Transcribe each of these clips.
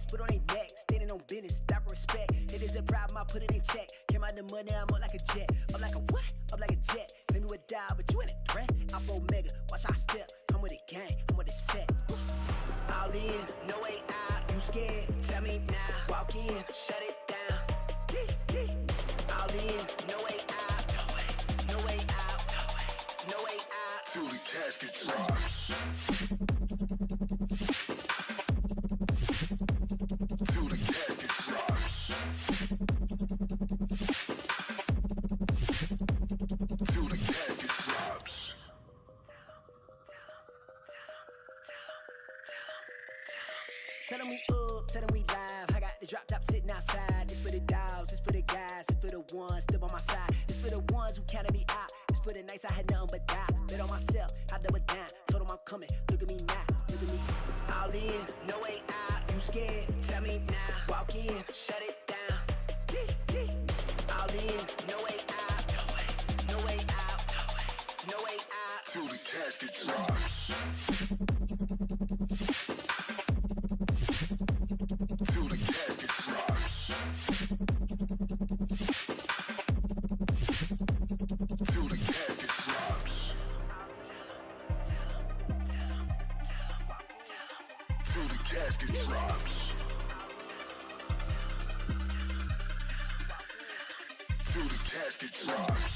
next, foot on their neck, standing on business, stop respect. It is a problem, I put it in check. Came out the money, I'm up like a jet. Up like a what? Up like a jet. Claim you a dial, but you ain't a threat. I'm Omega, watch how I step. I'm with the gang, I'm with the set. All in, no way out. You scared? Tell me now. Walk in, shut it down. All in, no way out. No way out. No way out. Till the casket drops. Till the casket drops. Till the casket drops. Tell them we up, tell them we live. I got the drop top sitting outside. This for the dogs, this for the guys, this for the ones still by my side. This for the ones who counted me out. This for the nights I had nothing but doubt. Bet on myself, I double down. Told them I'm coming, look at me now, look at me. All in, no way out. You scared? Tell me now. Walk in, shut it down. All in, no way out. No way out. No way out. Till the casket drops. Till the casket drops. Till the casket drops. Till the casket drops. Till the casket drops. Till the casket drops. Till the casket drops.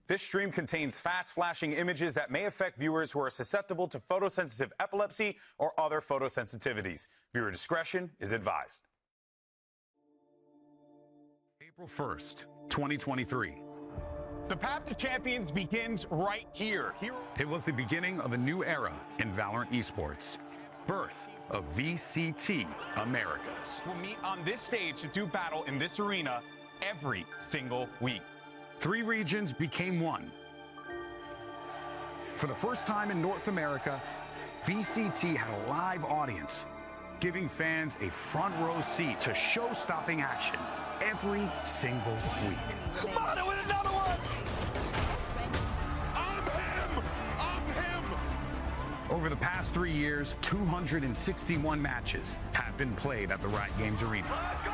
This stream contains fast-flashing images that may affect viewers who are susceptible to photosensitive epilepsy or other photosensitivities. Viewer discretion is advised. April 1st, 2023. The path to champions begins right here. It was the beginning of a new era in VALORANT esports. Birth of VCT Americas. We'll meet on this stage to do battle in this arena every single week. 3 regions became one. For the first time in North America, VCT had a live audience. giving fans a front row seat to show-stopping action every single week. Mata with another one! I'm him! Over the past 3 years, 261 matches have been played at the Riot Games Arena. Let's go!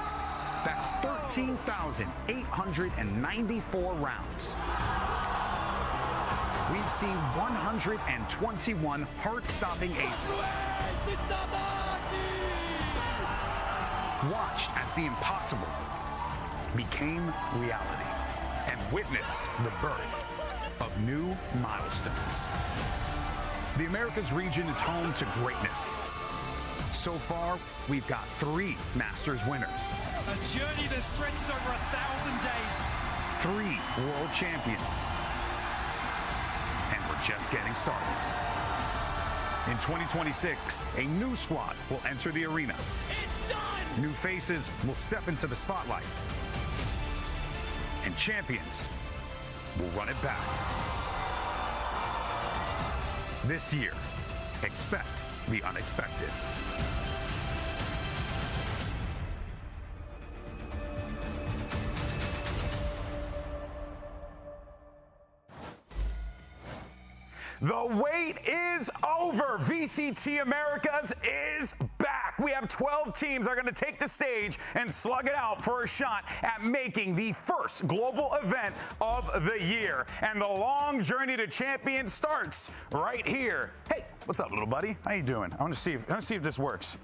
That's 13,894 rounds. We've seen 121 heart-stopping aces. Watched as the impossible became reality and witnessed the birth of new milestones. The Americas region is home to greatness. So far, we've got 3 Masters winners, A journey that stretches over 1,000 days. 3 world champions, and we're just getting started. In 2026, a new squad will enter the arena. It's done! New faces will step into the spotlight. And champions will run it back. This year, expect the unexpected. The wait is over. VCT Americas is back. We have 12 teams that are going to take the stage and slug it out for a shot at making the first global event of the year. And the long journey to champions starts right here. Hey, what's up, little buddy? How you doing? I want to see if this works.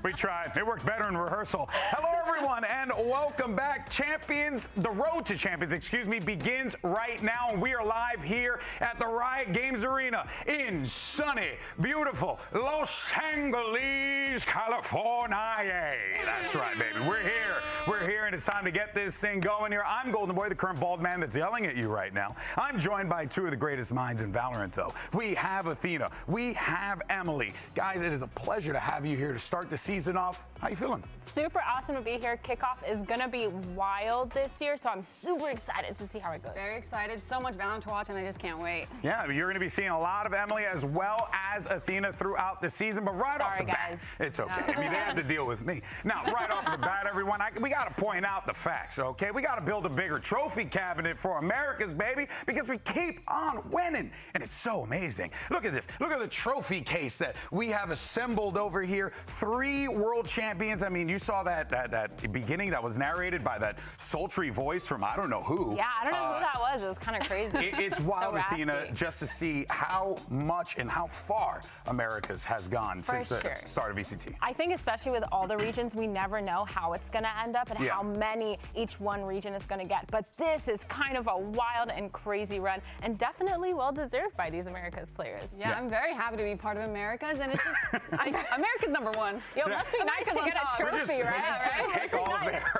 We tried. It worked better in rehearsal. Hello, everyone, and welcome back. The road to champions, begins right now. And we are live here at the Riot Games Arena in sunny, beautiful Los Angeles, California. That's right, baby. We're here. We're here, and it's time to get this thing going here. I'm Golden Boy, the current bald man that's yelling at you right now. I'm joined by 2 of the greatest minds in VALORANT, though. We have Athena. We have Emily. Guys, it is a pleasure to have you here to start the season off. How you feeling? Super awesome to be here. Kickoff is going to be wild this year, so I'm super excited to see how it goes. Very excited. So much VALORANT to watch, and I just can't wait. Yeah, you're going to be seeing a lot of Emily as well as Athena throughout the season, but right off the bat, it's okay. I mean, they had to deal with me. Now, right off the bat, everyone, we got to point out the facts, okay? We got to build a bigger trophy cabinet for Americas, baby, because we keep on winning, and it's so amazing. Look at this. Look at the trophy case that we have assembled over here. 3 world champions. I mean, you saw that beginning that was narrated by that sultry voice from I don't know who. Yeah, I don't know who that was. It was kind of crazy. It's wild, so Athena, just to see how much and how far Americas has gone since the start of VCT. I think especially with all the regions, we never know how it's going to end up and how many each one region is going to get. But this is kind of a wild and crazy run, and definitely well-deserved by these Americas players. Yeah, I'm very happy to be part of Americas, and it's just, America's #1. Yo, must be nice to get a trophy, We're just going to take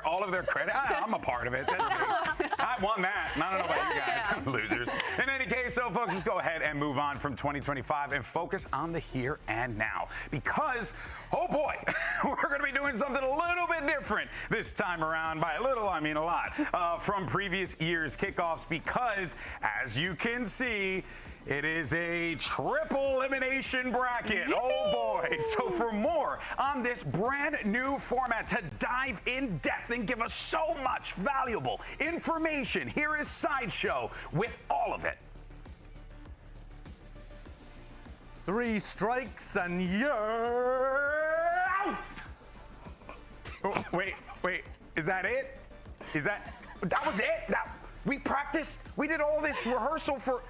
all of their credit. I'm a part of it. I won that. I don't know about you guys. Losers. In any case, so folks, let's go ahead and move on from 2025 and focus on the here and now. Because, oh boy, we're going to be doing something a little bit different this time around. By a little, I mean a lot. From previous years' kickoffs, because as you can see, it is a triple elimination bracket. Oh boy. So for more on this brand new format to dive in depth and give us so much valuable information, here is Sideshow with all of it. 3 strikes and you're out! Oh, wait. Is that it? That was it? We practiced? We did all this rehearsal for...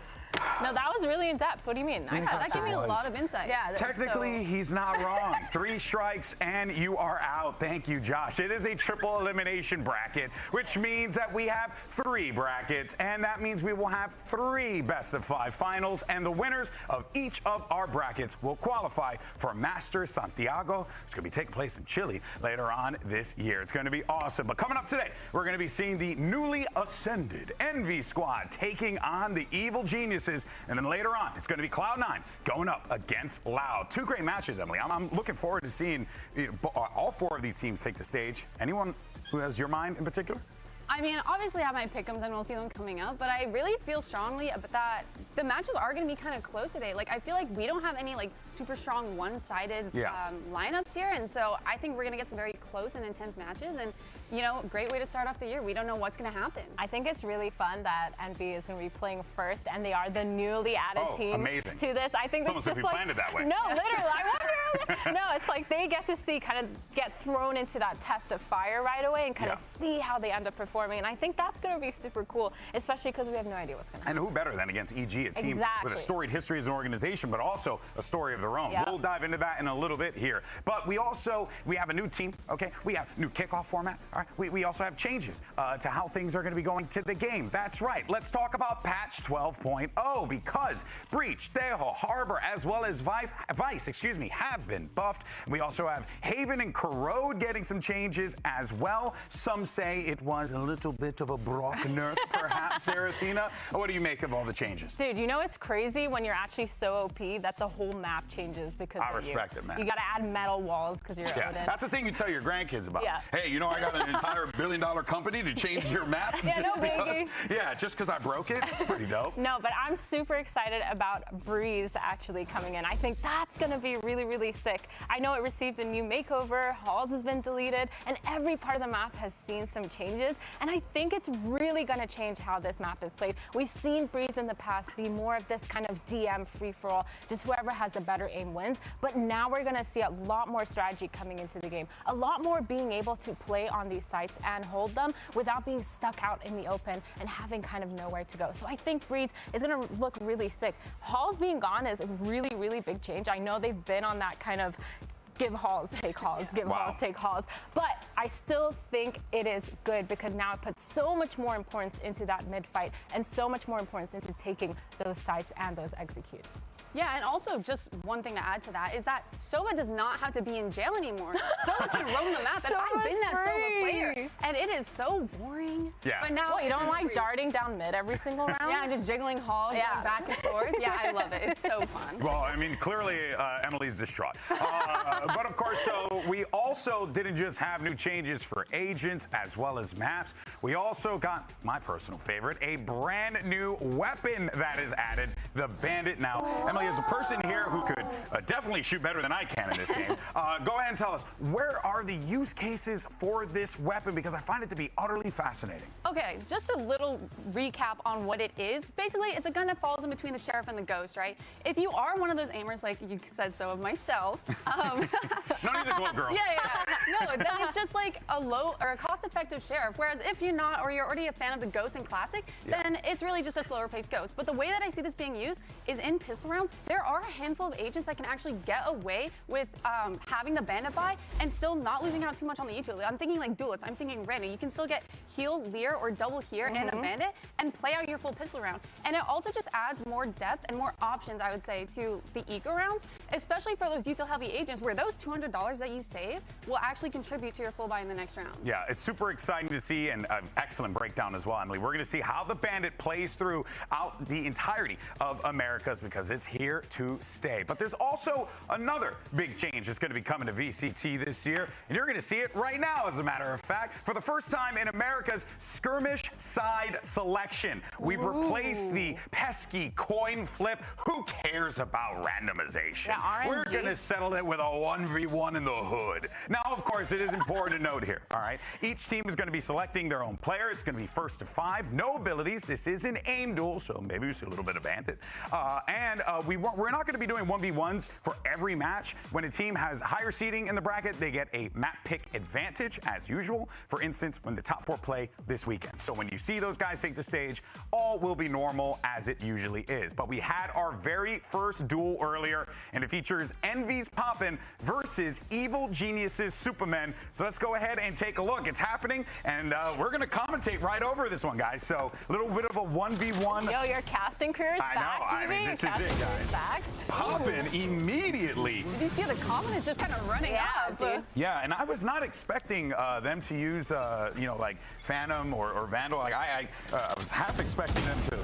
No, that was really in depth. What do you mean? That gave me a lot of insight. Yeah, technically, he's not wrong. 3 strikes and you are out. Thank you, Josh. It is a triple elimination bracket, which means that we have 3 brackets, and that means we will have 3 best-of-5 finals, and the winners of each of our brackets will qualify for Masters Santiago. It's going to be taking place in Chile later on this year. It's going to be awesome. But coming up today, we're going to be seeing the newly ascended Envy squad taking on the Evil Geniuses. And then later on, it's going to be Cloud9 going up against Loud. 2 great matches, Emily. I'm looking forward to seeing all 4 of these teams take the stage. Anyone who has your mind in particular? I mean, obviously I have my pick'ems and we'll see them coming up, but I really feel strongly that the matches are going to be kind of close today. Like, I feel like we don't have any like super strong one-sided lineups here, and so I think we're going to get some very close and intense matches, and you know, great way to start off the year. We don't know what's going to happen. I think it's really fun that NV is going to be playing first, and they are the newly added team to this. I think that's just like planned it that way. No, literally. I wonder. No, it's like they get to see kind of get thrown into that test of fire right away and kind of see how they end up performing. And I think that's going to be super cool, especially because we have no idea what's going to happen. And who better than against EG, a team with a storied history as an organization, but also a story of their own. Yep. We'll dive into that in a little bit here. But we have a new team, okay? We have new kickoff format, all right? We also have changes to how things are going to be going to the game. That's right. Let's talk about patch 12.0 because Breach, Tejo, Harbor, as well as Vice, have been buffed. We also have Haven and Corrode getting some changes as well. Some say it was a little bit of a Brock nerf, perhaps, Athena. What do you make of all the changes? Dude, you know it's crazy when you're actually so OP that the whole map changes because of you. I respect it, man. You got to add metal walls because you're Odin. That's the thing you tell your grandkids about. Yeah. Hey, you know I got an entire billion-dollar company to change your map just because I broke it. It's pretty dope. No, but I'm super excited about Breeze actually coming in. I think that's going to be really, really sick. I know it received a new makeover, Halls has been deleted, and every part of the map has seen some changes, and I think it's really going to change how this map is played. We've seen Breeze in the past be more of this kind of DM free-for-all, just whoever has the better aim wins, but now we're going to see a lot more strategy coming into the game, a lot more being able to play on these sites and hold them without being stuck out in the open and having kind of nowhere to go. So I think Breeze is going to look really sick. Halls being gone is a really, really big change. I know they've been on that kind of give Halls, take Halls, give Halls, take Halls. But I still think it is good because now it puts so much more importance into that mid fight and so much more importance into taking those sites and those executes. Yeah, and also just one thing to add to that is that Sova does not have to be in jail anymore. Sova can roam the map, and I've been that Sova player, and it is so boring. Yeah. But now you don't like darting down mid every single round? Yeah, and just jiggling Halls, going back and forth. Yeah, I love it. It's so fun. Well, I mean, clearly Emily's distraught. But of course, so we also didn't just have new changes for agents as well as maps. We also got my personal favorite, a brand new weapon that is added, the Bandit. Now, Emily, as a person here who could definitely shoot better than I can in this game, go ahead and tell us, where are the use cases for this weapon? Because I find it to be utterly fascinating. Okay, just a little recap on what it is. Basically, it's a gun that falls in between the Sheriff and the Ghost, right? If you are one of those aimers, like you said so of myself. No need to go, girl. No, then it's just like a low or a cost-effective Sheriff. Whereas if you're not, or you're already a fan of the Ghost in Classic, then it's really just a slower-paced Ghost. But the way that I see this being used is in pistol rounds. There are a handful of agents that can actually get away with having the Bandit buy and still not losing out too much on the utility. I'm thinking like Duelist, I'm thinking Randy. You can still get heal, Leer, or double here and a Bandit and play out your full pistol round. And it also just adds more depth and more options, I would say, to the eco rounds, especially for those util-heavy agents where those $200 that you save will actually contribute to your full buy in the next round. Yeah, it's super exciting to see, and an excellent breakdown as well, Emily. We're going to see how the Bandit plays throughout the entirety of Americas because it's here to stay. But there's also another big change that's going to be coming to VCT this year, and you're going to see it right now, as a matter of fact. For the first time in America's skirmish side selection, we've replaced the pesky coin flip. Who cares about randomization? Yeah, We're going to settle it with a 1v1 in the hood. Now, of course, it is important to note here, all right? Each team is going to be selecting their own player. It's going to be first to 5, no abilities. This is an aim duel, so maybe we see a little bit of Bandit. We're not going to be doing 1v1s for every match. When a team has higher seeding in the bracket, they get a map pick advantage, as usual. For instance, when the top 4 play this weekend. So when you see those guys take the stage, all will be normal as it usually is. But we had our very first duel earlier, and it features Envy's Poppin' versus Evil Genius's Supermen. So let's go ahead and take a look. It's happening, and we're going to commentate right over this one, guys. So a little bit of a 1v1. Yo, your casting career is back, I mean, this is it, guys. Back. Poppin' immediately. Did you see the comment? It's just kind of running out, dude. Yeah, and I was not expecting them to use, like Phantom or Vandal. Like I was half expecting them to.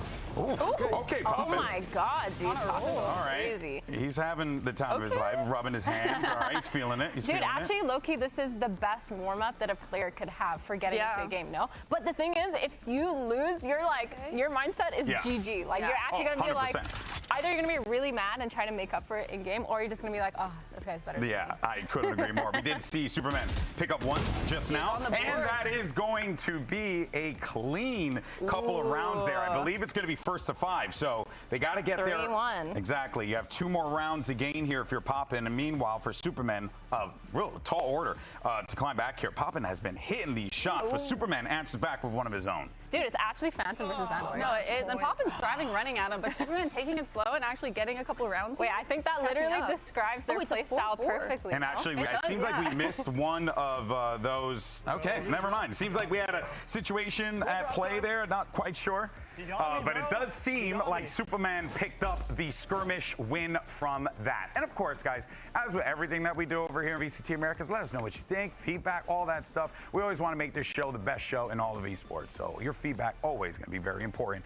Okay, Poppin. Oh my God, dude. Poppin All right. crazy. He's having the time of his life, rubbing his hands. All right, he's feeling it. He's Dude, feeling actually, it. low-key, this is the best warm-up that a player could have for getting into a game, no? But the thing is, if you lose, you're like, your mindset is GG. Like, you're actually going to be like, 100%. either you're going to be really mad and try to make up for it in game, or you're just going to be like, oh, this guy's better than me. Yeah, I couldn't agree more. We did see Superman pick up one just now, on the board. and that is going to be a clean couple of rounds there. I believe it's going to be first to 5, so they got to get there. 3-1. Exactly. You have 2 more rounds to gain here if you're Poppin. And meanwhile, for Superman, real tall order to climb back here. Poppin has been hitting these shots, but Superman answers back with one of his own. Dude, it's actually Phantom versus Vandal. No, it is. And Poppin's thriving running at him, but Superman taking it slow and actually getting a couple rounds. Wait, I think that catching literally up. describes their it's a play style 4-4. perfectly. And no? actually, It it does, seems like yeah. we missed one of those. Okay, never mind. It seems like we had a situation at play there. Not quite sure. But it does seem like Superman picked up the skirmish win from that. And of course, guys, as with everything that we do over here in VCT Americas, let us know what you think, feedback, all that stuff. We always want to make this show the best show in all of esports. So your feedback always going to be very important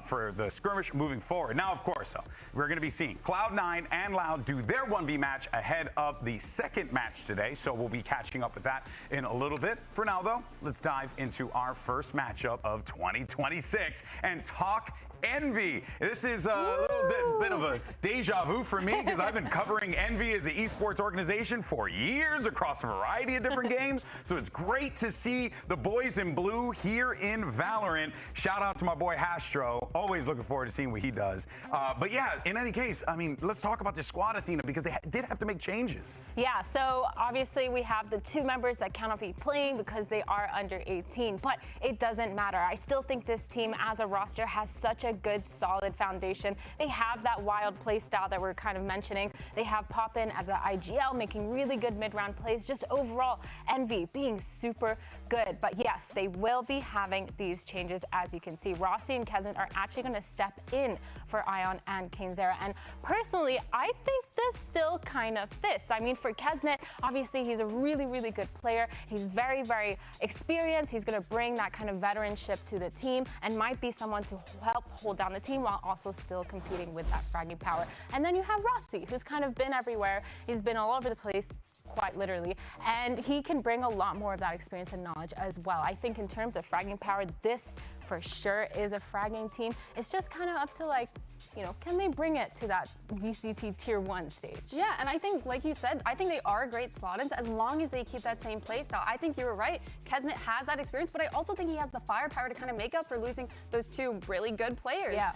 for the skirmish moving forward. Now, of course, we're going to be seeing Cloud9 and Loud do their 1v match ahead of the second match today. So we'll be catching up with that in a little bit. For now, though, let's dive into our first matchup of 2026 and talk Envy. This is a little bit of a deja vu for me because I've been covering Envy as an esports organization for years across a variety of different games. So it's great to see the boys in blue here in Valorant. Shout out to my boy Hastro. Always looking forward to seeing what he does. But yeah, in any case, I mean, let's talk about this squad, Athena, because they did have to make changes. Yeah, so obviously we have the 2 members that cannot be playing because they are under 18, but it doesn't matter. I still think this team as a roster has such a good, solid foundation. They have that wild play style that we're kind of mentioning. They have Poppin as an IGL making really good mid-round plays. Just overall, Envy being super good. But yes, they will be having these changes. As you can see, Rossi and Keznet are actually going to step in for Ion and Kingzera. And personally, I think this still kind of fits. I mean, for Keznet, obviously he's a really, really good player. He's very, very experienced. He's going to bring that kind of veteranship to the team and might be someone to help hold down the team while also still competing with that fragging power. And then you have Rossi, who's kind of been everywhere. He's been all over the place, quite literally, and he can bring a lot more of that experience and knowledge as well. I think in terms of fragging power, this for sure is a fragging team. It's just kind of up to, like, you know, can they bring it to that VCT Tier 1 stage? Yeah, and I think, like you said, I think they are great slot-ins as long as they keep that same play style. I think you were right. Keznet has that experience, but I also think he has the firepower to kind of make up for losing those 2 really good players. Yeah.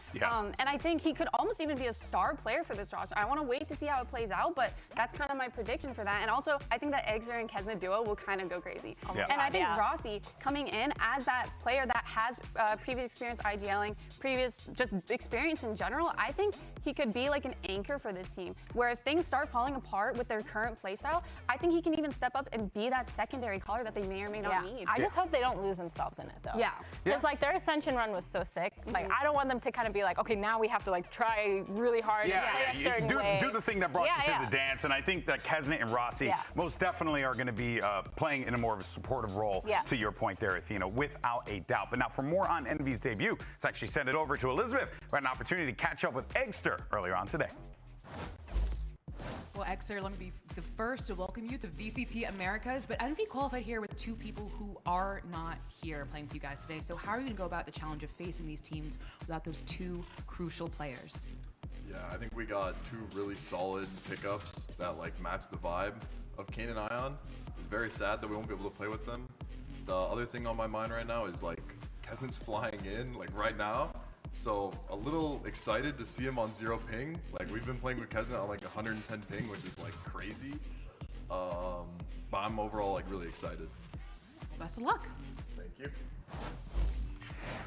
And I think he could almost even be a star player for this roster. I want to wait to see how it plays out, but that's kind of my prediction for that. And also, I think that Exer and Keznet duo will kind of go crazy. And I think Rossi coming in as that player that has previous experience IGLing, previous just experience in general, I think he could be like an anchor for this team, where if things start falling apart with their current playstyle, I think he can even step up and be that secondary caller that they may or may not need. I just hope they don't lose themselves in it, though. Yeah. Because, like, their Ascension run was so sick. Like, I don't want them to kind of be like, okay, now we have to, like, try really hard and play a certain way. Do the thing that brought you to the dance, and I think that Keznet and Rossi most definitely are going to be playing in a more of a supportive role, to your point there, Athena, without a doubt. But now for more on Envy's debut, let's actually send it over to Elizabeth, who had an opportunity to catch up with Eggster earlier on today. Well, Exer, let me be the first to welcome you to VCT Americas, but Envy qualified here with 2 people who are not here playing with you guys today. So how are you going to go about the challenge of facing these teams without those 2 crucial players? Yeah, I think we got 2 really solid pickups that like match the vibe of Kane and Ion. It's very sad that we won't be able to play with them. The other thing on my mind right now is like Keznet's flying in like right now. So a little excited to see him on 0 ping. Like we've been playing with Keznet on like 110 ping, which is like crazy. But I'm overall like really excited. Best of luck. Thank you.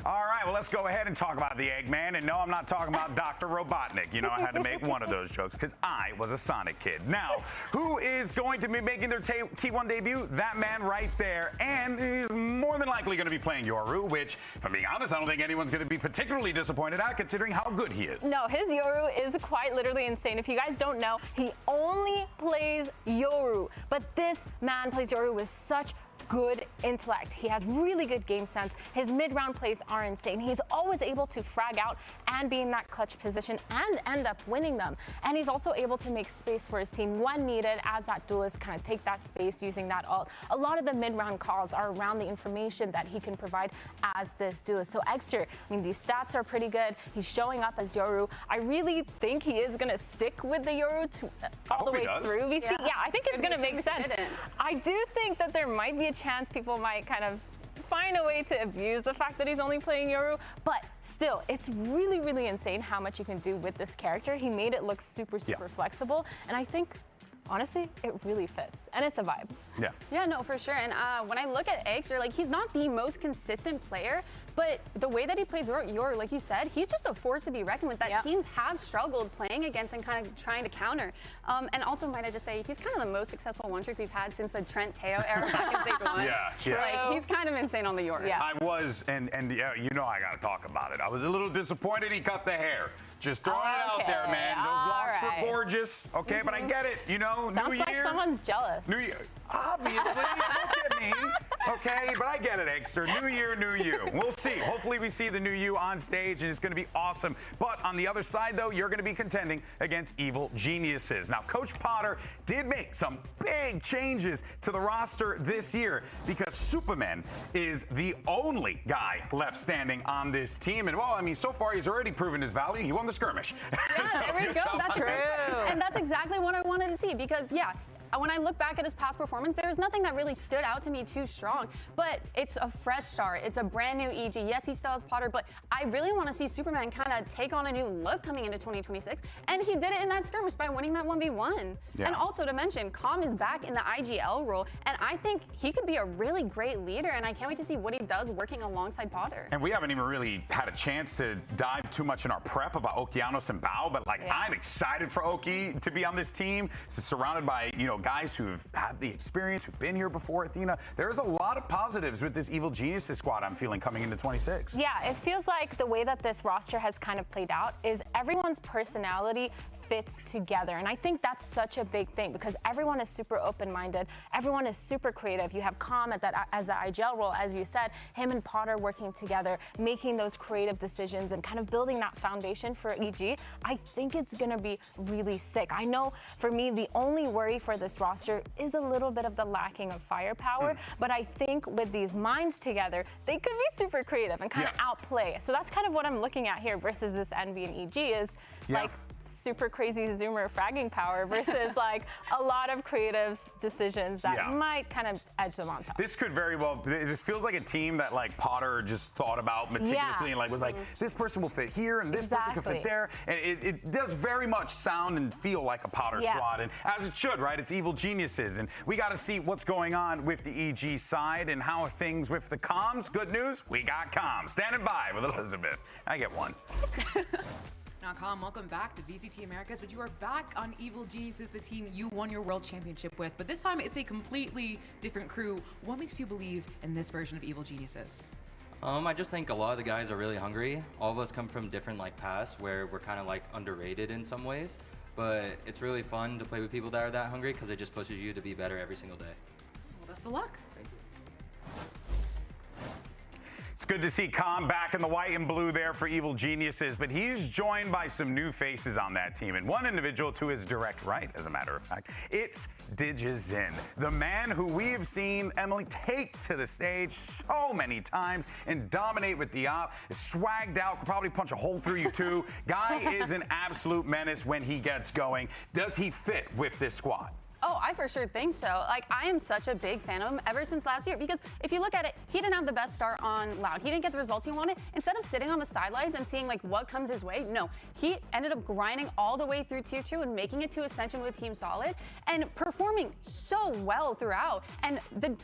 All right, well, let's go ahead and talk about the Eggman. And no, I'm not talking about Dr. Robotnik. You know, I had to make one of those jokes because I was a Sonic kid. Now, who is going to be making their T1 debut? That man right there. And he's more than likely going to be playing Yoru, which, if I'm being honest, I don't think anyone's going to be particularly disappointed at, considering how good he is. No, his Yoru is quite literally insane. If you guys don't know, he only plays Yoru. But this man plays Yoru with such good intellect. He has really good game sense. His mid-round plays are insane. He's always able to frag out and be in that clutch position and end up winning them. And he's also able to make space for his team when needed as that duelist kind of take that space using that ult. A lot of the mid-round calls are around the information that he can provide as this duelist. So Exter, I mean, these stats are pretty good. He's showing up as Yoru. I really think he is going to stick with the Yoru all the way through VC. Yeah, I think it's going to make sense. I do think that there might be a chance people might kind of find a way to abuse the fact that he's only playing Yoru, but still, it's really, really insane how much you can do with this character. He made it look super flexible, and I think honestly, it really fits, and it's a vibe. Yeah. Yeah, no, for sure. And when I look at Exter, like, he's not the most consistent player, but the way that he plays Yoru, like you said, he's just a force to be reckoned with that teams have struggled playing against and kind of trying to counter. And also, might I just say, he's kind of the most successful one-trick we've had since the Trent Teo era back in Stage 1. Like, he's kind of insane on the Yoru. I was, and yeah, you know I got to talk about it. I was a little disappointed he cut the hair. Just throwing it out there, man. Those locks were gorgeous. Okay, but I get it. You know, sounds New Year. like someone's jealous. New Year. Obviously, look at me. Okay, but I get it, Exter. New year, new you. We'll see. Hopefully we see the new you on stage, and it's going to be awesome. But on the other side, though, you're going to be contending against Evil Geniuses. Now, Coach Potter did make some big changes to the roster this year because Superman is the only guy left standing on this team. And, well, I mean, so far he's already proven his value. He won the skirmish. Yeah, So, there we go. That's true. And that's exactly what I wanted to see because, yeah, when I look back at his past performance, there's nothing that really stood out to me too strong. But it's a fresh start. It's a brand new EG. Yes, he still has Potter, but I really want to see Superman kind of take on a new look coming into 2026. And he did it in that skirmish by winning that 1v1. Yeah. And also to mention, Calm is back in the IGL role, and I think he could be a really great leader, and I can't wait to see what he does working alongside Potter. And we haven't even really had a chance to dive too much in our prep about Okeanos and Bao, but like I'm excited for Oki to be on this team, surrounded by, you know, guys who've had the experience, who've been here before, Athena. There's a lot of positives with this Evil Geniuses squad I'm feeling coming into 26. Yeah, it feels like the way that this roster has kind of played out is everyone's personality fits together. And I think that's such a big thing because everyone is super open-minded. Everyone is super creative. You have Calm as the IGL role, as you said, him and Potter working together, making those creative decisions and kind of building that foundation for EG. I think it's going to be really sick. I know for me, the only worry for this roster is a little bit of the lacking of firepower, but I think with these minds together, they could be super creative and kind of outplay. So that's kind of what I'm looking at here versus this Envy and EG is like super crazy zoomer fragging power versus like a lot of creative decisions that might kind of edge them on top. This could very well, this feels like a team that like Potter just thought about meticulously and like was like, this person will fit here and this person can fit there. And it does very much sound and feel like a Potter squad. And as it should, right? It's Evil Geniuses. And we got to see what's going on with the EG side and how are things with the comms. Good news, we got comms. Standing by with Elizabeth. I get one. Now, Calm, welcome back to VCT Americas, but you are back on Evil Geniuses, the team you won your world championship with, but this time it's a completely different crew. What makes you believe in this version of Evil Geniuses? I just think a lot of the guys are really hungry. All of us come from different like pasts where we're kind of like underrated in some ways, but it's really fun to play with people that are that hungry because it just pushes you to be better every single day. Well, best of luck. Thank you. It's good to see Calm back in the white and blue there for Evil Geniuses, but he's joined by some new faces on that team, and one individual to his direct right, as a matter of fact. It's Digizin, the man who we have seen Emily take to the stage so many times and dominate with the op. Is swagged out, could probably punch a hole through you too. Guy is an absolute menace when he gets going. Does he fit with this squad? Oh, I for sure think so. Like, I am such a big fan of him ever since last year because if you look at it, he didn't have the best start on Loud. He didn't get the results he wanted. Instead of sitting on the sidelines and seeing like what comes his way, no, he ended up grinding all the way through Tier 2 and making it to Ascension with Team Solid and performing so well throughout. And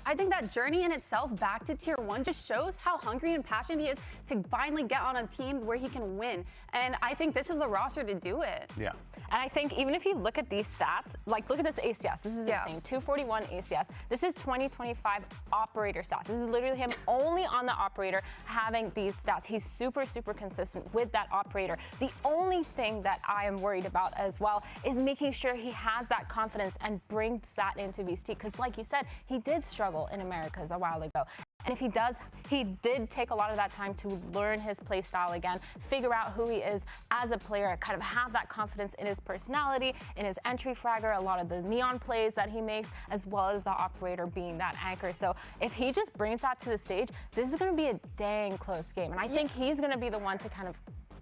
I think that journey in itself back to Tier 1 just shows how hungry and passionate he is to finally get on a team where he can win. And I think this is the roster to do it. Yeah. And I think even if you look at these stats, like look at this ACS. ACS. This is insane. 241 ACS. This is 2025 operator stats. This is literally him only on the operator having these stats. He's super, super consistent with that operator. The only thing that I am worried about as well is making sure he has that confidence and brings that into VCT. Because like you said, he did struggle in Americas a while ago. And if he does, he did take a lot of that time to learn his play style again, figure out who he is as a player, kind of have that confidence in his personality, in his entry fragger, a lot of the neon plays that he makes, as well as the operator being that anchor. So if he just brings that to the stage, this is going to be a dang close game. And I think he's going to be the one to kind of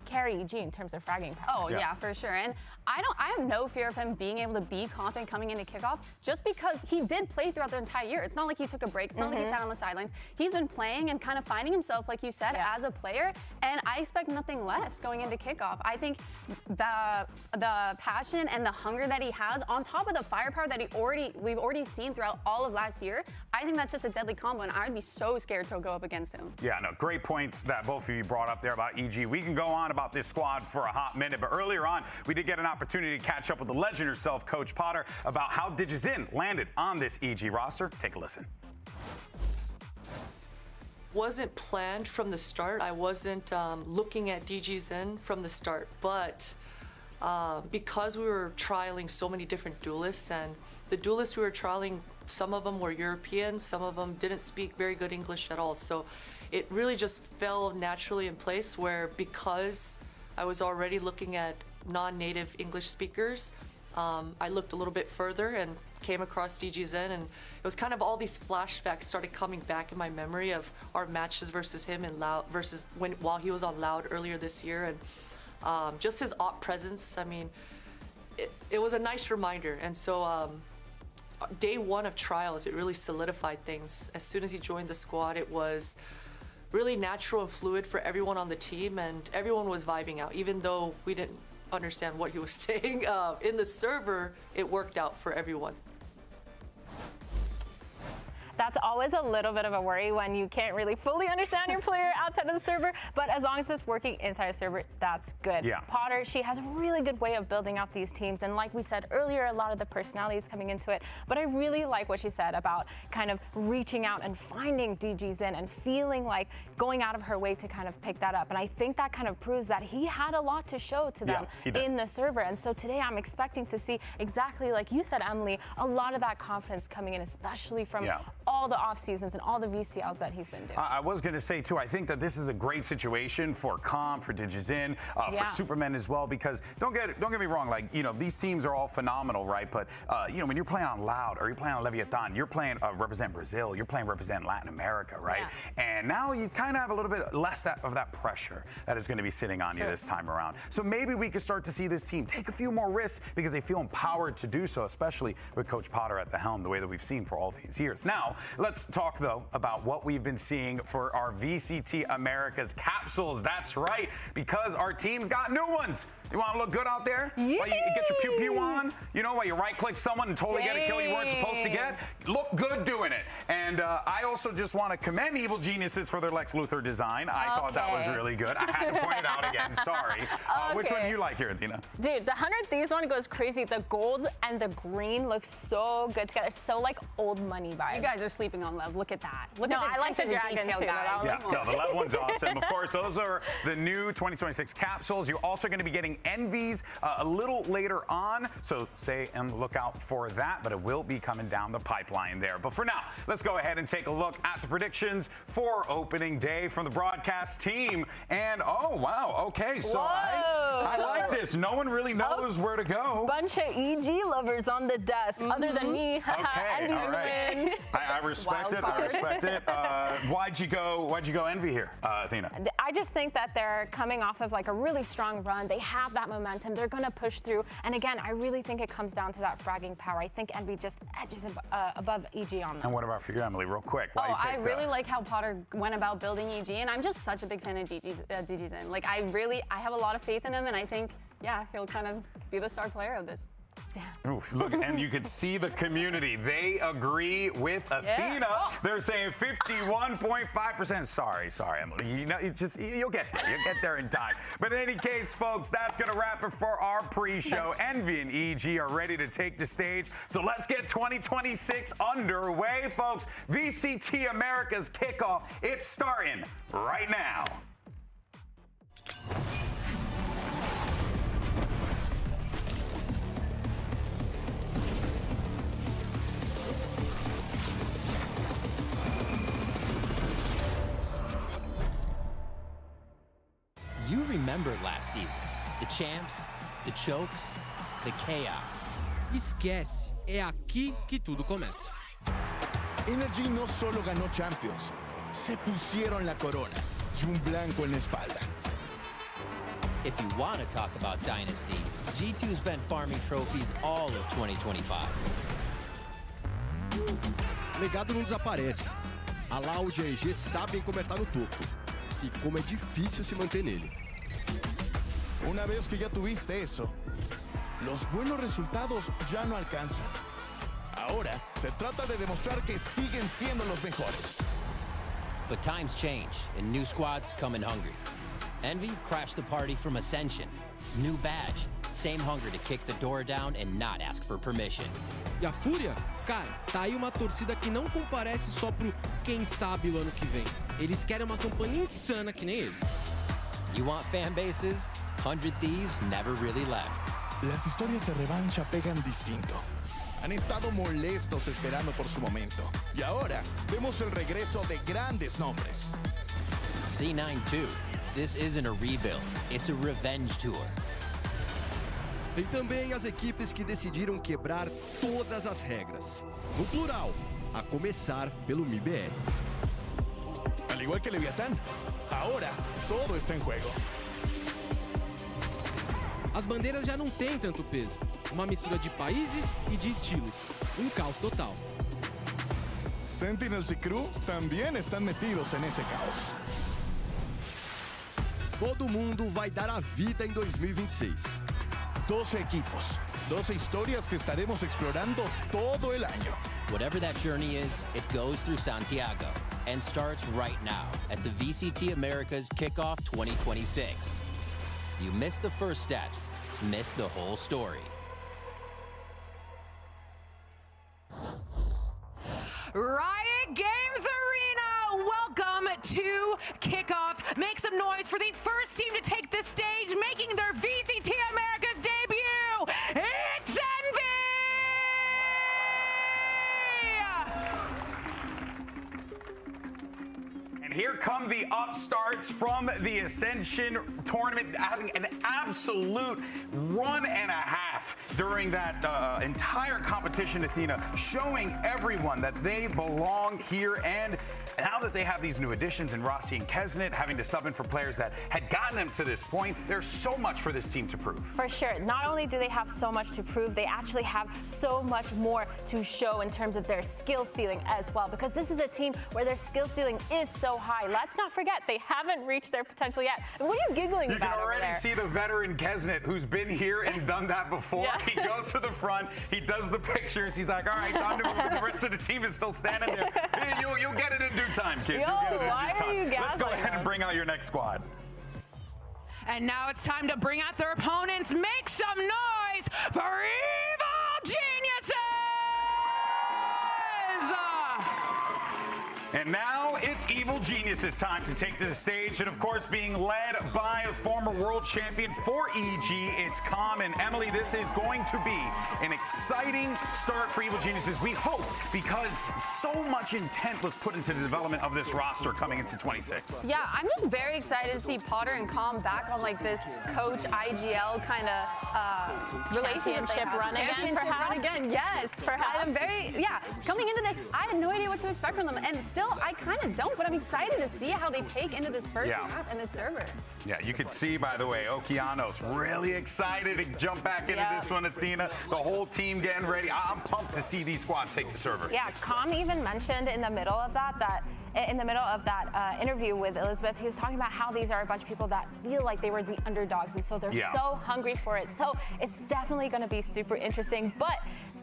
carry EG in terms of fragging power. Oh yeah, for sure. And I have no fear of him being able to be confident coming into kickoff, just because he did play throughout the entire year. It's not like he took a break. It's not like he sat on the sidelines. He's been playing and kind of finding himself, like you said, as a player. And I expect nothing less going into kickoff. I think the passion and the hunger that he has, on top of the firepower that we've already seen throughout all of last year, I think that's just a deadly combo, and I'd be so scared to go up against him. Yeah, no, great points that both of you brought up there about EG. We can go on about this squad for a hot minute, but earlier on, we did get an opportunity to catch up with the legend herself, Coach Potter, about how DigiZen landed on this EG roster. Take a listen. Wasn't planned from the start. I wasn't looking at DigiZen from the start, but because we were trialing so many different duelists, and the duelists we were trialing, some of them were European, some of them didn't speak very good English at all. So it really just fell naturally in place where, because I was already looking at non-native English speakers, I looked a little bit further and came across DigiZen, and it was kind of all these flashbacks started coming back in my memory of our matches versus him in Loud, versus while he was on Loud earlier this year, and just his op presence. I mean, it was a nice reminder. And so day one of trials, it really solidified things. As soon as he joined the squad, it was really natural and fluid for everyone on the team, and everyone was vibing out. Even though we didn't understand what he was saying in the server, it worked out for everyone. That's always a little bit of a worry when you can't really fully understand your player outside of the server, but as long as it's working inside a server, that's good. Yeah. Potter, she has a really good way of building out these teams, and like we said earlier, a lot of the personalities coming into it, but I really like what she said about kind of reaching out and finding DigiZen and feeling like going out of her way to kind of pick that up, and I think that kind of proves that he had a lot to show to them in the server, and so today I'm expecting to see exactly like you said, Emily, a lot of that confidence coming in, especially from all the off seasons and all the VCLs that he's been doing. I was going to say too, I think that this is a great situation for Com, for DigiZen, for Supermen as well, because don't get me wrong, like, you know, these teams are all phenomenal, right? But you know, when you're playing on Loud or you're playing on Leviathan, you're playing represent Brazil, you're playing represent Latin America, right? And now you kind of have a little bit less of that pressure that is going to be sitting on you this time around. So maybe we could start to see this team take a few more risks because they feel empowered to do so, especially with Coach Potter at the helm, the way that we've seen for all these years. Now, let's talk, though, about what we've been seeing for our VCT Americas capsules. That's right, because our team's got new ones. You want to look good out there? While you get your pew-pew on? You know, while you right-click someone and totally get a kill you weren't supposed to get? Look good doing it. And I also just want to commend Evil Geniuses for their Lex Luthor design. I thought that was really good. I had to point it out again. Sorry. Which one do you like here, Athena? Dude, the 100 Thieves one goes crazy. The gold and the green look so good together. So like old money vibes. You guys are sleeping on Lev. Look at that. Look at the I like the dragon too. Guys. Yeah, no, the Lev one's awesome. Of course, those are the new 2026 capsules. You're also going to be getting Envies a little later on, so stay and look out for that, but it will be coming down the pipeline there. But for now, let's go ahead and take a look at the predictions for opening day from the broadcast team. And oh, wow, okay, so I like this. No one really knows where to go. Bunch of EG lovers on the desk, other than me. Okay, all right. I respect it. I respect it. Why'd you go Envy here, Athena? I just think that they're coming off of like a really strong run. They have that momentum. They're going to push through. And again, I really think it comes down to that fragging power. I think Envy just edges above EG on them. And what about for you, Emily, real quick? I really like how Potter went about building EG, and I'm just such a big fan of DigiZen. Like, I have a lot of faith in him, and I think, he'll kind of be the star player of this. Oof, look, and you could see the community. They agree with Athena. They're saying 51.5%. Sorry, Emily. You know, you'll get there. You'll get there in time. But in any case, folks, that's going to wrap it for our pre-show. Envy and EG are ready to take the stage. So let's get 2026 underway, folks. VCT Americas Kickoff. It's starting right now. You remember last season. The champs, the chokes, the chaos. Esquece, é aqui que tudo começa. Energy no solo ganó Champions, se pusieron la corona y un blanco en la espalda. If you want to talk about Dynasty, G2's been farming trophies all of 2025. Legado não desaparece. A Loud e a EG sabem como é estar no topo e como é difícil se manter nele. Una vez que ya tuviste eso, los buenos resultados ya no alcanzan. Ahora se trata de demostrar que siguen siendo los mejores. But times change, and new squads come in hungry. Envy crashed the party from Ascension. New badge, same hunger to kick the door down and not ask for permission. E a Fúria? Cara, tá aí uma torcida que não comparece só pro quem sabe o ano que vem. Eles querem uma campanha insana que nem eles. You want fan bases? 100 Thieves never really left. Las historias de revancha pegan distinto. Han estado molestos esperando por su momento. Y ahora vemos el regreso de grandes nombres. C9-2. This isn't a rebuild. It's a revenge tour. Tem também as equipes que decidiram quebrar todas as regras. No plural, a começar pelo MIBR. Al igual que Leviatán, ahora todo está en juego. As bandeiras já não têm tanto peso. Uma mistura de países e de estilos. Um caos total. Sentinels y Crew también están metidos en ese caos. Todo mundo vai dar a vida em 2026. 12 equipos, 12 historias que estaremos explorando todo el año. Whatever that journey is, it goes through Santiago and starts right now at the VCT Americas Kickoff 2026. You miss the first steps, miss the whole story. Riot Games Arena, welcome to Kickoff. Make some noise for the first team to take the stage, making their VCT Americas debut. It's Envy! And here come the upstarts from the Ascension tournament, having an absolute run and a half during that entire competition, Athena, showing everyone that they belong here. And now that they have these new additions in Rossi and Kesnet, having to sub in for players that had gotten them to this point, there's so much for this team to prove. For sure. Not only do they have so much to prove, they actually have so much more to show in terms of their skill ceiling as well, because this is a team where their skill ceiling is so high. Let's not forget, they haven't reached their potential yet. What are you giggling about? You can already see the veteran Kesnet, who's been here and done that before. Yeah. He goes to the front, he does the pictures, he's like, all right, time to move, and the rest of the team is still standing there. Hey, you'll get it in due time, kids. Yo, You'll get it in why due are you time. Let's go ahead them? and bring out your next squad. And now it's time to bring out their opponents. Make some noise for Evil Geniuses! And now it's Evil Geniuses' time to take to the stage. And of course, being led by a former world champion for EG, it's Calm. And Emily, this is going to be an exciting start for Evil Geniuses, we hope, because so much intent was put into the development of this roster coming into 26. Yeah, I'm just very excited to see Potter and Calm back on like this coach IGL kind of relationship run again, perhaps? Run again, yes. Perhaps. I'm very, coming into this, I had no idea what to expect from them. And still, I kind of don't, but I'm excited excited to see how they take into this first map and this server. Yeah, you could see, by the way, Okeanos really excited to jump back into this one, Athena. The whole team getting ready. I'm pumped to see these squads take the server. Yeah, Com even mentioned in the middle of that interview with Elizabeth, he was talking about how these are a bunch of people that feel like they were the underdogs, and so they're so hungry for it. So it's definitely going to be super interesting. But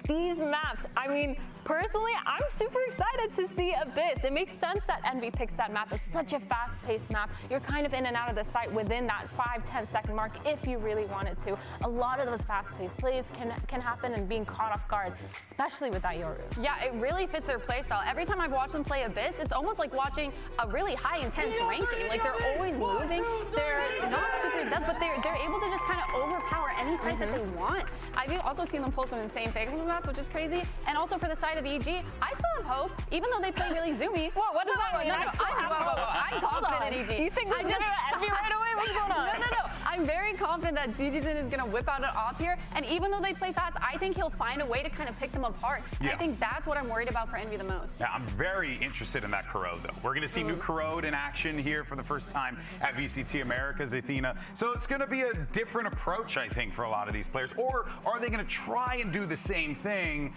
these maps, I mean, personally, I'm super excited to see Abyss. It makes sense that Envy picks that map. It's such a fast-paced map. You're kind of in and out of the site within that 5-10 second mark if you really wanted to. A lot of those fast-paced plays can happen and being caught off guard, especially with that Yoru. Yeah, it really fits their playstyle. Every time I've watched them play Abyss, it's almost like watching a really high-intense ranking. Like, they're always moving. They're not super in depth, but they're able to just kind of overpower any site that they want. I've also seen them pull some insane fakes on the map, which is crazy. And also for the side of EG, I still have hope, even though they play really zoomy. What does that mean? I'm confident in EG. You think this is going to Envy right away? What's going on? No. I'm very confident that DJZin is going to whip out an off here. And even though they play fast, I think he'll find a way to kind of pick them apart. Yeah. I think that's what I'm worried about for Envy the most. Yeah, I'm very interested in that Corrode, though. We're going to see new Corrode in action here for the first time at VCT Americas, Athena. So it's going to be a different approach, I think, for a lot of these players. Or are they going to try and do the same thing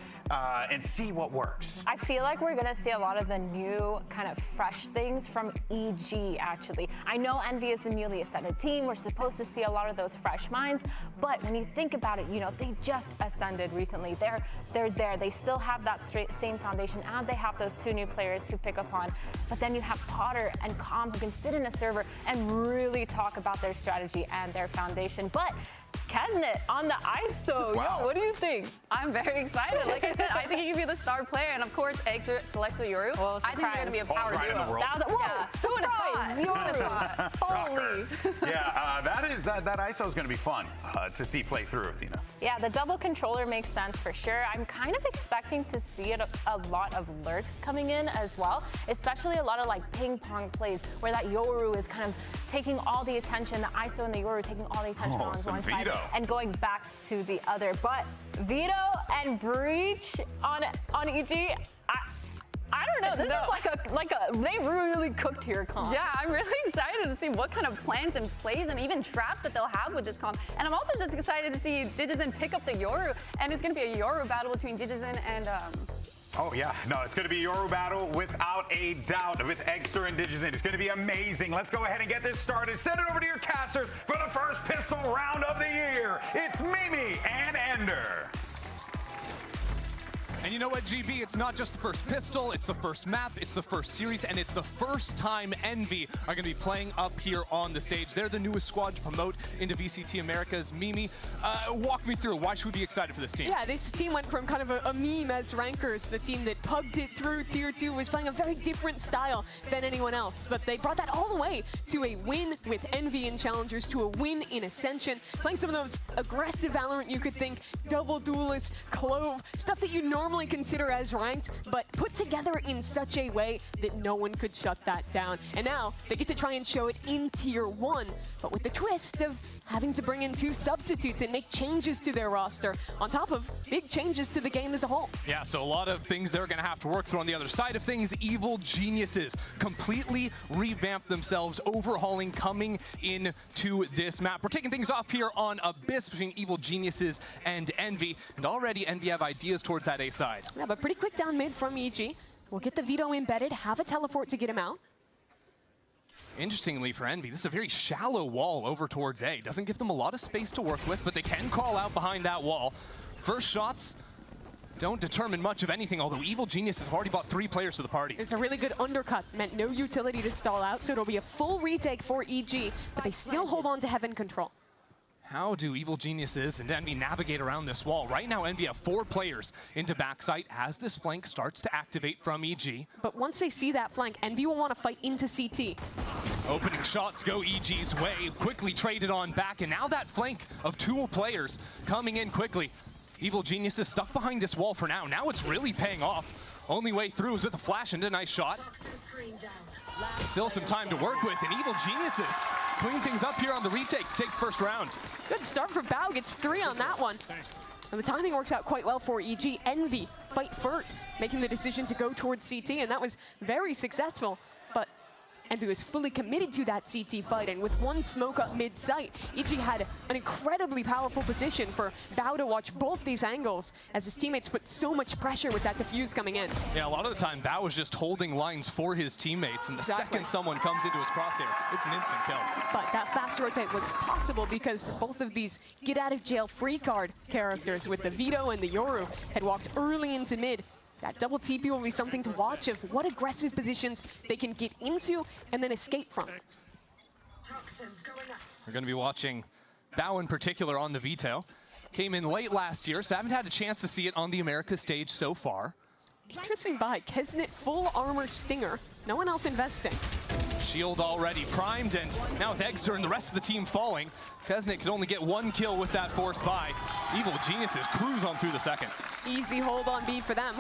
and see what works? I feel like we're going to see a lot of the new kind of fresh things from EG, actually. I know Envy is the newly ascended team. We're supposed to see a lot of those fresh minds. But when you think about it, you know, they just ascended recently. They're there. They still have that same foundation, and they have those two new players to pick up on. But then you have Potter and Com who can sit in a server and really talk about their strategy and their foundation. But Kesnet on the ISO. Wow. Yo, what do you think? I'm very excited. Like I said, I think he can be the star player. And of course, Eggs select the Yoru. Well, I think they're going to be a power right in the duo. world. Surprise! Yoru. Holy. Yeah, that ISO is going to be fun to see play through, Athena. Yeah, the double controller makes sense for sure. I'm kind of expecting to see a lot of lurks coming in as well, especially a lot of like ping pong plays where that Yoru is kind of taking all the attention, the ISO and the Yoru taking all the attention on one side and going back to the other. But Vito and Breach on EG, I don't know. This is like a they really cooked here, comp. Yeah, I'm really excited to see what kind of plans and plays and even traps that they'll have with this comp. And I'm also just excited to see DigiZen pick up the Yoru, and it's going to be a Yoru battle between DigiZen and Oh, yeah. No, it's going to be a Yoru battle without a doubt with Eggster and DigiZen. It's going to be amazing. Let's go ahead and get this started. Send it over to your casters for the first pistol round of the year. It's Mimi and Ender. And you know what, GB? It's not just the first pistol, it's the first map, it's the first series, and it's the first time Envy are going to be playing up here on the stage. They're the newest squad to promote into VCT Americas. Mimi, walk me through. Why should we be excited for this team? Yeah, this team went from kind of a meme as rankers. The team that pugged it through Tier 2 was playing a very different style than anyone else. But they brought that all the way to a win with Envy in Challengers, to a win in Ascension, playing some of those aggressive Valorant you could think, double duelist, Clove, stuff that you normally consider as ranked, but put together in such a way that no one could shut that down. And now they get to try and show it in Tier 1, but with the twist of having to bring in 2 substitutes and make changes to their roster, on top of big changes to the game as a whole. Yeah, so a lot of things they're going to have to work through. On the other side of things, Evil Geniuses completely revamped themselves, overhauling, coming into this map. We're kicking things off here on Abyss between Evil Geniuses and Envy, and already Envy have ideas towards that A side. Yeah, but pretty quick down mid from EG. We'll get the Vito embedded, have a teleport to get him out. Interestingly for Envy, this is a very shallow wall over towards A. Doesn't give them a lot of space to work with, but they can call out behind that wall. First shots don't determine much of anything, although Evil Geniuses have already bought 3 players to the party. It's a really good undercut, meant no utility to stall out, so it'll be a full retake for EG, but they still hold on to Heaven control. How do Evil Geniuses and Envy navigate around this wall? Right now, Envy have 4 players into backside as this flank starts to activate from EG. But once they see that flank, Envy will want to fight into CT. Opening shots go EG's way, quickly traded on back, and now that flank of 2 players coming in quickly. Evil Geniuses stuck behind this wall for now. Now it's really paying off. Only way through is with a flash and a nice shot. Still some time to work with, and Evil Geniuses clean things up here on the retake to take the first round. Good start for Bao, gets 3 on that one. And the timing works out quite well for EG. Envy fight first, making the decision to go towards CT, and that was very successful. But Envy was fully committed to that CT fight, and with one smoke up mid-site, EG had an incredibly powerful position for Bao to watch both these angles as his teammates put so much pressure with that defuse coming in. Yeah, a lot of the time, Bao was just holding lines for his teammates, and the second someone comes into his crosshair, it's an instant kill. But that fast rotate was possible because both of these get-out-of-jail-free card characters with the Vito and the Yoru had walked early into mid. That double TP will be something to watch of what aggressive positions they can get into and then escape from. We're going to be watching Bao in particular on the Vito. Came in late last year, so haven't had a chance to see it on the Americas stage so far. Interesting buy. Kesnet full armor Stinger. No one else investing. Shield already primed, and now with Egster and the rest of the team falling, Kesnet could only get one kill with that force buy. Evil Geniuses cruise on through the second. Easy hold on B for them.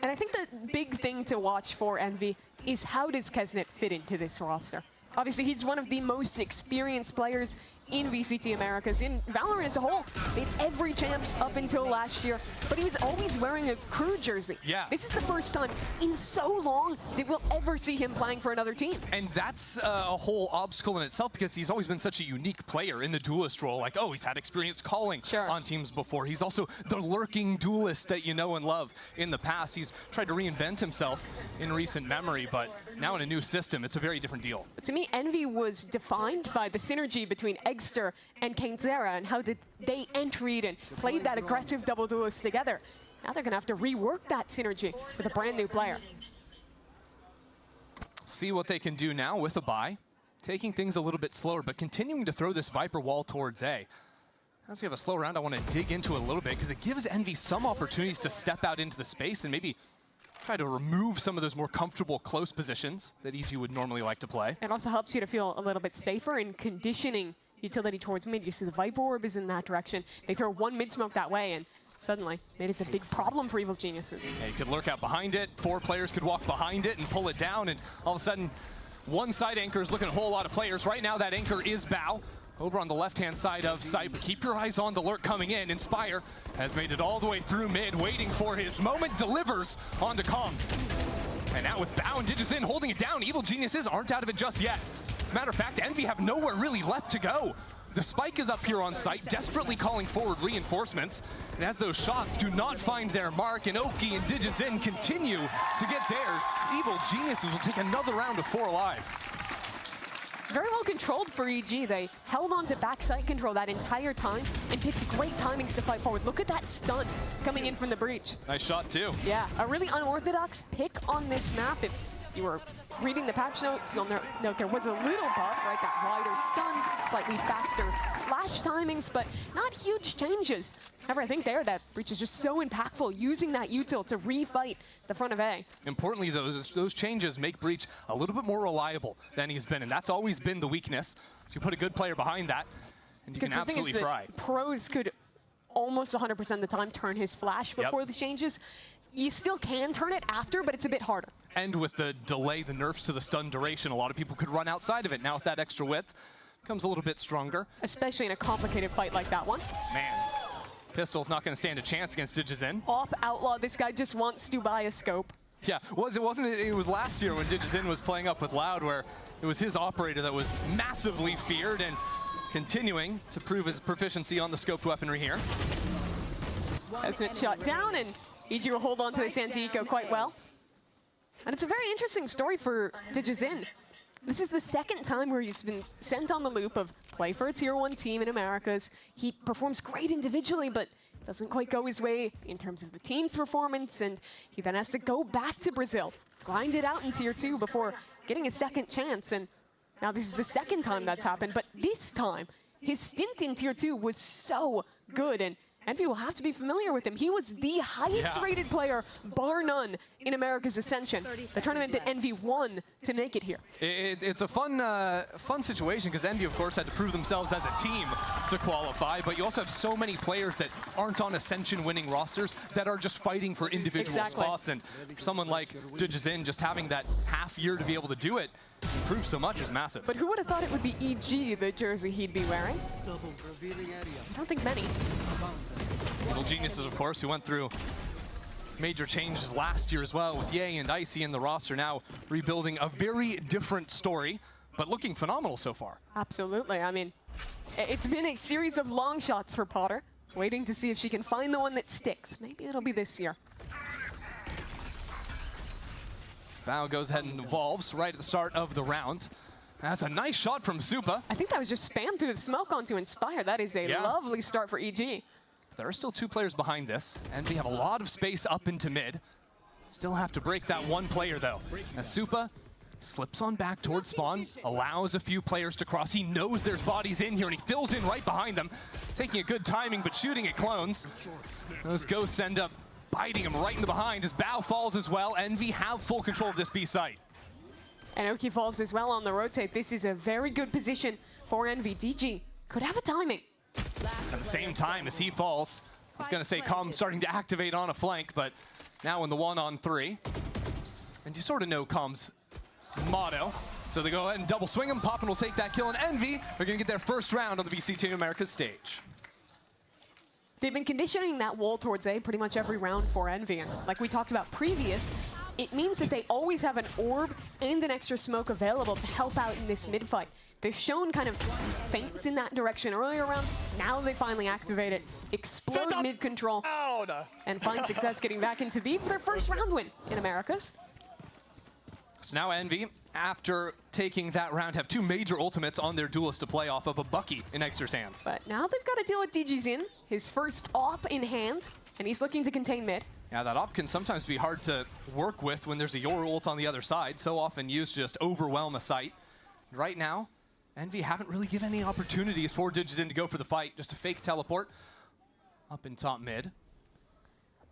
And I think the big thing to watch for Envy is how does Kesnet fit into this roster? Obviously, he's one of the most experienced players in VCT Americas, in Valorant as a whole. They had every champs up until last year, but he was always wearing a crew jersey. Yeah. This is the first time in so long that we'll ever see him playing for another team. And that's a whole obstacle in itself because he's always been such a unique player in the duelist role. Like, oh, he's had experience calling on teams before. He's also the lurking duelist that you know and love in the past. He's tried to reinvent himself in recent memory, but now in a new system, it's a very different deal. But to me, Envy was defined by the synergy between Egster and Kainzera and how they entered and played that aggressive double duelist together. Now they're going to have to rework that synergy with a brand new player. See what they can do now with a buy. Taking things a little bit slower, but continuing to throw this Viper wall towards A. As we have a slow round, I want to dig into it a little bit because it gives Envy some opportunities to step out into the space and maybe try to remove some of those more comfortable close positions that EG would normally like to play. It also helps you to feel a little bit safer in conditioning utility towards mid. You see the Viper Orb is in that direction. They throw one mid smoke that way, and suddenly mid is a big problem for Evil Geniuses. Yeah, you could lurk out behind it. 4 players could walk behind it and pull it down, and all of a sudden, one side anchor is looking at a whole lot of players. Right now, that anchor is Bao. Over on the left-hand side of site, but keep your eyes on the lurk coming in. Inspire has made it all the way through mid, waiting for his moment, delivers onto Kong. And now with Bao and Digizin holding it down, Evil Geniuses aren't out of it just yet. As a matter of fact, Envy have nowhere really left to go. The Spike is up here on site, desperately calling forward reinforcements. And as those shots do not find their mark, and Oki and Digizin continue to get theirs, Evil Geniuses will take another round of 4 alive. Very well controlled for EG. They held on to backside control that entire time and picked great timings to fight forward. Look at that stun coming in from the breach. Nice shot too. Yeah, a really unorthodox pick on this map. If you were reading the patch notes, you'll note there was a little buff, right? That wider stun, slightly faster flash timings, but not huge changes. However, I think that breach is just so impactful, using that util to refight the front of A. Importantly, those changes make Breach a little bit more reliable than he's been, and that's always been the weakness. So you put a good player behind that, and you can absolutely fry. Pros could almost 100% of the time turn his flash before the changes. You still can turn it after, but it's a bit harder. And with the delay, the nerfs to the stun duration, a lot of people could run outside of it. Now with that extra width, comes a little bit stronger. Especially in a complicated fight like that one. Man. Pistol's not going to stand a chance against Digizin. Op Outlaw, this guy just wants to buy a scope. Yeah, it was last year when Digizin was playing up with Loud, where it was his operator that was massively feared, and continuing to prove his proficiency on the scoped weaponry here. As it shot down, and EG will hold on to the Santiago quite well. And it's a very interesting story for Digizin. This is the second time where he's been sent on the loop of play for a tier 1 team in Americas. He performs great individually, but doesn't quite go his way in terms of the team's performance, and he then has to go back to Brazil, grind it out in tier 2 before getting a second chance. And now this is the second time that's happened, but this time his stint in tier 2 was so good, and Envy will have to be familiar with him. He was the highest rated player, bar none, in America's Ascension, the tournament that Envy won to make it here. It's a fun situation because Envy, of course, had to prove themselves as a team to qualify, but you also have so many players that aren't on Ascension winning rosters that are just fighting for individual spots, and for someone like Digizin, just having that half year to be able to do it, prove so much is massive. But who would have thought it would be EG, the jersey he'd be wearing? I don't think many. Little Geniuses, of course, who went through Major changes last year as well with Ye and Icy in the roster, now rebuilding a very different story, but looking phenomenal so far. Absolutely. I mean, it's been a series of long shots for Potter, waiting to see if she can find the one that sticks. Maybe it'll be this year. Bao goes ahead and evolves right at the start of the round. That's a nice shot from Supa. I think that was just spammed through the smoke onto Inspire. That is a lovely start for EG. There are still 2 players behind this, and we have a lot of space up into mid. Still have to break that 1 player, though. As Supa slips on back towards spawn, allows a few players to cross. He knows there's bodies in here, and he fills in right behind them. Taking a good timing, but shooting at clones. Those ghosts end up biting him right in the behind as Bao falls as well. Envy have full control of this B site. And Oki falls as well on the rotate. This is a very good position for Envy. DG could have a timing. At the same time as he falls, I was going to say Com starting to activate on a flank, but now in the 1-on-3. And you sort of know Com's motto. So they go ahead and double swing him. Poppin will take that kill, and Envy are going to get their first round on the VCT Americas stage. They've been conditioning that wall towards A pretty much every round for Envy. And like we talked about previous, it means that they always have an orb and an extra smoke available to help out in this mid-fight. They've shown kind of feints in that direction earlier rounds. Now they finally activate it, explode mid-control, and find success getting back into B for their first round win in Americas. So now Envy, after taking that round, have 2 major ultimates on their duelist to play off of, a Bucky in Exter's hands. But now they've got to deal with DG's in, his first op in hand, and he's looking to contain mid. Yeah, that op can sometimes be hard to work with when there's a Yor ult on the other side, so often used to just overwhelm a site. Right now, Envy haven't really given any opportunities for Digizin to go for the fight, just a fake teleport up in top mid.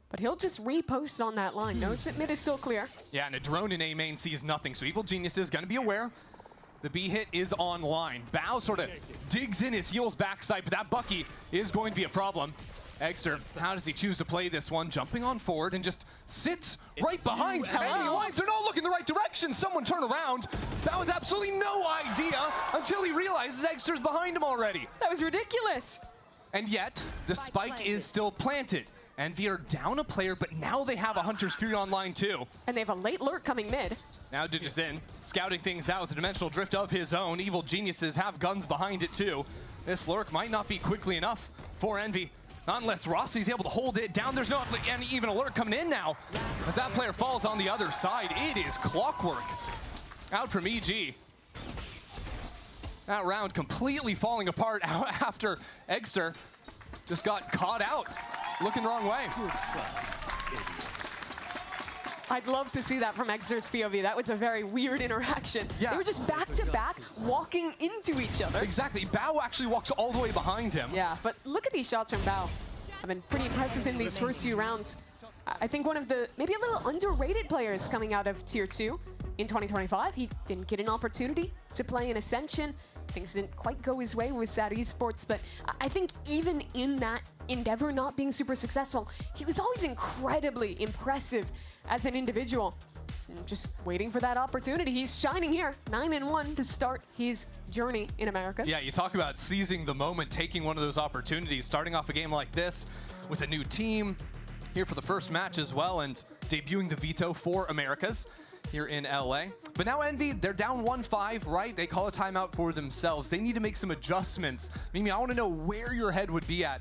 But he'll just repost on that line. Knows that mid is still clear. Yeah, and a drone in A main sees nothing, so Evil Genius is going to be aware. The B hit is online. Bao sort of digs in his heels backside, but that Bucky is going to be a problem. Exter, how does he choose to play this one? Jumping on forward and just sits right behind enemy lines. They're not looking the right direction. Someone turn around. That was absolutely no idea until he realizes Exter's behind him already. That was ridiculous. And yet, the spike is still planted. Envy are down a player, but now they have a Hunter's Fury online too. And they have a late lurk coming mid. Now Digizin scouting things out with a dimensional drift of his own. Evil Geniuses have guns behind it too. This lurk might not be quickly enough for Envy. Not unless Rossi's able to hold it down. There's not even a lurk coming in now. As that player falls on the other side, it is clockwork. Out from EG. That round completely falling apart after Exter just got caught out. Looking the wrong way. I'd love to see that from Exter's POV. That was a very weird interaction. Yeah. They were just back to back, walking into each other. Exactly. Bao actually walks all the way behind him. Yeah, but look at these shots from Bao. I've been pretty impressive in these first few rounds. I think one of the maybe a little underrated players coming out of Tier 2 in 2025. He didn't get an opportunity to play in Ascension. Things didn't quite go his way with SAT Esports, but I think even in that endeavor not being super successful, he was always incredibly impressive as an individual. And just waiting for that opportunity. He's shining here, 9-1 to start his journey in Americas. Yeah, you talk about seizing the moment, taking one of those opportunities, starting off a game like this with a new team here for the first match as well, and debuting the veto for Americas here in LA. But now Envy, they're down 1-5, right? They call a timeout for themselves. They need to make some adjustments. Mimi, I want to know where your head would be at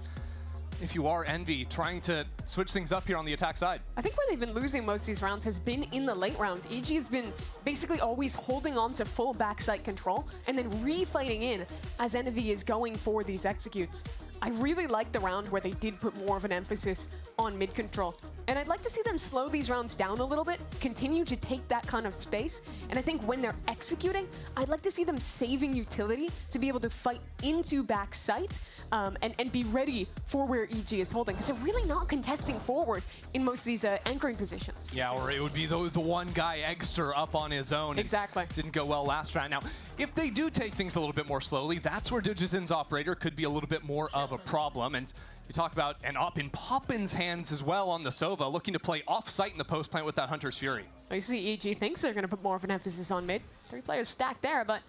if you are Envy, trying to switch things up here on the attack side. I think where they've been losing most of these rounds has been in the late round. EG has been basically always holding on to full backside control and then refighting in as Envy is going for these executes. I really like the round where they did put more of an emphasis on mid control. And I'd like to see them slow these rounds down a little bit, continue to take that kind of space. And I think when they're executing, I'd like to see them saving utility to be able to fight into backside and be ready for where EG is holding. Because they're really not contesting forward in most of these anchoring positions. Yeah, or it would be the one guy, Egster, up on his own. Exactly. Didn't go well last round. Now, if they do take things a little bit more slowly, that's where Digizin's operator could be a little bit more of a problem. And you talk about an op in Poppin's hands as well on the Sova, looking to play off-site in the post plant with that Hunter's Fury. You see EG thinks they're going to put more of an emphasis on mid. 3 players stacked there, but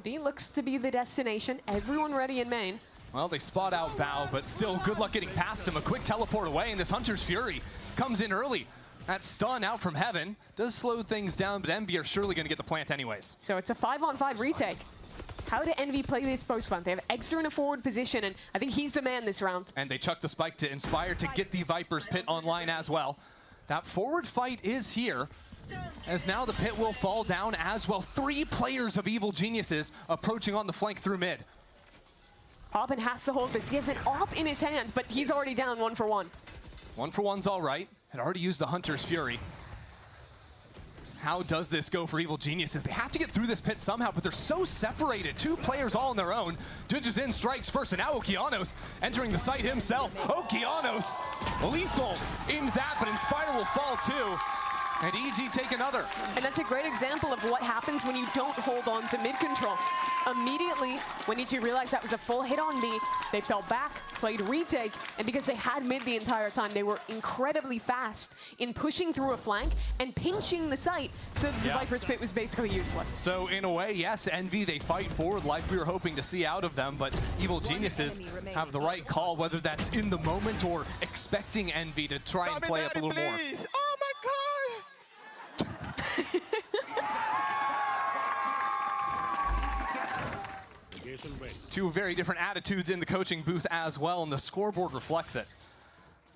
B looks to be the destination. Everyone ready in main. Well, they spot out Val, but still good luck getting past him. A quick teleport away, and this Hunter's Fury comes in early. That stun out from Heaven does slow things down, but Envy are surely going to get the plant anyways. So it's a 5-on-5 retake. How do Envy play this post plant? They have Extra in a forward position, and I think he's the man this round. And they chuck the spike to Inspire to get the Viper's pit online as well. That forward fight is here, as now the pit will fall down as well. 3 players of Evil Geniuses approaching on the flank through mid. Poppin has to hold this. He has an AWP in his hands, but he's already down 1 for 1. 1 for 1's all right. Had already used the Hunter's Fury. How does this go for Evil Geniuses? They have to get through this pit somehow, but they're so separated. 2 players all on their own. Dujazin strikes first, and now Okeanos entering the site himself. Okeanos lethal in that, but Inspire will fall too. And EG take another. And that's a great example of what happens when you don't hold on to mid control. Immediately, when EG realized that was a full hit on B, they fell back, played retake, and because they had mid the entire time, they were incredibly fast in pushing through a flank and pinching the site, so the Viper's pit was basically useless. So in a way, yes, Envy, they fight forward like we were hoping to see out of them, but Evil Geniuses have the right call, whether that's in the moment or expecting Envy to try and play up a little more. Oh my god! 2 very different attitudes in the coaching booth as well, and the scoreboard reflects it.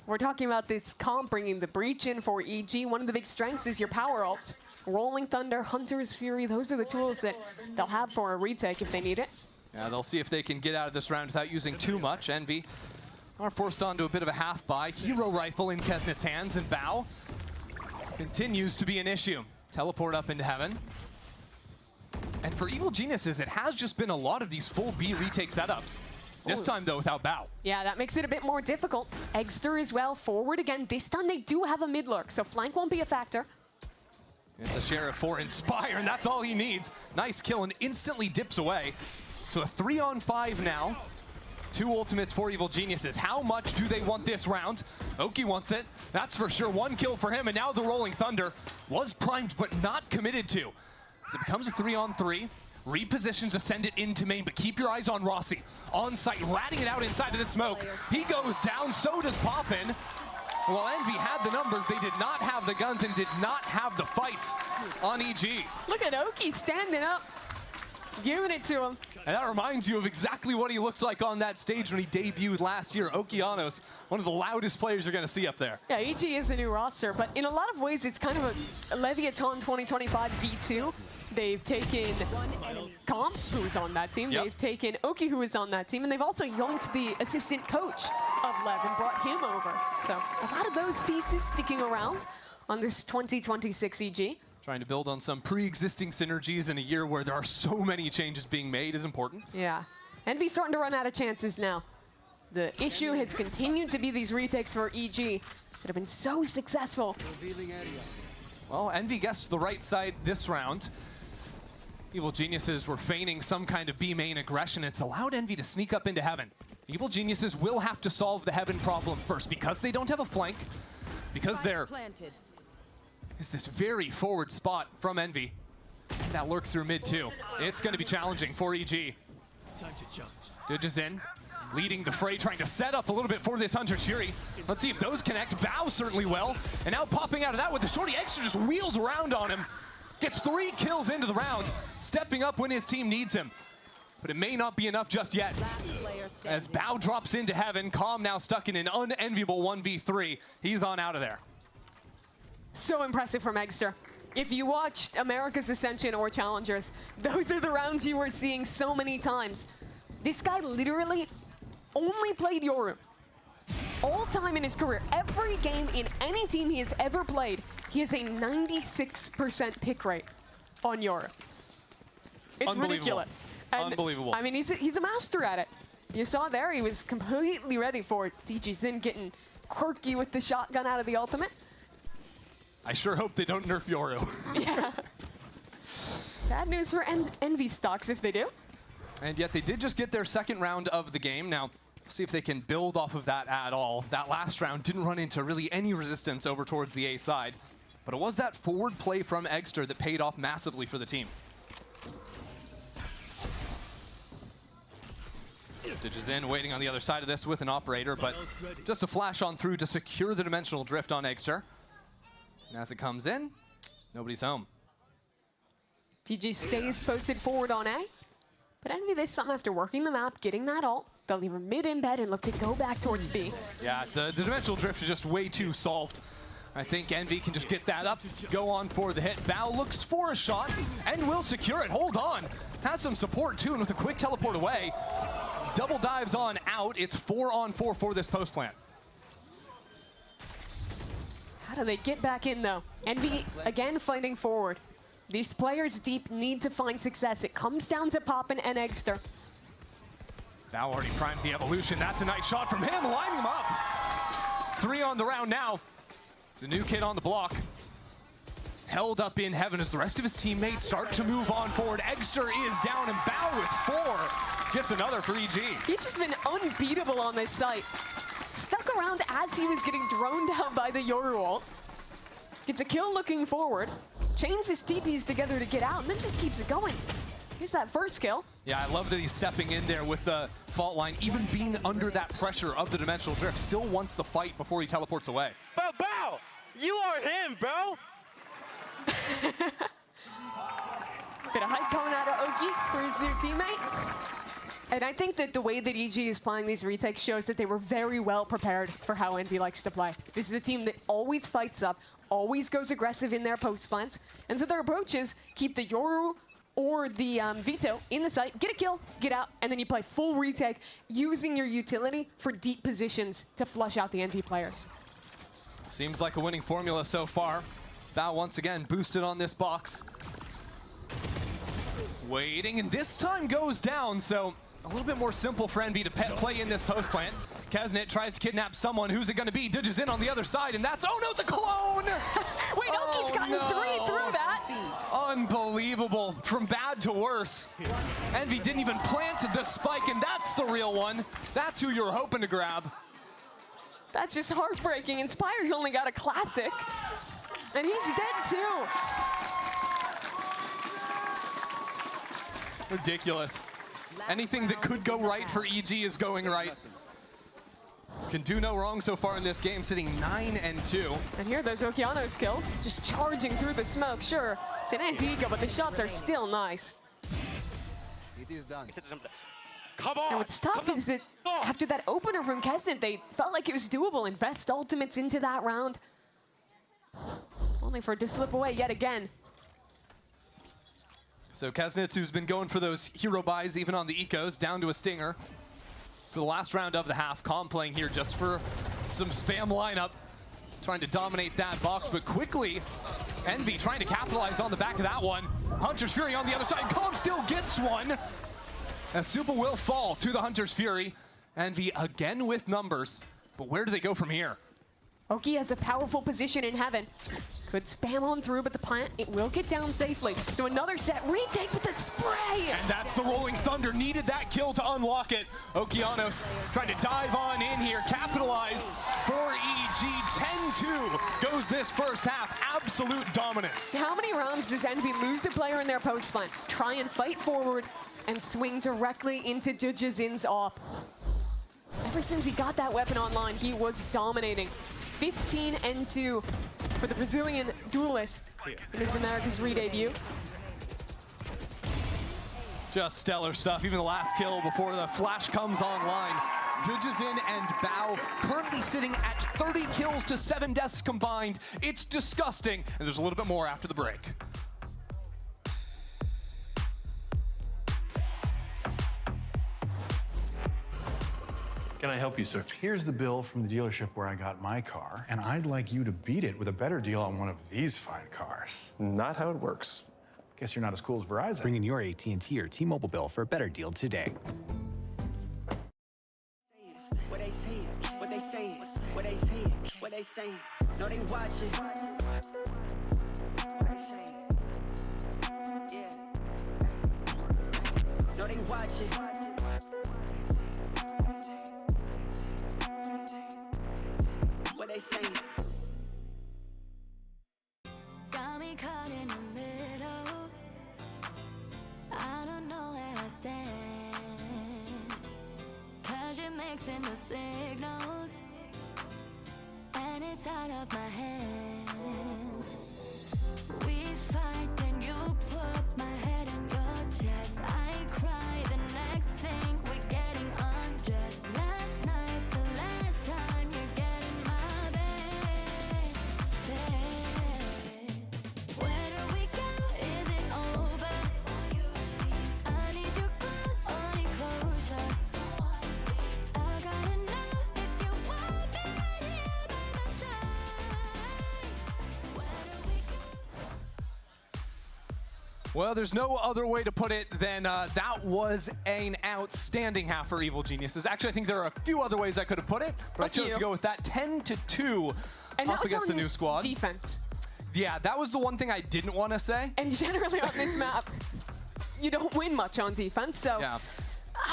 We're talking about this comp bringing the breach in for EG. One of the big strengths is your power ult. Rolling Thunder, Hunter's Fury, those are the tools that they'll have for a retake if they need it. Yeah, they'll see if they can get out of this round without using too much. Envy are forced onto a bit of a half buy. Hero Rifle in Kesnet's hands, and Bao continues to be an issue. Teleport up into Heaven. And for Evil Geniuses, it has just been a lot of these full B retake setups. This time, though, without Bao. Yeah, that makes it a bit more difficult. Egster as well, forward again. This time they do have a mid lurk, so flank won't be a factor. It's a Sheriff for Inspire, and that's all he needs. Nice kill, and instantly dips away. So a 3-on-5 now. 2 ultimates for Evil Geniuses. How much do they want this round? Oki wants it, that's for sure. 1 kill for him, and now the Rolling Thunder was primed but not committed to. As it becomes a 3-on-3, repositions to send it into main, but keep your eyes on Rossi. On site, ratting it out inside of the smoke. He goes down, so does Poppin. While Envy had the numbers, they did not have the guns and did not have the fights on EG. Look at Oki standing up, giving it to him. And that reminds you of exactly what he looked like on that stage when he debuted last year. Okeanos, one of the loudest players you're going to see up there. Yeah, EG is a new roster, but in a lot of ways, it's kind of a Leviathan 2025 V2. They've taken Comp, who was on that team. They've taken Oki, who was on that team. And they've also yoinked the assistant coach of Lev and brought him over. So a lot of those pieces sticking around on this 2026 EG. Trying to build on some pre-existing synergies in a year where there are so many changes being made is important. Yeah. Envy's starting to run out of chances now. The issue has continued to be these retakes for EG that have been so successful. Well, Envy guessed the right side this round. Evil Geniuses were feigning some kind of B main aggression. It's allowed Envy to sneak up into Heaven. Evil Geniuses will have to solve the Heaven problem first because they don't have a flank, because there is this very forward spot from Envy. And that lurk through mid too. It's going to be challenging for EG. Dujazin leading the fray, trying to set up a little bit for this Hunter's Fury. Let's see if those connect. Bao certainly will. And now popping out of that with the shorty, Extra just wheels around on him. Gets 3 kills into the round, stepping up when his team needs him. But it may not be enough just yet. As Bao drops into Heaven, Calm now stuck in an unenviable 1v3. He's on out of there. So impressive from Egster. If you watched America's Ascension or Challengers, those are the rounds you were seeing so many times. This guy literally only played Yoru. All time in his career, every game in any team he has ever played, he has a 96% pick rate on Yoru. It's ridiculous. And, Unbelievable. I mean, he's a master at it. You saw there, he was completely ready for it. DG Zin getting quirky with the shotgun out of the ultimate. I sure hope they don't nerf Yoru. Yeah. Bad news for Envy stocks if they do. And yet they did just get their second round of the game. Now, see if they can build off of that at all. That last round didn't run into really any resistance over towards the A side. But it was that forward play from Egster that paid off massively for the team. Ditches in, waiting on the other side of this with an operator, but just a flash on through to secure the dimensional drift on Eggster. And as it comes in, nobody's home. TG stays posted forward on A, but Envy this time after working the map, getting that ult, they'll leave her mid in bed and look to go back towards B. Yeah, the dimensional drift is just way too solved. I think Envy can just get that up, go on for the hit. Bao looks for a shot and will secure it. Hold on. Has some support too, and with a quick teleport away, double dives on out. It's 4-on-4 for this post plant. How do they get back in though? Envy again fighting forward. These players deep need to find success. It comes down to Poppin and Eggster. Bao already primed the evolution. That's a nice shot from him, lining him up. 3 on the round now. The new kid on the block. Held up in heaven as the rest of his teammates start to move on forward. Eggster is down and Bao with 4. Gets another for EG. He's just been unbeatable on this site. Stuck around as he was getting droned out by the Yoru ult. Gets a kill looking forward. Chains his TPs together to get out and then just keeps it going. Here's that first kill. Yeah, I love that he's stepping in there with the fault line, even being under that pressure of the dimensional drift. Still wants the fight before he teleports away. But Bao, you are him, bro. Bit of hype coming out of Oki for his new teammate. And I think that the way that EG is playing these retakes shows that they were very well prepared for how Envy likes to play. This is a team that always fights up, always goes aggressive in their post plants. And so their approach is keep the Yoru or the Vito in the site, get a kill, get out, and then you play full retake using your utility for deep positions to flush out the Envy players. Seems like a winning formula so far. Bao once again boosted on this box. Waiting, and this time goes down, so a little bit more simple for Envy to play in this post plant. Kesnet tries to kidnap someone. Who's it going to be? Ditches in on the other side, and that's, oh no, it's a clone! Wait, Oki's gotten 3 through that. Unbelievable. From bad to worse. Envy didn't even plant the spike, and that's the real one. That's who you're hoping to grab. That's just heartbreaking. Inspire's only got a classic, and he's dead too. Ridiculous. Anything that could go right for EG is going right. Can do no wrong so far in this game, sitting 9-2. And here are those Okeanos kills, just charging through the smoke. Sure, it's an anti-eco, but the shots are still nice. It is done. Come on! And what's tough is that after that opener from Kesnet, they felt like it was doable. Invest ultimates into that round. Only for it to slip away yet again. So Kesnet, who's been going for those hero buys even on the ecos, down to a stinger. For the last round of the half, Calm playing here just for some spam lineup. Trying to dominate that box, but quickly, Envy trying to capitalize on the back of that one. Hunter's Fury on the other side. Calm still gets one. As Supa will fall to the Hunter's Fury. Envy again with numbers, but where do they go from here? Oki has a powerful position in heaven. Could spam on through, but the plant, it will get down safely. So another set, retake with the spray! And that's the Rolling Thunder, needed that kill to unlock it. Okeanos trying to dive on in here, capitalize for EG. 10-2 goes this first half, absolute dominance. How many rounds does Envy lose a player in their post plant? Try and fight forward and swing directly into Jujazin's op. Ever since he got that weapon online, he was dominating. 15-2 for the Brazilian duelist in his America's re-debut. Just stellar stuff. Even the last kill before the flash comes online. Dujazin and Bao currently sitting at 30 kills to 7 deaths combined. It's disgusting. And there's a little bit more after the break. Can I help you, sir? Here's the bill from the dealership where I got my car, and I'd like you to beat it with a better deal on one of these fine cars. Not how it works. Guess you're not as cool as Verizon. Bring in your AT&T or T-Mobile bill for a better deal today. What they say, what they say, what they say, what they say. No, they watching. What they say. Yeah. No, they watching. What they say. Got me caught in the middle. I don't know where I stand. mixing the signals, and it's out of my hands. We fight and you put my head in your chest. I cry the next thing we're getting undressed. Last night's the last time you're getting my bed. Where do we go? Is it over? I need you close, I need closure. I gotta know if you want me right here by my side. Where do we go? Well, there's no other way to put it than that was an outstanding half for Evil Geniuses. Actually, I think there are a few other ways I could have put it, but I chose to go with that 10-2 And that up was against the on new squad. defense. Yeah, that was the one thing I didn't want to say. And generally on this map, you don't win much on defense, so Yeah.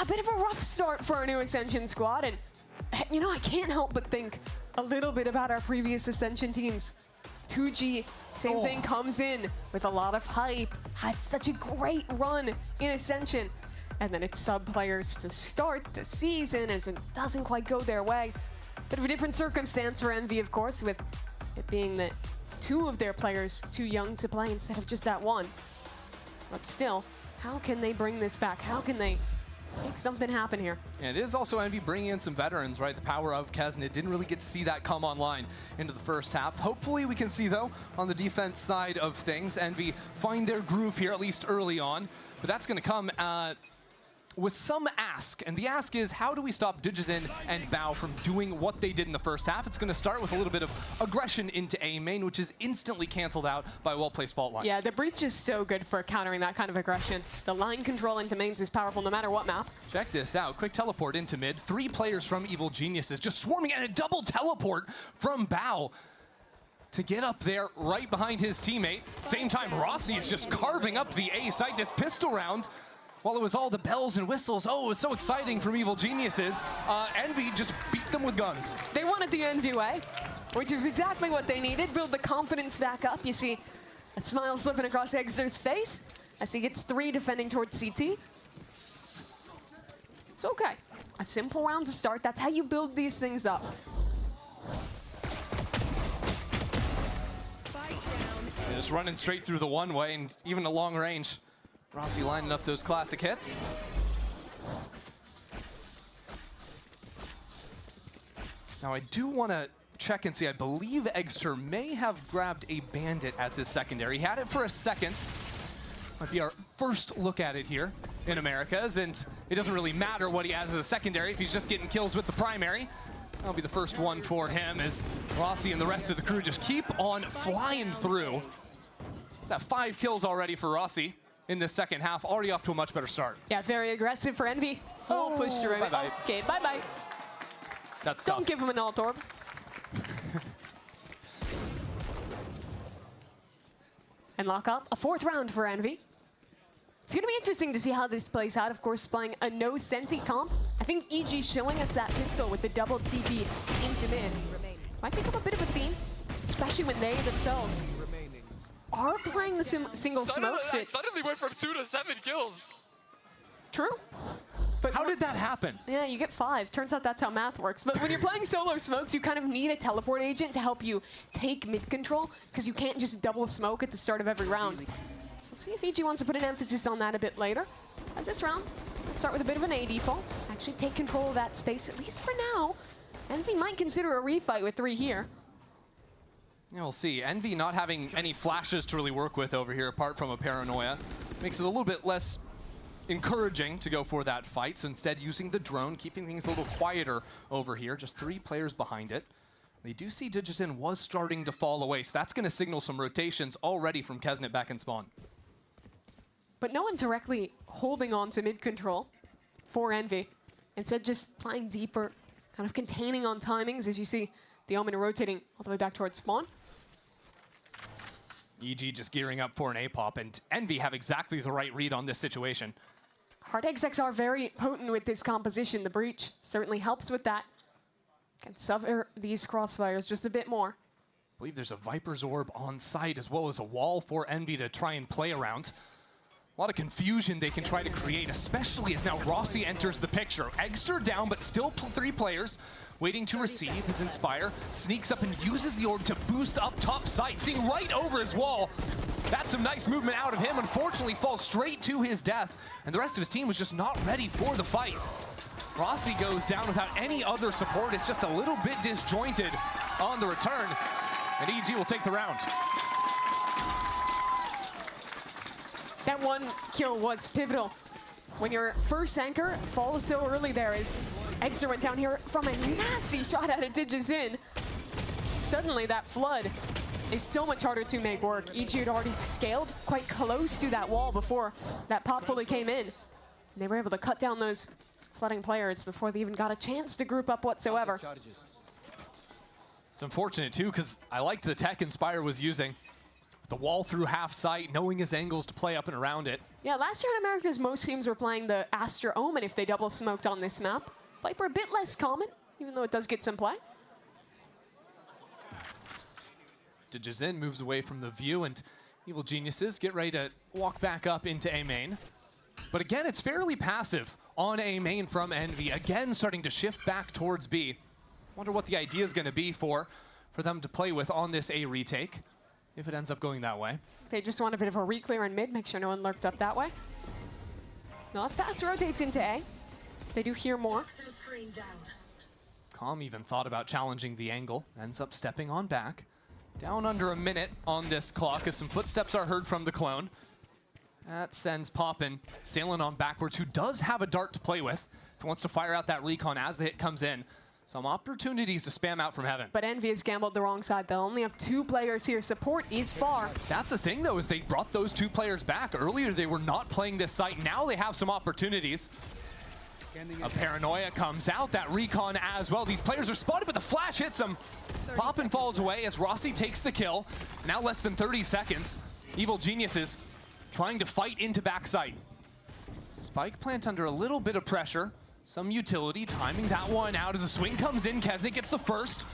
a bit of a rough start for our new Ascension squad. And, you know, I can't help but think a little bit about our previous Ascension teams. 2G, same thing, comes in with a lot of hype, had such a great run in Ascension, and then it's sub players to start the season as it doesn't quite go their way. Bit of a different circumstance for Envy, of course, with it being that 2 of their players too young to play instead of just that 1. But still, how can they bring this back? How can they make something happen here? And it is also Envy bringing in some veterans, right? The power of Kesnet didn't really get to see that come online into the first half. Hopefully we can see, though, on the defense side of things, Envy find their groove here, at least early on. But that's going to come with some ask. And the ask is, how do we stop Digizin and Bao from doing what they did in the first half? It's going to start with a little bit of aggression into A main, which is instantly canceled out by a well-placed fault line. Yeah, the breach is so good for countering that kind of aggression. The line control into mains is powerful no matter what map. Check this out. Quick teleport into mid. 3 players from Evil Geniuses just swarming, and a double teleport from Bao to get up there right behind his teammate. Same time, Rossi is just carving up the A site. This pistol round, well, it was all the bells and whistles. Oh, it was so exciting from Evil Geniuses. Envy just beat them with guns. They wanted the Envy way, which is exactly what they needed. Build the confidence back up. You see a smile slipping across Exeter's face as he gets 3 defending towards CT. It's okay. A simple round to start. That's how you build these things up. They're just running straight through the one-way and even a long range. Rossi lining up those classic hits. Now I do want to check and see. I believe Exeter may have grabbed a bandit as his secondary. He had it for a second. Might be our first look at it here in Americas, and it doesn't really matter what he has as a secondary if he's just getting kills with the primary. That'll be the first one for him as Rossi and the rest of the crew just keep on flying through. He's got 5 kills already for Rossi in the second half, already off to a much better start. Yeah, very aggressive for Envy. Full push through. Bye-bye. Okay, bye-bye. That's Don't tough. give him an alt orb. And lock up. A 4th round for Envy. It's going to be interesting to see how this plays out. Of course, playing a no Senti comp. I think EG showing us that pistol with the double TP into mid might become a bit of a theme, especially when they themselves are playing the single smokes. Suddenly went from 2 to 7 kills. True. But how did that happen? Yeah, you get 5. Turns out that's how math works. But when you're playing solo smokes, you kind of need a teleport agent to help you take mid control, because you can't just double smoke at the start of every round. So we'll see if EG wants to put an emphasis on that a bit later. As this round, we'll start with a bit of an A default. Actually take control of that space, at least for now. Envy might consider a refight with 3 here. Yeah, we'll see. Envy not having any flashes to really work with over here, apart from a paranoia, makes it a little bit less encouraging to go for that fight. So instead, using the drone, keeping things a little quieter over here. Just 3 players behind it. They do see Digizin was starting to fall away, so that's going to signal some rotations already from Kesnet back in spawn. But no one directly holding on to mid control for Envy. Instead, just playing deeper, kind of containing on timings as you see the Omen rotating all the way back towards spawn. EG just gearing up for an A-pop, and Envy have exactly the right read on this situation. Hard execs are very potent with this composition. The breach certainly helps with that. Can suffer these crossfires just a bit more. I believe there's a Viper's Orb on site, as well as a wall for Envy to try and play around. A lot of confusion they can try to create, especially as now Rossi enters the picture. Eggster down, but still 3 players waiting to receive as Inspire sneaks up and uses the orb to boost up top site, seeing right over his wall. That's some nice movement out of him. Unfortunately, falls straight to his death, and the rest of his team was just not ready for the fight. Rossi goes down without any other support. It's just a little bit disjointed on the return, and EG will take the round. That one kill was pivotal. When your first anchor falls so early there, as Eggster went down here from a nasty shot out of Digizin. Suddenly that flood is so much harder to make work. EG had already scaled quite close to that wall before that pop fully came in. And they were able to cut down those flooding players before they even got a chance to group up whatsoever. It's unfortunate too, because I liked the tech Inspire was using. The wall through half sight, knowing his angles to play up and around it. Yeah, last year in Americas, most teams were playing the Astra Omen if they double smoked on this map. Viper a bit less common, even though it does get some play. Digizin moves away from the view, and Evil Geniuses get ready to walk back up into A main. But again, it's fairly passive on A main from Envy. Again, starting to shift back towards B. Wonder what the idea is going to be for them to play with on this A retake, if it ends up going that way. They just want a bit of a re-clear in mid, make sure no one lurked up that way. Not fast rotates into A. They do hear more. Calm even thought about challenging the angle, ends up stepping on back. Down under a minute on this clock as some footsteps are heard from the clone. That sends Poppin sailing on backwards, who does have a dart to play with. If he wants to fire out that recon as the hit comes in. Some opportunities to spam out from heaven. But Envy has gambled the wrong side. They'll only have 2 players here. Support is far. That's the thing, though, is they brought those 2 players back. Earlier, they were not playing this site. Now they have some opportunities. A paranoia comes out, that recon as well. These players are spotted, but the flash hits them. Poppin falls away as Rossi takes the kill. Now less than 30 seconds. Evil Geniuses trying to fight into backside. Spike plant under a little bit of pressure. Some utility, timing that one out as the swing comes in. Kesnick gets the first,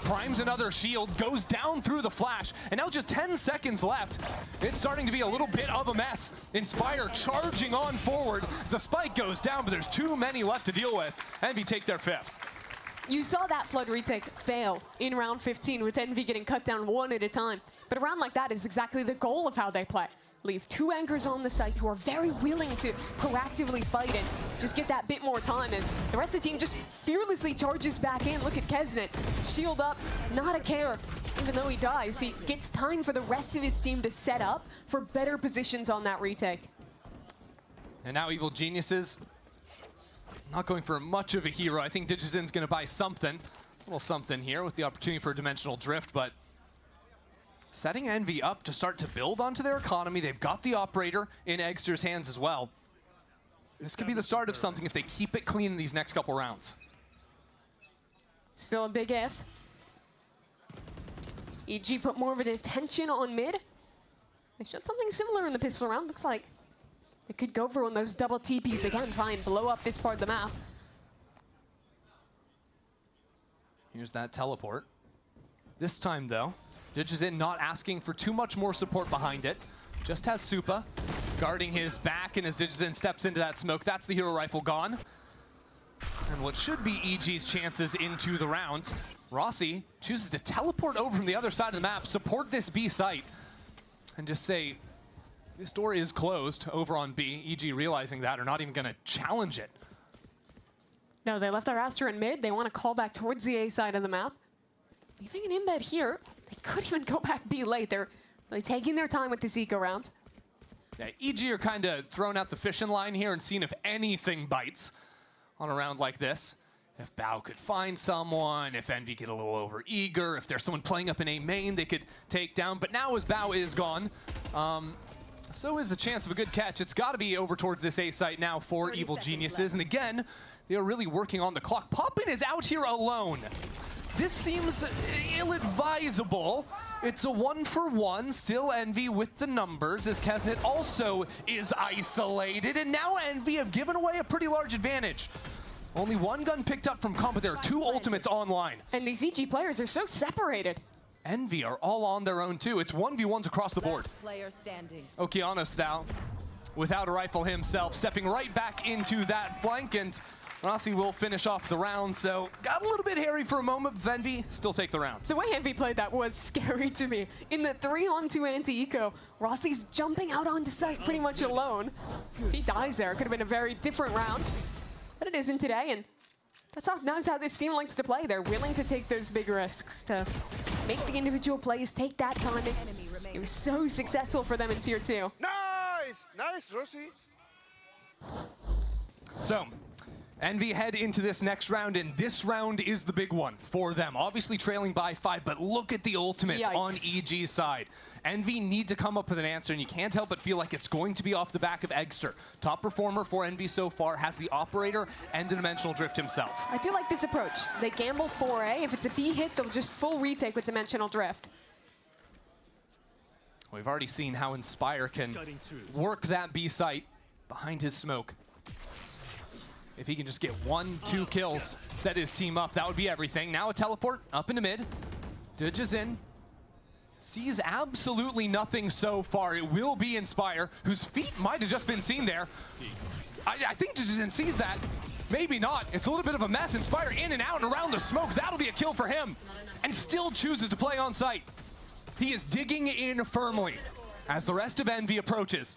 primes another shield, goes down through the flash, and now just 10 seconds left. It's starting to be a little bit of a mess. Inspire charging on forward as the spike goes down, but there's too many left to deal with. Envy take their 5th. You saw that flood retake fail in round 15 with Envy getting cut down 1 at a time. But a round like that is exactly the goal of how they play. Leave 2 anchors on the site who are very willing to proactively fight and just get that bit more time as the rest of the team just fearlessly charges back in. Look at Kesnet, shield up, not a care. Even though he dies, he gets time for the rest of his team to set up for better positions on that retake. And now Evil Geniuses not going for much of a hero. I think Digizin's going to buy something, a little something here with the opportunity for a dimensional drift, but setting Envy up to start to build onto their economy. They've got the operator in Eggster's hands as well. This could be the start of something if they keep it clean in these next couple rounds. Still a big if. EG put more of an attention on mid. They showed something similar in the pistol round. Looks like they could go for one of those double TPs again, try and blow up this part of the map. Here's that teleport. This time, though, Digizin not asking for too much more support behind it. Just has Supa guarding his back, and as Digizin steps into that smoke, that's the hero rifle gone. And what should be EG's chances into the round, Rossi chooses to teleport over from the other side of the map, support this B site, and just say, this door is closed over on B. EG realizing that are not even going to challenge it. No, they left their Astra in mid. They want to call back towards the A side of the map. Leaving an embed here. They could even go back B late. They're really taking their time with this eco round. Yeah, EG are kind of throwing out the fishing line here and seeing if anything bites on a round like this. If Bao could find someone, if Envy get a little over eager, if there's someone playing up in A main they could take down. But now as Bao is gone, so is the chance of a good catch. It's got to be over towards this A site now for Evil Geniuses. And again, they are really working on the clock. Poppin is out here alone. This seems ill-advisable. It's a 1-for-1, still Envy with the numbers, as Kesnet also is isolated, and now Envy have given away a pretty large advantage. Only 1 gun picked up from comp, but there are 2 ultimates online. And these EG players are so separated. Envy are all on their own too. It's 1v1s across the board. Player standing. Okeanos style. without a rifle himself, stepping right back into that flank, and Rossi will finish off the round, so got a little bit hairy for a moment, but Envy still take the round. The way Envy played that was scary to me. In the 3-on-2 anti-eco, Rossi's jumping out onto site pretty much alone. If he dies there, it could have been a very different round, but it isn't today, and that's how this team likes to play. They're willing to take those big risks to make the individual plays take that time. It was so successful for them in Tier 2. Nice! Nice, Rossi. So, Envy head into this next round, and this round is the big one for them. Obviously trailing by 5, but look at the ultimates on EG's side. Envy need to come up with an answer, and you can't help but feel like it's going to be off the back of Eggster. Top performer for Envy so far, has the operator and the dimensional drift himself. I do like this approach. They gamble 4A. If it's a B hit, they'll just full retake with dimensional drift. We've already seen how Inspire can work that B site behind his smoke. If he can just get 1-2 kills, set his team up, that would be everything. Now a teleport up into mid. Dudge is in. Sees absolutely nothing so far. It will be Inspire, whose feet might have just been seen there. I think Dudge sees that. Maybe not. It's a little bit of a mess. Inspire in and out and around the smoke. That'll be a kill for him. And still chooses to play on site. He is digging in firmly as the rest of Envy approaches.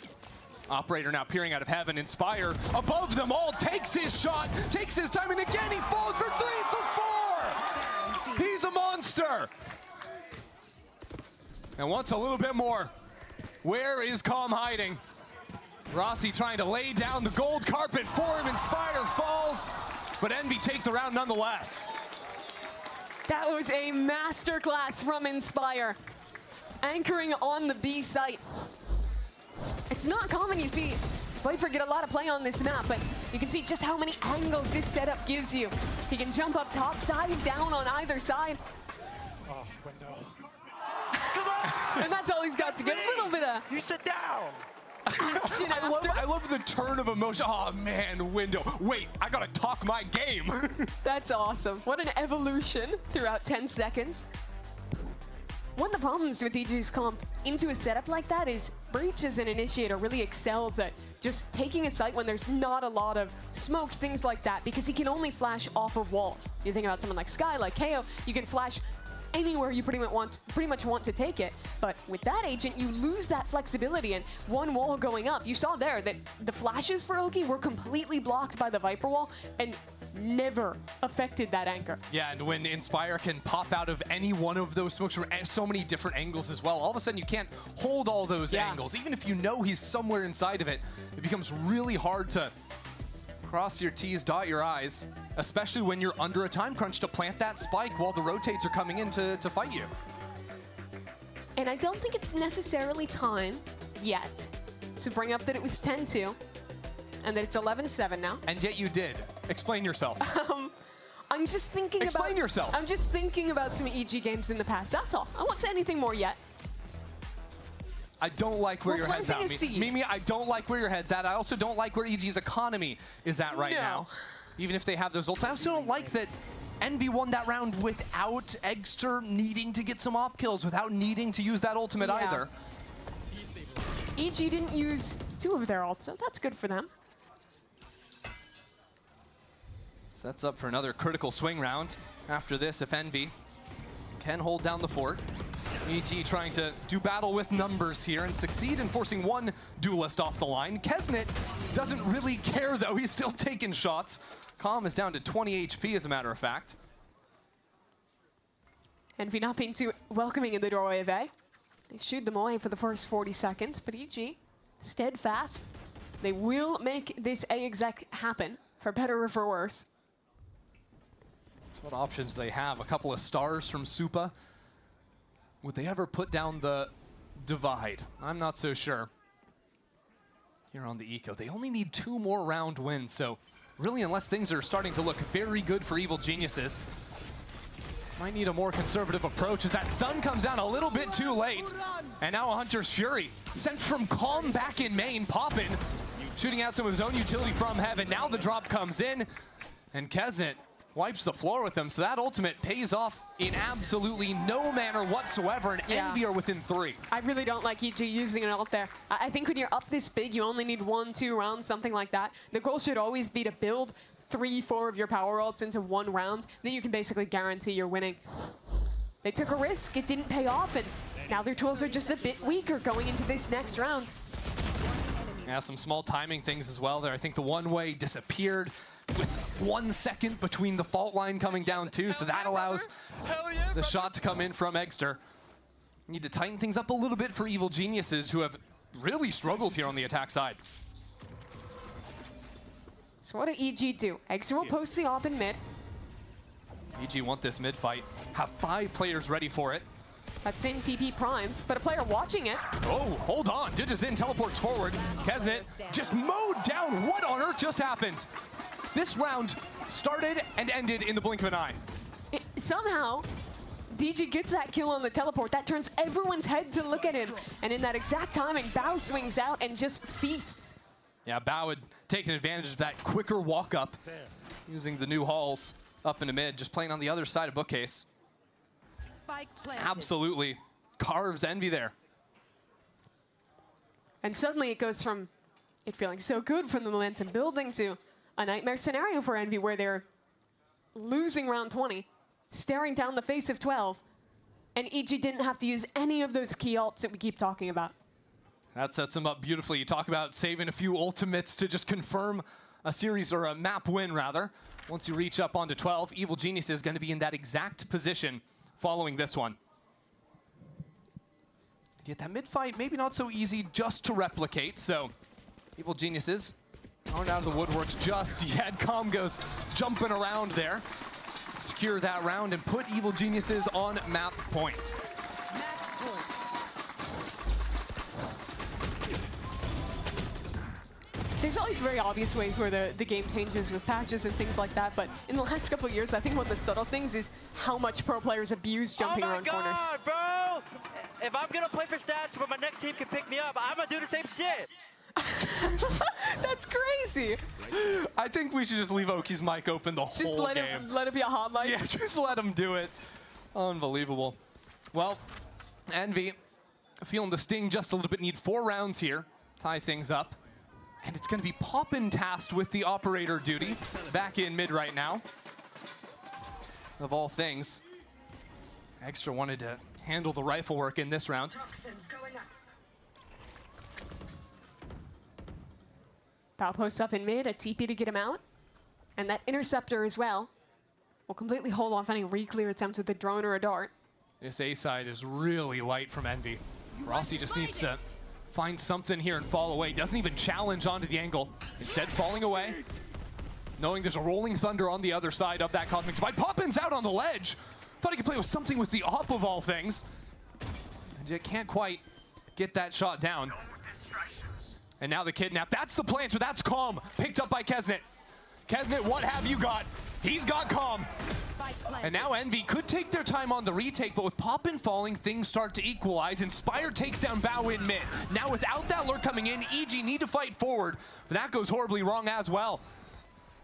Operator now peering out of heaven. Inspire above them all, takes his shot, takes his time, and again he falls for 3 for 4. He's a monster. And wants a little bit more. Where is Calm hiding? Rossi trying to lay down the gold carpet for him. Inspire falls, but Envy take the round nonetheless. That was a masterclass from Inspire. Anchoring on the B site. It's not common you see Viper get a lot of play on this map, but you can see just how many angles this setup gives you. He can jump up top, dive down on either side. Oh, window. Come on! And that's all he's got to get. A little bit of... You sit down! I love the turn of emotion. Oh man, window. Wait, I gotta talk my game. That's awesome. What an evolution throughout 10 seconds. One of the problems with EG's comp into a setup like that is Breach as an initiator really excels at just taking a site when there's not a lot of smokes, things like that, because he can only flash off of walls. You think about someone like Sky, like KO, you can flash anywhere you pretty much want to take it. But with that agent, you lose that flexibility, and one wall going up. You saw there that the flashes for Oki were completely blocked by the Viper wall and never affected that anchor. Yeah, and when Inspire can pop out of any one of those smokes from so many different angles as well, all of a sudden you can't hold all those angles. Even if you know he's somewhere inside of it, it becomes really hard to cross your T's, dot your I's, especially when you're under a time crunch to plant that spike while the rotates are coming in to fight you. And I don't think it's necessarily time yet to bring up that it was 10-2 and that it's 11-7 now. And yet you did. Explain yourself. I'm just thinking Explain yourself. I'm just thinking about some EG games in the past. That's all. I won't say anything more yet. I don't like where your head's at. Seed. Mimi, I don't like where your head's at. I also don't like where EG's economy is at right now. Even if they have those ults. I also don't like that Envy won that round without Eggster needing to get some op kills, without needing to use that ultimate either. EG didn't use 2 of their ults, so that's good for them. Sets up for another critical swing round. After this, if Envy can hold down the fort. EG trying to do battle with numbers here and succeed in forcing one duelist off the line. Kesnet doesn't really care though, he's still taking shots. Calm is down to 20 HP as a matter of fact. Envy not being too welcoming in the doorway of A. They shooed them away for the first 40 seconds, but EG, steadfast. They will make this A exec happen, for better or for worse. That's what options they have. A couple of stars from Supa. Would they ever put down the divide? I'm not so sure. Here on the Eco, they only need 2 more round wins, so really unless things are starting to look very good for Evil Geniuses, might need a more conservative approach as that stun comes down a little bit too late. And now a Hunter's Fury sent from Calm back in main, popping, shooting out some of his own utility from heaven. Now the drop comes in, and Kesnet wipes the floor with them, so that ultimate pays off in absolutely no manner whatsoever, and Envy are within 3. I really don't like EG using an ult there. I think when you're up this big, you only need 1-2 rounds, something like that. The goal should always be to build 3-4 of your power ults into 1 round, then you can basically guarantee you're winning. They took a risk, it didn't pay off, and now their tools are just a bit weaker going into this next round. Yeah, some small timing things as well there. I think the one-way disappeared with 1 second between the fault line coming down too, so that allows the shot to come in from Egster. Need to tighten things up a little bit for Evil Geniuses, who have really struggled here on the attack side. So what do EG do? Egster will post the op in mid. EG want this mid fight, have 5 players ready for it. That same TP primed, but a player watching it. Oh, hold on, Digizin teleports forward. Kesnet just mowed down. What on earth just happened? This round started and ended in the blink of an eye. Somehow, DG gets that kill on the teleport. That turns everyone's head to look at him. And in that exact timing, Bao swings out and just feasts. Yeah, Bao had taken advantage of that quicker walk up, using the new halls up into mid, just playing on the other side of Bookcase. Absolutely carves Envy there. And suddenly it goes from it feeling so good from the momentum building to a nightmare scenario for Envy where they're losing round 20, staring down the face of 12, and EG didn't have to use any of those key ults that we keep talking about. That sets them up beautifully. You talk about saving a few ultimates to just confirm a series, or a map win rather. Once you reach up onto 12, Evil Genius is going to be in that exact position following this one. Yet that mid fight, maybe not so easy just to replicate, so Evil Geniuses going out of the woodworks just yet. Com goes jumping around there. Secure that round and put Evil Geniuses on map point. There's always very obvious ways where the game changes with patches and things like that, but in the last couple of years, I think one of the subtle things is how much pro players abuse jumping around corners. Oh my God, bro! If I'm gonna play for stats where my next team can pick me up, I'm gonna do the same shit. That's crazy. I think we should just leave Oki's mic open the whole game. Just let it be a hot mic. Yeah, just let him do it. Unbelievable. Well, Envy feeling the sting just a little bit. Need 4 rounds here, tie things up. And it's going to be Poppin tasked with the operator duty. Back in mid right now. Of all things, Extra wanted to handle the rifle work in this round. Bao posts up in mid, a TP to get him out. And that interceptor as well will completely hold off any re-clear attempt with a drone or a dart. This A side is really light from Envy. Rossi just needs to find something here and fall away. Doesn't even challenge onto the angle. Instead, falling away. Knowing there's a rolling thunder on the other side of that Cosmic Divide. Poppin's out on the ledge. Thought he could play with something with the op of all things. And you can't quite get that shot down. And now the kidnap. That's the planter. That's Calm. Picked up by Kesnet. Kesnet, what have you got? He's got Calm. And now Envy could take their time on the retake, but with Poppin falling, things start to equalize. Inspire takes down Bao in mid. Now without that lurk coming in, EG need to fight forward, but that goes horribly wrong as well.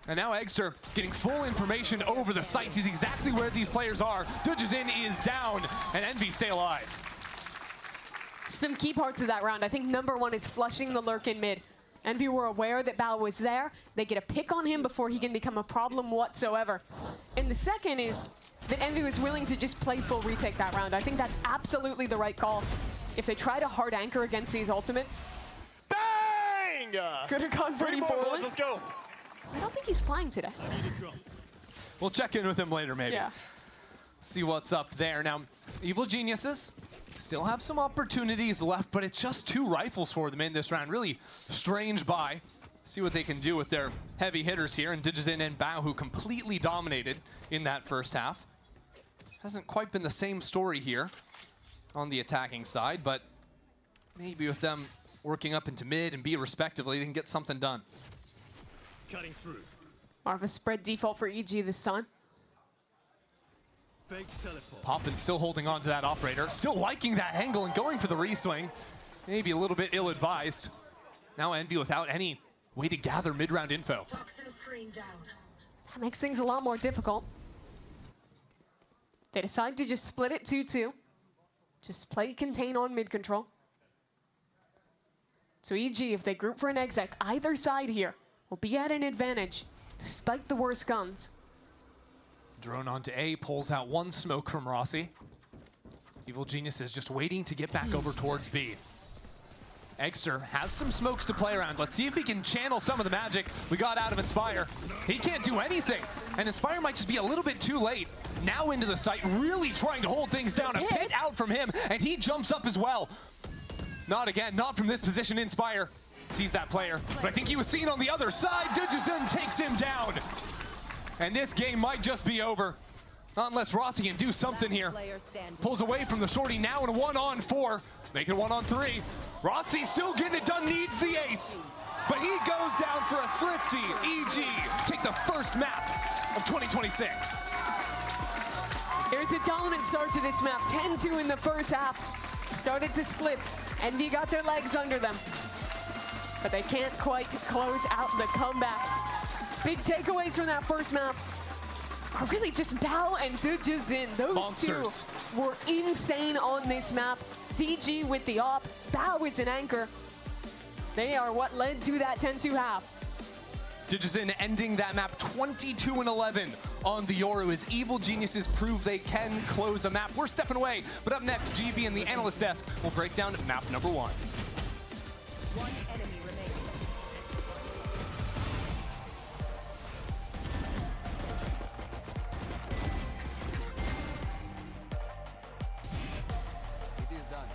And now Egster getting full information over the site, sees exactly where these players are. Digizin is down, and Envy stay alive. Some key parts of that round. I think number 1 is flushing the lurk in mid. Envy were aware that Bao was there. They get a pick on him before he can become a problem whatsoever. And the second is that Envy was willing to just play full retake that round. I think that's absolutely the right call. If they try to hard anchor against these ultimates, Bang! Could have gone pretty forward. Let's go. I don't think he's playing today. We'll check in with him later, maybe. Yeah. See what's up there. Now, Evil Geniuses still have some opportunities left, but it's just 2 rifles for them in this round. Really strange buy. See what they can do with their heavy hitters here. And Digizin and Bao, who completely dominated in that first half. Hasn't quite been the same story here on the attacking side, but maybe with them working up into mid and B respectively, they can get something done. Cutting through. More of a spread default for EG this time. Poppin still holding on to that operator, still liking that angle and going for the reswing. Maybe a little bit ill-advised. Now Envy without any way to gather mid-round info. That makes things a lot more difficult. They decide to just split it 2-2. Just play contain on mid control. So EG, if they group for an exec, either side here will be at an advantage, despite the worst guns. Drone onto A, pulls out one smoke from Rossi. Evil Genius is just waiting to get back over towards B. Eggster has some smokes to play around. Let's see if he can channel some of the magic we got out of Inspire. He can't do anything, and Inspire might just be a little bit too late. Now into the site, really trying to hold things down. A pit out from him, and he jumps up as well. Not again, not from this position. Inspire sees that player, but I think he was seen on the other side. Dujizun takes him down, and this game might just be over. Not unless Rossi can do something here. Pulls away from the shorty now in a 1-on-4. Make it 1-on-3. Rossi still getting it done, needs the ace. But he goes down for a thrifty. EG take the first map of 2026. There's a dominant start to this map. 10-2 in the first half. Started to slip. Envy got their legs under them. But they can't quite close out the comeback. Big takeaways from that first map are really just Bao and Dujizun. Those monsters. Two were insane on this map. DG with the op, Bao is an anchor. They are what led to that 10-2 half. Dujizun ending that map 22-11 on the Yoru as Evil Geniuses prove they can close a map. We're stepping away, but up next, GB and the analyst desk will break down map number 1. One enemy remaining. It is done.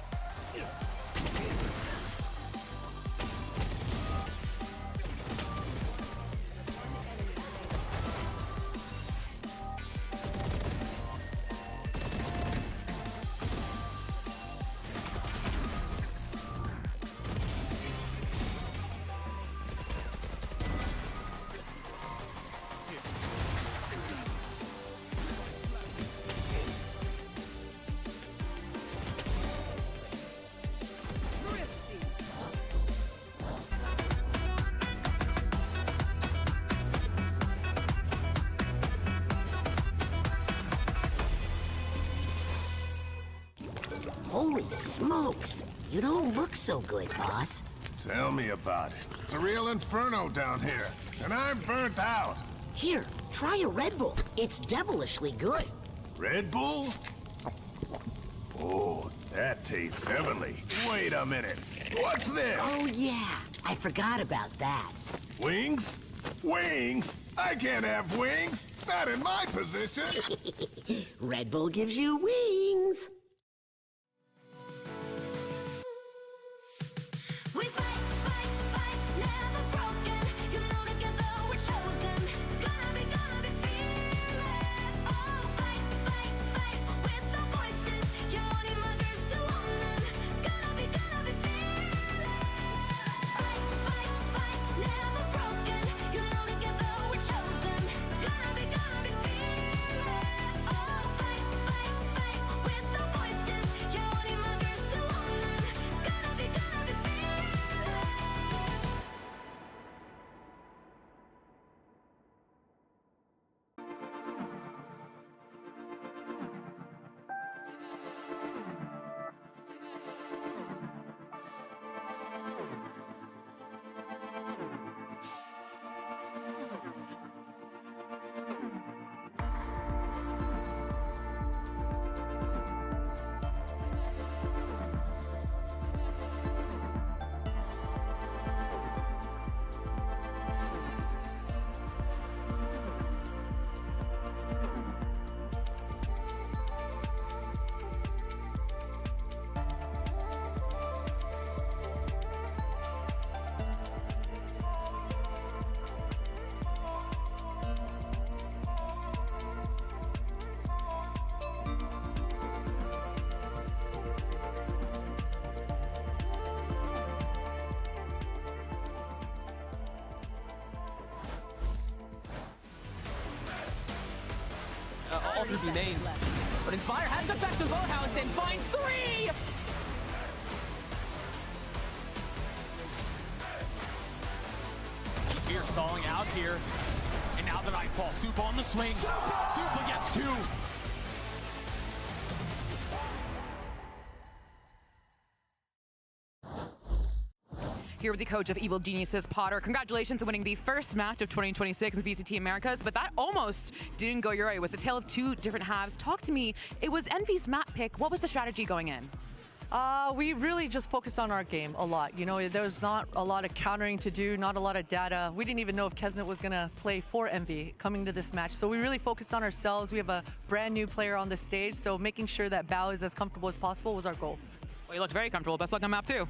Holy smokes! You don't look so good, boss. Tell me about it. It's a real inferno down here, and I'm burnt out. Here, try a Red Bull. It's devilishly good. Red Bull? Oh, that tastes heavenly. Wait a minute. What's this? Oh, yeah. I forgot about that. Wings? Wings? I can't have wings. Not in my position. Red Bull gives you wings. We fight, fight, fight, never broken. You know together we're chosen. Gonna be fearless. Oh, fight, fight, fight with the voices. Your only mothers to own them. Gonna be fearless. Fight, fight, fight, never broken. You know together we're chosen. Gonna be fearless. Oh, fight, fight, fight with the voices. Your only mothers to own them. Gonna be fearless. All could be made. But Inspire has the back to Boathouse and finds 3! Fear stalling out here. And now the Nightfall. Super on the swing. Super gets 2. Here with the coach of Evil Geniuses, Potter. Congratulations on winning the first match of 2026 in VCT Americas, but that almost didn't go your way. It was a tale of 2 different halves. Talk to me. It was Envy's map pick. What was the strategy going in? We really just focused on our game a lot. You know, there's not a lot of countering to do, not a lot of data. We didn't even know if Kesnet was going to play for Envy coming to this match. So we really focused on ourselves. We have a brand new player on the stage, so making sure that Bao is as comfortable as possible was our goal. Well, you looked very comfortable. Best luck on map 2.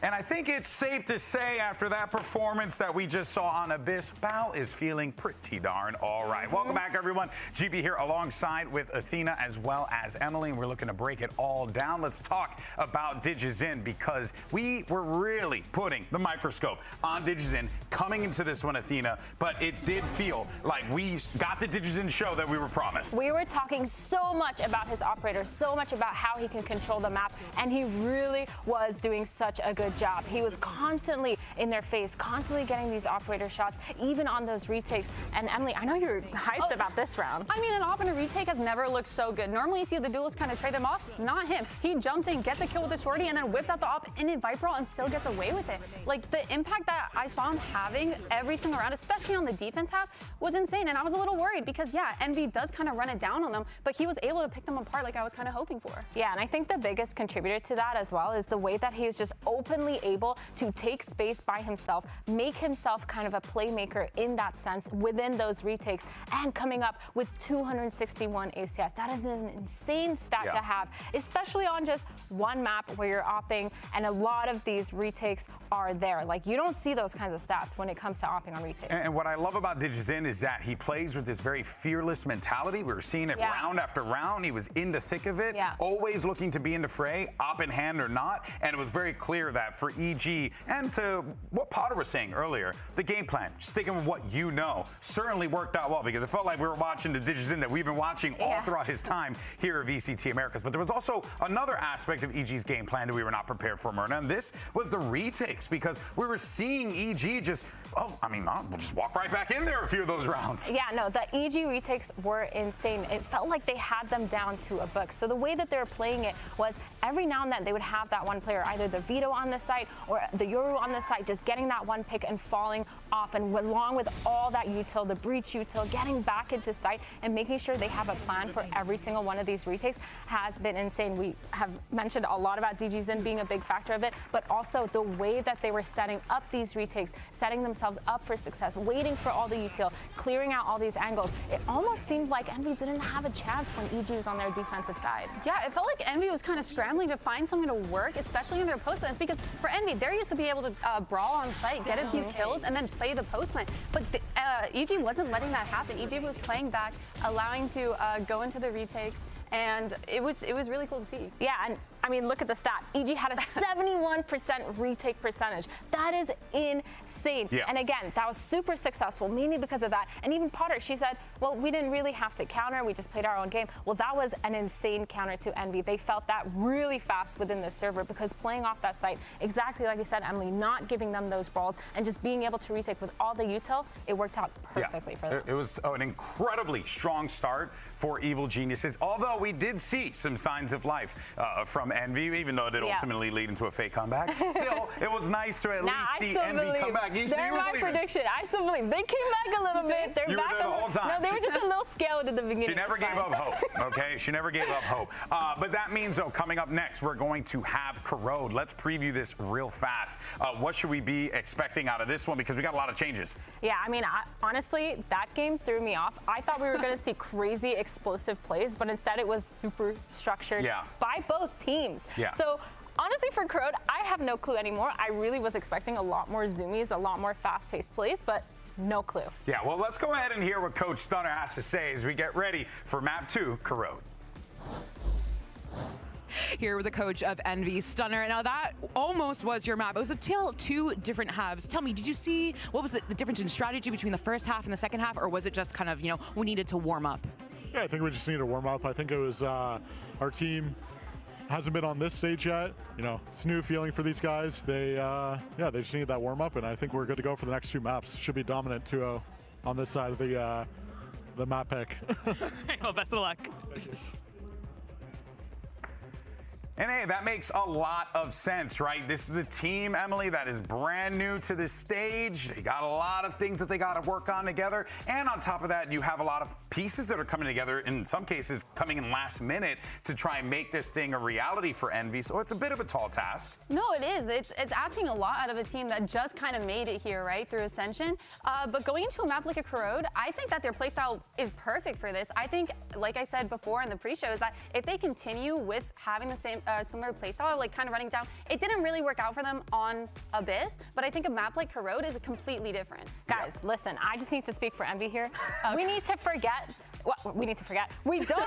And I think it's safe to say after that performance that we just saw on Abyss, Bao is feeling pretty darn all right. Welcome back, everyone. GB here alongside with Athena as well as Emily, and we're looking to break it all down. Let's talk about DigiZen because we were really putting the microscope on DigiZen coming into this one, Athena, but it did feel like we got the DigiZen show that we were promised. We were talking so much about his operator, so much about how he can control the map, and he really was doing such a good job. He was constantly in their face, constantly getting these operator shots, even on those retakes. And Emily, I know you're hyped about this round. I mean, an op and a retake has never looked so good. Normally you see the duelists kind of trade them off. Not him. He jumps in, gets a kill with a shorty, and then whips out the op in a Viper and still gets away with it. Like, the impact that I saw him having every single round, especially on the defense half, was insane. And I was a little worried because, yeah, Envy does kind of run it down on them, but he was able to pick them apart like I was kind of hoping for. Yeah, and I think the biggest contributor to that as well is the way that he is just openly able to take space by himself, make himself kind of a playmaker in that sense within those retakes, and coming up with 261 ACS. That is an insane stat to have, especially on just one map where you're opping, and a lot of these retakes are there. Like, you don't see those kinds of stats when it comes to opping on retakes. And what I love about DigiZen is that he plays with this very fearless mentality. We were seeing it round after round. He was in the thick of it, always looking to be in the fray, op in hand or not. And it was very clear that for EG, and to what Potter was saying earlier, the game plan, sticking with what you know, certainly worked out well, because it felt like we were watching the DigiZen that we've been watching all throughout his time here at VCT Americas. But there was also another aspect of EG's game plan that we were not prepared for, Myrna, and this was the retakes, because we were seeing EG just, we'll just walk right back in there a few of those rounds. Yeah, no, the EG retakes were insane. It felt like they had them down to a book. So the way that they were playing it was every now and then they would have that one player, either the Vito on the site or the Yoru on the site, just getting that one pick and falling off, and along with all that util, the breach util, getting back into site and making sure they have a plan for every single one of these retakes has been insane. We have mentioned a lot about DigiZen being a big factor of it, but also the way that they were setting up these retakes, setting themselves up for success, waiting for all the util, clearing out all these angles. It almost seemed like Envy didn't have a chance when EG was on their defensive side. Yeah, it felt like Envy was kind of scrambling to find something to work, especially in their post lanes, because for Envy, they're used to be able to brawl on site, get a few kills, and then play the post lane. But EG wasn't letting that happen. EG was playing back, allowing to go into the retakes, and it was really cool to see. Yeah, and I mean, look at the stat. EG had a 71% retake percentage. That is insane. Yeah. And again, that was super successful, mainly because of that. And even Potter, she said, well, we didn't really have to counter. We just played our own game. Well, that was an insane counter to Envy. They felt that really fast within the server, because playing off that site, exactly like you said, Emily, not giving them those brawls and just being able to retake with all the util, it worked out perfectly for them. It was an incredibly strong start for Evil Geniuses, although we did see some signs of life from Envy, even though it did ultimately lead into a fake comeback. Still, it was nice to at least see Envy come back. They're my prediction. I still believe they came back a little bit. They're back the whole time. No, they were just a little scared at the beginning. She never gave up hope, okay? She never gave up hope. But that means, though, coming up next, we're going to have Corrode. Let's preview this real fast. What should we be expecting out of this one? Because we got a lot of changes. Yeah, I mean, honestly, that game threw me off. I thought we were going to see crazy explosive plays, but instead it was super structured by both teams. Yeah. So honestly, for Corrode, I have no clue anymore. I really was expecting a lot more zoomies, a lot more fast-paced plays, but no clue. Yeah, well, let's go ahead and hear what Coach Stunner has to say as we get ready for Map 2, Corrode. Here with the coach of Envy, Stunner. Now that almost was your map. It was a tale of 2 different halves. Tell me, did you see what was the difference in strategy between the first half and the second half, or was it just kind of, you know, we needed to warm up? Yeah, I think we just needed to warm up. I think it was our team hasn't been on this stage yet. You know, it's a new feeling for these guys. They just need that warm up, and I think we're good to go for the next 2 maps. Should be dominant 2-0 on this side of the map pick. Well, best of luck. Thank you. And hey, that makes a lot of sense, right? This is a team, Emily, that is brand new to this stage. They got a lot of things that they got to work on together. And on top of that, you have a lot of pieces that are coming together, in some cases coming in last minute to try and make this thing a reality for Envy. So it's a bit of a tall task. No, it is. It's asking a lot out of a team that just kind of made it here, right, through Ascension. But going into a map like a Corrode, I think that their playstyle is perfect for this. I think, like I said before in the pre-show, is that if they continue with having the same similar playstyle, like kind of running down, it didn't really work out for them on Abyss, but I think a map like Corrode is completely different. Guys, listen, I just need to speak for Envy here. Okay. We don't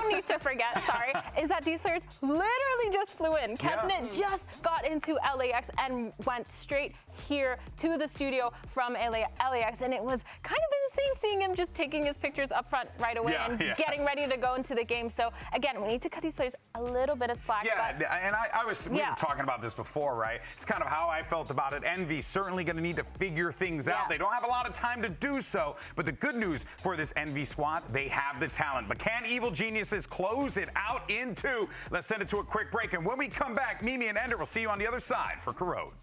need to forget, sorry, is that these players literally just flew in. Kesnet just got into LAX and went straight here to the studio from LAX, and it was kind of insane seeing him just taking his pictures up front right away and getting ready to go into the game. So again, we need to cut these players a little bit of slack. Yeah, and we were talking about this before, right? It's kind of how I felt about it. Envy's certainly going to need to figure things out. They don't have a lot of time to do so, but the good news for this Envy squad, they have the talent. But can Evil Geniuses close it out in 2? Let's send it to a quick break, and when we come back, Mimi and Ender will see you on the other side for Corrode.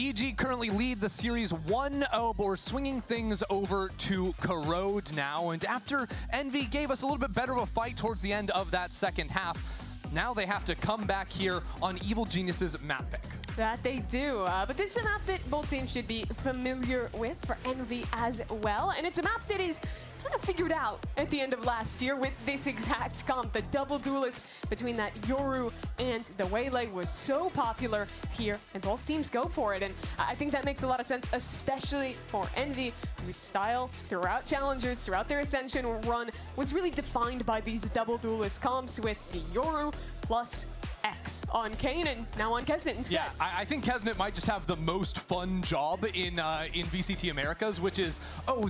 EG currently lead the series 1-0, but we're swinging things over to Corrode now. And after Envy gave us a little bit better of a fight towards the end of that second half, now they have to come back here on Evil Genius's map pick. That they do, but this is a map that both teams should be familiar with for Envy as well. And it's a map that is kind of figured out at the end of last year with this exact comp. The double duelist between that Yoru and the Waylay was so popular here, and both teams go for it. And I think that makes a lot of sense, especially for Envy, whose style throughout Challengers, throughout their Ascension run, was really defined by these double duelist comps with the Yoru plus X on Kane and now on Kesnet instead. Yeah, I think Kesnet might just have the most fun job in VCT Americas, which is,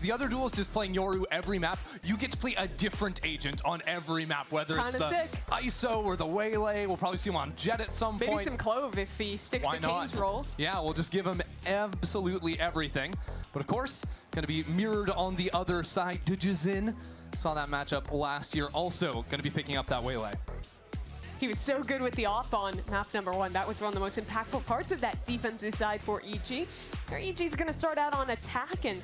the other duelist is playing Yoru every map. You get to play a different agent on every map, whether it's the ISO or the Waylay. We'll probably see him on Jet at some point. Maybe some Clove if he sticks to Kane's roles. Yeah, we'll just give him absolutely everything. But of course, going to be mirrored on the other side. Digizin saw that matchup last year, also going to be picking up that Waylay. He was so good with the op on map number 1. That was one of the most impactful parts of that defensive side for EG. EG's going to start out on attack, and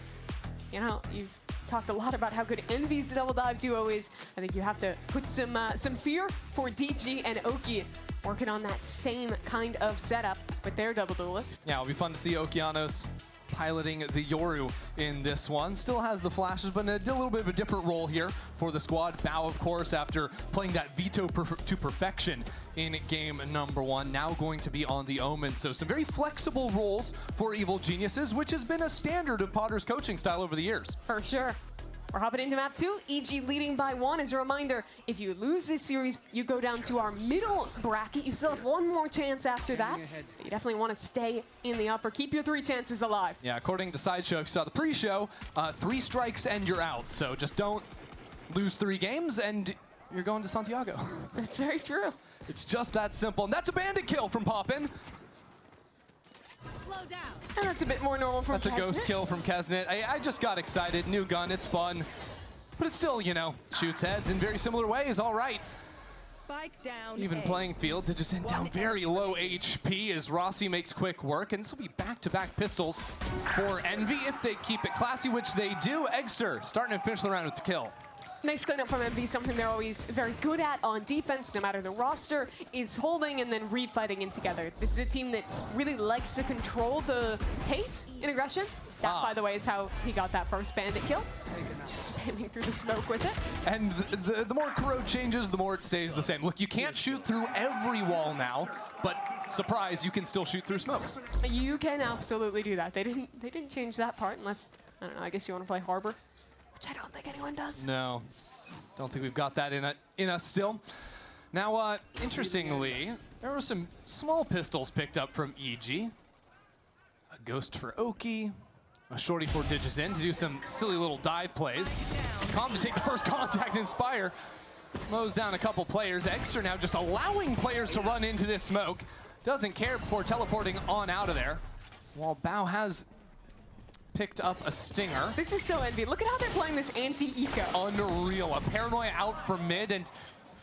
you know, you've talked a lot about how good Envy's double dive duo is. I think you have to put some fear for DG and Oki working on that same kind of setup with their double duelist. Yeah, it'll be fun to see Okeanos piloting the Yoru in this one. Still has the flashes, but did a little bit of a different role here for the squad. Bao, of course, after playing that veto to perfection in game number 1, now going to be on the Omen. So some very flexible roles for Evil Geniuses, which has been a standard of Potter's coaching style over the years. For sure. We're hopping into map 2, EG leading by 1. As a reminder, if you lose this series, you go down to our middle bracket. You still have one more chance after that. But you definitely want to stay in the upper. Keep your 3 chances alive. Yeah, according to Sideshow, if you saw the pre-show, 3 strikes and you're out. So just don't lose 3 games and you're going to Santiago. That's very true. It's just that simple. And that's a bandit kill from Poppin. And that's a bit more normal from That's a ghost kill from Kesnet. I just got excited. New gun, it's fun. But it's still, you know, shoots heads in very similar ways. All right. Spike down. Even playing field to just send down very low HP as Rossi makes quick work. And this will be back-to-back pistols for Envy if they keep it classy, which they do. Eggster starting to finish the round with the kill. Nice cleanup from MV, something they're always very good at on defense, no matter the roster, is holding and then refighting in together. This is a team that really likes to control the pace in aggression. That, by the way, is how he got that first bandit kill. Just spamming through the smoke with it. And the more Corrode changes, the more it stays the same. Look, you can't shoot through every wall now, but surprise, you can still shoot through smokes. You can absolutely do that. They didn't change that part unless, I don't know, I guess you want to play Harbor, which I don't think anyone does. No, don't think we've got that in us still. Now, interestingly, there were some small pistols picked up from EG. A Ghost for Oki. A shorty for Digis in to do some silly little dive plays. It's calm to take the first contact. Inspire mows down a couple players. Extra now just allowing players to run into this smoke. Doesn't care before teleporting on out of there. While Bao has picked up a stinger. This is so envy. Look at how they're playing this anti-eco. Unreal. A Paranoia out from mid, and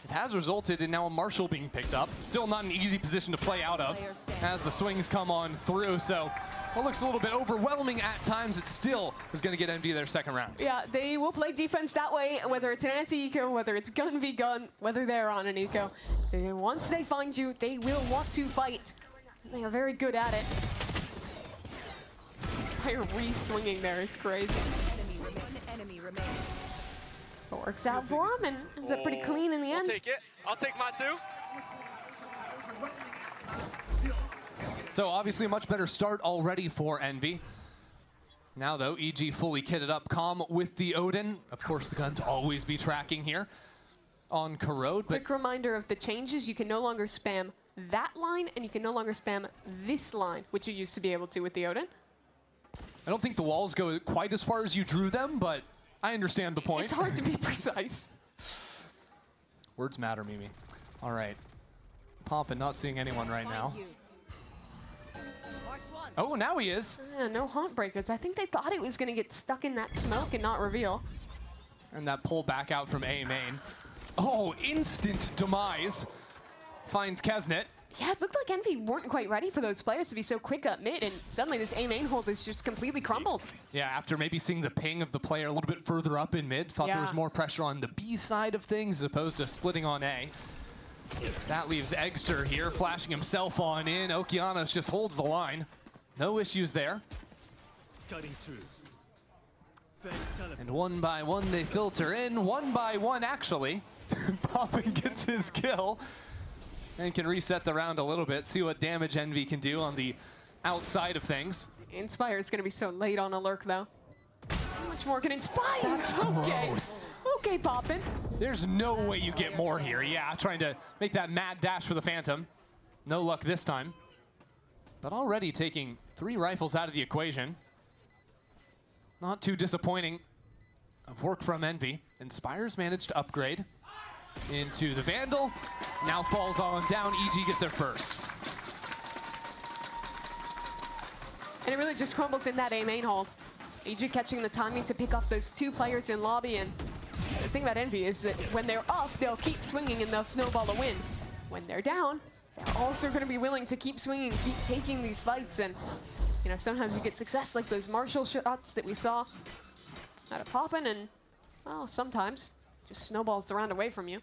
it has resulted in now a Marshall being picked up. Still not an easy position to play out of as the swings come on through. So what looks a little bit overwhelming at times, it still is going to get Envy their second round. Yeah, they will play defense that way, whether it's an anti-eco, whether it's gun v gun, whether they're on an eco. Once they find you, they will want to fight. They are very good at it. Inspire re-swinging there is crazy. Enemy remain. It works out for him and ends up pretty clean in the end. I'll take it. I'll take my two. So obviously a much better start already for Envy. Now though, EG fully kitted up, Calm with the Odin. Of course, the gun to always be tracking here on Corrode. Quick reminder of the changes: you can no longer spam that line, and you can no longer spam this line, which you used to be able to with the Odin. I don't think the walls go quite as far as you drew them, but I understand the point. It's hard to be precise. Words matter, Mimi. All right. Pompin not seeing anyone right now. Oh, now he is. Yeah, no haunt breakers. I think they thought it was going to get stuck in that smoke and not reveal. And that pull back out from A main. Oh, instant demise. Finds Kesnet. Yeah, it looked like Envy weren't quite ready for those players to be so quick up mid, and suddenly this A main hold is just completely crumbled. Yeah, after maybe seeing the ping of the player a little bit further up in mid, thought there was more pressure on the B side of things as opposed to splitting on A. That leaves Eggster here, flashing himself on in. Okeanos just holds the line. No issues there. Cutting through. And one by one they filter in. One by one, actually. Poppin gets his kill and can reset the round a little bit, see what damage Envy can do on the outside of things. Inspire is going to be so late on a lurk, though. How much more can Inspire? That's gross. Okay, Poppin. There's no way you get more here. Yeah, trying to make that mad dash for the Phantom. No luck this time. But already taking 3 rifles out of the equation. Not too disappointing of work from Envy. Inspire's managed to upgrade into the Vandal. Now falls on down. EG get their first. And it really just crumbles in that A main hold. EG catching the timing to pick off those 2 players in lobby. And the thing about Envy is that when they're up, they'll keep swinging and they'll snowball a win. When they're down, they're also going to be willing to keep swinging, keep taking these fights. And, you know, sometimes you get success like those Marshall shots that we saw out of Poppin, and, well, sometimes just snowballs the round away from you.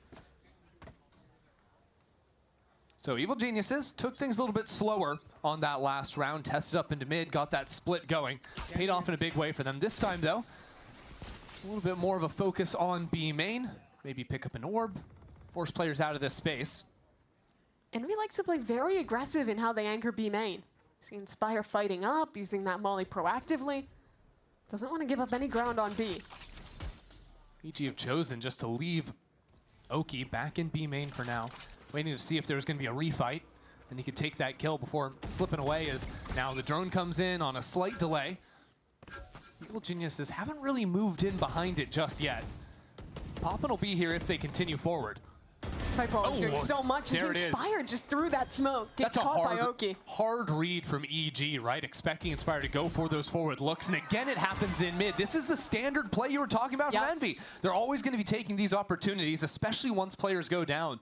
So Evil Geniuses took things a little bit slower on that last round, tested up into mid, got that split going. Paid off in a big way for them. This time, though, a little bit more of a focus on B main. Maybe pick up an orb, force players out of this space. Envy likes to play very aggressive in how they anchor B main. See Inspire fighting up, using that molly proactively. Doesn't want to give up any ground on B. EG have chosen just to leave Oki back in B main for now, waiting to see if there's going to be a refight, and he could take that kill before slipping away as now the drone comes in on a slight delay. Evil Geniuses haven't really moved in behind it just yet. Poppin will be here if they continue forward. Fightball is doing so much. His Inspire just threw that smoke. Gets caught by Oki. Hard read from EG, right? Expecting Inspire to go for those forward looks. And again, it happens in mid. This is the standard play you were talking about from Envy. They're always going to be taking these opportunities, especially once players go down.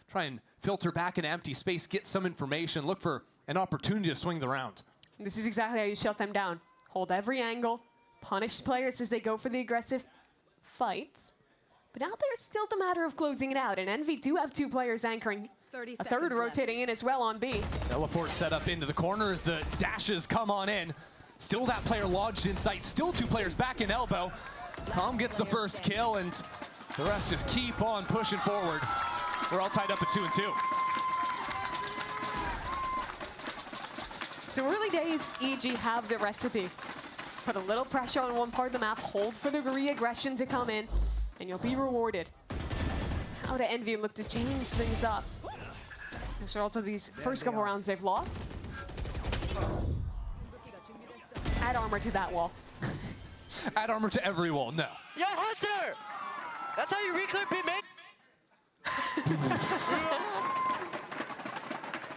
Try and filter back an empty space, get some information, look for an opportunity to swing the round. This is exactly how you shut them down. Hold every angle, punish players as they go for the aggressive fights. But now there's still the matter of closing it out, and Envy do have 2 players anchoring. A third rotating in as well on B. Teleport set up into the corner as the dashes come on in. Still that player lodged in sight. Still 2 players back in elbow. Calm gets the first kill, and the rest just keep on pushing forward. We're all tied up at 2 and 2. So early days, EG have the recipe. Put a little pressure on one part of the map, hold for the re-aggression to come in, and you'll be rewarded. How do Envy look to change things up? As a result of these first couple rounds they've lost. Add armor to that wall. Add armor to every wall, no. Yo, Hunter! That's how you re-clear B main?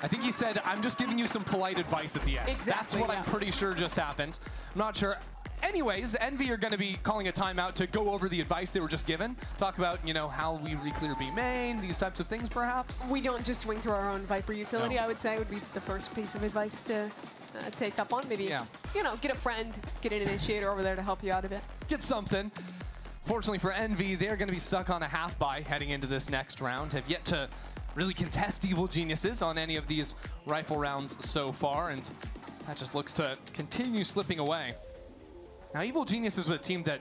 I think he said, I'm just giving you some polite advice at the end. Exactly, That's what I'm pretty sure just happened. I'm not sure. Anyways, Envy are going to be calling a timeout to go over the advice they were just given. Talk about, you know, how we re-clear B main, these types of things, perhaps. We don't just swing through our own Viper utility, No. I would say, would be the first piece of advice to take up on. Maybe, you know, get a friend, get an initiator over there to help you out a bit. Get something. Fortunately for Envy, they're going to be stuck on a half buy heading into this next round. Have yet to really contest Evil Geniuses on any of these rifle rounds so far, and that just looks to continue slipping away. Now, Evil Geniuses was a team that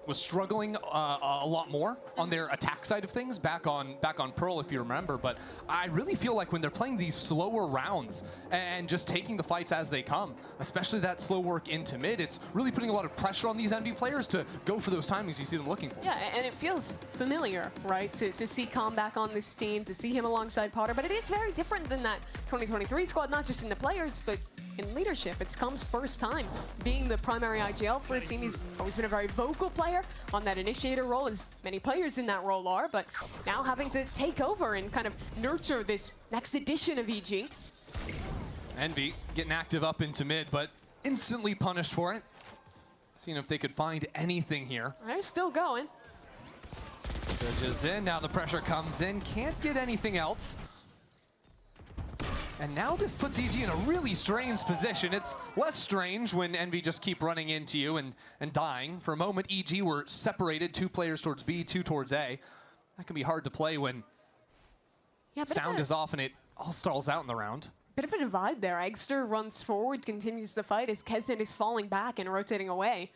was struggling a lot more on their attack side of things back on Pearl, if you remember. But I really feel like when they're playing these slower rounds and just taking the fights as they come, especially that slow work into mid, it's really putting a lot of pressure on these Envy players to go for those timings you see them looking for. Yeah, and it feels familiar, right, to see Calm back on this team, to see him alongside Potter. But it is very different than that 2023 squad, not just in the players, but in leadership. It's Calm's first time being the primary IGL for a team. He's always been a very vocal player on that initiator role, as many players in that role are, but now having to take over and kind of nurture this next edition of EG. Envy getting active up into mid, but instantly punished for it. Seeing if they could find anything here. They're still going. Judges in, now the pressure comes in, can't get anything else. And now this puts EG in a really strange position. It's less strange when Envy just keep running into you and dying. For a moment, EG were separated, 2 players towards B, 2 towards A. That can be hard to play when sound is off and it all stalls out in the round. Bit of a divide there. Eggster runs forward, continues the fight as Kesnet is falling back and rotating away.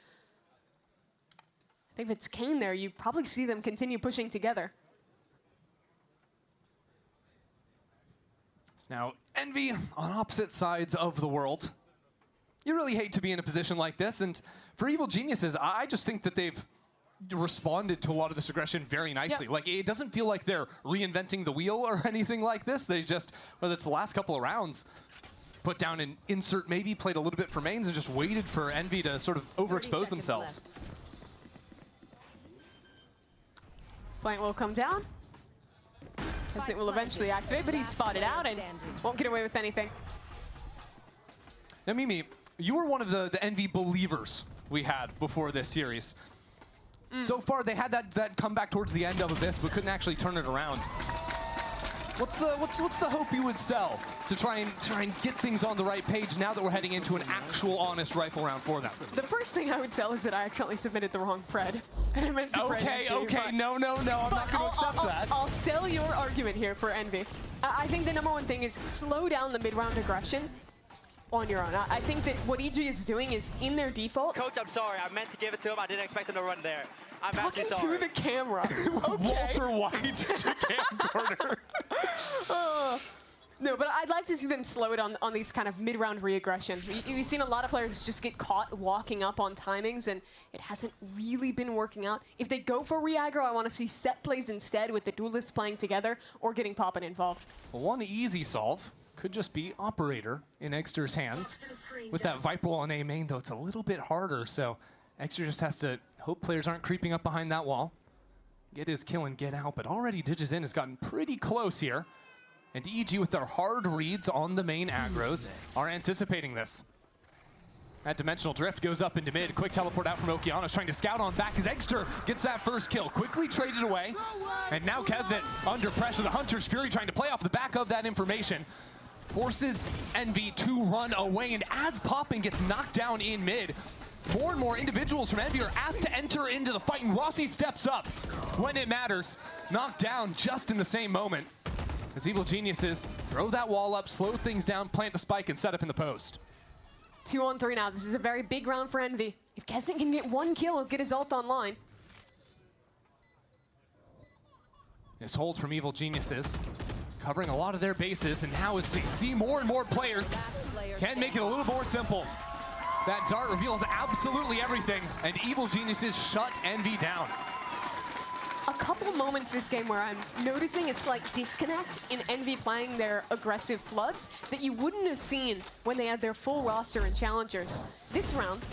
I think if it's Kane there, you probably see them continue pushing together. Now, Envy on opposite sides of the world. You really hate to be in a position like this, and for Evil Geniuses, I just think that they've responded to a lot of this aggression very nicely. Like, it doesn't feel like they're reinventing the wheel or anything like this. They just, whether it's the last couple of rounds, put down an insert maybe, played a little bit for mains, and just waited for Envy to sort of overexpose themselves. Plant will come down. It will eventually activate, but he's spotted out and won't get away with anything. Now, Mimi, you were one of the Envy believers we had before this series. So far, they had that comeback towards the end of Abyss, but couldn't actually turn it around. What's the hope you would sell to try and get things on the right page now that we're heading into an actual honest rifle round for them? The first thing I would sell is that I accidentally submitted the wrong Pred. And I meant to Okay, no, I'm not going to accept that. I'll sell your argument here for Envy. I think the number one thing is slow down the mid-round aggression on your own. I think that what EG is doing is in their default. Coach, I'm sorry. I meant to give it to him. I didn't expect him to run there. I'm actually sorry. Talking to the camera. Walter White to camcorder. No, but I'd like to see them slow it on these kind of mid-round re-aggressions. You've seen a lot of players just get caught walking up on timings, and it hasn't really been working out. If they go for re-aggro, I want to see set plays instead with the duelists playing together or getting Poppin involved. One easy solve could just be Operator in Eggster's hands. With that Viper on A main, though, it's a little bit harder, so Eggster just has to hope players aren't creeping up behind that wall. Get his kill and get out, but already Digis in has gotten pretty close here. And EG with their hard reads on the main aggros are anticipating this. That Dimensional Drift goes up into mid. Quick teleport out from Okeanos, trying to scout on back as Eggster gets that first kill. Quickly traded away. And now Kesnet under pressure. The Hunter's Fury trying to play off the back of that information. Forces Envy to run away. And as Poppin gets knocked down in mid, more and more individuals from Envy are asked to enter into the fight, and Rossi steps up when it matters. Knocked down just in the same moment as Evil Geniuses throw that wall up, slow things down, plant the spike, and set up in the post. 2-on-3 now. This is a very big round for Envy. If Kessin can get one kill, he'll get his ult online. This hold from Evil Geniuses, covering a lot of their bases, and now as they see more and more players, can make it a little more simple. That dart reveals absolutely everything, and Evil Geniuses shut Envy down. A couple moments this game where I'm noticing a slight disconnect in Envy playing their aggressive floods that you wouldn't have seen when they had their full roster in Challengers. This round,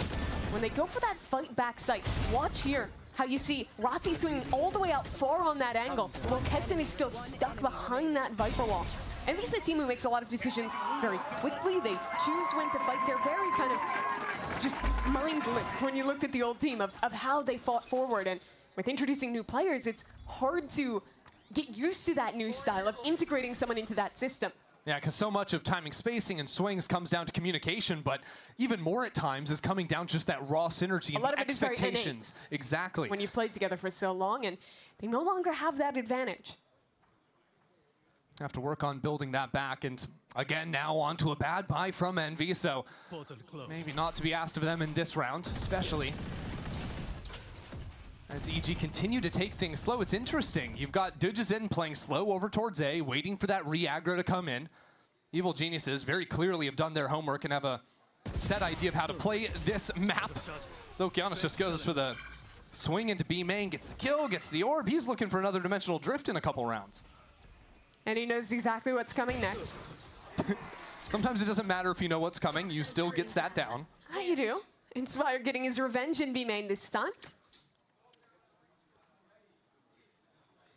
when they go for that fight back site, watch here how you see Rossi swinging all the way out far on that angle, while Kessin is still stuck behind that Viper wall. Envy's a team who makes a lot of decisions very quickly. They choose when to fight. They're very kind of just mind-linked when you looked at the old team of how they fought forward. And with introducing new players, it's hard to get used to that new style of integrating someone into that system. Yeah, because so much of timing, spacing, and swings comes down to communication, but even more at times is coming down to just that raw synergy and the expectations. Exactly. When you've played together for so long, and they no longer have that advantage. Have to work on building that back, and again now onto a bad buy from Envy, so maybe not to be asked of them in this round, especially as EG continue to take things slow. It's interesting. You've got Dujizin playing slow over towards A, waiting for that re-aggro to come in. Evil Geniuses very clearly have done their homework and have a set idea of how to play this map. So Okeanos just goes for the swing into B main, gets the kill, gets the orb. He's looking for another dimensional drift in a couple rounds. And he knows exactly what's coming next. Sometimes it doesn't matter if you know what's coming, you still get sat down. Ah, you do. Inspire getting his revenge in B main this time.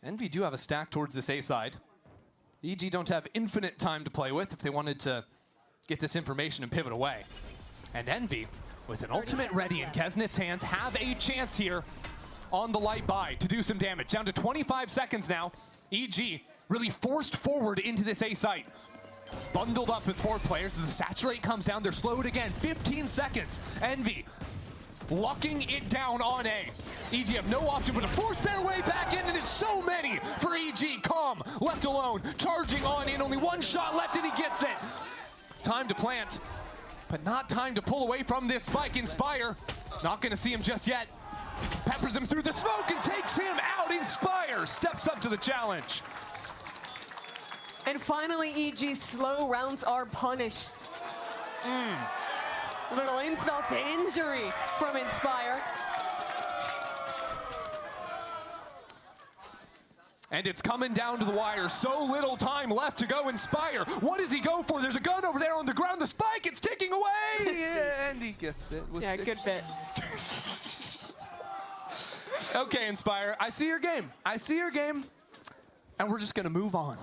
Envy do have a stack towards this A side. EG don't have infinite time to play with if they wanted to get this information and pivot away. And Envy, with an ultimate ready in Kesnit's hands, have a chance here on the light buy to do some damage. Down to 25 seconds now. EG really forced forward into this A site. Bundled up with 4 players. As the saturate comes down, they're slowed again. 15 seconds. Envy locking it down on A. EG have no option but to force their way back in, and it's so many for EG. Calm, left alone, charging on in. Only one shot left, and he gets it. Time to plant, but not time to pull away from this spike. Inspire, not going to see him just yet. Peppers him through the smoke and takes him out. Inspire steps up to the challenge. And finally, EG's slow rounds are punished. Little insult to injury from Inspire. And it's coming down to the wire. So little time left to go. Inspire. What does he go for? There's a gun over there on the ground. The spike, it's ticking away. And he gets it with 6. Good bit. Okay, Inspire. I see your game. I see your game. And we're just going to move on.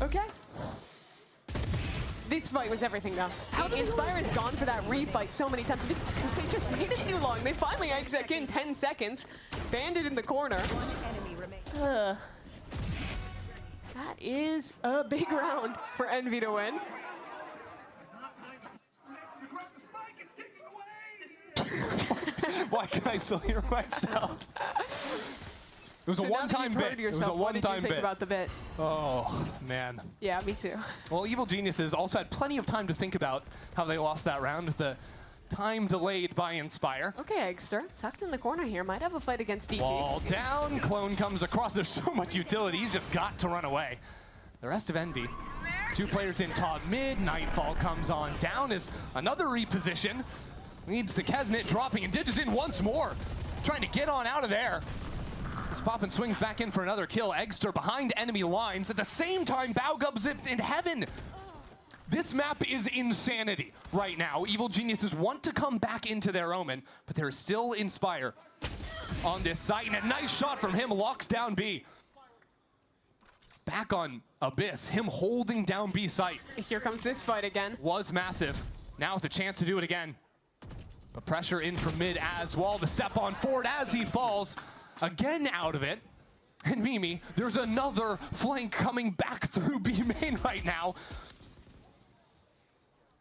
Okay. This fight was everything, though. Inspire has gone for that refight so many times because they just made it too long. They finally exec in 10 seconds. Bandit in the corner. That is a big round for Envy to win. Why can I still hear myself? It was a one-time bit. It was a one-time bit. What did you think about the bit? Oh, man. Yeah, me too. Well, Evil Geniuses also had plenty of time to think about how they lost that round with the time delayed by Inspire. Okay, Eggster, tucked in the corner here, might have a fight against DG. Wall down, Clone comes across. There's so much utility, he's just got to run away. The rest of Envy, 2 players in top mid, Nightfall comes on down as another reposition. Leads to Kesnit dropping, and Digizin once more, trying to get on out of there. As Poppin swings back in for another kill. Eggster behind enemy lines. At the same time, Baogub zipped into heaven. This map is insanity right now. Evil Geniuses want to come back into their Omen, but there is still Inspire on this site, and a nice shot from him locks down B. Back on Abyss, him holding down B site. Here comes this fight again. Was massive. Now with a chance to do it again. But pressure in from mid as well. The step on forward as he falls. Again out of it. And Mimi, there's another flank coming back through B main right now.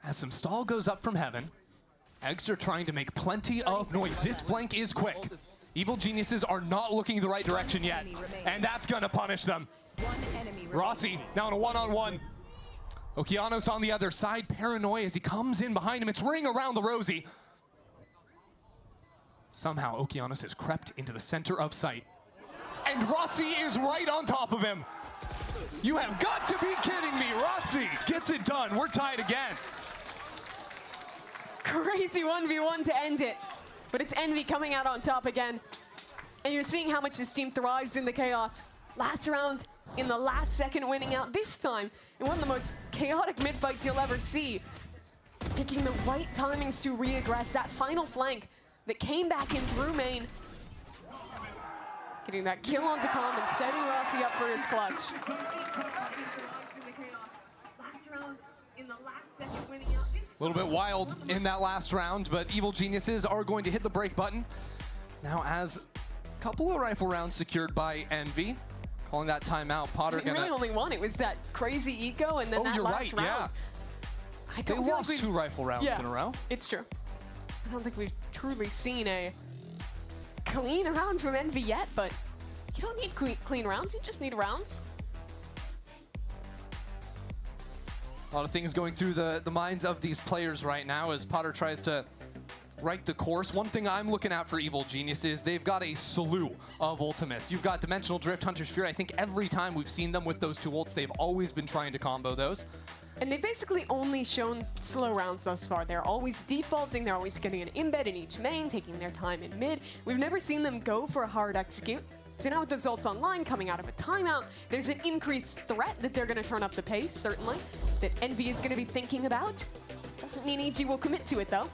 As some stall goes up from heaven. Extra trying to make plenty of noise. This flank is quick. Evil Geniuses are not looking the right direction yet, and that's gonna punish them. Rossi now in a one-on-one. Okeanos on the other side. Paranoia as he comes in behind him. It's ring around the Rosie. Somehow Okeanos has crept into the center of sight. And Rossi is right on top of him. You have got to be kidding me. Rossi gets it done. We're tied again. Crazy 1v1 to end it. But it's Envy coming out on top again. And you're seeing how much this team thrives in the chaos. Last round, in the last second, winning out. This time, in one of the most chaotic mid-fights you'll ever see. Picking the right timings to reaggress that final flank that came back in through main. Getting that kill onto Calm and setting Rossi up for his clutch. Last round, in the last second, winning out. A little bit wild in that last round, but Evil Geniuses are going to hit the break button. Now as a couple of rifle rounds secured by Envy. Calling that timeout. Potter gonna... really only one. It was that crazy eco and then that last round. Yeah. I don't they feel lost like 2 rifle rounds in a row. It's true. I don't think we've truly seen a clean round from Envy yet, but you don't need clean rounds. You just need rounds. A lot of things going through the minds of these players right now as Potter tries to right the course. One thing I'm looking at for Evil Genius is they've got a slew of ultimates. You've got Dimensional Drift, Hunter's Fury. I think every time we've seen them with those 2 ults, they've always been trying to combo those. And they've basically only shown slow rounds thus far. They're always defaulting, they're always getting an embed in each main, taking their time in mid. We've never seen them go for a hard execute. So now with the results online coming out of a timeout, there's an increased threat that they're going to turn up the pace, certainly, that Envy is going to be thinking about. Doesn't mean EG will commit to it, though.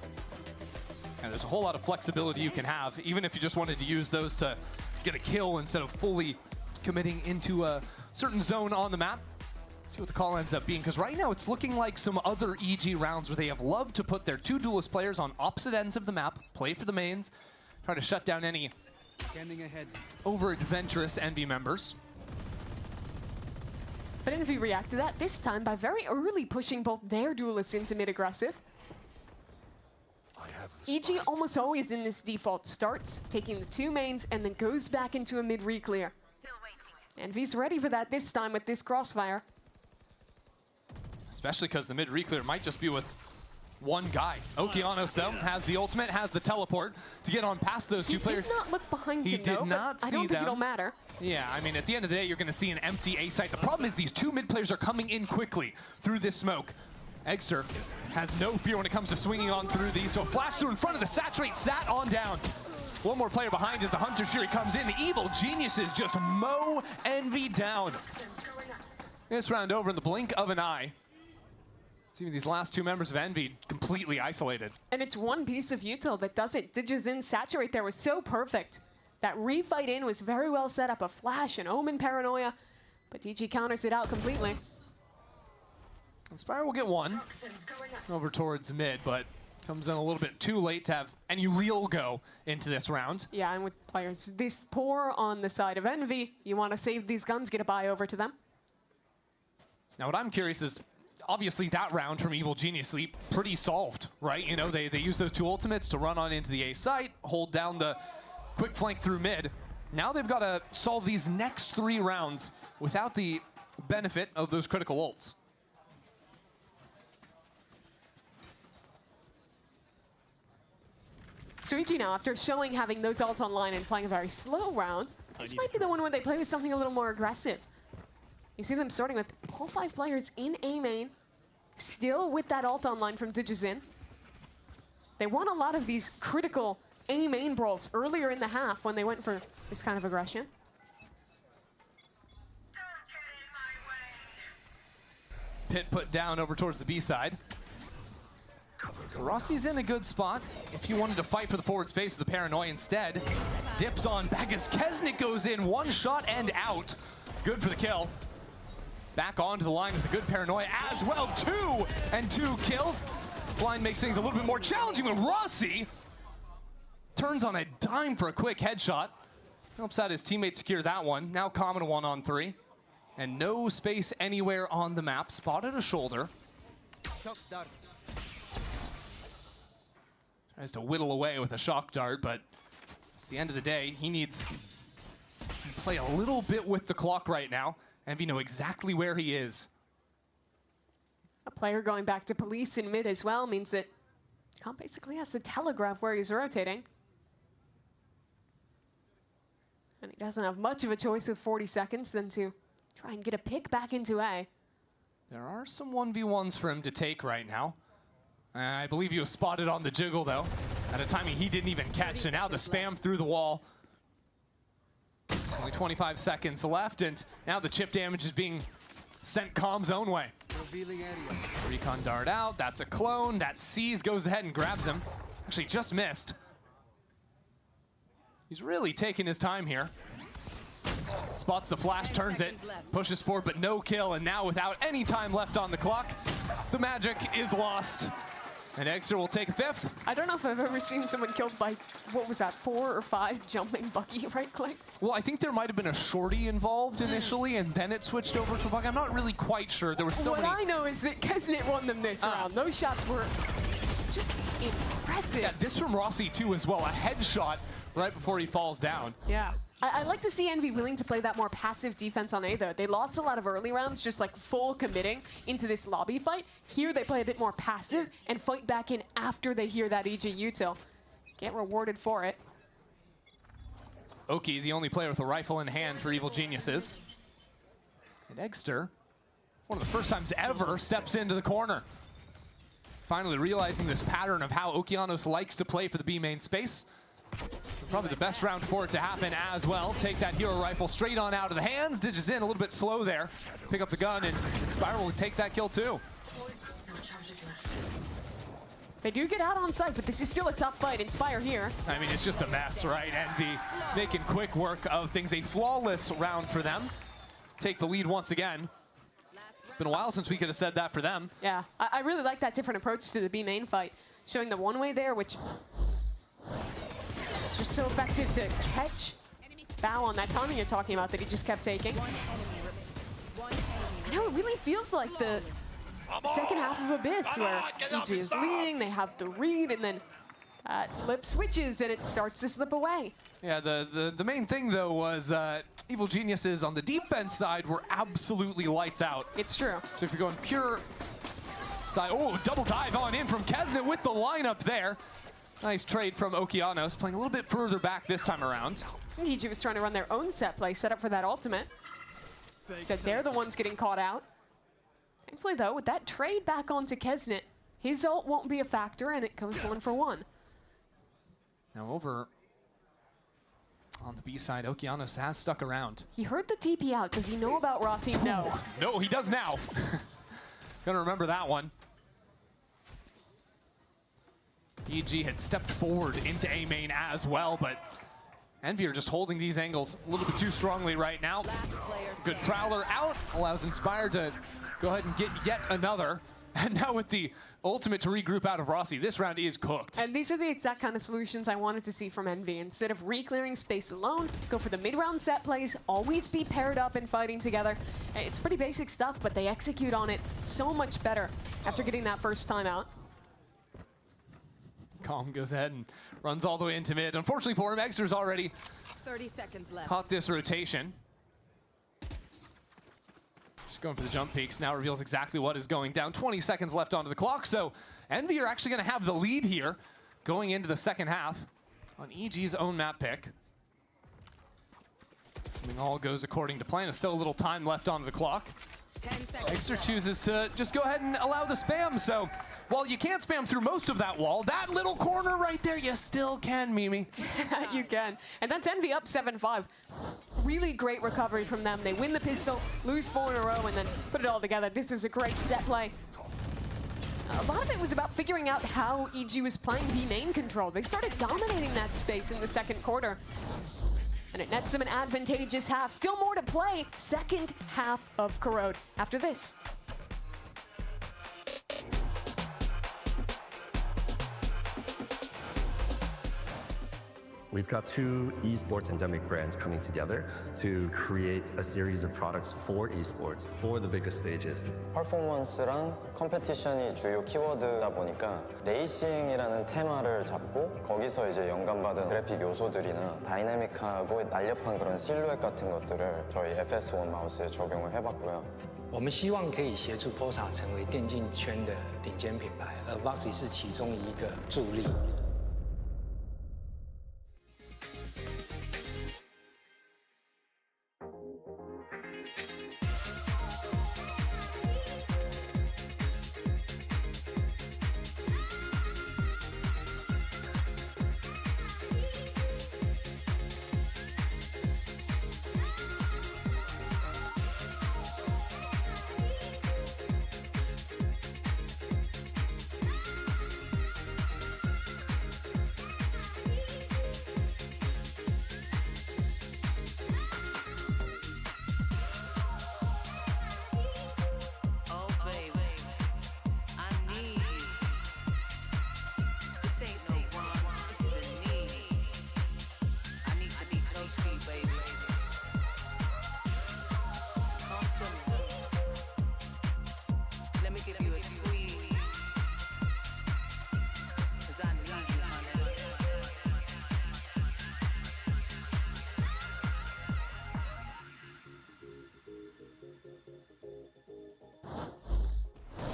And there's a whole lot of flexibility you can have, even if you just wanted to use those to get a kill instead of fully committing into a certain zone on the map. See what the call ends up being, because right now it's looking like some other EG rounds where they have loved to put their 2 duelist players on opposite ends of the map, play for the mains, try to shut down any over-adventurous Envy members. But Envy reacted to that this time by very early pushing both their duelists into mid-aggressive. EG almost always in this default starts, taking the 2 mains, and then goes back into a mid-reclear. Envy's ready for that this time with this crossfire. Especially because the mid-reclear might just be with 1 guy. Okeanos, though, has the ultimate, has the teleport to get on past those 2 players. He did not look behind him, though. He did not see them. I don't think it'll matter. Yeah, I mean, at the end of the day, you're going to see an empty A site. The problem is these 2 mid players are coming in quickly through this smoke. Eggster has no fear when it comes to swinging on through these, so flash through in front of the Saturate, sat on down. 1 more player behind as the Hunter's Fury comes in. The Evil Geniuses just mow Envy down. This round over in the blink of an eye. Even these last 2 members of Envy completely isolated. And it's 1 piece of util that does it. Digizin Saturate there was so perfect. That refight in was very well set up. A flash, an Omen Paranoia, but DG counters it out completely. Inspire will get 1 over towards mid, but comes in a little bit too late to have any real go into this round. Yeah, and with players this poor on the side of Envy, you want to save these guns, get a buy over to them. Now what I'm curious is, obviously that round from Evil Genius Leap pretty solved, right? You know, they use those 2 ultimates to run on into the A site, hold down the quick flank through mid. Now they've got to solve these next 3 rounds without the benefit of those critical ults. So EG now, after showing having those ults online and playing a very slow round, this might be the one where they play with something a little more aggressive. You see them starting with all 5 players in A main, still with that ult online from Digizin. They won a lot of these critical A main brawls earlier in the half when they went for this kind of aggression. Pit put down over towards the B side. Rossi's in a good spot. If he wanted to fight for the forward space with the Paranoia instead, dips on back as Kesnick goes in, 1 shot and out. Good for the kill. Back onto the line with a good Paranoia as well. 2 and 2 kills. Blind makes things a little bit more challenging when Rossi turns on a dime for a quick headshot. Helps out his teammate secure that one. Now Common 1-on-3. And no space anywhere on the map. Spotted a shoulder. Tries to whittle away with a shock dart, but at the end of the day, he needs to play a little bit with the clock right now. Envy know exactly where he is. A player going back to police in mid as well means that Comp basically has to telegraph where he's rotating. And he doesn't have much of a choice with 40 seconds than to try and get a pick back into A. There are some 1v1s for him to take right now. I believe he was spotted on the jiggle, though, at a timing he didn't even catch, and now the spam through the wall. Only 25 seconds left, and now the chip damage is being sent Com's own way. Recon dart out, that's a clone, that sees, goes ahead and grabs him. Actually just missed. He's really taking his time here. Spots the flash, turns it, pushes forward, but no kill, and now without any time left on the clock, the magic is lost. And Exeter will take a fifth. I don't know if I've ever seen someone killed by, what was that, 4 or 5 jumping Bucky right clicks? Well, I think there might have been a shorty involved initially, and then it switched over to a Bucky. I'm not really quite sure. There was so many. What I know is that Kesnet won them this round. Those shots were just impressive. Yeah, this from Rossi too as well. A headshot right before he falls down. Yeah. I like to see Envy willing to play that more passive defense on A, though. They lost a lot of early rounds, just like full committing into this lobby fight. Here they play a bit more passive and fight back in after they hear that EG util. Get rewarded for it. Oki, the only player with a rifle in hand for Evil Geniuses. And Exeter, one of the first times ever, steps into the corner. Finally realizing this pattern of how Okeanos likes to play for the B main space. Probably the best round for it to happen as well. Take that hero rifle straight on out of the hands. Ditches in a little bit slow there. Pick up the gun, and Spiral will take that kill too. They do get out on site, but this is still a tough fight. Inspire here. I mean, it's just a mess, right? Envy making quick work of things. A flawless round for them. Take the lead once again. It's been a while since we could have said that for them. Yeah, I really like that different approach to the B main fight. Showing the one-way there, which it's just so effective to catch Val on that timing you're talking about that he just kept taking. I know, it really feels like the second half of Abyss where EG is leading, they have the read, and then flip switches and it starts to slip away. Yeah, the main thing though was Evil Geniuses on the defense side were absolutely lights out. It's true. So if you're going pure side, oh, double dive on in from Kesnet with the lineup there. Nice trade from Okeanos, playing a little bit further back this time around. EG was trying to run their own set play, set up for that ultimate. Said they're the ones getting caught out. Thankfully though, with that trade back onto Kesnet, his ult won't be a factor and it goes 1-for-1. Now over on the B side, Okeanos has stuck around. He heard the TP out. Does he know about Rossi? No. No, he does now. Gonna remember that one. EG had stepped forward into A main as well, but Envy are just holding these angles a little bit too strongly right now. Good Prowler out, allows Inspire to go ahead and get yet another. And now with the ultimate to regroup out of Rossi, this round is cooked. And these are the exact kind of solutions I wanted to see from Envy. Instead of re-clearing space alone, go for the mid-round set plays, always be paired up and fighting together. It's pretty basic stuff, but they execute on it so much better after getting that first time out. Calm goes ahead and runs all the way into mid. Unfortunately for him, Exeter's already 30 seconds left. Caught this rotation. Just going for the jump peaks. Now reveals exactly what is going down. 20 seconds left onto the clock. So Envy are actually going to have the lead here going into the second half on EG's own map pick. Assuming all goes according to plan. There's so little time left onto the clock. Exeter chooses to just go ahead and allow the spam. So while you can't spam through most of that wall, that little corner right there, you still can, Mimi. You can. And that's Envy up 7-5. Really great recovery from them. They win the pistol, lose 4 in a row, and then put it all together. This was a great set play. A lot of it was about figuring out how EG was playing B main control. They started dominating that space in the second quarter. And it nets them an advantageous half. Still more to play. Second half of Corrode after this. We've got two esports endemic brands coming together to create a series of products for esports for the biggest stages. 퍼포먼스랑 컴페티션이 주요 키워드다 보니까 레이싱이라는 테마를 잡고 거기서 이제 영감받은 그래픽 요소들이나 다이내믹하고 날렵한 그런 실루엣 같은 것들을 저희 FS1 마우스에 적용을 해봤고요. 我们希望可以协助 Pulsar 成为电竞圈的顶尖品牌，而 Voxy 是其中一个助力。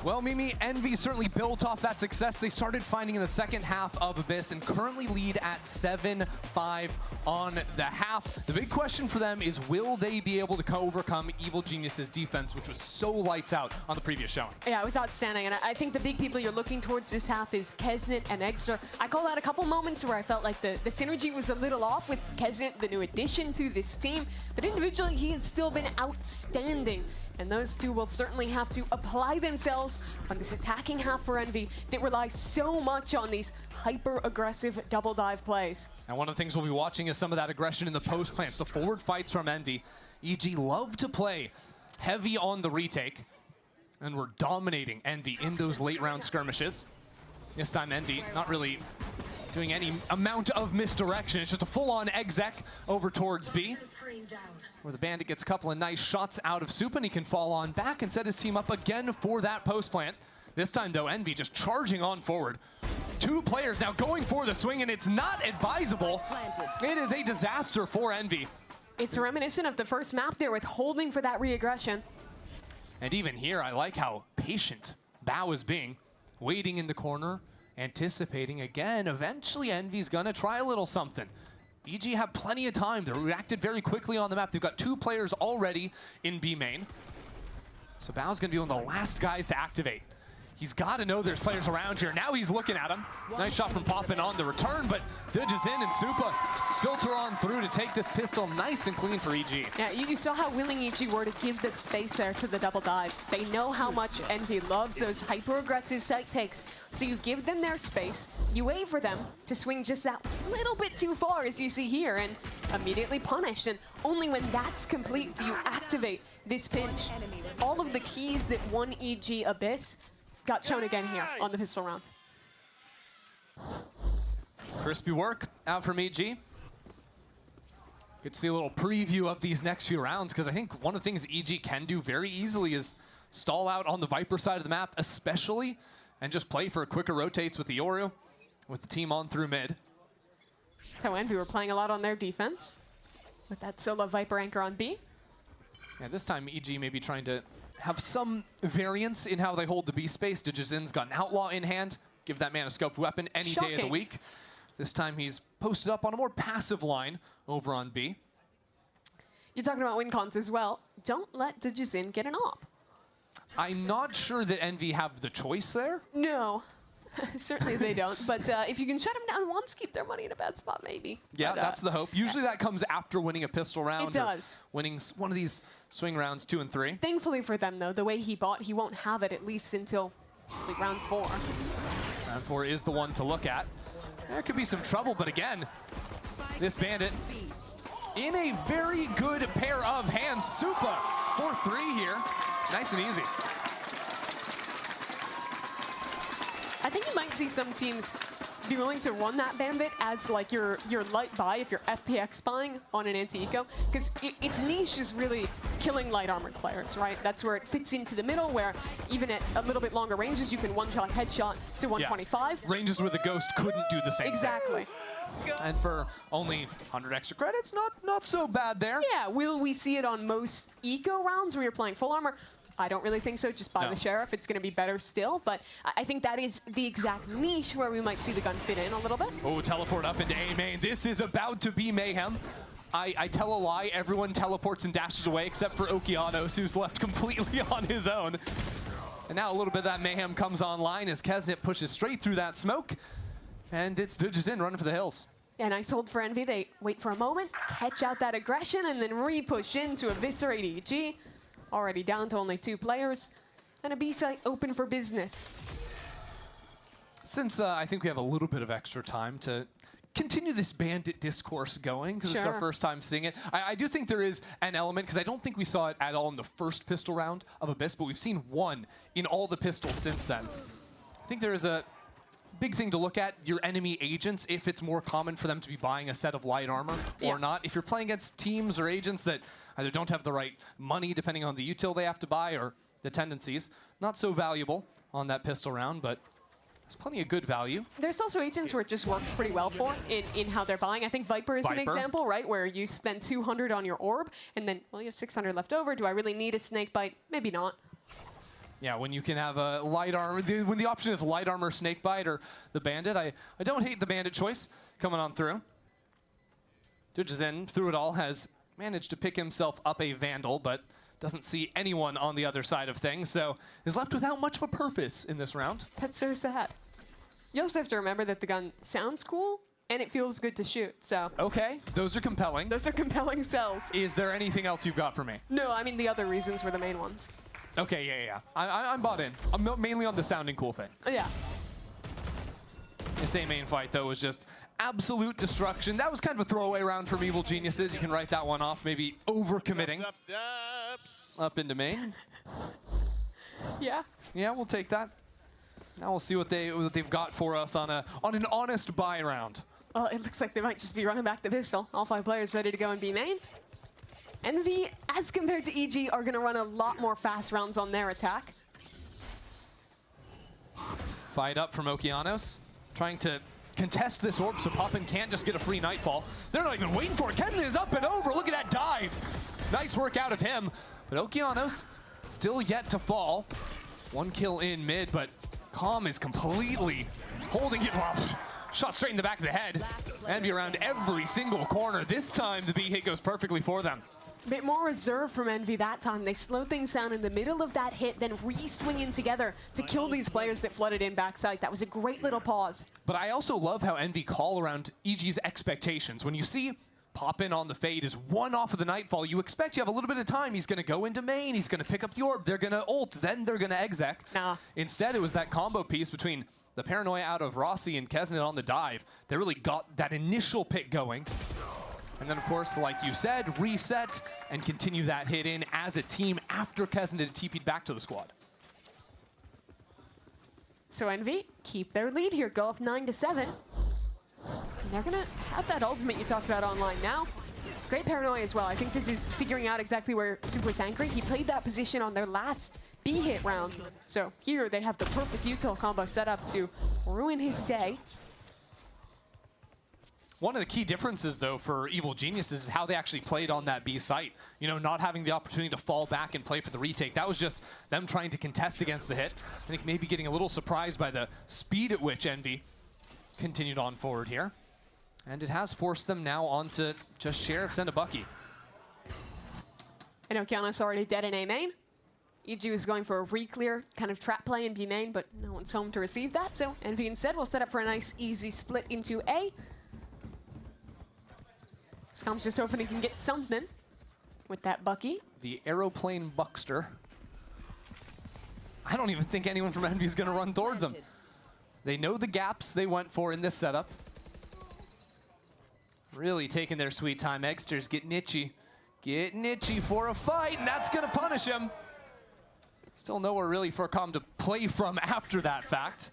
Well, Mimi, Envy certainly built off that success they started finding in the second half of Abyss and currently lead at 7-5 on the half. The big question for them is, will they be able to overcome Evil Genius's defense, which was so lights out on the previous showing? Yeah, it was outstanding, and I think the big people you're looking towards this half is Kesnet and Extra. I call out a couple moments where I felt like the synergy was a little off with Kesnet, the new addition to this team, but individually he has still been outstanding. And those two will certainly have to apply themselves on this attacking half for Envy that relies so much on these hyper-aggressive double dive plays. And one of the things we'll be watching is some of that aggression in the post plants, the forward fights from Envy. EG love to play heavy on the retake, and we're dominating Envy in those late round skirmishes. This time Envy not really doing any amount of misdirection. It's just a full-on exec over towards B, where the Bandit gets a couple of nice shots out of Soup, and he can fall on back and set his team up again for that post plant. This time, though, Envy just charging on forward. Two players now going for the swing, and it's not advisable. It is a disaster for Envy. It's reminiscent of the first map there with holding for that re-aggression. And even here, I like how patient Bao is being, waiting in the corner, anticipating again. Eventually, Envy's gonna try a little something. EG have plenty of time. They reacted very quickly on the map. They've got two players already in B main. So Bao's gonna be one of the last guys to activate. He's got to know there's players around here. Now he's looking at him. Nice shot from Poppin on the return, but Didges in and Supa filter on through to take this pistol nice and clean for EG. Yeah, you saw how willing EG were to give the space there to the double dive. They know how much Envy loves those hyper-aggressive site takes. So you give them their space, you wait for them to swing just that little bit too far, as you see here, and immediately punished. And only when that's complete do you activate this pinch. All of the keys that won EG Abyss got shown again here on the pistol round. Crispy work out from EG. Get to see a little preview of these next few rounds, because I think one of the things EG can do very easily is stall out on the Viper side of the map, especially, and just play for quicker rotates with the Yoru, with the team on through mid. So Envy were playing a lot on their defense with that solo Viper anchor on B. Yeah, this time EG may be trying to have some variance in how they hold the B space. Dijizin's got an Outlaw in hand. Give that man a scoped weapon any day of the week. This time he's posted up on a more passive line over on B. You're talking about win cons as well. Don't let Dijizin get an op. I'm not sure that Envy have the choice there. No, certainly they don't. But if you can shut them down once, keep their money in a bad spot, maybe. Yeah, but, that's the hope. Usually that comes after winning a pistol round. It does. Winning one of these swing rounds 2 and 3. Thankfully for them, though, the way he bought, he won't have it at least until like round 4. Round 4 is the one to look at. There could be some trouble, but again, this Bandit in a very good pair of hands. Supa for 3 here. Nice and easy. I think you might see some teams to be willing to run that Bandit as like your light buy if you're FPX buying on an anti-eco, because its niche is really killing light armored players, right? That's where it fits into the middle, where even at a little bit longer ranges, you can one-shot headshot to 125. Yeah. Ranges where the Ghost couldn't do the same Exactly. thing. And for only 100 extra credits, not so bad there. Yeah, will we see it on most eco rounds where you're playing full armor? I don't really think so. Just buy the Sheriff. It's going to be better still. But I think that is the exact niche where we might see the gun fit in a little bit. Oh, teleport up into A main. This is about to be mayhem. I tell a lie. Everyone teleports and dashes away except for Okeanos, who's left completely on his own. And now a little bit of that mayhem comes online as Kesnet pushes straight through that smoke. And it's Dudges in, running for the hills. Yeah, nice hold for Envy. They wait for a moment, catch out that aggression, and then re-push in to eviscerate EG. Already down to only 2 players, and a B site open for business. Since I think we have a little bit of extra time to continue this Bandit discourse going, because it's our first time seeing it, I do think there is an element, because I don't think we saw it at all in the first pistol round of Abyss, but we've seen one in all the pistols since then. I think there is a big thing to look at, your enemy agents, if it's more common for them to be buying a set of light armor or not. If you're playing against teams or agents that either don't have the right money, depending on the util they have to buy, or the tendencies, not so valuable on that pistol round, but it's plenty of good value. There's also agents where it just works pretty well for in how they're buying. I think Viper is an example, right? Where you spend 200 on your orb, and then, well, you have 600 left over. Do I really need a snakebite? Maybe not. Yeah, when you can have a light armor, when the option is light armor, snakebite, or the Bandit, I don't hate the Bandit choice coming on through. Dudges in, through it all, has managed to pick himself up a Vandal, but doesn't see anyone on the other side of things, so is left without much of a purpose in this round. That's so sad. You also have to remember that the gun sounds cool, and it feels good to shoot, so. Okay, those are compelling. Those are compelling sells. Is there anything else you've got for me? No, I mean the other reasons were the main ones. Okay, yeah. I'm bought in. I'm mainly on the sounding cool thing. Yeah. This A main fight, though, was just absolute destruction. That was kind of a throwaway round from Evil Geniuses. You can write that one off, maybe overcommitting. Up into main. Yeah. Yeah, we'll take that. Now we'll see what they've got for us on an honest buy round. Well, it looks like they might just be running back the pistol. All 5 players ready to go in B main. Envy, as compared to EG, are going to run a lot more fast rounds on their attack. Fight up from Okeanos, trying to contest this orb so Poppin can't just get a free Nightfall. They're not even waiting for it. Kennen is up and over. Look at that dive. Nice work out of him. But Okeanos still yet to fall. 1 kill in mid, but Calm is completely holding it. Shot straight in the back of the head. Envy around every single corner. This time the B hit goes perfectly for them. A bit more reserve from Envy that time. They slowed things down in the middle of that hit, then re-swing in together to kill these players that flooded in backside. That was a great little pause. But I also love how Envy call around EG's expectations. When you see Poppin on the fade is 1 off of the Nightfall, you expect you have a little bit of time. He's going to go into main, he's going to pick up the orb, they're going to ult, then they're going to exec. Nah. Instead, it was that combo piece between the paranoia out of Rossi and Kesnet on the dive that really got that initial pick going. And then, of course, like you said, reset and continue that hit in as a team after Kesnet had TP'd back to the squad. So Envy keep their lead here, go up 9-7. And they're going to have that ultimate you talked about online now. Great paranoia as well. I think this is figuring out exactly where Super's anchoring. He played that position on their last B-hit round. So here they have the perfect util combo set up to ruin his day. One of the key differences, though, for Evil Geniuses is how they actually played on that B site. You know, not having the opportunity to fall back and play for the retake. That was just them trying to contest against the hit. I think maybe getting a little surprised by the speed at which Envy continued on forward here. And it has forced them now onto just Sheriffs and a Bucky. I know Okeanos already dead in A main. EG is going for a re-clear kind of trap play in B main, but no one's home to receive that. So Envy instead will set up for a nice easy split into A. Scum's just hoping he can get something with that Bucky. The aeroplane Buckster. I don't even think anyone from Envy is going to run towards him. They know the gaps they went for in this setup. Really taking their sweet time. Eggsters getting itchy. Getting itchy for a fight, and that's going to punish him. Still nowhere really for Calm to play from after that fact.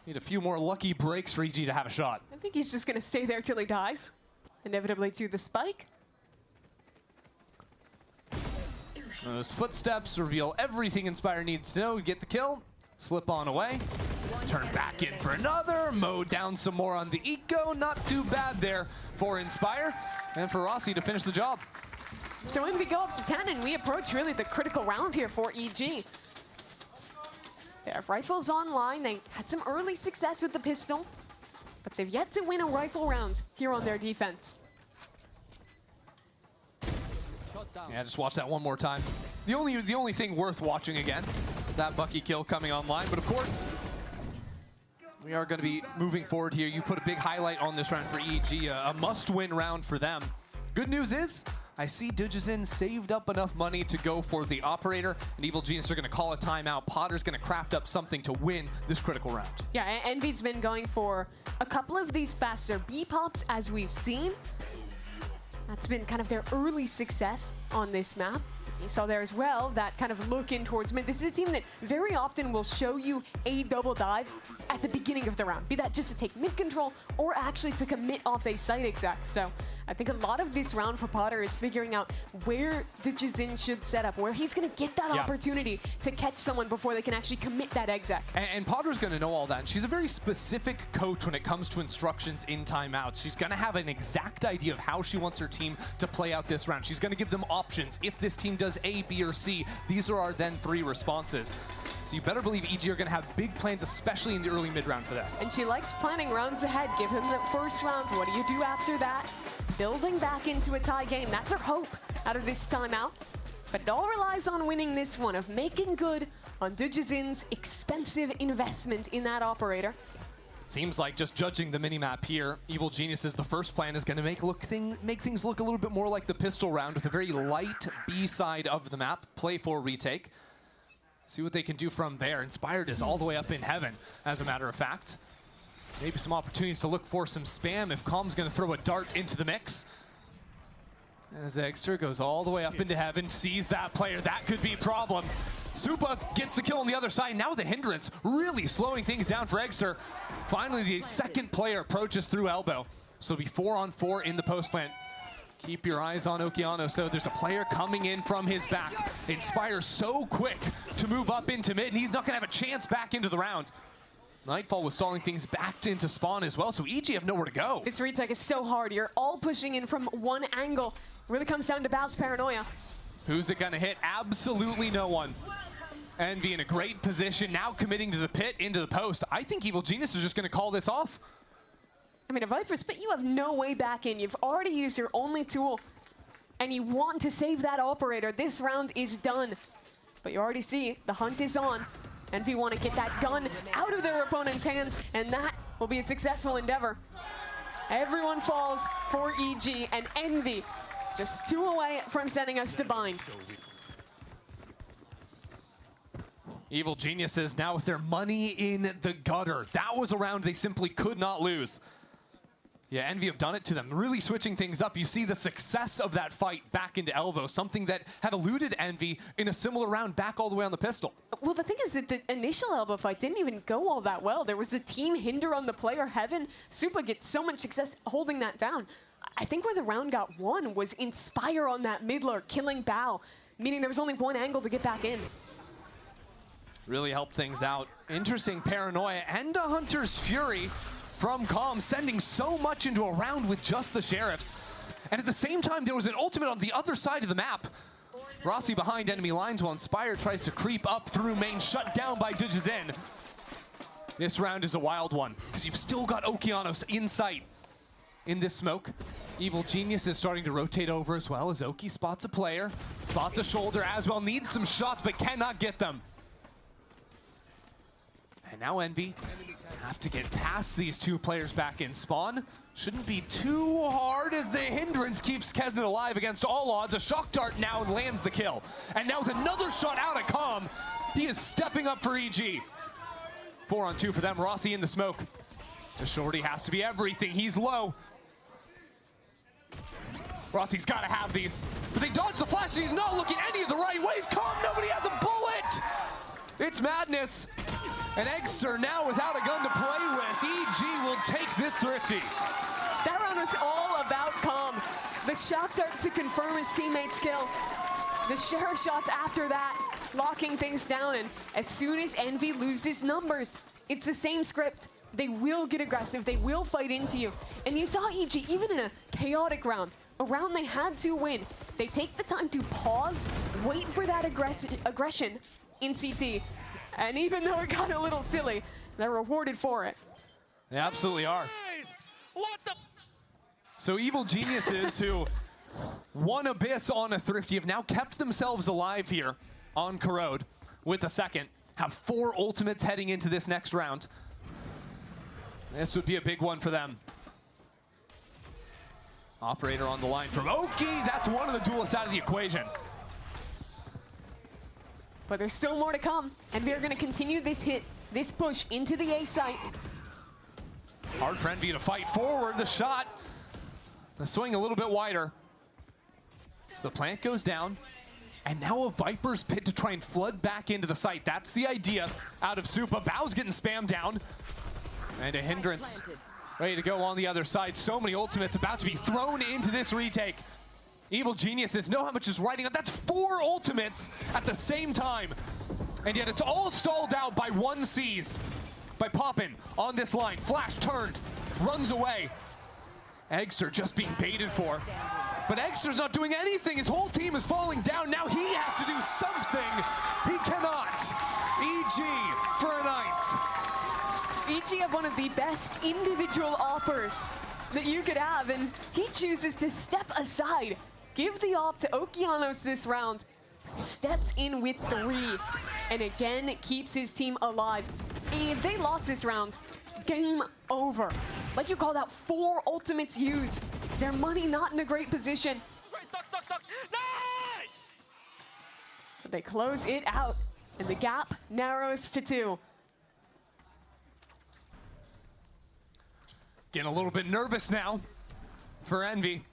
Need a few more lucky breaks for EG to have a shot. I think he's just going to stay there till he dies. Inevitably to the spike. Those footsteps reveal everything Inspire needs to know to get the kill. Slip on away. Turn back in for another. Mow down some more on the eco. Not too bad there for Inspire. And for Rossi to finish the job. So Envy go up to 10, and we approach really the critical round here for EG. They have rifles online. They had some early success with the pistol, but they've yet to win a rifle round here on their defense. Yeah, just watch that one more time. The only thing worth watching again, that Bucky kill coming online. But of course, we are going to be moving forward here. You put a big highlight on this round for EG, a must-win round for them. Good news is, I see Dujizin saved up enough money to go for the operator, and Evil Genius are going to call a timeout. Potter's going to craft up something to win this critical round. Yeah, Envy's been going for a couple of these faster B-pops, as we've seen. That's been kind of their early success on this map. You saw there as well that kind of look in towards mid. This is a team that very often will show you a double dive at the beginning of the round, be that just to take mid control or actually to commit off a site exec. So I think a lot of this round for Potter is figuring out where Dujizin should set up, where he's going to get that opportunity to catch someone before they can actually commit that exec. And Potter's going to know all that. And she's a very specific coach when it comes to instructions in timeouts. She's going to have an exact idea of how she wants her team to play out this round. She's going to give them options. If this team does A, B, or C, these are our then 3 responses. So you better believe EG are going to have big plans, especially in the early mid-round for this. And she likes planning rounds ahead. Give him the first round. What do you do after that? Building back into a tie game. That's her hope out of this timeout. But it all relies on winning this one, of making good on Dujizin's expensive investment in that operator. Seems like, just judging the minimap here, Evil Geniuses, the first plan is going to make things look a little bit more like the pistol round with a very light B side of the map. Play for retake. See what they can do from there. Inspired is all the way up in heaven, as a matter of fact. Maybe some opportunities to look for some spam if Calm's going to throw a dart into the mix. As Exter goes all the way up into heaven, sees that player. That could be a problem. Supa gets the kill on the other side. Now the hindrance really slowing things down for Exter. Finally, the second player approaches through elbow. So it'll be 4-on-4 in the post plant. Keep your eyes on Okeanos, so there's a player coming in from his back. Inspire so quick to move up into mid, and he's not going to have a chance back into the round. Nightfall was stalling things back into spawn as well, so EG have nowhere to go. This retake is so hard. You're all pushing in from one angle. Really comes down to Bao's paranoia. Who's it gonna hit? Absolutely no one. Envy in a great position, now committing to the pit, into the post. I think Evil Genius is just gonna call this off. I mean, a Viper's pit, you have no way back in. You've already used your only tool, and you want to save that operator. This round is done. But you already see, the hunt is on. Envy want to get that gun out of their opponent's hands, and that will be a successful endeavor. Everyone falls for EG, and Envy just 2 away from sending us to bind. Evil Geniuses now with their money in the gutter. That was a round they simply could not lose. Yeah, Envy have done it to them, really switching things up. You see the success of that fight back into elbow, something that had eluded Envy in a similar round back all the way on the pistol. Well, the thing is that the initial elbow fight didn't even go all that well. There was a team hinder on the player Heaven. Supa gets so much success holding that down. I think where the round got won was Inspire on that mid lurk, killing Bao, meaning there was only one angle to get back in. Really helped things out. Interesting paranoia and a Hunter's Fury from Calm, sending so much into a round with just the Sheriffs. And at the same time, there was an ultimate on the other side of the map. Rossi behind enemy lines while Inspire tries to creep up through main, shut down by Dujizin. This round is a wild one, because you've still got Okeanos in sight. In this smoke, Evil Genius is starting to rotate over as well as Oki spots a player, spots a shoulder as well, needs some shots but cannot get them. And now Envy have to get past these 2 players back in spawn. Shouldn't be too hard as the hindrance keeps Kesnet alive against all odds. A shock dart now lands the kill. And now it's another shot out of Calm. He is stepping up for EG. 4-on-2 for them, Rossi in the smoke. The shorty has to be everything, he's low. Rossi's gotta have these, but they dodge the flash, he's not looking any of the right ways. Calm, nobody has a bullet! It's madness. And Eggster now without a gun to play with. EG will take this thrifty. That round was all about calm. The shock dart to confirm his teammate's kill. The share shots after that, locking things down. And as soon as Envy loses numbers, it's the same script. They will get aggressive. They will fight into you. And you saw EG, even in a chaotic round, a round they had to win, they take the time to pause, wait for that aggression in CT. And even though it got a little silly, they're rewarded for it. They absolutely are. What the? So Evil Geniuses, who won Abyss on a thrifty, have now kept themselves alive here on Corrode with a second. Have 4 ultimates heading into this next round. This would be a big one for them. Operator on the line from Oki. That's one of the duelists out of the equation. But there's still more to come, and we are going to continue this push into the A site. Hard for Envy to fight forward. The shot, the swing a little bit wider. So the plant goes down, and now a Viper's pit to try and flood back into the site. That's the idea out of Supa. Bow's getting spammed down, and a hindrance ready to go on the other side. So many ultimates about to be thrown into this retake. Evil Geniuses know how much is riding on. That's 4 ultimates at the same time. And yet it's all stalled out by 1 C's. By Poppin on this line. Flash turned, runs away. Eggster just being baited for. But Eggster's not doing anything. His whole team is falling down. Now he has to do something. He cannot. EG for a 9th. EG have one of the best individual offers that you could have, and he chooses to step aside. Give the op to Okeanos this round. Steps in with 3, and again keeps his team alive. If they lost this round, game over. Like you called out, 4 ultimates used. Their money not in a great position. Suck. Nice! But they close it out, and the gap narrows to 2. Getting a little bit nervous now for Envy.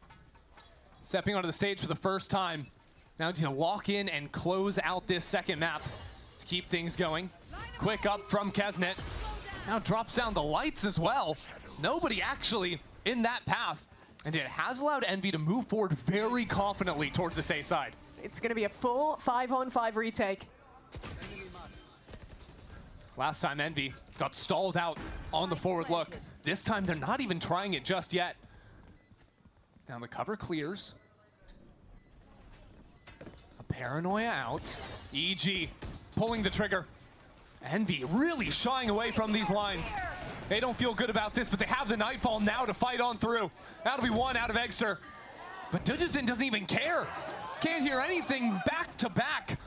Stepping onto the stage for the first time. Now to lock in and close out this second map to keep things going. Quick up from Kesnet. Now drops down the lights as well. Nobody actually in that path. And it has allowed Envy to move forward very confidently towards this A side. It's going to be a full 5-on-5 retake. Last time Envy got stalled out on the forward look. This time they're not even trying it just yet. Now the cover clears. A paranoia out. EG pulling the trigger. Envy really shying away from these lines. They don't feel good about this, but they have the Nightfall now to fight on through. That'll be 1 out of Eggster. But Dudgeson doesn't even care. Can't hear anything back to back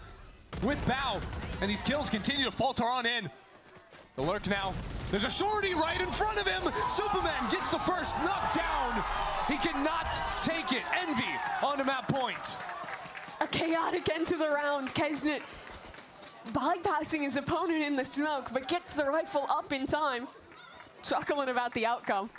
with Bao. And these kills continue to falter on in. The lurk now. There's a shorty right in front of him. Superman gets the first knockdown. He cannot take it. Envy on a map point. A chaotic end to the round. Kesnet bypassing his opponent in the smoke, but gets the rifle up in time. Chuckling about the outcome.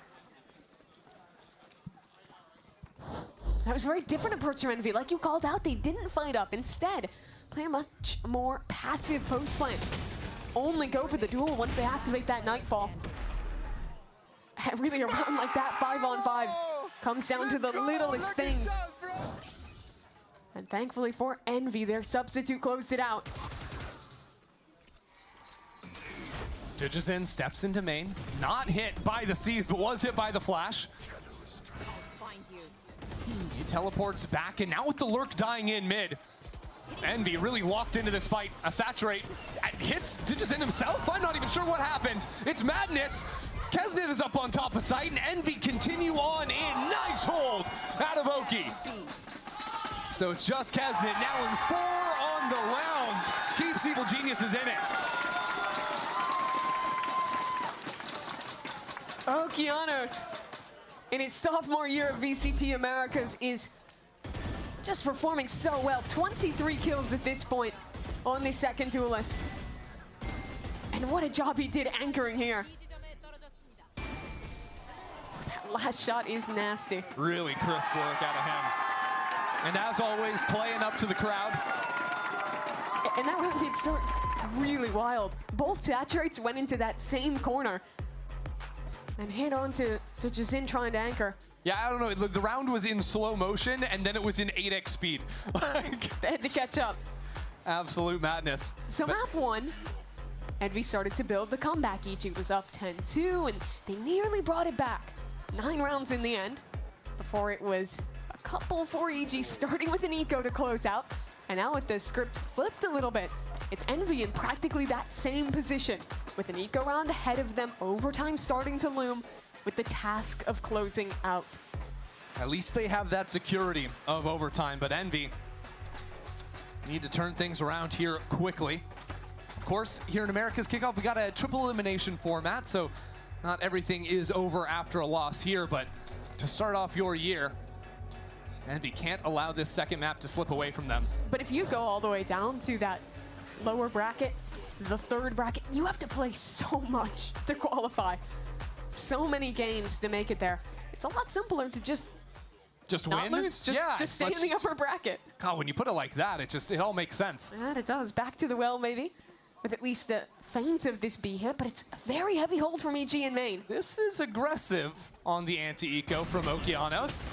That was a very different approach from Envy. Like you called out, they didn't fight up. Instead, play a much more passive post play. Only go for the duel once they activate that Nightfall. And really a round like that, 5-on-5, comes down to the littlest things. And thankfully for Envy, their substitute closed it out. Dudgeson steps into main. Not hit by the C's, but was hit by the flash. He teleports back, and now with the lurk dying in mid, Envy really locked into this fight. A saturate hits Dudgeson himself. I'm not even sure what happened. It's madness. Kesnet is up on top of site, and Envy continue on in. Nice hold out of Oki. So it's just Kesnet now in 4 on the round. Keeps Evil Geniuses in it. Okeanos, in his sophomore year of VCT Americas, is just performing so well. 23 kills at this point on the second duelist. And what a job he did anchoring here. That last shot is nasty. Really crisp work out of him. And as always, playing up to the crowd. And that round did start really wild. Both Saturates went into that same corner and hit on to Jazin trying to anchor. Yeah, I don't know. The round was in slow motion, and then it was in 8x speed. They had to catch up. Absolute madness. So map 1, Envy started to build the comeback. EG was up 10-2, and they nearly brought it back. 9 rounds in the end, before it was a couple for EG, starting with an eco to close out. And now with the script flipped a little bit, it's Envy in practically that same position, with an eco round ahead of them, overtime starting to loom, with the task of closing out. At least they have that security of overtime, but Envy need to turn things around here quickly. Of course, here in America's Kickoff, we got a triple elimination format, so not everything is over after a loss here, but to start off your year, Envy can't allow this second map to slip away from them. But if you go all the way down to that lower bracket, the 3rd bracket, you have to play so much to qualify. So many games to make it there. It's a lot simpler to just not win? lose, just Yeah, stay in the upper bracket. God, when you put it like that, it all makes sense. And it does. Back to the well, maybe, with at least a feint of this B hit, but it's a very heavy hold from EG in main. This is aggressive on the anti-eco from Okeanos.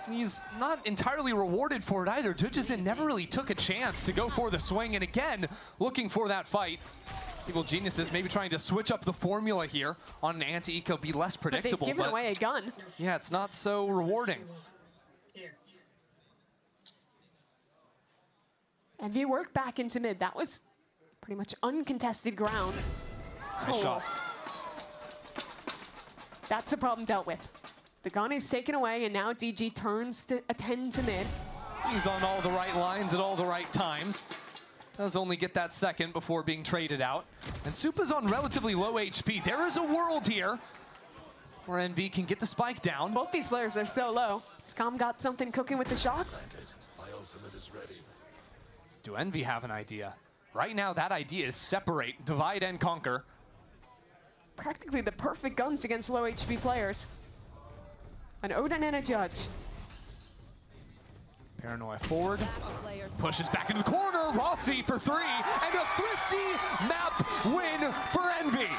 He's not entirely rewarded for it either. Jujizin never really took a chance to go for the swing, and again, looking for that fight. Evil Geniuses maybe trying to switch up the formula here on an anti-eco, be less predictable. But they've given away a gun. Yeah, it's not so rewarding. Envy worked back into mid. That was pretty much uncontested ground. Nice shot. That's a problem dealt with. The gun is taken away, and now DG turns to attend to mid. He's on all the right lines at all the right times. Does only get that second before being traded out. And Supa's on relatively low HP. There is a world here where Envy can get the spike down. Both these players are so low. Scum got something cooking with the shocks. Do Envy have an idea? Right now, that idea is separate, divide and conquer. Practically the perfect guns against low HP players. An Odin and a Judge. Paranoia forward, pushes back into the corner, Rossi for 3, and a thrifty map win for Envy.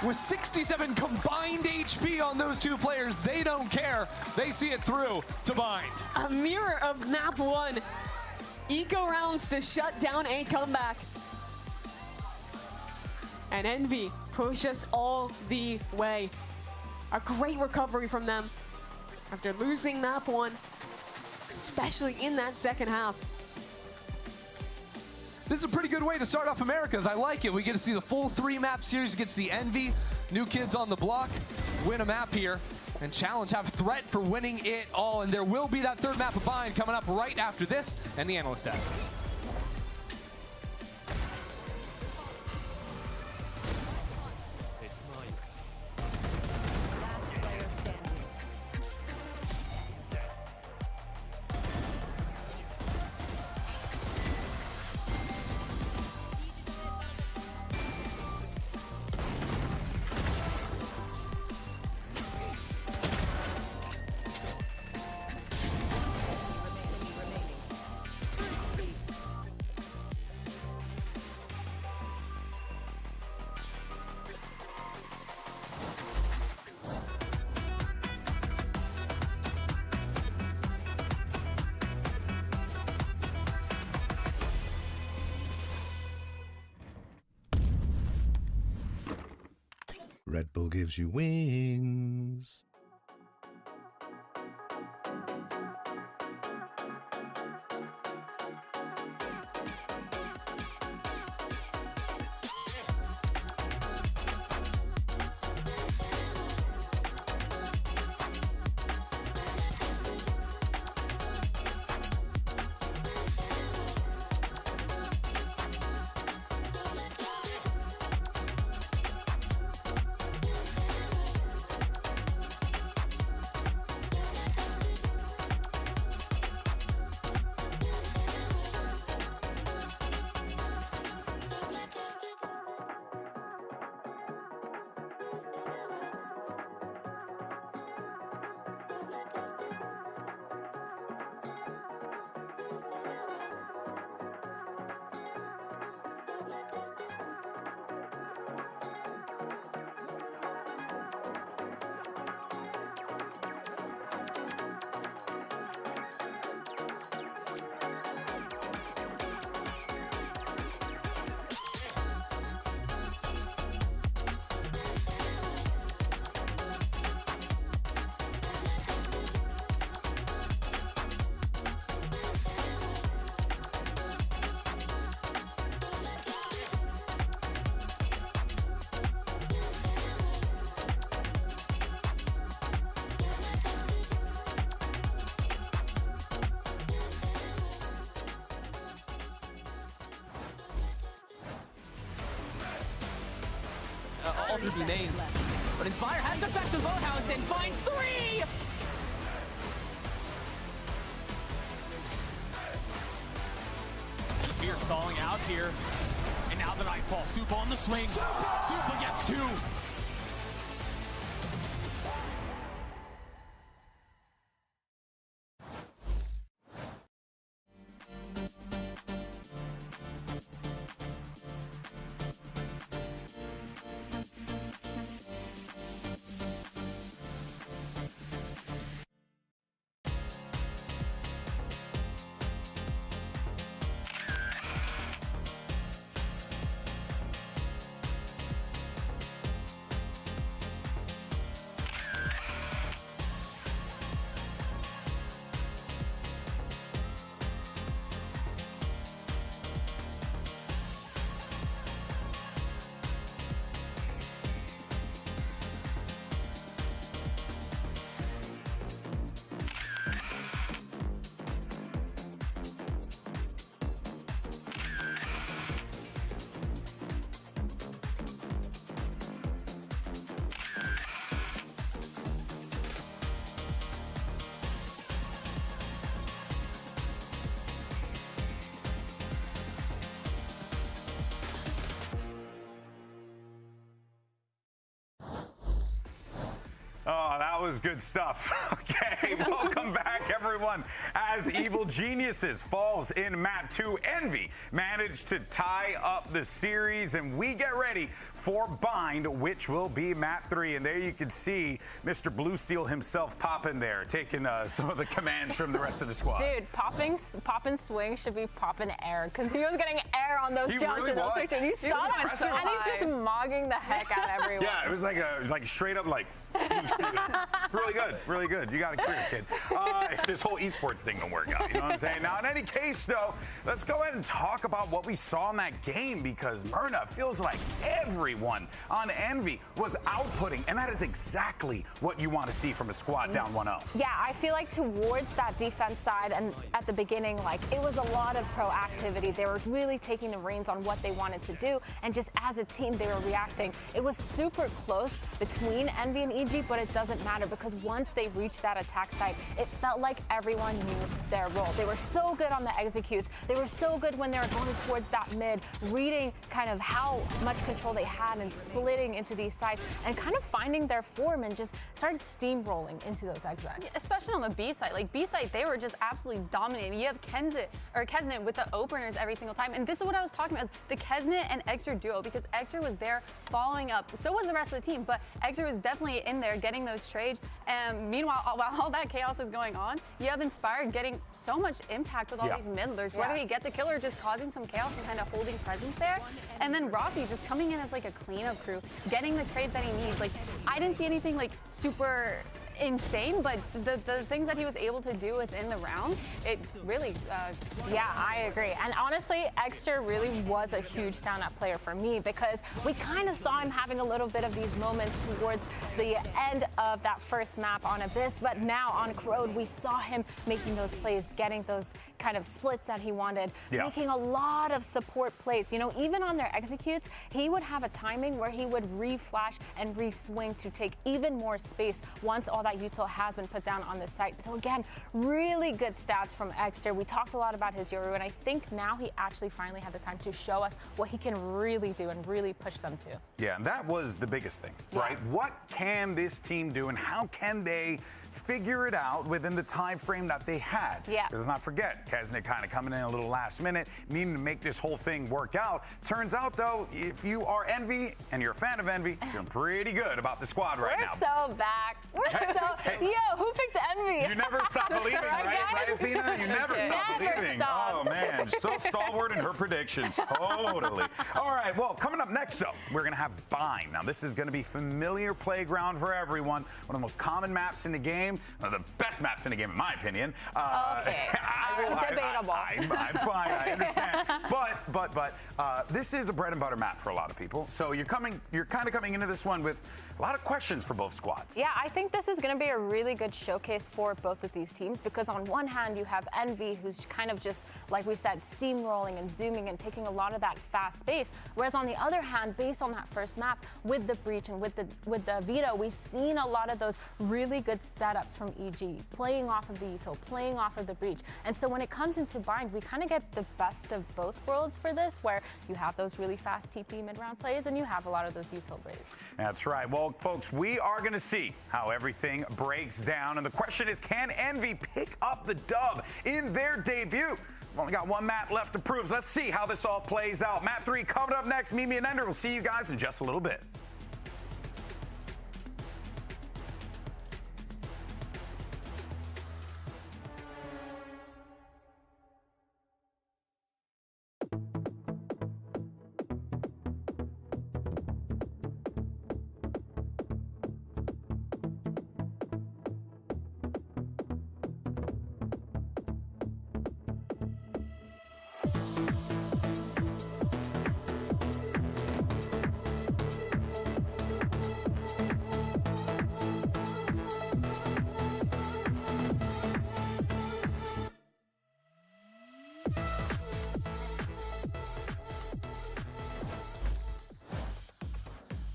With 67 combined HP on those two players, they don't care. They see it through to bind. A mirror of map 1. Eco rounds to shut down a comeback. And Envy push us all the way. A great recovery from them after losing map 1, especially in that second half. This is a pretty good way to start off Americas. I like it. We get to see the full 3-map series. We get to see Envy, new kids on the block, win a map here, and Challenge have threat for winning it all. And there will be that 3rd map of Bind coming up right after this and the Analyst Desk. Red Bull gives you wings. all through the main. But Inspire has the back to Boathouse and finds 3! Fear stalling out here. And now the Nightfall. Super on the swing. Super gets 2. Oh, that was good stuff. Okay, welcome back, everyone. As Evil Geniuses falls in map 2, Envy managed to tie up the series, and we get ready for Bind, which will be map 3. And there you can see Mr. Blue Steel himself popping there, taking some of the commands from the rest of the squad. Dude, popping swing should be popping air, because he was getting air on those jumps really and those was. things. And you saw it, and he's just mogging the heck out of everyone. Yeah, it was like straight up like. Really good, really good. You got a career, kid. If this whole esports thing don't work out, you know what I'm saying? Now, in any case, though, let's go ahead and talk about what we saw in that game, because Myrna feels like everyone on Envy was outputting, and that is exactly what you want to see from a squad down 1-0. Yeah, I feel like towards that defense side and at the beginning, like, it was a lot of proactivity. They were really taking the reins on what they wanted to do, and just as a team, they were reacting. It was super close between Envy and EG, but it doesn't matter, because once they reached that attack site, it felt like everyone knew their role. They were so good on the executes. They were so good when they were going towards that mid, reading kind of how much control they had and splitting into these sites and kind of finding their form and just started steamrolling into those execs. Especially on the B side. Like B side, they were just absolutely dominating. You have Kesnet with the openers every single time. And this is what I was talking about, is the Kesnet and Exer duo, because Exer was there following up. So was the rest of the team, but Exer was definitely in there getting those trades. And meanwhile, while all that chaos is going on, you have Inspire getting so much impact with all these midlers, whether he gets a kill or just causing some chaos and kind of holding presence there. And then Rossi just coming in as like a cleanup crew, getting the trades that he needs. Like, I didn't see anything like super insane, but the things that he was able to do within the rounds, it really yeah, I agree. And honestly, Exter really was a huge standout player for me, because we kind of saw him having a little bit of these moments towards the end of that first map on Abyss, but now on Corrode, we saw him making those plays, getting those kind of splits that he wanted, making a lot of support plays. You know, even on their executes, he would have a timing where he would re-flash and re-swing to take even more space once all that util has been put down on the site. So again, really good stats from Exter. We talked a lot about his Yoru, and I think now he actually finally had the time to show us what he can really do and really push them to. Yeah, and that was the biggest thing, right? What can this team do, and how can they figure it out within the time frame that they had? Yeah. Let's not forget, Kesnet kind of coming in a little last minute, needing to make this whole thing work out. Turns out, though, if you are Envy and you're a fan of Envy, you're pretty good about the squad right now. We're so back. We're yo, who picked Envy? You never stop believing, right, Athena? You never stop believing. Stopped. Oh, man, so stalwart in her predictions. Totally. All right, well, coming up next, though, we're going to have Bind. Now, this is going to be familiar playground for everyone. One of the most common maps in the game. One of the best maps in the game, in my opinion. Okay. Debatable. I'm fine. I understand. But this is a bread and butter map for a lot of people. So you're kind of coming into this one with a lot of questions for both squads. Yeah, I think this is going to be a really good showcase for both of these teams because on one hand you have Envy, who's kind of just, like we said, steamrolling and zooming and taking a lot of that fast space. Whereas on the other hand, based on that first map with the breach and with the veto, we've seen a lot of those really good setups from EG, playing off of the util, playing off of the breach. And so when it comes into bind, we kind of get the best of both worlds for this, where you have those really fast TP mid-round plays and you have a lot of those util breaks. That's right. Well, folks, we are going to see how everything breaks down. And the question is, can Envy pick up the dub in their debut? We've only got one map left to prove, so let's see how this all plays out. Map 3 coming up next. Mimi and Ender will see you guys in just a little bit.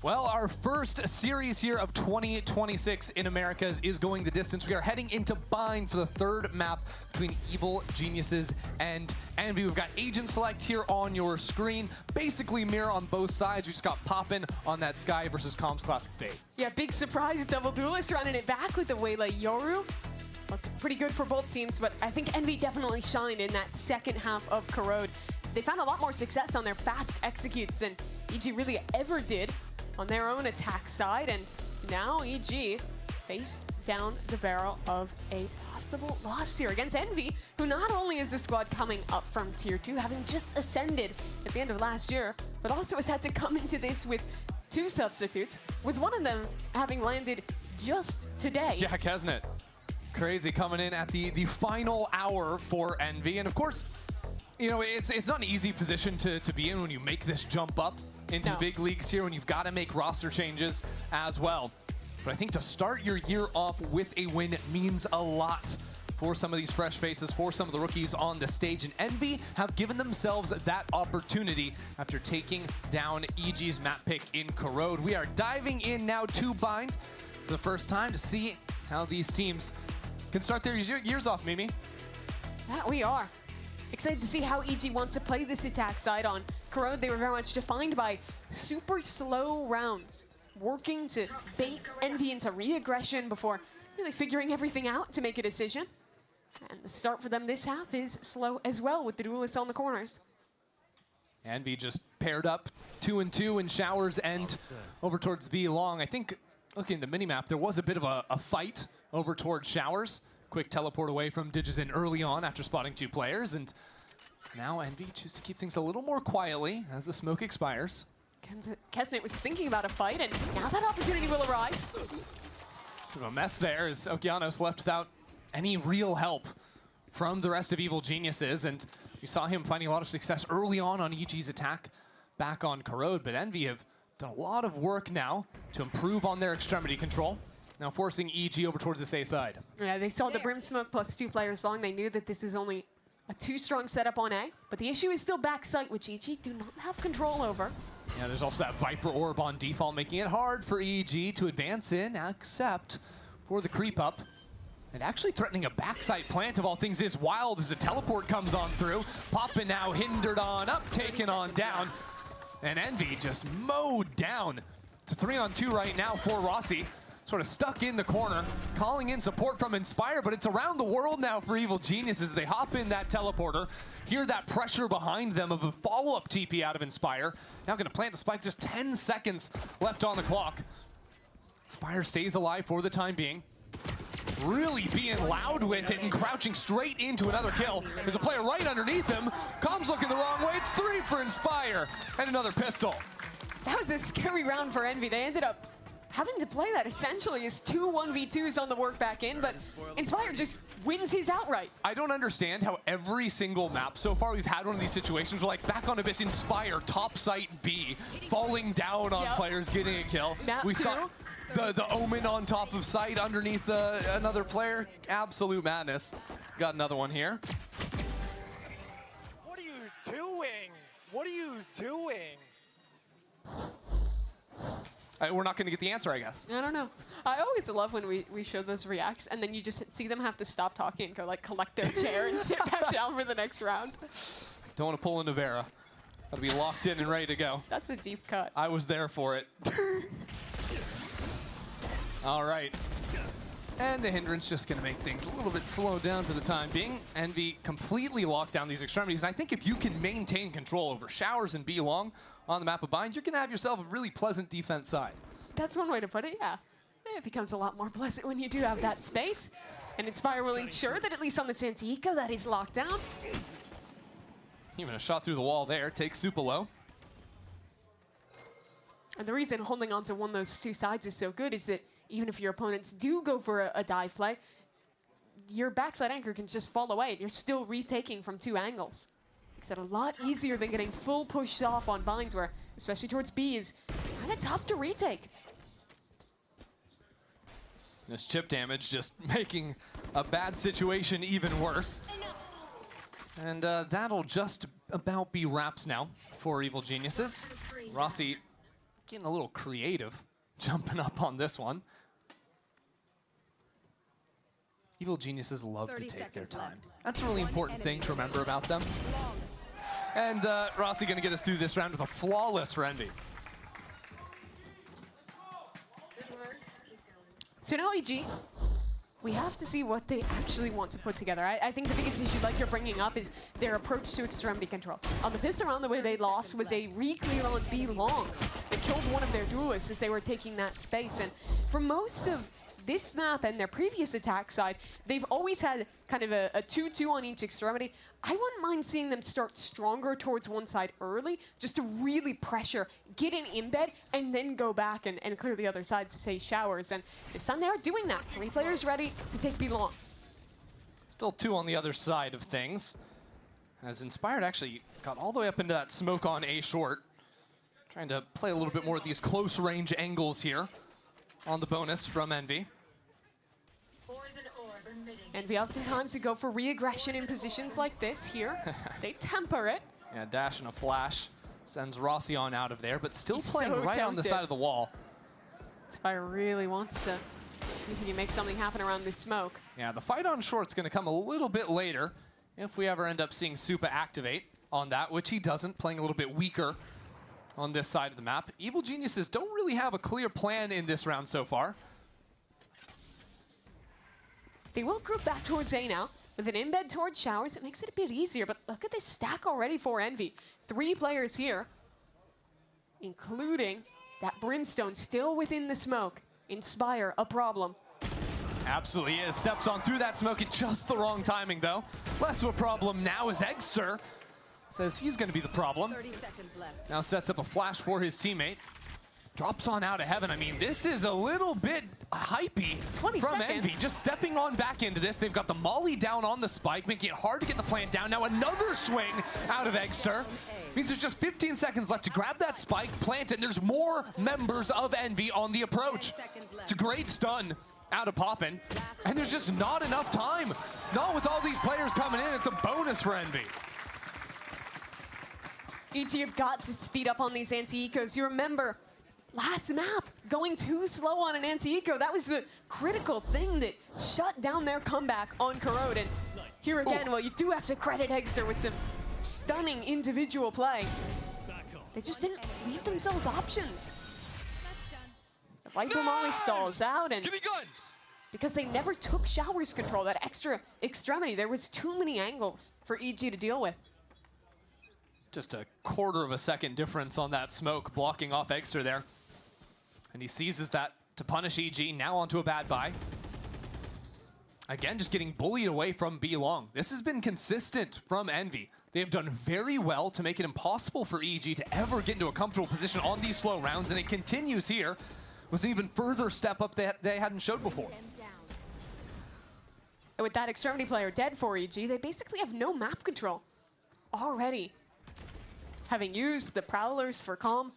Well, our first series here of 2026 in Americas is going the distance. We are heading into bind for the third map between Evil Geniuses and Envy. We've got agent select here on your screen. Basically mirror on both sides. We just got Poppin on that Sky versus Comms Classic Fade. Yeah, big surprise double duelist running it back with the Waylay Yoru. Looked pretty good for both teams, but I think Envy definitely shined in that second half of Corrode. They found a lot more success on their fast executes than EG really ever did on their own attack side, and now EG faced down the barrel of a possible loss here against Envy, who not only is the squad coming up from Tier 2, having just ascended at the end of last year, but also has had to come into this with 2 substitutes, with one of them having landed just today. Yeah, Kesnet. Crazy coming in at the final hour for Envy, and of course, you know, it's not an easy position to be in when you make this jump up into the big leagues here, when you've got to make roster changes as well. But I think to start your year off with a win means a lot for some of these fresh faces, for some of the rookies on the stage. And Envy have given themselves that opportunity after taking down EG's map pick in Corrode. We are diving in now to bind for the first time to see how these teams can start their years off, Mimi. That we are. Excited to see how EG wants to play this attack side on Corrode. They were very much defined by super slow rounds, working to bait Envy into re-aggression before really figuring everything out to make a decision. And the start for them this half is slow as well, with the duelists on the corners. Envy just paired up 2 and 2 in Showers and over towards B Long. I think, looking at the minimap, there was a bit of a fight over towards Showers. Quick teleport away from Digizin early on after spotting 2 players, and now Envy choose to keep things a little more quietly as the smoke expires. Kesnet was thinking about a fight, and now that opportunity will arise. A mess there as Okeanos left without any real help from the rest of Evil Geniuses, and we saw him finding a lot of success early on EG's attack back on Corrode, but Envy have done a lot of work now to improve on their extremity control. Now forcing EG over towards the A side. Yeah, they saw the Brim Smoke plus 2 players long. They knew that this is only a 2-strong setup on A, but the issue is still backside, which EG do not have control over. Yeah, there's also that Viper Orb on default, making it hard for EG to advance in, except for the creep up. And actually threatening a backside plant of all things is wild as a teleport comes on through. Poppin now hindered on up, taken on down. And Envy just mowed down. It's a 3-on-2 right now for Rossi. Sort of stuck in the corner, calling in support from Inspire, but it's around the world now for Evil Geniuses. They hop in that teleporter, hear that pressure behind them of a follow-up TP out of Inspire. Now gonna plant the spike, just 10 seconds left on the clock. Inspire stays alive for the time being. Really being loud with it and crouching straight into another kill. There's a player right underneath him. Comms looking the wrong way, it's 3 for Inspire, and another pistol. That was a scary round for Envy. They ended up having to play that essentially is 2 1v2s on the work back in, but Inspire just wins his outright. I don't understand how every single map so far we've had one of these situations where, like, back on Abyss, Inspire, top site B, falling down on players, getting a kill. We saw the Omen on top of site underneath another player. Absolute madness. Got another one here. What are you doing? What are you doing? We're not going to get the answer, I guess. I don't know. I always love when we show those reacts and then you just see them have to stop talking and go like collect their chair and sit back down for the next round. Don't want to pull into Vera. Got to be locked in and ready to go. That's a deep cut. I was there for it. All right. And the hindrance just going to make things a little bit slowed down for the time being. Envy completely locked down these extremities. And I think if you can maintain control over Showers and Be Long on the map of Bind, you're going to have yourself a really pleasant defense side. That's one way to put it, yeah. It becomes a lot more pleasant when you do have that space. And Inspire will ensure that at least on the Santiago that is locked down. Even a shot through the wall there. Takes Supalo. And the reason holding on to one of those two sides is so good is that even if your opponents do go for a dive play, your backside anchor can just fall away and you're still retaking from 2 angles. Makes it a lot easier than getting full pushed off on binds where, especially towards B, is kind of tough to retake. This chip damage just making a bad situation even worse. And that'll just about be wraps now for Evil Geniuses. Rossi getting a little creative, jumping up on this one. Evil Geniuses love to take their time. That's a really important thing to remember about them. And Rossi going to get us through this round with a flawless for Envy. So now EG, we have to see what they actually want to put together. I think the biggest issue, like you're bringing up, is their approach to extremity control. On the pistol round, the way they lost was a re-clear on B long. They killed one of their duelists as they were taking that space. And for most of this map and their previous attack side, they've always had kind of a 2-2 on each extremity. I wouldn't mind seeing them start stronger towards one side early, just to really pressure, get an embed, and then go back and clear the other side to say Showers. And this time they are doing that. 3 players ready to take B long. Still 2 on the other side of things. As Inspired actually got all the way up into that smoke on A short. Trying to play a little bit more of these close range angles here on the bonus from Envy. Envy oftentimes to go for re-aggression in positions like this here. They temper it. Yeah, dash and a flash sends Rossi on out of there, but still He's playing so right on the tempted. side of the wall. Inspire really wants to see if he can make something happen around this smoke. Yeah, the fight on short's going to come a little bit later if we ever end up seeing Supa activate on that, which he doesn't, playing a little bit weaker on this side of the map. Evil Geniuses don't really have a clear plan in this round so far. They will group back towards A now. With an embed towards Showers, it makes it a bit easier, but look at this stack already for Envy. 3 players here, including that Brimstone still within the smoke. Inspire, a problem. Absolutely is. Steps on through that smoke at just the wrong timing, though. Less of a problem now as Eggster says he's going to be the problem. 30 seconds left. Now sets up a flash for his teammate. Drops on out of heaven. I mean, this is a little bit hypey from Envy. Just stepping on back into this. They've got the molly down on the spike, making it hard to get the plant down. Now another swing out of Eggster. Means there's just 15 seconds left to grab that spike, plant it, and there's more members of Envy on the approach. It's a great stun out of Poppin', and there's just not enough time. Not with all these players coming in. It's a bonus for Envy. EG have got to speed up on these anti-ecos. You remember, last map, going too slow on an anti-eco, that was the critical thing that shut down their comeback on Corrode. And here again, well, you do have to credit Eggster with some stunning individual play. They just didn't leave themselves options. The Viper Molly stalls out, and because they never took Showers control, that extra extremity, there was too many angles for EG to deal with. Just a quarter of a second difference on that smoke, blocking off Eggster there. And he seizes that to punish EG, now onto a bad buy. Again, just getting bullied away from B long. This has been consistent from Envy. They have done very well to make it impossible for EG to ever get into a comfortable position on these slow rounds, and it continues here with an even further step up that they hadn't showed before. With that extremity player dead for EG, they basically have no map control already. Having used the Prowlers for Calm.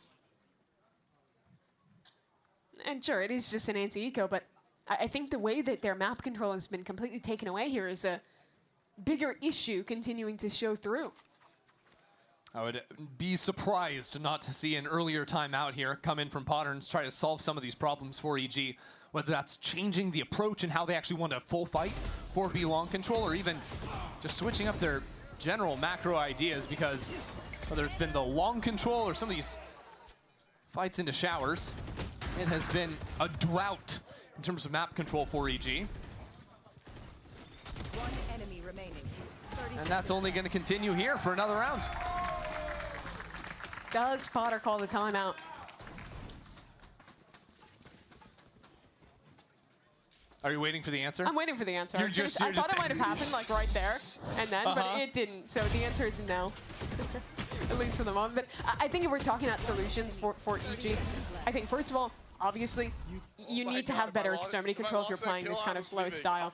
And sure, it is just an anti-eco, but I think the way that their map control has been completely taken away here is a bigger issue continuing to show through. I would be surprised not to see an earlier timeout here come in from Potter and try to solve some of these problems for EG, whether that's changing the approach and how they actually want a full fight for B-Long control, or even just switching up their general macro ideas, because whether it's been the long control or some of these fights into showers, it has been a drought in terms of map control for EG. One enemy remaining. And that's only going to continue here for another round. Does Potter call the timeout? Are you waiting for the answer? I'm waiting for the answer. I thought it might have happened like right there and then, but it didn't. So the answer is no, at least for the moment. But I think if we're talking about solutions for EG, I think first of all, obviously, you need to have better extremity control if you're playing this kind of slow style.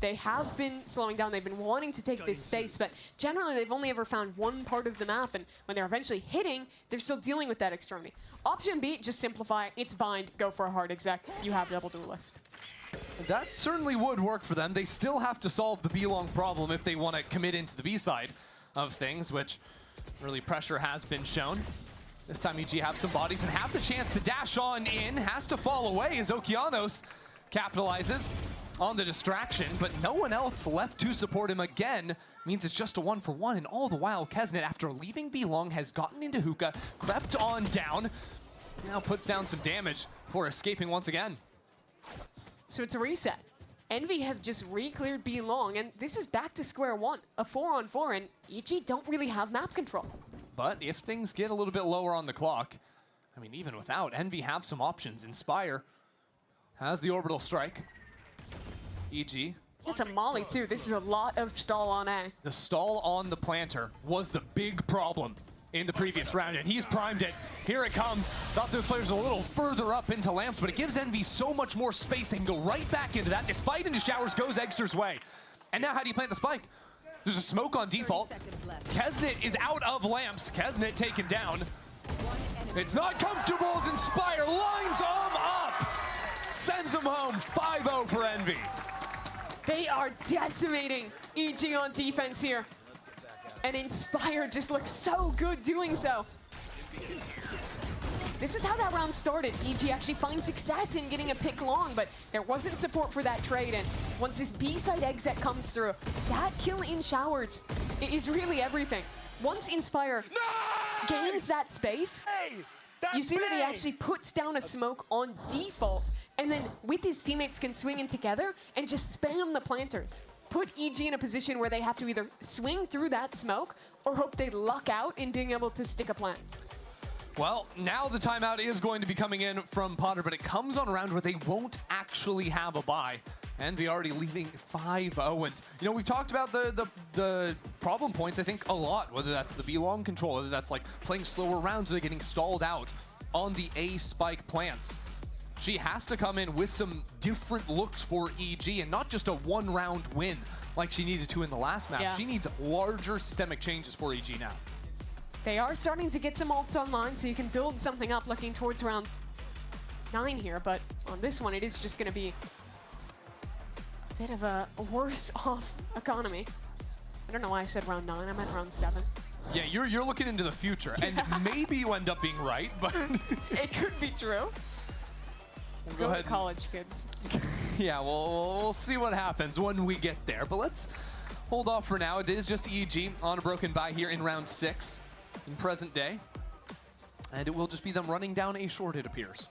They have been slowing down. They've been wanting to take this space, but generally they've only ever found one part of the map, and when they're eventually hitting, they're still dealing with that extremity. Option B, just simplify. It's bind. Go for a hard exec. You have double duelist. That certainly would work for them. They still have to solve the B-Long problem if they want to commit into the B side of things, which really pressure has been shown. This time EG have some bodies and have the chance to dash on in. Has to fall away as Okeanos capitalizes on the distraction, but no one else left to support him again. Means it's just a 1-for-1, and all the while, Kesnet, after leaving B-Long, has gotten into hookah, crept on down, now puts down some damage before escaping once again. So it's a reset. Envy have just re-cleared B-Long, and this is back to square one. A 4-on-4, and EG don't really have map control. But if things get a little bit lower on the clock, I mean, even without, Envy have some options. Inspire has the orbital strike. EG. Yes, a molly too. This is a lot of stall on A. The stall on the planter was the big problem in the previous round, and he's primed it. Here it comes. Thought those players a little further up into lamps, but it gives Envy so much more space. They can go right back into that. This fight into showers goes Eggster's way. And now how do you plant the spike? There's a smoke on default. Kesnet is out of lamps. Kesnet taken down. It's not comfortable as Inspire lines him up. Sends him home. 5-0 for Envy. They are decimating EG on defense here. And Inspire just looks so good doing so. This is how that round started. EG actually finds success in getting a pick long, but there wasn't support for that trade. And once this B-side exit comes through, that kill in showers is really everything. Once Inspire gains that space, you see that he actually puts down a smoke on default, and then with his teammates can swing in together and just spam the planters. Put EG in a position where they have to either swing through that smoke or hope they luck out in being able to stick a plant. Well, now the timeout is going to be coming in from Potter, but it comes on a round where they won't actually have a bye. Envy already leading 5-0. And, you know, we've talked about the problem points, I think, a lot, whether that's the B-Long control, whether that's like playing slower rounds or they're getting stalled out on the A spike plants. She has to come in with some different looks for EG and not just a one-round win like she needed to in the last map. Yeah. She needs larger systemic changes for EG now. They are starting to get some ults online, so you can build something up looking towards round 9 here, but on this one, it is just going to be a bit of a worse off economy. I don't know why I said round 9, I meant round 7. Yeah, you're looking into the future, and maybe you end up being right, but... It could be true. Go ahead. College kids. Yeah, we'll see what happens when we get there, but let's hold off for now. It is just EG on a broken bye here in round 6 in present day, and it will just be them running down A short, it appears.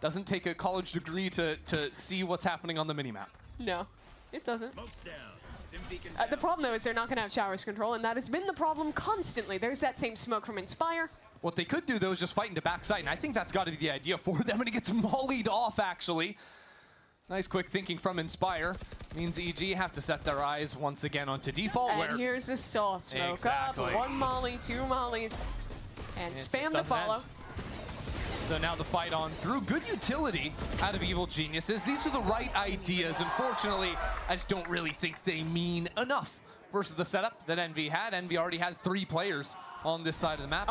Doesn't take a college degree to see what's happening on the minimap. No, it doesn't. The problem, though, is they're not going to have showers control, and that has been the problem constantly. There's that same smoke from Inspire. What they could do, though, is just fight into backside, and I think that's got to be the idea for them, and it gets mollied off, actually. Nice quick thinking from Inspire. Means EG have to set their eyes once again onto default. And here's the stall smoke up. 1 molly, 2 mollies, and spam the follow. So now the fight on through. Good utility out of Evil Geniuses. These are the right ideas. Unfortunately, I just don't really think they mean enough versus the setup that Envy had. Envy already had 3 players on this side of the map.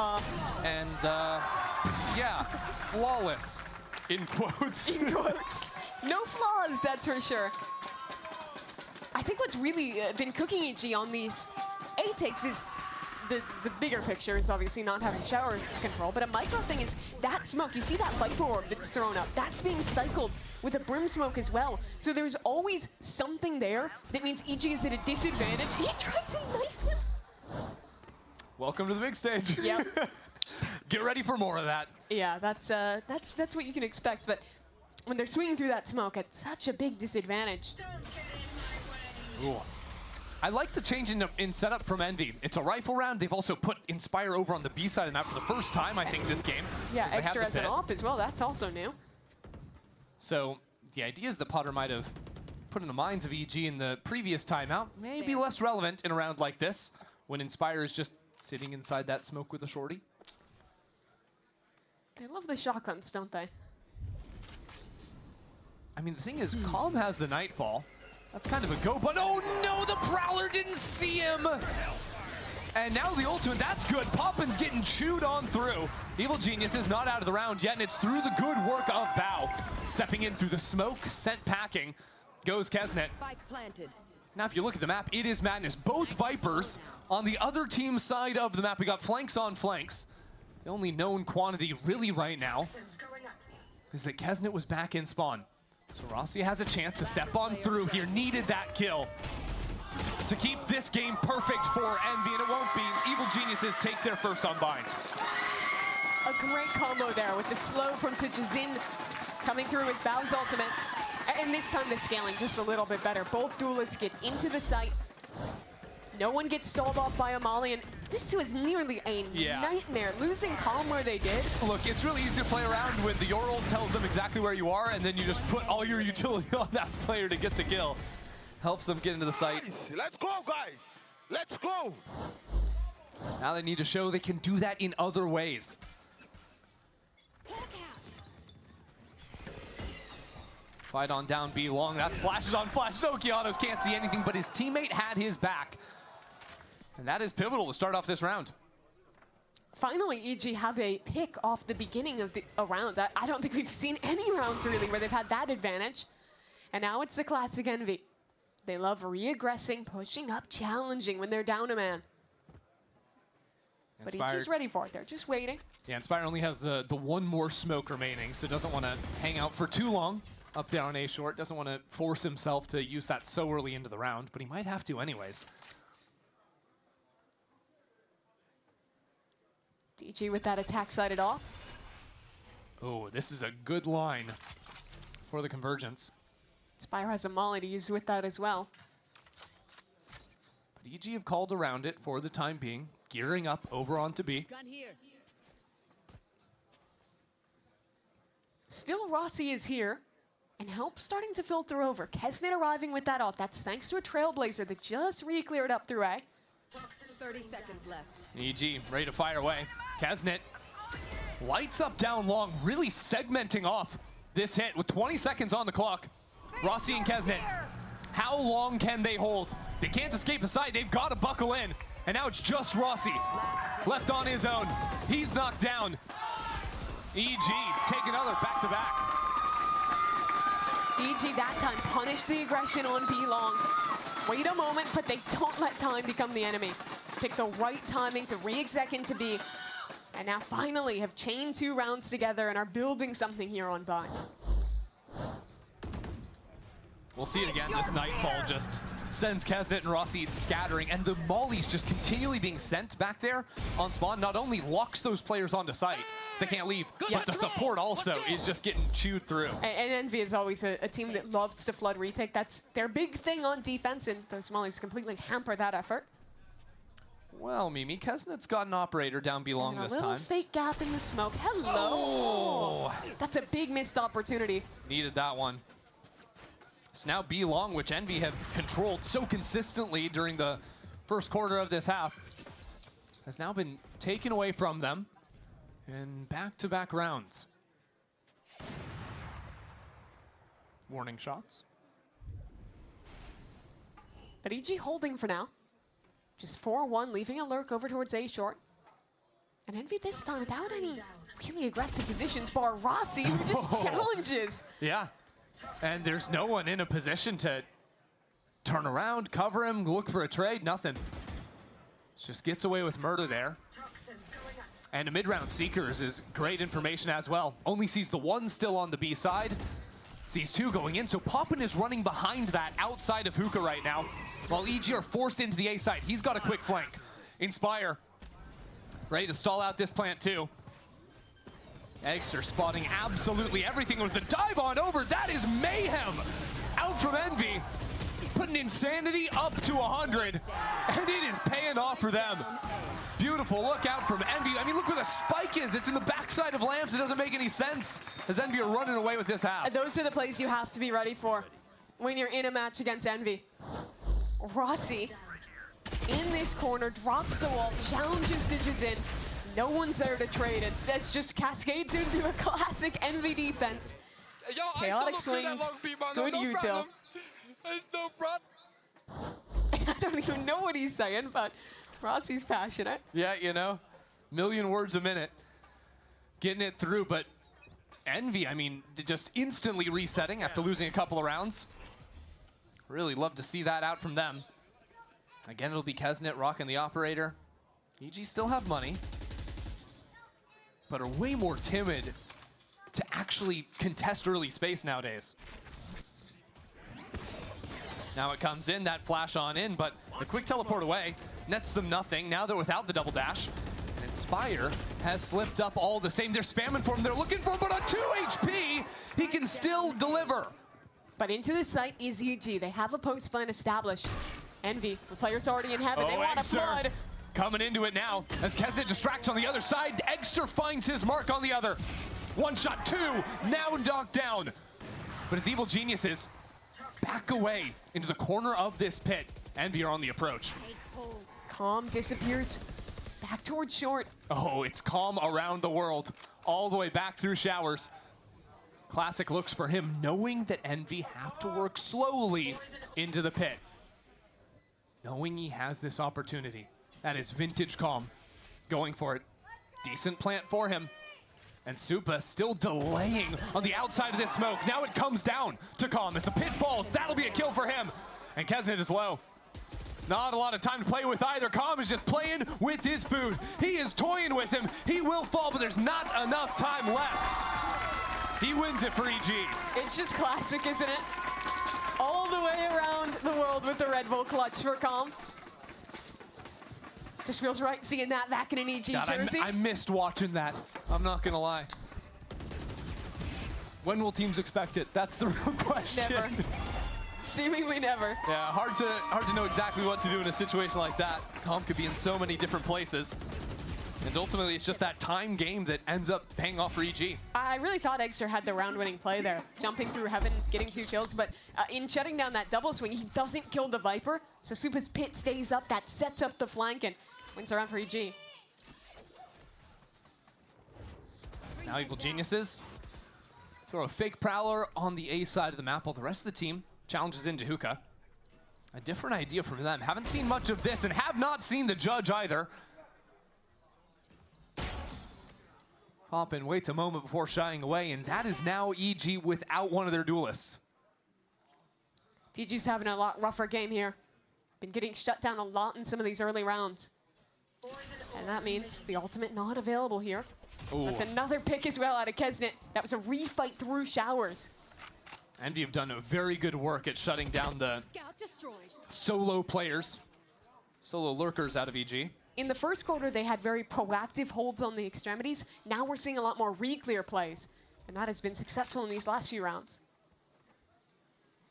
Yeah, flawless, in quotes. In quotes. No flaws, that's for sure. I think what's really been cooking EG on these A-takes is the bigger picture is obviously not having shower control, but a micro thing is that smoke. You see that Viper orb that's thrown up? That's being cycled with a Brim smoke as well. So there's always something there that means EG is at a disadvantage. He tried to knife him. Welcome to the big stage. Yep. Get ready for more of that. Yeah, that's what you can expect. But when they're swinging through that smoke at such a big disadvantage. Ooh. I like the change in setup from Envy. It's a rifle round. They've also put Inspire over on the B side of that for the first time, I think, this game. Yeah, extra as an op as well. That's also new. So the ideas that Potter might have put in the minds of EG in the previous timeout may be less relevant in a round like this when Inspire is just sitting inside that smoke with a shorty. They love the shotguns, don't they? I mean, the thing is, Calm has the Nightfall. That's kind of a go, but oh no, the Prowler didn't see him! And now the ultimate, that's good. Poppin's getting chewed on through. Evil Genius is not out of the round yet, and it's through the good work of Bao. Stepping in through the smoke, sent packing, goes Kesnet. Now if you look at the map, it is madness. Both Vipers on the other team's side of the map. We got flanks on flanks. The only known quantity really right now is that Kesnet was back in spawn. So Rossi has a chance to step on through here. Needed that kill to keep this game perfect for Envy, and it won't be. Evil Geniuses take their first on bind. A great combo there with the slow from Tijazin coming through with Bao's ultimate. And this time the scaling just a little bit better. Both duelists get into the site. No one gets stalled off by a molly, and this was nearly a nightmare. Losing Calm where they did. Look, it's really easy to play around when the your ult tells them exactly where you are, and then you just put all your utility on that player to get the kill. Helps them get into the site. Let's go, guys. Let's go. Now they need to show they can do that in other ways. Fight on down B long. That's flashes on flashes. Okeanos can't see anything, but his teammate had his back. And that is pivotal to start off this round. Finally, EG have a pick off the beginning of the round. I don't think we've seen any rounds really where they've had that advantage. And now it's the classic Envy. They love re-aggressing, pushing up, challenging when they're down a man. But EG's ready for it. They're just waiting. Yeah, Inspire only has the one more smoke remaining, so doesn't want to hang out for too long up there on A short. Doesn't want to force himself to use that so early into the round, but he might have to anyways. DG with that attack sided off. Oh, this is a good line for the convergence. Spire has a molly to use with that as well. But EG have called around it for the time being, gearing up over onto B. Still Rossi is here, and help starting to filter over. Kesnet arriving with that off. That's thanks to a Trailblazer that just re-cleared up through A. 30 seconds left. EG ready to fire away. Kesnet lights up down long, really segmenting off this hit with 20 seconds on the clock. Rossi and Kesnet, how long can they hold? They can't escape the side. They've got to buckle in. And now it's just Rossi left on his own. He's knocked down. EG take another back-to-back. EG that time punished the aggression on B long. Wait a moment, but they don't let time become the enemy. Pick the right timing to re-exec into B. And now finally have chained 2 rounds together and are building something here on bind. We'll see it again. This Nightfall just sends Kesnet and Rossi scattering, and the mollies just continually being sent back there on spawn not only locks those players onto site, so they can't leave, but the support also is just getting chewed through. And Envy is always a team that loves to flood retake. That's their big thing on defense, and those mollies completely hamper that effort. Well, Mimi, Kesnet's got an operator down B long this time. A little fake gap in the smoke. Hello. Oh. That's a big missed opportunity. Needed that one. So now B long, which Envy have controlled so consistently during the first quarter of this half, has now been taken away from them in back-to-back rounds. Warning shots. But EG holding for now. Just 4-1, leaving a lurk over towards A short. And Envy this time without any really aggressive positions, bar Rossi, who just challenges. Yeah, and there's no one in a position to turn around, cover him, look for a trade, nothing. Just gets away with murder there. And a mid-round Seekers is great information as well. Only sees the one still on the B side. Sees two going in, so Poppin is running behind that outside of Hookah right now, while EG are forced into the A side. He's got a quick flank. Inspire, ready to stall out this plant too. Eggster spotting absolutely everything with the dive on over. That is mayhem out from Envy, putting Insanity up to 100, and it is paying off for them. Beautiful look out from Envy. I mean, look where the spike is. It's in the backside of Lamps. It doesn't make any sense as Envy are running away with this half. Those are the plays you have to be ready for when you're in a match against Envy. Rossi in this corner, drops the wall, challenges Digis in. No one's there to trade it. That's just cascades into a classic Envy defense. Chaotic swings, good util. I don't even know what he's saying, but Rossi's passionate. Yeah, you know, million words a minute, getting it through, but Envy, I mean, just instantly resetting after losing a couple of rounds. Really love to see that out from them. Again, it'll be Kesnet rocking the operator. EG still have money, but are way more timid to actually contest early space nowadays. Now it comes in, that flash on in, but the quick teleport away nets them nothing. Now they're without the double dash. And Inspire has slipped up all the same. They're spamming for him, they're looking for him, but on 2 HP, he can still deliver. But into the site is EG. They have a post plan established. Envy, the player's already in heaven. They want a flood. Coming into it now as Kesnet distracts on the other side. Eggster finds his mark on the other. One shot, two, now knocked down. But his evil geniuses back away into the corner of this pit. Envy are on the approach. Calm disappears back towards short. Oh, it's calm around the world, all the way back through showers. Classic looks for him, knowing that Envy have to work slowly into the pit. Knowing he has this opportunity. That is vintage calm, going for it. Decent plant for him. And Supa still delaying on the outside of this smoke. Now it comes down to Calm as the pit falls. That'll be a kill for him. And Kesnet is low. Not a lot of time to play with either. Calm is just playing with his food. He is toying with him. He will fall, but there's not enough time left. He wins it for EG. It's just classic, isn't it? All the way around the world with the Red Bull clutch for Calm. Just feels right seeing that back in an EG jersey. I missed watching that. I'm not gonna lie. When will teams expect it? That's the real question. Never. Seemingly never. Yeah, hard to know exactly what to do in a situation like that. Calm could be in so many different places. And ultimately, it's just that time game that ends up paying off for EG. I really thought Eggster had the round-winning play there, jumping through heaven, getting 2 kills, but in shutting down that double swing, he doesn't kill the Viper, so Supa's pit stays up, that sets up the flank, and wins around for EG. Now Evil Geniuses throw a fake Prowler on the A side of the map, while the rest of the team challenges into Hookah. A different idea from them. Haven't seen much of this, and have not seen the Judge either. Poppin waits a moment before shying away, and that is now EG without one of their duelists. DG's having a lot rougher game here. Been getting shut down a lot in some of these early rounds. And that means the ultimate not available here. Ooh. That's another pick as well out of Kesnet. That was a refight through showers. Envy have done a very good work at shutting down the solo players, solo lurkers out of EG. In the first quarter, they had very proactive holds on the extremities. Now we're seeing a lot more re-clear plays, and that has been successful in these last few rounds.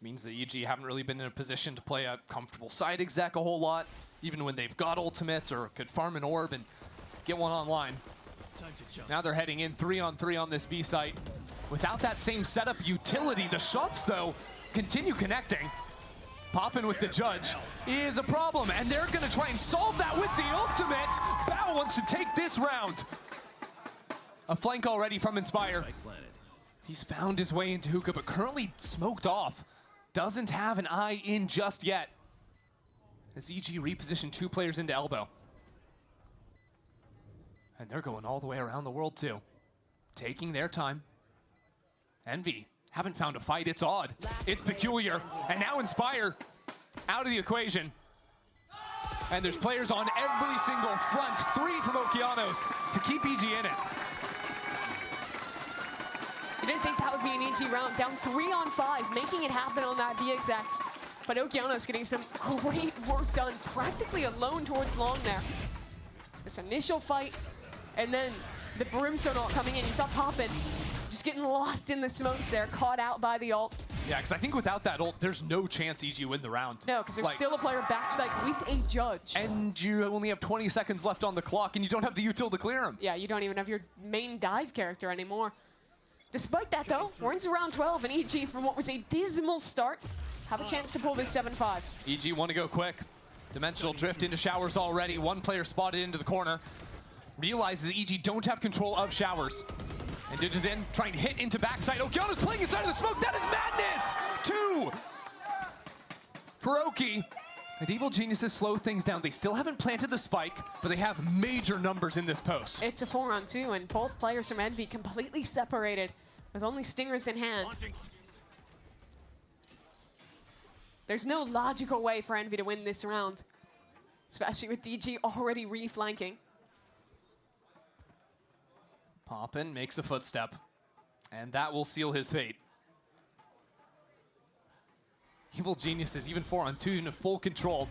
Means that EG haven't really been in a position to play a comfortable side exec a whole lot, even when they've got ultimates or could farm an orb and get one online. Now they're heading in 3-on-3 on this B site. Without that same setup utility, the shots, though, continue connecting. Poppin with the Judge is a problem, and they're going to try and solve that with the ultimate. Bao wants to take this round. A flank already from Inspire. He's found his way into hookah, but currently smoked off. Doesn't have an eye in just yet. As EG repositioned 2 players into elbow. And they're going all the way around the world too. Taking their time. Envy haven't found a fight. It's odd. It's peculiar. And now Inspire out of the equation. And there's players on every single front. 3 from Okeanos to keep EG in it. You didn't think that would be an EG round. Down 3 on 5, making it happen on that V exact. But Okeanos getting some great work done, practically alone towards long there. This initial fight, and then the Brimstone ult coming in. You saw Poppin just getting lost in the smokes there, caught out by the ult. Yeah, because I think without that ult, there's no chance EG win the round. No, because there's still a player backside with a judge. And you only have 20 seconds left on the clock, and you don't have the util to clear him. Yeah, you don't even have your main dive character anymore. Despite that, though, we're into round 12, and EG, from what was a dismal start, have a chance to pull this 7-5. EG want to go quick. Dimensional drift into Showers already. 1 player spotted into the corner. Realizes EG don't have control of Showers. And ditches in, trying to hit into backside. Okeanos playing inside of the smoke. That is madness! 2 for Oki. And Evil Geniuses slow things down. They still haven't planted the spike, but they have major numbers in this post. It's a 4-on-2, and both players from Envy completely separated with only stingers in hand. There's no logical way for Envy to win this round, especially with DG already reflanking. Poppin makes a footstep, and that will seal his fate. Evil Geniuses, even 4-on-2 in full control.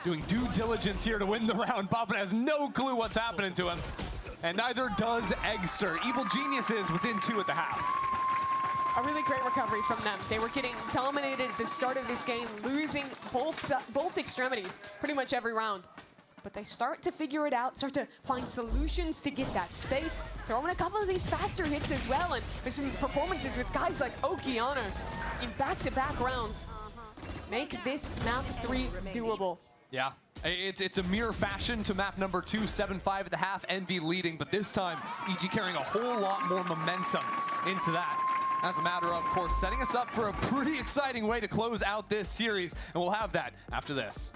Doing due diligence here to win the round. Poppin has no clue what's happening to him, and neither does Eggster. Evil Geniuses within 2 at the half. A really great recovery from them. They were getting dominated at the start of this game, losing both extremities pretty much every round. But they start to figure it out, start to find solutions to get that space. Throw in a couple of these faster hits as well, and there's some performances with guys like Okeanos in back-to-back rounds. Make this map 3 doable. Yeah, it's a mirror fashion to map number 2, 7-5 at the half, Envy leading, but this time EG carrying a whole lot more momentum into that. As a matter of course, setting us up for a pretty exciting way to close out this series, and we'll have that after this.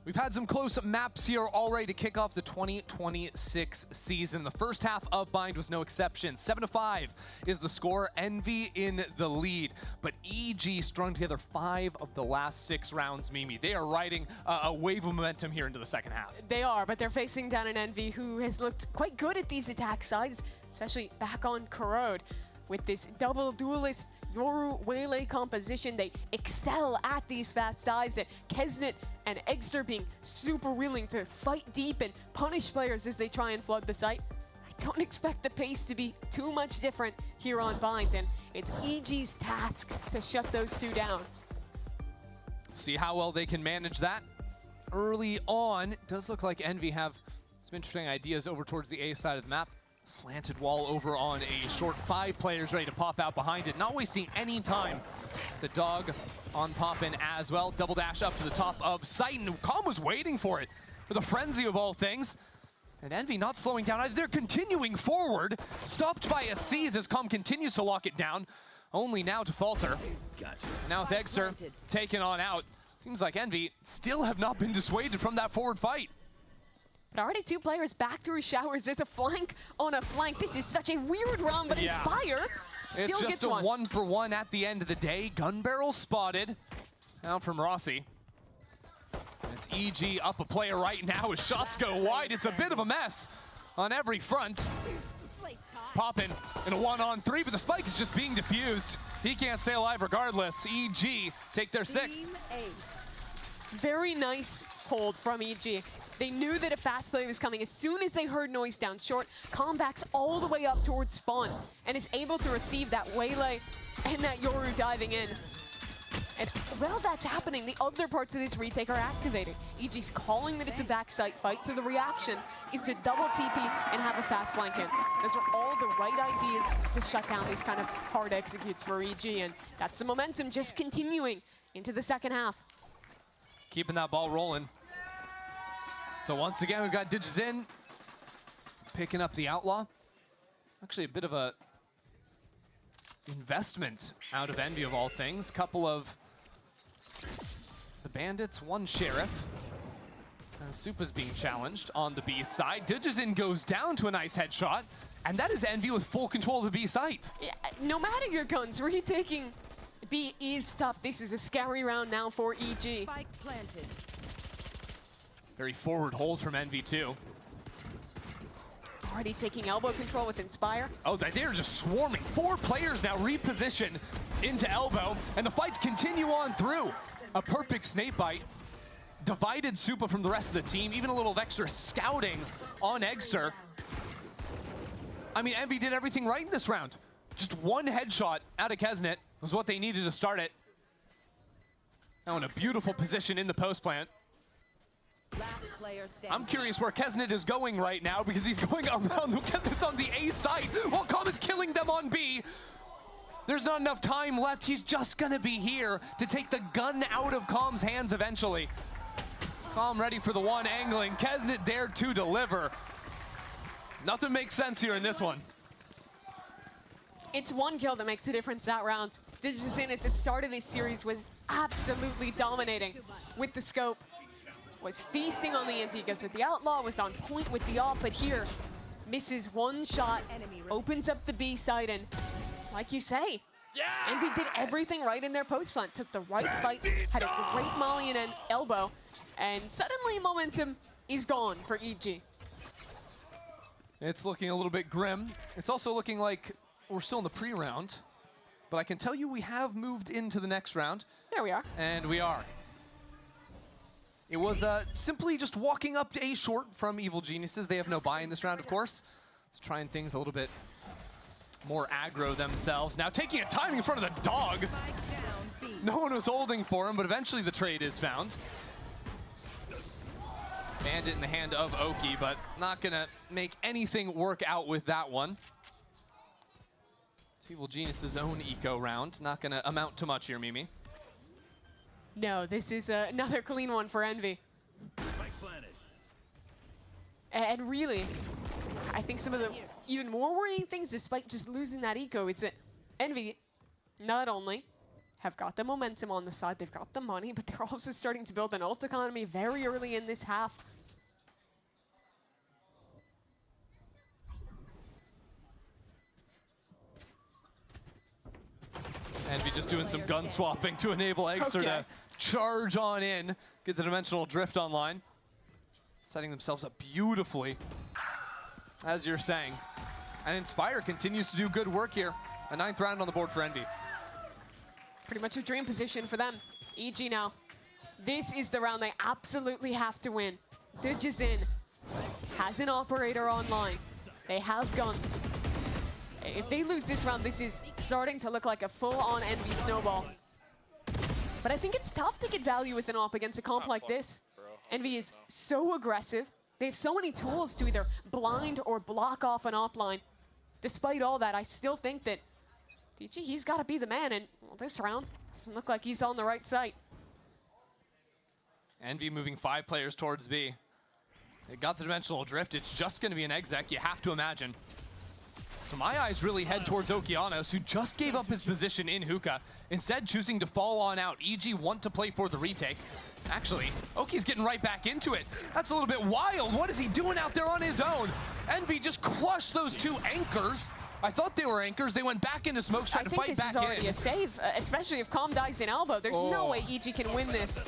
We've had some close maps here already to kick off the 2026 season. The first half of Bind was no exception. 7-5 is the score. Envy in the lead. But EG strung together 5 of the last 6 rounds, Mimi. They are riding a wave of momentum here into the second half. They are, but they're facing down an Envy who has looked quite good at these attack sides, especially back on Corrode. With this double duelist Yoru Waylay composition, they excel at these fast dives, and Kesnet and Eggster being super willing to fight deep and punish players as they try and flood the site. I don't expect the pace to be too much different here on Bind, and it's EG's task to shut those 2 down. See how well they can manage that. Early on, it does look like Envy have some interesting ideas over towards the A side of the map. Slanted wall over on a short, 5 players ready to pop out behind it. Not wasting any time. The dog on Poppin as well. Double dash up to the top of site, and Calm was waiting for it with a frenzy of all things. And Envy not slowing down either. They're continuing forward, stopped by a Seize as Com continues to lock it down. Only now to falter. Now with Egster taken on out. Seems like Envy still have not been dissuaded from that forward fight. But already 2 players back through showers. There's a flank on a flank. This is such a weird round, but Inspire still it's gets just a 1-for-1 at the end of the day. Gun barrel spotted. Now from Rossi. It's EG up a player right now as shots go wide. It's a bit of a mess on every front. Poppin in a 1-on-3, but the spike is just being diffused. He can't stay alive regardless. EG take their 6th. Very nice hold from EG. They knew that a fast play was coming. As soon as they heard noise down short, Com backs all the way up towards spawn and is able to receive that waylay and that Yoru diving in. And while that's happening, the other parts of this retake are activating. EG's calling that it's a backside fight, so the reaction is to double TP and have a fast flank in. Those are all the right ideas to shut down these kind of hard executes for EG, and that's the momentum just continuing into the second half. Keeping that ball rolling. So once again, we've got Digis in, picking up the Outlaw. Actually a bit of a investment out of Envy of all things. Couple of the Bandits, 1 Sheriff. Supa's being challenged on the B side. Digizin goes down to a nice headshot, and that is Envy with full control of the B site. Yeah, no matter your guns, retaking B is tough. This is a scary round now for EG. Spike planted. Very forward hold from Envy too. Already taking elbow control with Inspire. Oh, they're just swarming. 4 players now reposition into elbow, and the fights continue on through. A perfect snake bite. Divided Supa from the rest of the team. Even a little extra scouting on Egster. I mean, Envy did everything right in this round. Just 1 headshot out of Kesnet was what they needed to start it. Now in a beautiful position in the post plant. I'm curious where Kesnet is going right now because he's going around. Kesnet's on the A side while Com is killing them on B. There's not enough time left. He's just gonna be here to take the gun out of Com's hands eventually. Com ready for the one angling. Kesnet there to deliver. Nothing makes sense here in this one. It's 1 kill that makes the difference that round. Digizin at the start of this series was absolutely dominating with the scope. Was feasting on the Antigas with the Outlaw, was on point with the off, but here misses 1 shot, opens up the B side, and like you say, Envy did everything right in their post plant, took the right fight, had a great molly and an elbow, and suddenly momentum is gone for EG. It's looking a little bit grim. It's also looking like we're still in the pre-round, but I can tell you we have moved into the next round. There we are. And we are. It was simply just walking up to A short from Evil Geniuses. They have no buy in this round, of course. Just trying things a little bit more aggro themselves. Now taking a timing in front of the dog. No one was holding for him, but eventually the trade is found. Bandit in the hand of Oki, but not gonna make anything work out with that one. Evil Geniuses' own eco round. Not gonna amount to much here, Mimi. No, this is another clean one for Envy. And really, I think some of the even more worrying things, despite just losing that eco, is that Envy not only have got the momentum on the side, they've got the money, but they're also starting to build an ult economy very early in this half. Envy just doing some gun swapping to enable Egster to charge on in, get the dimensional drift online. Setting themselves up beautifully, as you're saying. And Inspire continues to do good work here. A 9th round on the board for Envy. Pretty much a dream position for them. EG now. This is the round they absolutely have to win. Digizin has an operator online. They have guns. If they lose this round, this is starting to look like a full-on Envy snowball. But I think it's tough to get value with an op against a comp like this. Envy is so aggressive. They have so many tools to either blind or block off an op line. Despite all that, I still think that DG, he's got to be the man, and well, this round doesn't look like he's on the right site. Envy moving 5 players towards B. It got the dimensional drift. It's just going to be an exec, you have to imagine. So my eyes really head towards Okeanos, who just gave up his position in hookah, instead choosing to fall on out. EG want to play for the retake. Actually, Oki's getting right back into it. That's a little bit wild. What is he doing out there on his own? Envy just crushed those two anchors. I thought they were anchors. They went back into smoke, trying to fight back in. I think this is already a save, especially if Calm dies in elbow. There's no way EG can win this.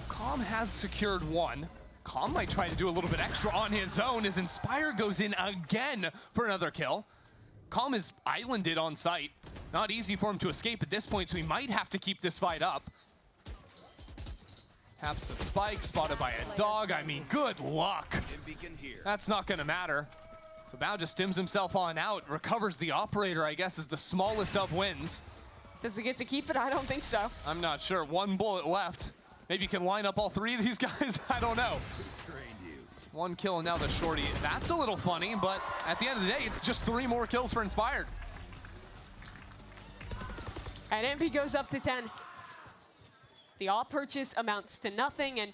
Calm has secured one. Calm might try to do a little bit extra on his own as Inspire goes in again for another kill. Calm is islanded on site. Not easy for him to escape at this point, so he might have to keep this fight up. Taps the spike, spotted by a dog. I mean, good luck. That's not gonna matter. So Bao just stims himself on out, recovers the operator, I guess, is the smallest of wins. Does he get to keep it? I don't think so. I'm not sure. One bullet left. Maybe you can line up all three of these guys. I don't know. One kill and now the shorty. That's a little funny, but at the end of the day, it's just 3 more kills for Inspired. And Envy goes up to 10. The all purchase amounts to nothing, and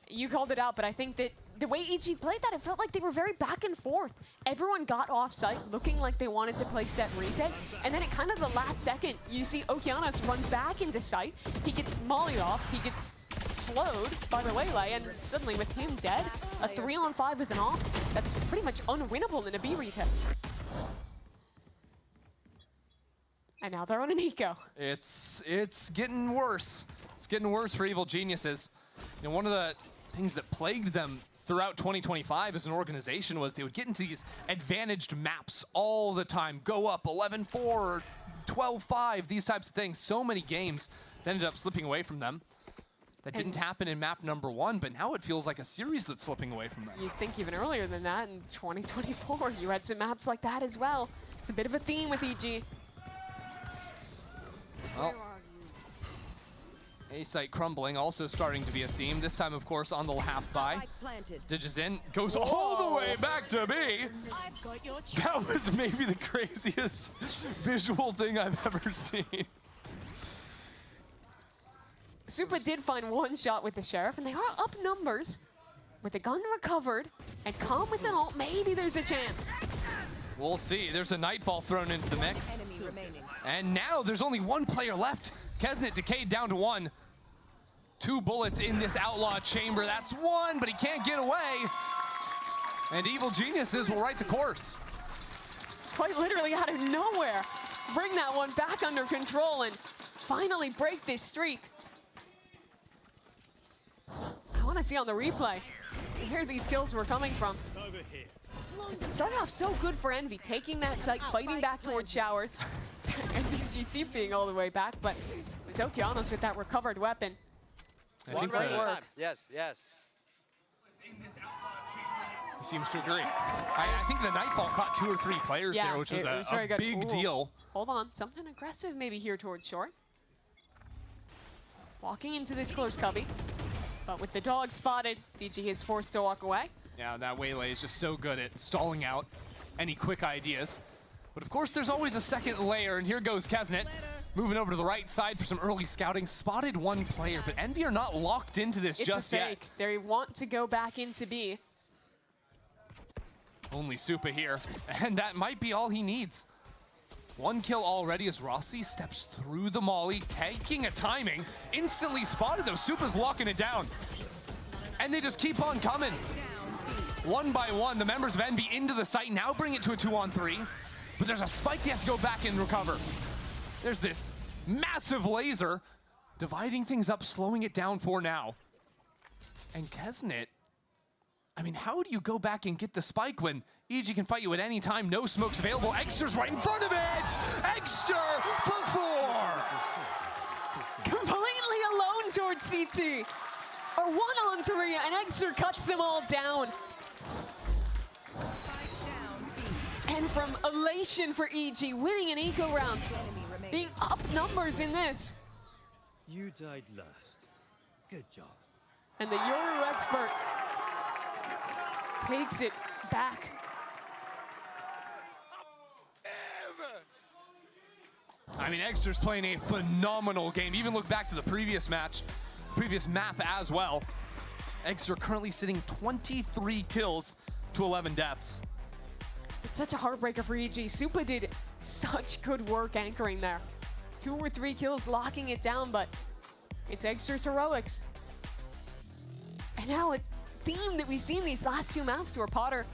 you called it out, but I think that the way EG played that, it felt like they were very back and forth. Everyone got off site looking like they wanted to play set retake, and then at kind of the last second, you see Okeanos run back into site. He gets mollied off, he gets slowed by the Waylay, and suddenly with him dead, a 3-on-5 with an off, that's pretty much unwinnable in a B retake. And now they're on an eco. It's getting worse. It's getting worse for Evil Geniuses. You know, one of the things that plagued them throughout 2025 as an organization was they would get into these advantaged maps all the time. Go up 11-4, 12-5, these types of things. So many games that ended up slipping away from them. That didn't happen in map number 1, but now it feels like a series that's slipping away from them. You'd think even earlier than that, in 2024, you had some maps like that as well. It's a bit of a theme with EG. Well, A-site crumbling also starting to be a theme. This time, of course, on the half buy. Stitches in, goes all the way back to B. That was maybe the craziest visual thing I've ever seen. Supa did find one shot with the Sheriff, and they are up numbers. With the gun recovered, and Calm with an ult, maybe there's a chance. We'll see. There's a Nightfall thrown into the mix. And now there's only one player left. Kesnet decayed down to 1. 2 bullets in this Outlaw chamber. That's 1, but he can't get away. And Evil Geniuses will right the course. Quite literally out of nowhere. Bring that one back under control and finally break this streak. I want to see on the replay where these kills were coming from. It started off so good for Envy, taking that site, fighting back towards Showers. GT being all the way back, but it was Okeanos with that recovered weapon. One great work. Yes, yes. He seems to agree. I think the Nightfall caught 2 or 3 players there, which was a big deal. Hold on, something aggressive maybe here towards short. Walking into this close cubby, but with the dog spotted, DG is forced to walk away. Yeah, that Waylay is just so good at stalling out any quick ideas. But of course, there's always a second layer, and here goes Kesnet. Moving over to the right side for some early scouting. Spotted 1 player, but Envy are not locked into this just yet. It's a fake. They want to go back into B. Only Supa here, and that might be all he needs. 1 kill already as Rossi steps through the molly, taking a timing. Instantly spotted though, Supa's locking it down. And they just keep on coming. 1 by 1, the members of Envy into the site, now bring it to a 2-on-3. But there's a spike they have to go back and recover. There's this massive laser dividing things up, slowing it down for now. And Kesnet, I mean, how do you go back and get the spike when EG can fight you at any time? No smokes available. Exter's right in front of it! Exter for 4! Completely alone towards CT. A 1-on-3, and Exter cuts them all down. And from elation for EG, winning an eco round, being up numbers in this. You died last. Good job. And the Yoru expert takes it back. I mean, Exter's playing a phenomenal game. Even look back to the previous match, previous map as well. Egster currently sitting 23 kills to 11 deaths. It's such a heartbreaker for EG. Supa did such good work anchoring there. 2 or 3 kills locking it down, but it's Egster's heroics. And now a theme that we've seen these last 2 maps where Potter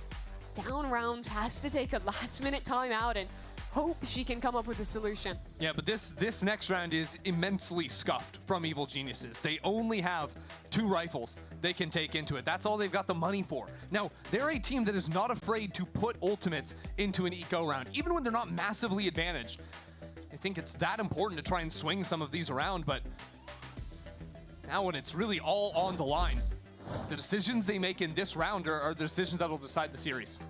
down rounds has to take a last-minute timeout and hope she can come up with a solution. Yeah, but this next round is immensely scuffed from Evil Geniuses. They only have 2 rifles they can take into it. That's all they've got the money for. Now, they're a team that is not afraid to put ultimates into an eco round, even when they're not massively advantaged. I think it's that important to try and swing some of these around, but now when it's really all on the line, the decisions they make in this round are the decisions that will decide the series.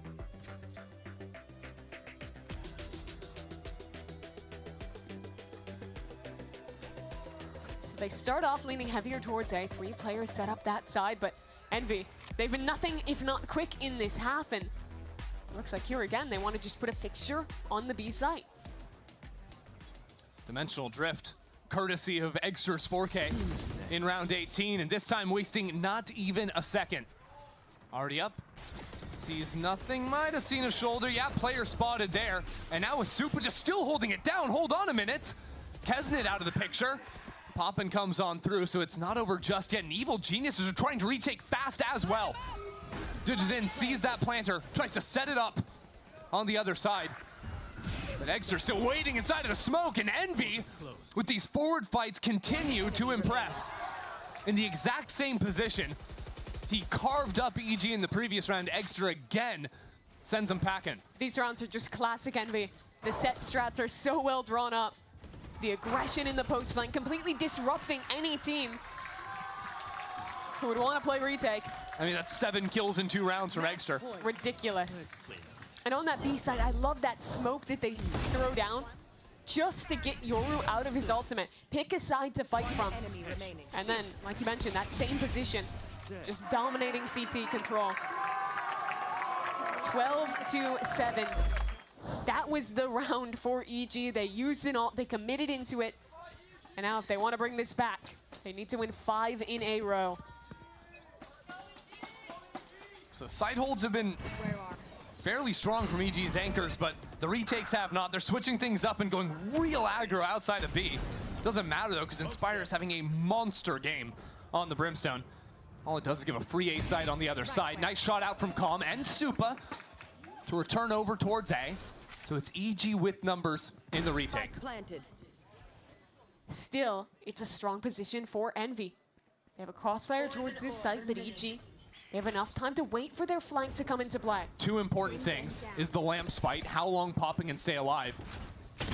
So they start off leaning heavier towards A. 3 players set up that side, but Envy, they've been nothing if not quick in this half, and it looks like here again they want to just put a fixture on the B site. Dimensional drift, courtesy of Egster's 4K in round 18, and this time wasting not even a second. Already up, sees nothing, might have seen a shoulder, yeah, player spotted there, and now with Supa just still holding it down. Hold on a minute, Kesnet out of the picture. Poppin comes on through, so it's not over just yet, and Evil Geniuses are trying to retake fast as well. Digizin sees that planter, tries to set it up on the other side. But Egster still waiting inside of the smoke, and Envy, with these forward fights, continue to impress. In the exact same position, he carved up EG in the previous round. Egster again sends him packing. These rounds are just classic Envy. The set strats are so well drawn up. The aggression in the post flank, completely disrupting any team who would want to play retake. I mean, that's 7 kills in 2 rounds from Egster. Ridiculous. And on that B side, I love that smoke that they throw down just to get Yoru out of his ultimate. Pick a side to fight from. And then, like you mentioned, that same position, just dominating CT control. 12-7. That was the round for EG. They used it all, they committed into it. And now if they want to bring this back, they need to win 5 in a row. So side holds have been fairly strong from EG's anchors, but the retakes have not. They're switching things up and going real aggro outside of B. Doesn't matter though, because Inspire is having a monster game on the Brimstone. All it does is give a free A side on the other side. Nice shot out from Calm and Supa to return over towards A. So it's EG with numbers in the retake. Still, it's a strong position for Envy. They have a crossfire towards this site, but EG, they have enough time to wait for their flank to come into play. 2 important things is the Lamps fight, how long Poppin can stay alive,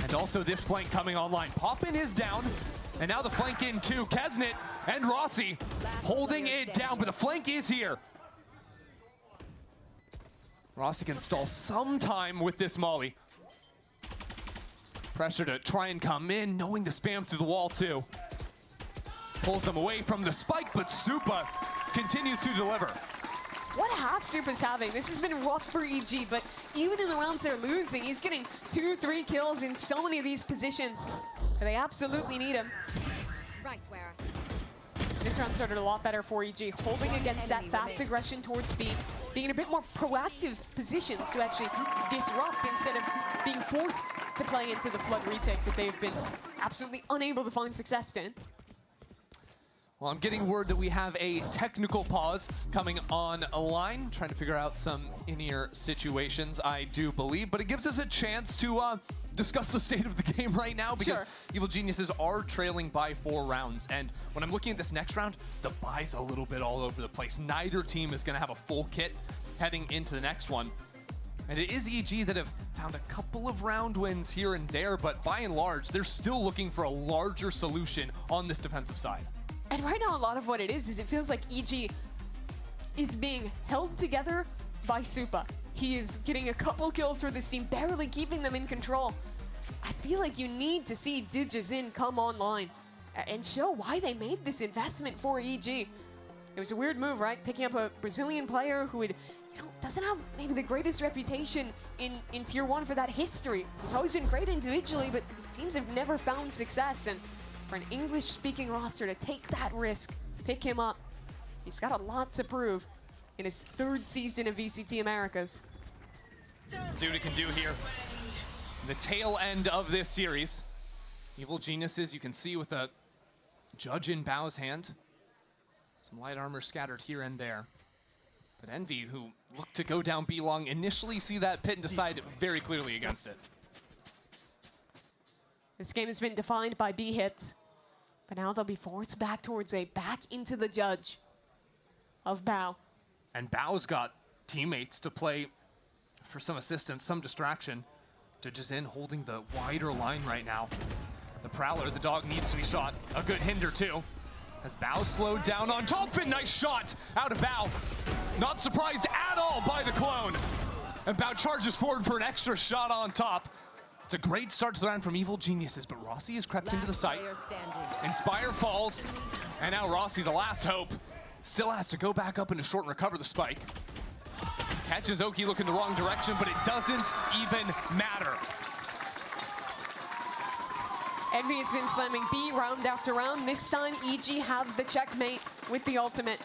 and also this flank coming online. Poppin is down, and now the flank in too. Kesnet and Rossi holding it down, but the flank is here. Rossi can stall some time with this molly. Pressure to try and come in, knowing to spam through the wall too. Pulls them away from the spike, but Supa continues to deliver. What a half Supa's having. This has been rough for EG, but even in the rounds they're losing, he's getting 2-3 kills in so many of these positions. They absolutely need him. Right, where? This round started a lot better for EG, holding against that fast aggression towards B, being in a bit more proactive positions to actually disrupt instead of being forced to play into the flood retake that they've been absolutely unable to find success in. Well, I'm getting word that we have a technical pause coming on a line, trying to figure out some in-ear situations, I do believe, but it gives us a chance to discuss the state of the game right now, because Evil Geniuses are trailing by 4 rounds, and when I'm looking at this next round, the bye's a little bit all over the place. Neither team is going to have a full kit heading into the next one, and it is EG that have found a couple of round wins here and there, but by and large, they're still looking for a larger solution on this defensive side. And right now, a lot of what it is it feels like EG is being held together by Supa. He is getting a couple kills for this team, barely keeping them in control. I feel like you need to see Digizin come online and show why they made this investment for EG. It was a weird move, right? Picking up a Brazilian player who would, doesn't have maybe the greatest reputation in Tier 1 for that history. He's always been great individually, but these teams have never found success. And for an English-speaking roster to take that risk, pick him up, He's got a lot to prove in his 3rd season of VCT Americas. See what he can do here. The tail end of this series. Evil Geniuses, you can see with a Judge in Bao's hand. Some light armor scattered here and there. But Envy, who looked to go down B long, initially see that pit and decide very clearly against it. This game has been defined by B hits, but now they'll be forced back towards a back into the Judge of Bao. And Bao's got teammates to play for some assistance, some distraction. Judge is in, holding the wider line right now. The Prowler, the dog, needs to be shot. A good hinder too. As Bao slowed down on top, and nice shot out of Bao. Not surprised at all by the clone. And Bao charges forward for an extra shot on top. It's a great start to the round from Evil Geniuses, but Rossi has crept into the site. Inspire falls, and now Rossi, the last hope, still has to go back up into short and recover the spike. Catches Oki looking the wrong direction, but it doesn't even matter. Envy has been slamming B round after round. This time, EG have the checkmate with the ultimate.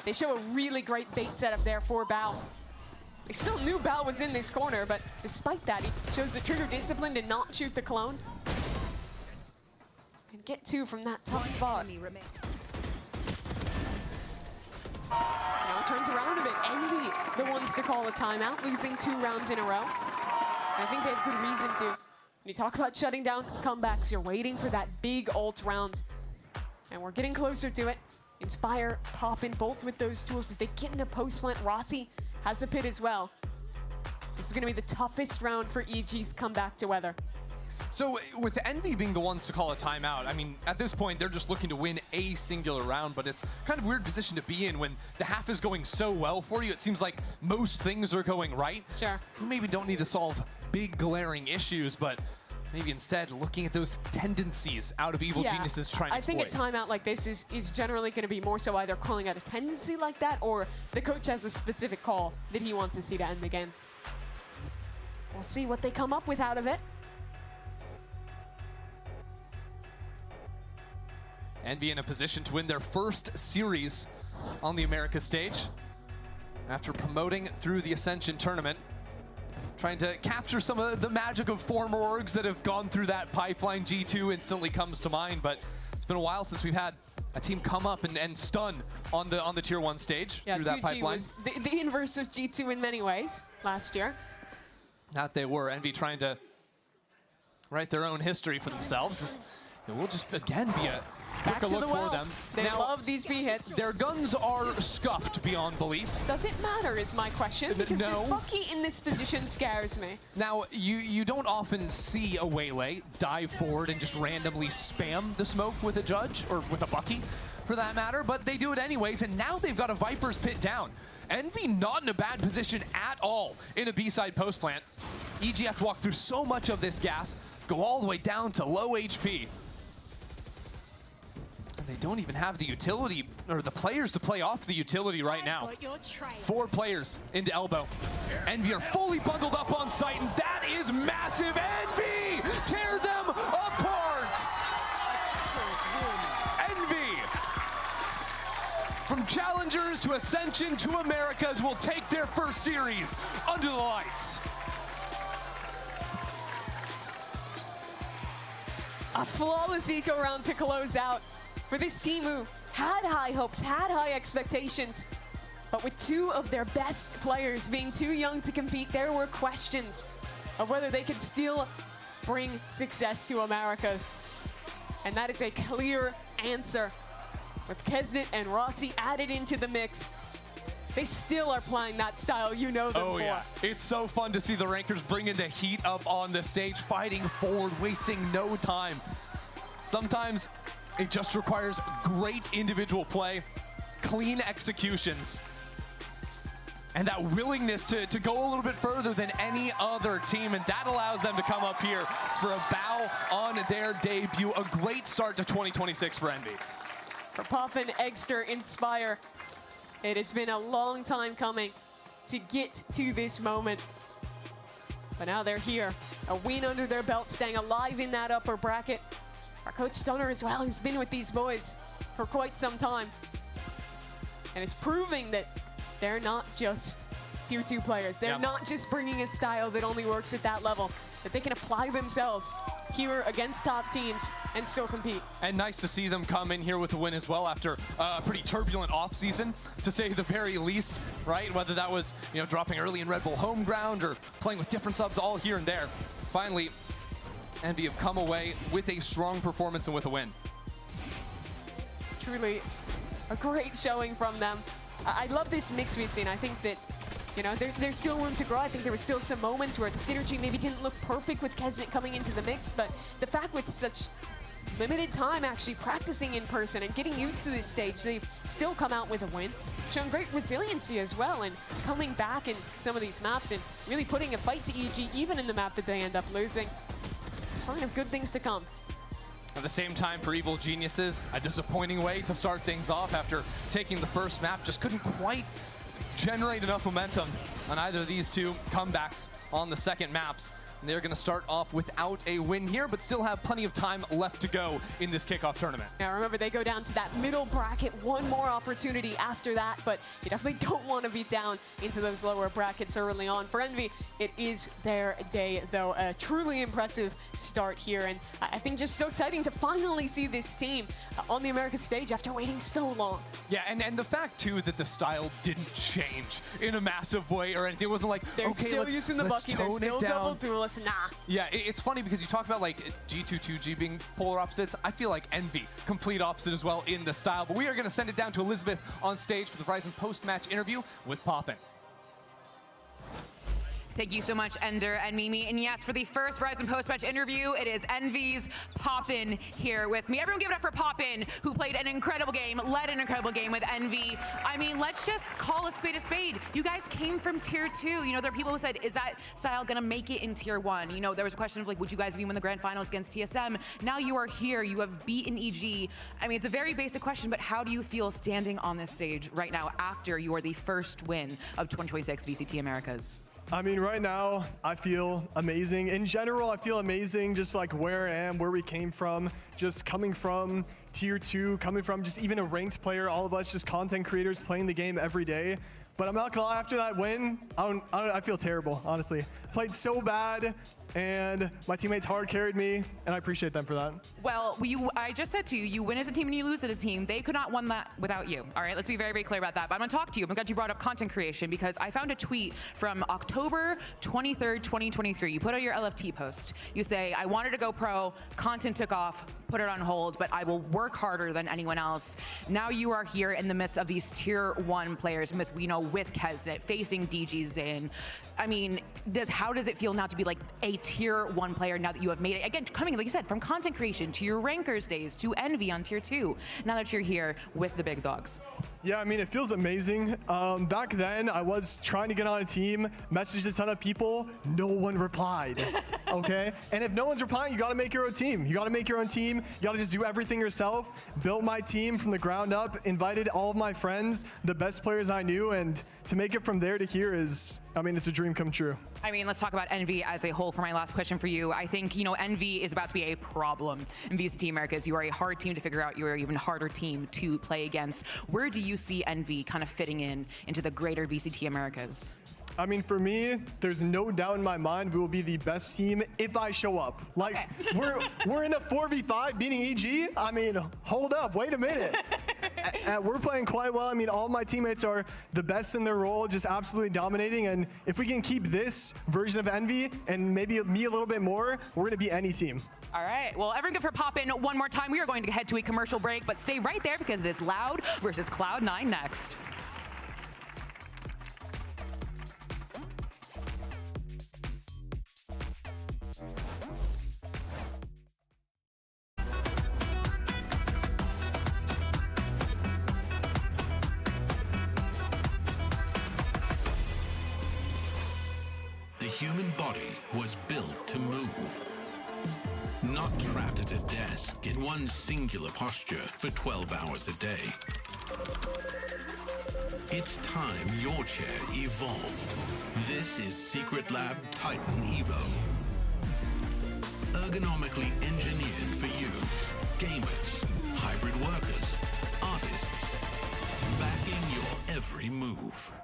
They show a really great bait setup there for Bao. They still knew Bao was in this corner, but despite that, he shows the trigger discipline to not shoot the clone. And get 2 from that tough spot. So now it turns around a bit. Envy, the ones to call a timeout, losing 2 rounds in a row. And I think they have good reason to. When you talk about shutting down comebacks, you're waiting for that big ult round. And we're getting closer to it. Inspire, popping both with those tools. If they get into post-plant, Rossi has a pit as well. This is going to be the toughest round for EG's comeback to weather. So with Envy being the ones to call a timeout, I mean, at this point, they're just looking to win a singular round, but it's kind of a weird position to be in when the half is going so well for you. It seems like most things are going right. Sure. You maybe don't need to solve big glaring issues, but maybe instead looking at those tendencies out of Evil Geniuses trying to exploit. I think a timeout like this is generally going to be more so either calling out a tendency like that, or the coach has a specific call that he wants to see to end the game. We'll see what they come up with out of it. Envy in a position to win their first series on the Americas stage after promoting through the Ascension tournament. Trying to capture some of the magic of former orgs that have gone through that pipeline. G2 instantly comes to mind, but it's been a while since we've had a team come up and stun on the tier 1 stage through that pipeline. Was the inverse of G2 in many ways last year. That they were. Envy trying to write their own history for themselves. It will just again be a quicker look for them. They love these B hits. Their guns are scuffed beyond belief. Does it matter is my question, because this Bucky in this position scares me. Now, you don't often see a Waylay dive forward and just randomly spam the smoke with a Judge, or with a Bucky for that matter, but they do it anyways, and now they've got a Viper's pit down. Envy not in a bad position at all in a B-side post plant. EG have to walk through so much of this gas, go all the way down to low HP. And they don't even have the utility, or the players to play off the utility right now. 4 players into elbow. Envy are fully bundled up on site, and that is massive. Envy tear them apart. Envy, from Challengers to Ascension to Americas, will take their first series under the lights. A flawless eco round to close out for this team who had high hopes, had high expectations. But with 2 of their best players being too young to compete, there were questions of whether they could still bring success to Americas. And that is a clear answer. With Kesnet and Rossi added into the mix, they still are playing that style you know them for. Yeah, it's so fun to see the rankers bringing the heat up on the stage, fighting forward, wasting no time. Sometimes it just requires great individual play, clean executions, and that willingness to go a little bit further than any other team, and that allows them to come up here for a bow on their debut. A great start to 2026 for Envy. For Puffin, Eggster, Inspire, it has been a long time coming to get to this moment. But now they're here. A win under their belt, staying alive in that upper bracket. Our coach Stunner as well, who's been with these boys for quite some time. and it's proving that they're not just tier 2 players. They're not just bringing a style that only works at that level, that they can apply themselves here against top teams and still compete. And nice to see them come in here with a win as well after a pretty turbulent offseason, to say the very least, right? Whether that was, dropping early in Red Bull home ground or playing with different subs all here and there. Finally, Envy have come away with a strong performance and with a win. Truly a great showing from them. I love this mix we've seen. I think that there's still room to grow. I think there was still some moments where the synergy maybe didn't look perfect with Kesnet coming into the mix, but the fact with such limited time actually practicing in person and getting used to this stage, they've still come out with a win. Shown great resiliency as well, and coming back in some of these maps and really putting a fight to EG even in the map that they end up losing. It's a sign of good things to come. At the same time, for Evil Geniuses, a disappointing way to start things off after taking the first map. Just couldn't quite generate enough momentum on either of these two comebacks on the second maps. And they're going to start off without a win here, but still have plenty of time left to go in this kickoff tournament. Now remember, they go down to that middle bracket, one more opportunity after that, but you definitely don't want to be down into those lower brackets early on. For Envy, it is their day, though. A truly impressive start here, and I think just so exciting to finally see this team on the Americas stage after waiting so long. Yeah, and the fact, too, that the style didn't change in a massive way or anything. It wasn't like, they're okay, still using the let's Bucky, they're tone still it down. double duelists. Nah. Yeah, it's funny because you talk about like G2-2G being polar opposites. I feel like Envy, complete opposite as well in the style. But we are going to send it down to Elizabeth on stage for the Verizon post-match interview with Poppin. Thank you so much, Ender and Mimi. And yes, for the first Verizon post-match interview, it is Envy's Poppin here with me. Everyone give it up for Poppin, who played an incredible game, led an incredible game with Envy. I mean, let's just call a spade a spade. You guys came from tier 2. There are people who said, is that style gonna make it in tier 1? There was a question of like, would you guys even win the grand finals against TSM? Now you are here, you have beaten EG. I mean, it's a very basic question, but how do you feel standing on this stage right now after you are the first win of 2026 VCT Americas? I mean, right now, I feel amazing. In general, I feel amazing, just like where I am, where we came from, just coming from tier 2, coming from just even a ranked player, all of us just content creators playing the game every day. But I'm not gonna lie, after that win, I feel terrible, honestly. I played so bad, and my teammates hard carried me, and I appreciate them for that. Well, I just said to you, you win as a team and you lose as a team. They could not win that without you. All right, let's be very, very clear about that. But I'm gonna talk to you. I'm glad you brought up content creation because I found a tweet from October 23rd, 2023. You put out your LFT post. You say, I wanted to go pro, content took off, put it on hold, but I will work harder than anyone else. Now you are here in the midst of these tier 1 players, Miss Wino with Kesnet, facing DG Zin. I mean, how does it feel now to be like a tier 1 player now that you have made it? Again, coming, like you said, from content creation to your rankers days to Envy on tier 2, now that you're here with the big dogs. Yeah, I mean, it feels amazing. Back then, I was trying to get on a team, messaged a ton of people, no one replied, okay? And if no one's replying, you gotta make your own team. You gotta make your own team, you gotta just do everything yourself. Built my team from the ground up, invited all of my friends, the best players I knew, and to make it from there to here is, I mean, it's a dream come true. I mean, let's talk about Envy as a whole for my last question for you. I think, Envy is about to be a problem in VCT Americas. You are a hard team to figure out. You are an even harder team to play against. Where do you see Envy kind of fitting into the greater VCT Americas? I mean, for me, there's no doubt in my mind we will be the best team if I show up. Like, we're in a 4v5 beating EG. I mean, hold up, wait a minute. We're playing quite well. I mean, all my teammates are the best in their role, just absolutely dominating. And if we can keep this version of Envy and maybe me a little bit more, we're gonna beat any team. All right, well, everyone good for Poppin one more time. We are going to head to a commercial break, but stay right there because it is Loud versus Cloud9 next. The human body was built to move. Not trapped at a desk in one singular posture for 12 hours a day. It's time your chair evolved. This is Secretlab Titan Evo. Ergonomically engineered for you, gamers, hybrid workers, artists, backing your move.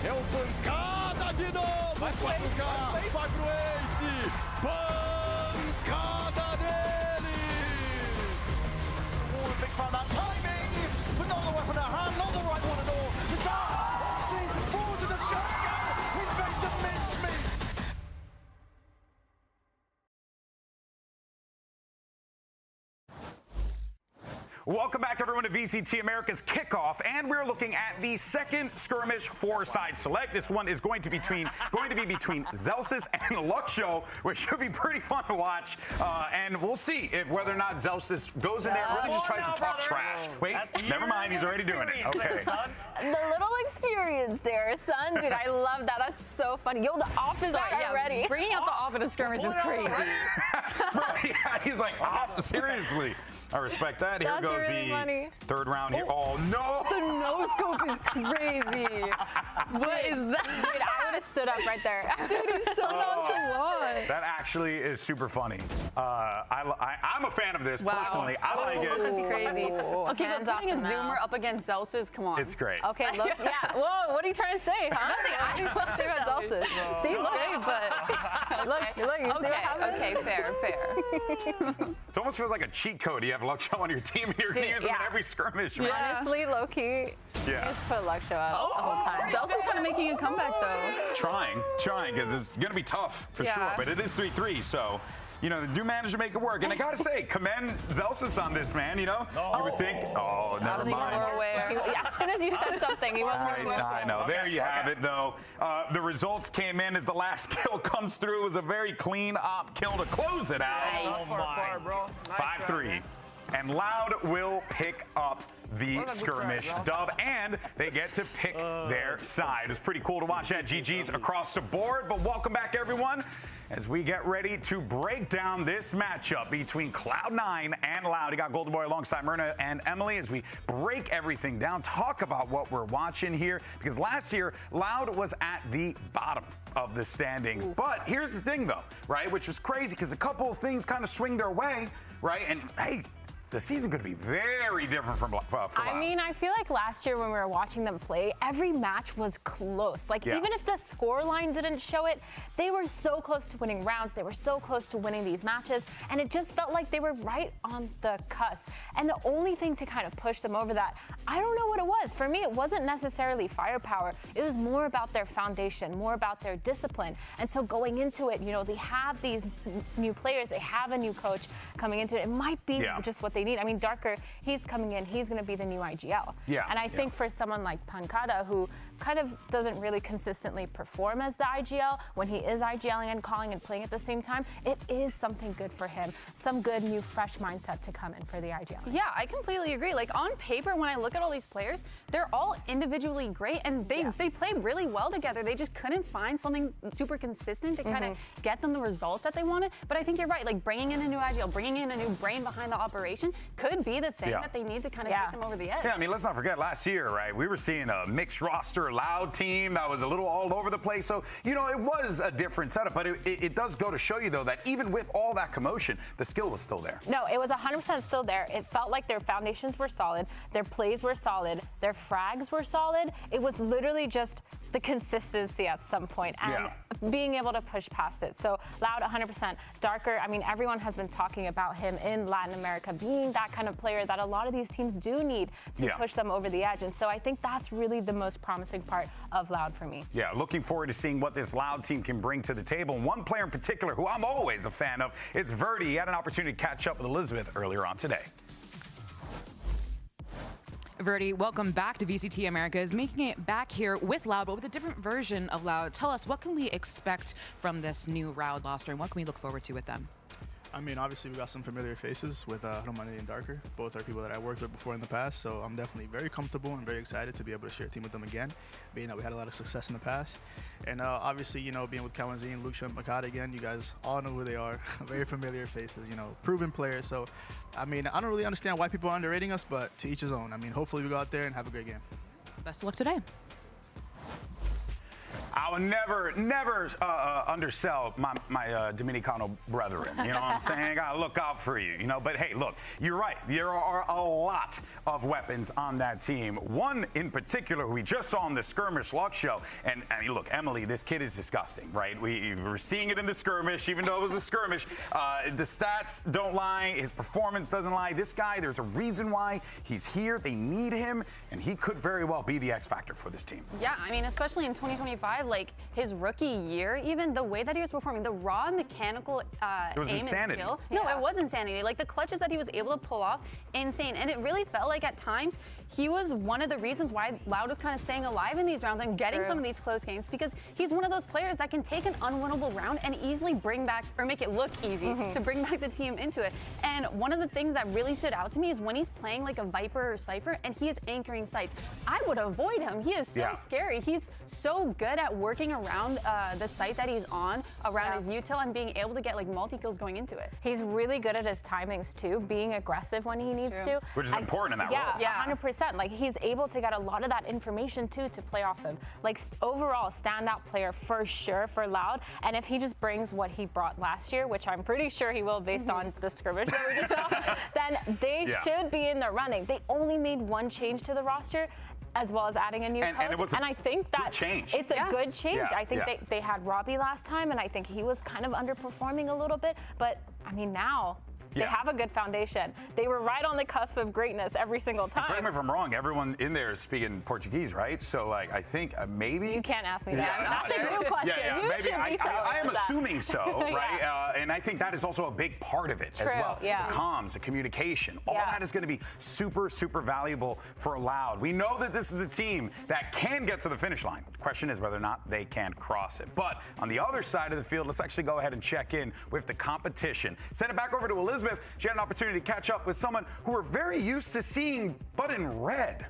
É o pancada de novo! Vai pro Ace! Vai pro Ace! Pancada dele! Oh, Mix found that timing, but not the weapon at hand, not the right one at all. The dart, boxing, forward to the shotgun. He's made the mincemeat. Welcome back, everyone, to VCT Americas Kickoff, and we're looking at the second skirmish four-side select. This one is going to be between Zelsis and Luxo, which should be pretty fun to watch. And we'll see if whether or not Zelsis goes in there and really just tries to talk trash. Wait, never mind, he's already doing it. Okay. The little experience there, son. Dude, I love that. That's so funny. Yo, the off is out already. Bringing out the off in a skirmish is crazy. Yeah, he's like, seriously. I respect that. Here That's goes really the funny. third round here. Oh, no! The no scope is crazy. What is that? Dude, I would have stood up right there. Dude, he's so nonchalant. That actually is super funny. I'm a fan of this, Wow. personally. I like it. This is crazy. Okay, Hands but putting a off the zoomer mouse. up against Zelsis, come on. It's great. Okay, look. Yeah. Whoa, what are you trying to say, huh? Nothing. I love Zelsis. See, look. Okay, but Look, you see what happened? okay, fair. It almost feels like a cheat code. You have Luxo on your team and you're going to use them in every skirmish. Right? Honestly, low-key, Yeah. just put Luxo out the whole time. Zelsis kind of making a comeback, though. Trying, because it's going to be tough for Yeah. sure. But it is 3-3, so. You know, they do manage to make it work. And I gotta say, commend Zelsis on this, man. You know, you would think, oh, never mind. As soon as you said something, he wasn't even I know. There you have it, though. The results came in as the last kill comes through. It was a very clean op kill to close it out. Nice. 5-3. And Loud will pick up the skirmish dub, and they get to pick their side. It's pretty cool to watch that. GG's across the board, but welcome back, everyone, as we get ready to break down this matchup between Cloud9 and Loud. You got Golden Boy alongside Myrna and Emily as we break everything down, talk about what we're watching here, because last year, Loud was at the bottom of the standings. But here's the thing, though, right, which was crazy, because a couple of things kind of swing their way, right, and hey, the season could be very different for Loud. I mean, I feel like last year when we were watching them play, every match was close. Like, even if the score line didn't show it, they were so close to winning rounds. They were so close to winning these matches, and it just felt like they were right on the cusp. And the only thing to kind of push them over that, I don't know what it was. For me, it wasn't necessarily firepower. It was more about their foundation, more about their discipline. And so going into it, you know, they have these new players. They have a new coach coming into it. It might be just what they need. I mean, Darker, he's coming in, he's going to be the new IGL. And I think for someone like Pancada, who kind of doesn't really consistently perform as the IGL, when he is IGLing and calling and playing at the same time, it is something good for him. Some good, new, fresh mindset to come in for the IGL. Yeah, I completely agree. Like, on paper, when I look at all these players, they're all individually great, and they play really well together. They just couldn't find something super consistent to kind of get them the results that they wanted. But I think you're right. Like, bringing in a new IGL, bringing in a new brain behind the operation, could be the thing that they need to kind of take them over the edge. Yeah, I mean, let's not forget last year, right? We were seeing a mixed roster, Loud team that was a little all over the place. So, you know, it was a different setup, but it does go to show you, though, that even with all that commotion, the skill was still there. No, it was 100% still there. It felt like their foundations were solid, their plays were solid, their frags were solid. It was literally just the consistency at some point and being able to push past it. So Loud 100%. Darker, I mean, everyone has been talking about him in Latin America being that kind of player that a lot of these teams do need to push them over the edge. And so I think that's really the most promising part of Loud for me. Yeah, looking forward to seeing what this Loud team can bring to the table. And one player in particular who I'm always a fan of, it's Verdi. He had an opportunity to catch up with Elizabeth earlier on today. Verdi, welcome back to VCT Americas, making it back here with Loud, but with a different version of Loud. Tell us, what can we expect from this new Loud roster, and what can we look forward to with them? I mean, obviously, we got some familiar faces with Romani and Darker. Both are people that I worked with before in the past, so I'm definitely very comfortable and very excited to be able to share a team with them again, being that we had a lot of success in the past. And obviously, you know, being with Kawanzi and Luke Makata again, you guys all know who they are. Very familiar faces, you know, proven players. So, I mean, I don't really understand why people are underrating us, but to each his own. I mean, hopefully we go out there and have a great game. Best of luck today. I would never undersell my Dominicano brethren. You know what I'm saying? I gotta look out for you, you know. But hey, look, you're right. There are a lot of weapons on that team. One in particular who we just saw in the skirmish luck show. And I mean, look, Emily, this kid is disgusting, right? We were seeing it in the skirmish, even though it was a skirmish. The stats don't lie. His performance doesn't lie. This guy, there's a reason why he's here. They need him, and he could very well be the X factor for this team. Yeah, I mean, especially in 2025. Like his rookie year, even the way that he was performing, the raw mechanical it was aim insanity. and skill. No, it was insanity. Like the clutches that he was able to pull off, insane. And it really felt like at times he was one of the reasons why Loud was kind of staying alive in these rounds and getting some of these close games, because he's one of those players that can take an unwinnable round and easily bring back, or make it look easy, to bring back the team into it. And one of the things that really stood out to me is when he's playing like a Viper or Cypher and he is anchoring sites. I would avoid him. He is so scary. He's so good at working around the site that he's on, around his util, and being able to get like multi-kills going into it. He's really good at his timings too, being aggressive when he needs to. Which is important in that role. Yeah, 100%. Like he's able to get a lot of that information too to play off of. Like overall, standout player for sure for Loud. And if he just brings what he brought last year, which I'm pretty sure he will based on the scrimmage that we just saw, then they should be in the running. They only made one change to the roster, as well as adding a new coach. And I think that it's a good change. I think they had Robbie last time, and I think he was kind of underperforming a little bit. But, I mean, now they have a good foundation. They were right on the cusp of greatness every single time. Correct me if I'm wrong, everyone in there is speaking Portuguese, right? So, like, I think maybe... You can't ask me that. That's a new question. You maybe should be telling I am us that. assuming so, right? And I think that is also a big part of it as well. The comms, the communication, all that is going to be super, super valuable for Loud. We know that this is a team that can get to the finish line. The question is whether or not they can cross it. But on the other side of the field, let's actually go ahead and check in with the competition. Send it back over to Elizabeth. She had an opportunity to catch up with someone who we're very used to seeing, but in red.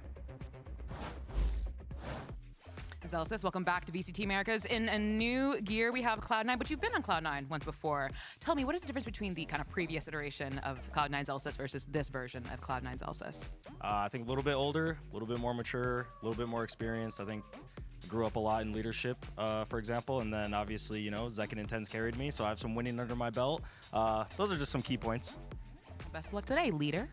Zelsis, welcome back to VCT Americas. In a new gear, we have Cloud9, but you've been on Cloud9 once before. Tell me, what is the difference between the kind of previous iteration of Cloud9 Zelsis versus this version of Cloud9 Zelsis? I think a little bit older, a little bit more mature, a little bit more experienced. I think I grew up a lot in leadership, for example, and then obviously, you know, Zek and Intense carried me, so I have some winning under my belt. Those are just some key points. Best of luck today, leader.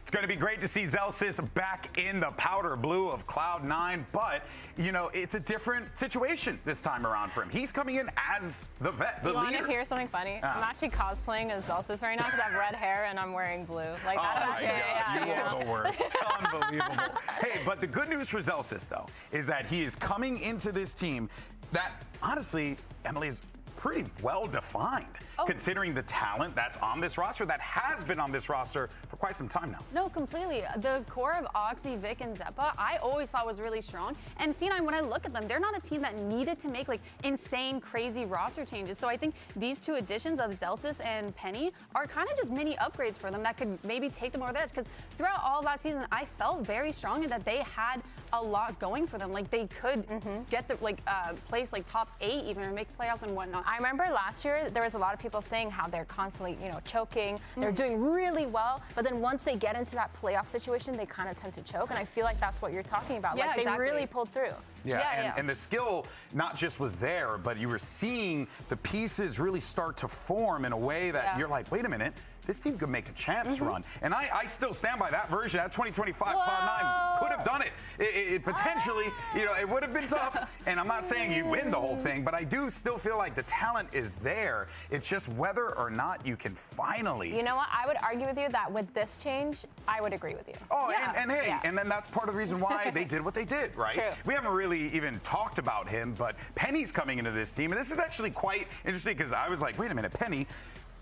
It's going to be great to see Zelsis back in the powder blue of Cloud9, but, you know, it's a different situation this time around for him. He's coming in as the vet, the leader. You want to hear something funny? I'm actually cosplaying as Zelsis right now because I have red hair and I'm wearing blue. Like, that's you are the worst. Unbelievable. Hey, but the good news for Zelsis, though, is that he is coming into this team that, honestly, Emily, is pretty well defined, considering the talent that's on this roster, that has been on this roster for quite some time now. No, completely. The core of Oxy, Vic, and Zeppa, I always thought was really strong. And C9, when I look at them, they're not a team that needed to make like insane, crazy roster changes. So I think these two additions of Zelsis and Penny are kind of just mini upgrades for them that could maybe take them over the edge. Because throughout all of last season, I felt very strongly that they had a lot going for them. Like they could get the place like top 8 even or make playoffs and whatnot. I remember last year there was a lot of people saying how they're constantly, choking. They're doing really well, but then once they get into that playoff situation, they kind of tend to choke. And I feel like that's what you're talking about. Yeah, like they exactly. really pulled through. And the skill not just was there, but you were seeing the pieces really start to form in a way that you're like, wait a minute, this team could make a champs run. And I still stand by that version. That 2025 Cloud9 could have done it. It potentially, it would have been tough. And I'm not saying you win the whole thing, but I do still feel like the talent is there. It's just whether or not you can finally. You know what? I would argue with you that with this change, I would agree with you. Oh, and hey, and then that's part of the reason why they did what they did, right? True. We haven't really even talked about him, but Penny's coming into this team, and this is actually quite interesting because I was like, wait a minute, Penny.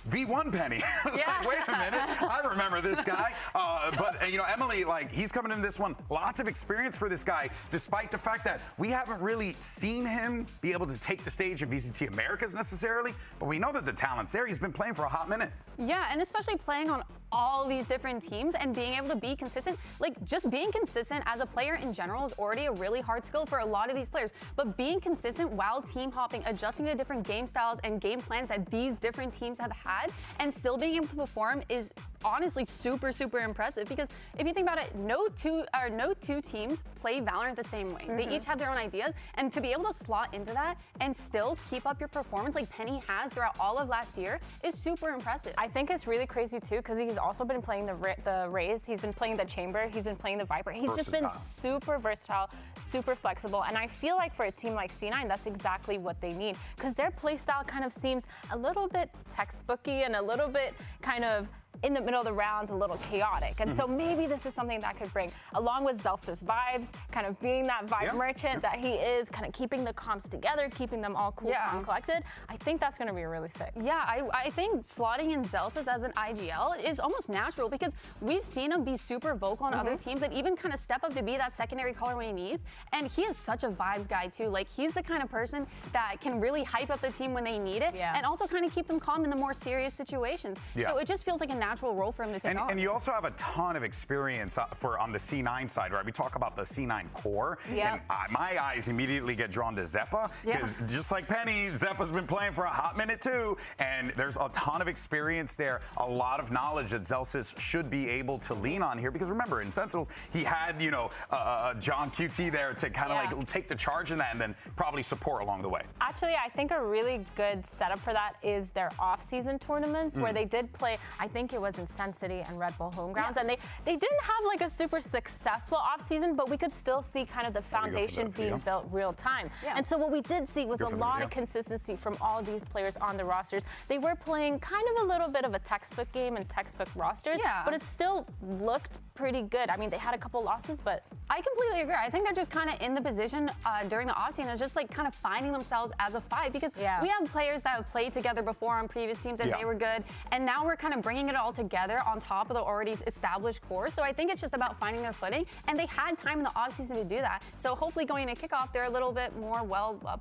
V1 Penny. I was like, wait a minute, I remember this guy. But Emily, he's coming in this one. Lots of experience for this guy, despite the fact that we haven't really seen him be able to take the stage in VCT Americas necessarily. But we know that the talent's there. He's been playing for a hot minute. Yeah, and especially playing on all these different teams and being able to be consistent. Just being consistent as a player in general is already a really hard skill for a lot of these players. But being consistent while team hopping, adjusting to different game styles and game plans that these different teams have had, and still being able to perform is honestly super, super impressive. Because if you think about it, no two teams play VALORANT the same way. They each have their own ideas, and to be able to slot into that and still keep up your performance like Penny has throughout all of last year is super impressive. I think it's really crazy too because he's also been playing the Raze, he's been playing the Chamber, he's been playing the Viper. He's just been super versatile, super flexible, and I feel like for a team like C9, that's exactly what they need because their playstyle kind of seems a little bit textbooky and a little bit kind of in the middle of the rounds, a little chaotic. And so maybe this is something that could bring, along with Zelsis vibes, kind of being that vibe merchant that he is, kind of keeping the comps together, keeping them all cool, calm, collected. I think that's going to be really sick. Yeah, I think slotting in Zelsis as an IGL is almost natural because we've seen him be super vocal on other teams and even kind of step up to be that secondary caller when he needs. And he is such a vibes guy too. He's the kind of person that can really hype up the team when they need it and also kind of keep them calm in the more serious situations. So it just feels like a natural role for him to take on. And you also have a ton of experience on the C9 side, right? We talk about the C9 core, and my eyes immediately get drawn to Zeppa, because just like Penny, Zeppa's been playing for a hot minute too, and there's a ton of experience there, a lot of knowledge that Zelsis should be able to lean on here, because remember, in Sentinels, he had, John QT there to kind of take the charge in that and then probably support along the way. Actually, I think a really good setup for that is their off-season tournaments, where they did play, I think it was in Sun City and Red Bull Homegrounds, and they didn't have a super successful off-season, but we could still see kind of the foundation being built real time. And so what we did see was a lot of consistency from all these players on the rosters. They were playing kind of a little bit of a textbook game and textbook rosters, but it still looked pretty good. I mean, they had a couple losses, but I completely agree. I think they're just kind of in the position during the offseason of just kind of finding themselves as a five, because we have players that have played together before on previous teams and they were good, and now we're kind of bringing it all together on top of the already established core. So I think it's just about finding their footing, and they had time in the offseason to do that. So hopefully going into kickoff, they're a little bit more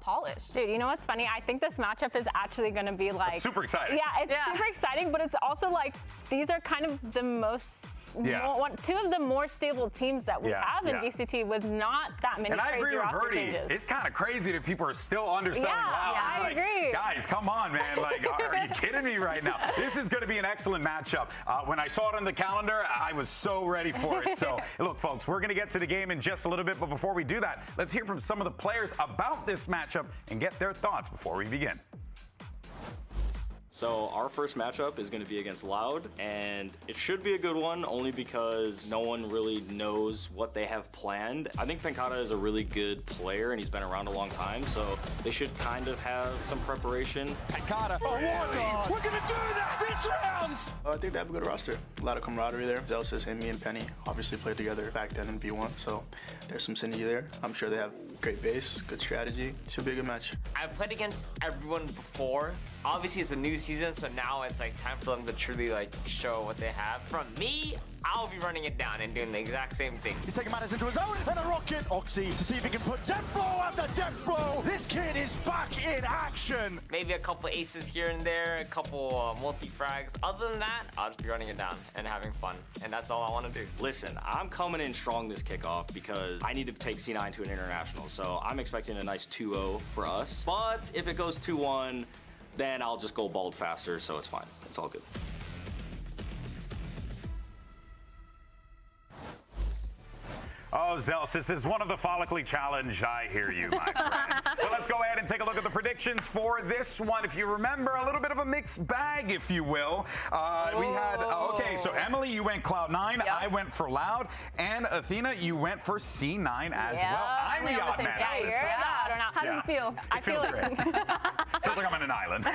polished. Dude, you know what's funny? I think this matchup is actually going to be That's super exciting. Yeah, it's super exciting, but it's also these are kind of the most, two of the more stable teams that we have in VCT with not that many crazy roster changes. It's kind of crazy that people are still underselling WoW. I agree. Guys, come on, man. Are you kidding me right now? This is going to be an excellent matchup. When I saw it on the calendar, I was so ready for it. So, look, folks, we're going to get to the game in just a little bit, but before we do that, let's hear from some of the players about this matchup and get their thoughts before we begin. So our first matchup is going to be against Loud, and it should be a good one only because no one really knows what they have planned. I think Pankata is a really good player, and he's been around a long time, so they should kind of have some preparation. Pankata, we're going to do that this round! I think they have a good roster. A lot of camaraderie there. Zelsis and me and Penny obviously played together back then in V1, so there's some synergy there. I'm sure they have great base, good strategy. Should be a good match. I've played against everyone before. Obviously, it's a new season, so now it's like time for them to truly like show what they have. From me, I'll be running it down and doing the exact same thing. He's taking matters into his own, and a rocket. Oxy to see if he can put death blow after death blow. This kid is back in action. Maybe a couple aces here and there, a couple multi-frags. Other than that, I'll just be running it down and having fun, and that's all I want to do. Listen, I'm coming in strong this kickoff because I need to take C9 to an international, so I'm expecting a nice 2-0 for us. But if it goes 2-1, then I'll just go bald faster, so it's fine. It's all good. Oh, Zels, this is one of the follically challenged. I hear you, my friend. Well, let's go ahead and take a look at the predictions for this one. If you remember, a little bit of a mixed bag, if you will. We had, okay, so Emily, you went Cloud9. Yep. I went for Loud. And Athena, you went for C9 as well. I'm the odd man. I don't know. How does it feel? It feels great. Feels like I'm on an island.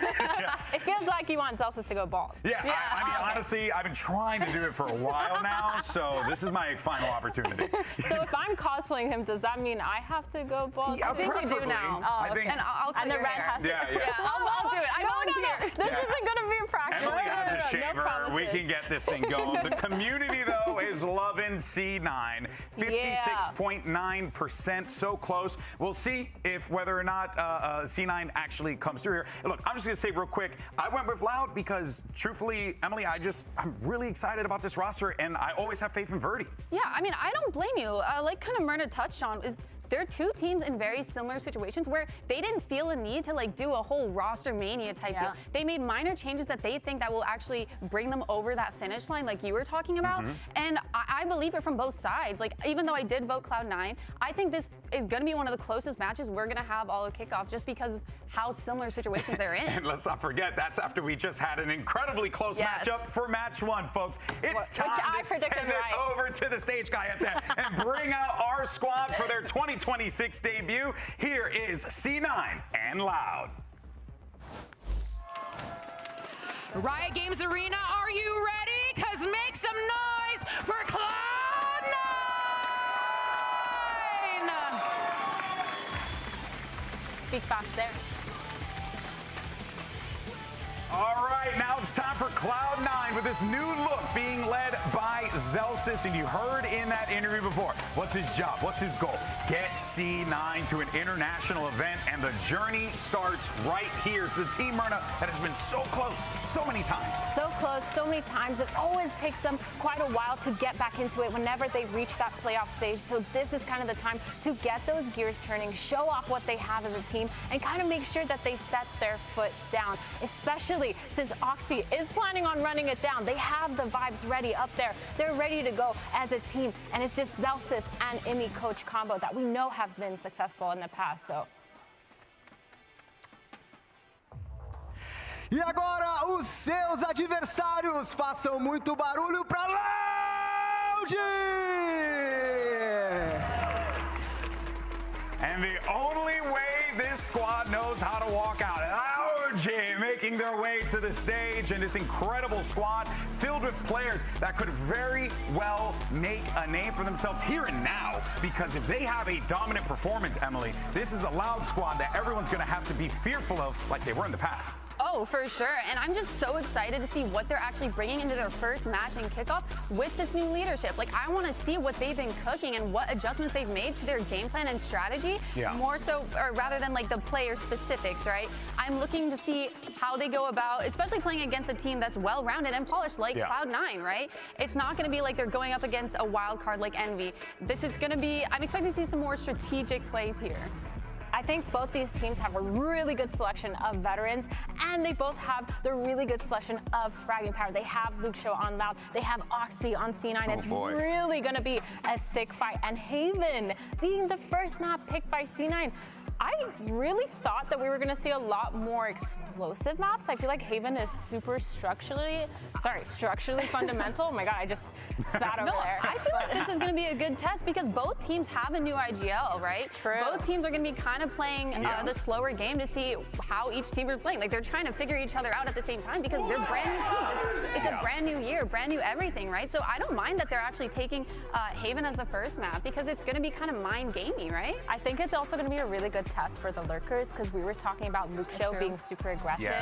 It feels like you want Zelsis to go bald. Yeah, I mean, honestly, I've been trying to do it for a while now, so this is my final opportunity. So if I'm cosplaying him, does that mean I have to go bald? I think you do now. I think, and I'll cut your hair. Has to. Yeah. I'll do it. I volunteer. This isn't going to be a practice. Emily has a shaver. No we can get this thing going. The community, though, is loving C9. 56.9%. So close. We'll see if whether or not C9 actually comes through here. Look, I'm just going to say real quick, I went with Loud because, truthfully, Emily, I'm really excited about this roster, and I always have faith in Verdi. Yeah, I mean, I don't blame you. Like kind of Myrna touched on, is they're two teams in very similar situations where they didn't feel a need to like do a whole roster mania type deal. They made minor changes that they think that will actually bring them over that finish line like you were talking about. And I believe it from both sides. Like, even though I did vote Cloud9, I think this is going to be one of the closest matches we're going to have all of kickoff just because of how similar situations they're in. And let's not forget, that's after we just had an incredibly close matchup for match one, folks. It's time to send it over to the stage guy at that and bring out our squad for their 2026 debut. Here is C9 and Loud. Riot Games Arena, are you ready? Because make some noise for Cloud9! Speak fast there. All right, now it's time for Cloud9 with this new look being led by Zelsis. And you heard in that interview before, what's his job? What's his goal? Get C9 to an international event, and the journey starts right here. It's the Team Myrna that has been so close so many times. So close, so many times. It always takes them quite a while to get back into it whenever they reach that playoff stage. So this is kind of the time to get those gears turning, show off what they have as a team, and kind of make sure that they set their foot down, especially since Oxy is planning on running it down. They have the vibes ready up there. They're ready to go as a team, and it's just Zelsis and Imi coach combo that we know have been successful in the past. So. E agora os seus adversários, façam muito barulho para Loud! And the only way this squad knows how to walk out, Loud making their way to the stage, and this incredible squad filled with players that could very well make a name for themselves here and now. Because if they have a dominant performance, Emily, this is a Loud squad that everyone's going to have to be fearful of like they were in the past. Oh, for sure. And I'm just so excited to see what they're actually bringing into their first match in kickoff with this new leadership. Like, I want to see what they've been cooking and what adjustments they've made to their game plan and strategy. More so, or rather than like the player specifics, right? I'm looking to see how they go about, especially playing against a team that's well-rounded and polished like Cloud9, right? It's not going to be like they're going up against a wild card like Envy. This is going to be, I'm expecting to see some more strategic plays here. I think both these teams have a really good selection of veterans, and they both have the really good selection of fragging power. They have Luke Show on Loud. They have Oxy on C9. It's really going to be a sick fight. And Haven being the first map picked by C9. I really thought that we were going to see a lot more explosive maps. I feel like Haven is super structurally fundamental. Oh my God, I just spat over there. I feel like this is going to be a good test because both teams have a new IGL, right? True. Both teams are going to be kind of playing the slower game to see how each team is playing. Like they're trying to figure each other out at the same time because they're brand new teams. It's a brand new year, brand new everything, right? So I don't mind that they're actually taking Haven as the first map because it's going to be kind of mind gamey, right? I think it's also going to be a really good test for the lurkers because we were talking about Luxio being super aggressive,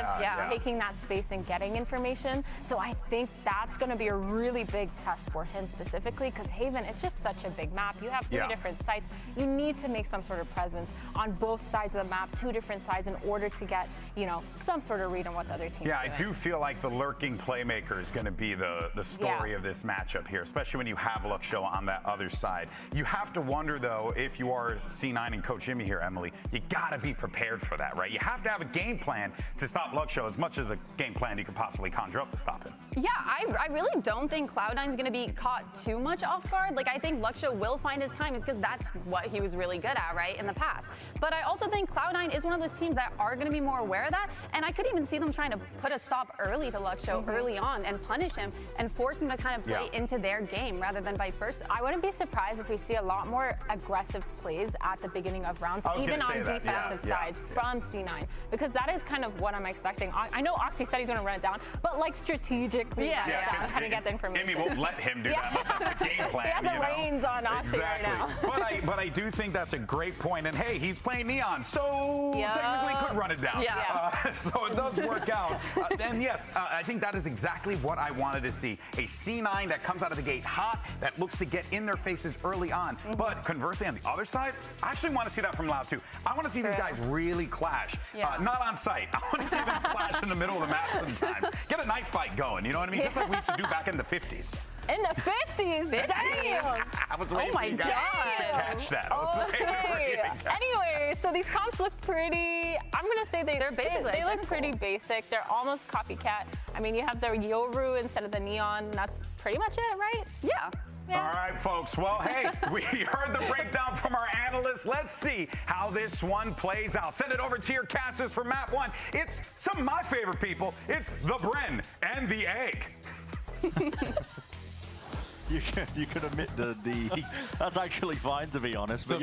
taking that space and getting information. So I think that's going to be a really big test for him specifically because Haven is just such a big map. You have 3 different sites. You need to make some sort of presence on both sides of the map, 2 different sides in order to get, you know, some sort of read on what the other team's doing. I do feel like the lurking playmaker is going to be the story of this matchup here, especially when you have Luxio on that other side. You have to wonder, though, if you are C9 and Coach Jimmy here, Emily, you got to be prepared for that, right? You have to have a game plan to stop Luxio as much as a game plan you could possibly conjure up to stop him. Yeah, I really don't think Cloud9's going to be caught too much off guard. Like, I think Luxio will find his time because that's what he was really good at, right, in the past. But I also think Cloud9 is one of those teams that are going to be more aware of that, and I could even see them trying to put a stop early to Luxio early on and punish him and force him to kind of play into their game rather than vice versa. I wouldn't be surprised if we see a lot more aggressive plays at the beginning of rounds, even on defensive sides from C9, because that is kind of what I'm expecting. I know Oxy said he's going to run it down, but like strategically kind of get the information. Amy won't let him do that unless that's the game plan. He has the reins on Oxy right now. But I do think that's a great point. And hey, he's playing Neon, so technically could run it down. So it does work out. And yes, I think that is exactly what I wanted to see. A C9 that comes out of the gate hot, that looks to get in their faces early on. But conversely, on the other side, I actually want to see that from Loud too. I want to see these guys really clash. Not on site. I want to see them clash in the middle of the map sometimes. Get a night fight going, you know what I mean? Just like we used to do back in the 50s. In the 50s? Damn! I was waiting for you guys to catch that. Okay. Anyway, so these comps look pretty, I'm going to say they look pretty basic. They're almost copycat. I mean, you have the Yoru instead of the Neon. That's pretty much it, right? Yeah. All right, folks. Well, hey, we heard the breakdown from our analysts. Let's see how this one plays out. Send it over to your casters for map 1. It's some of my favorite people. It's the Bren and the Egg. You can admit that's actually fine, to be honest. But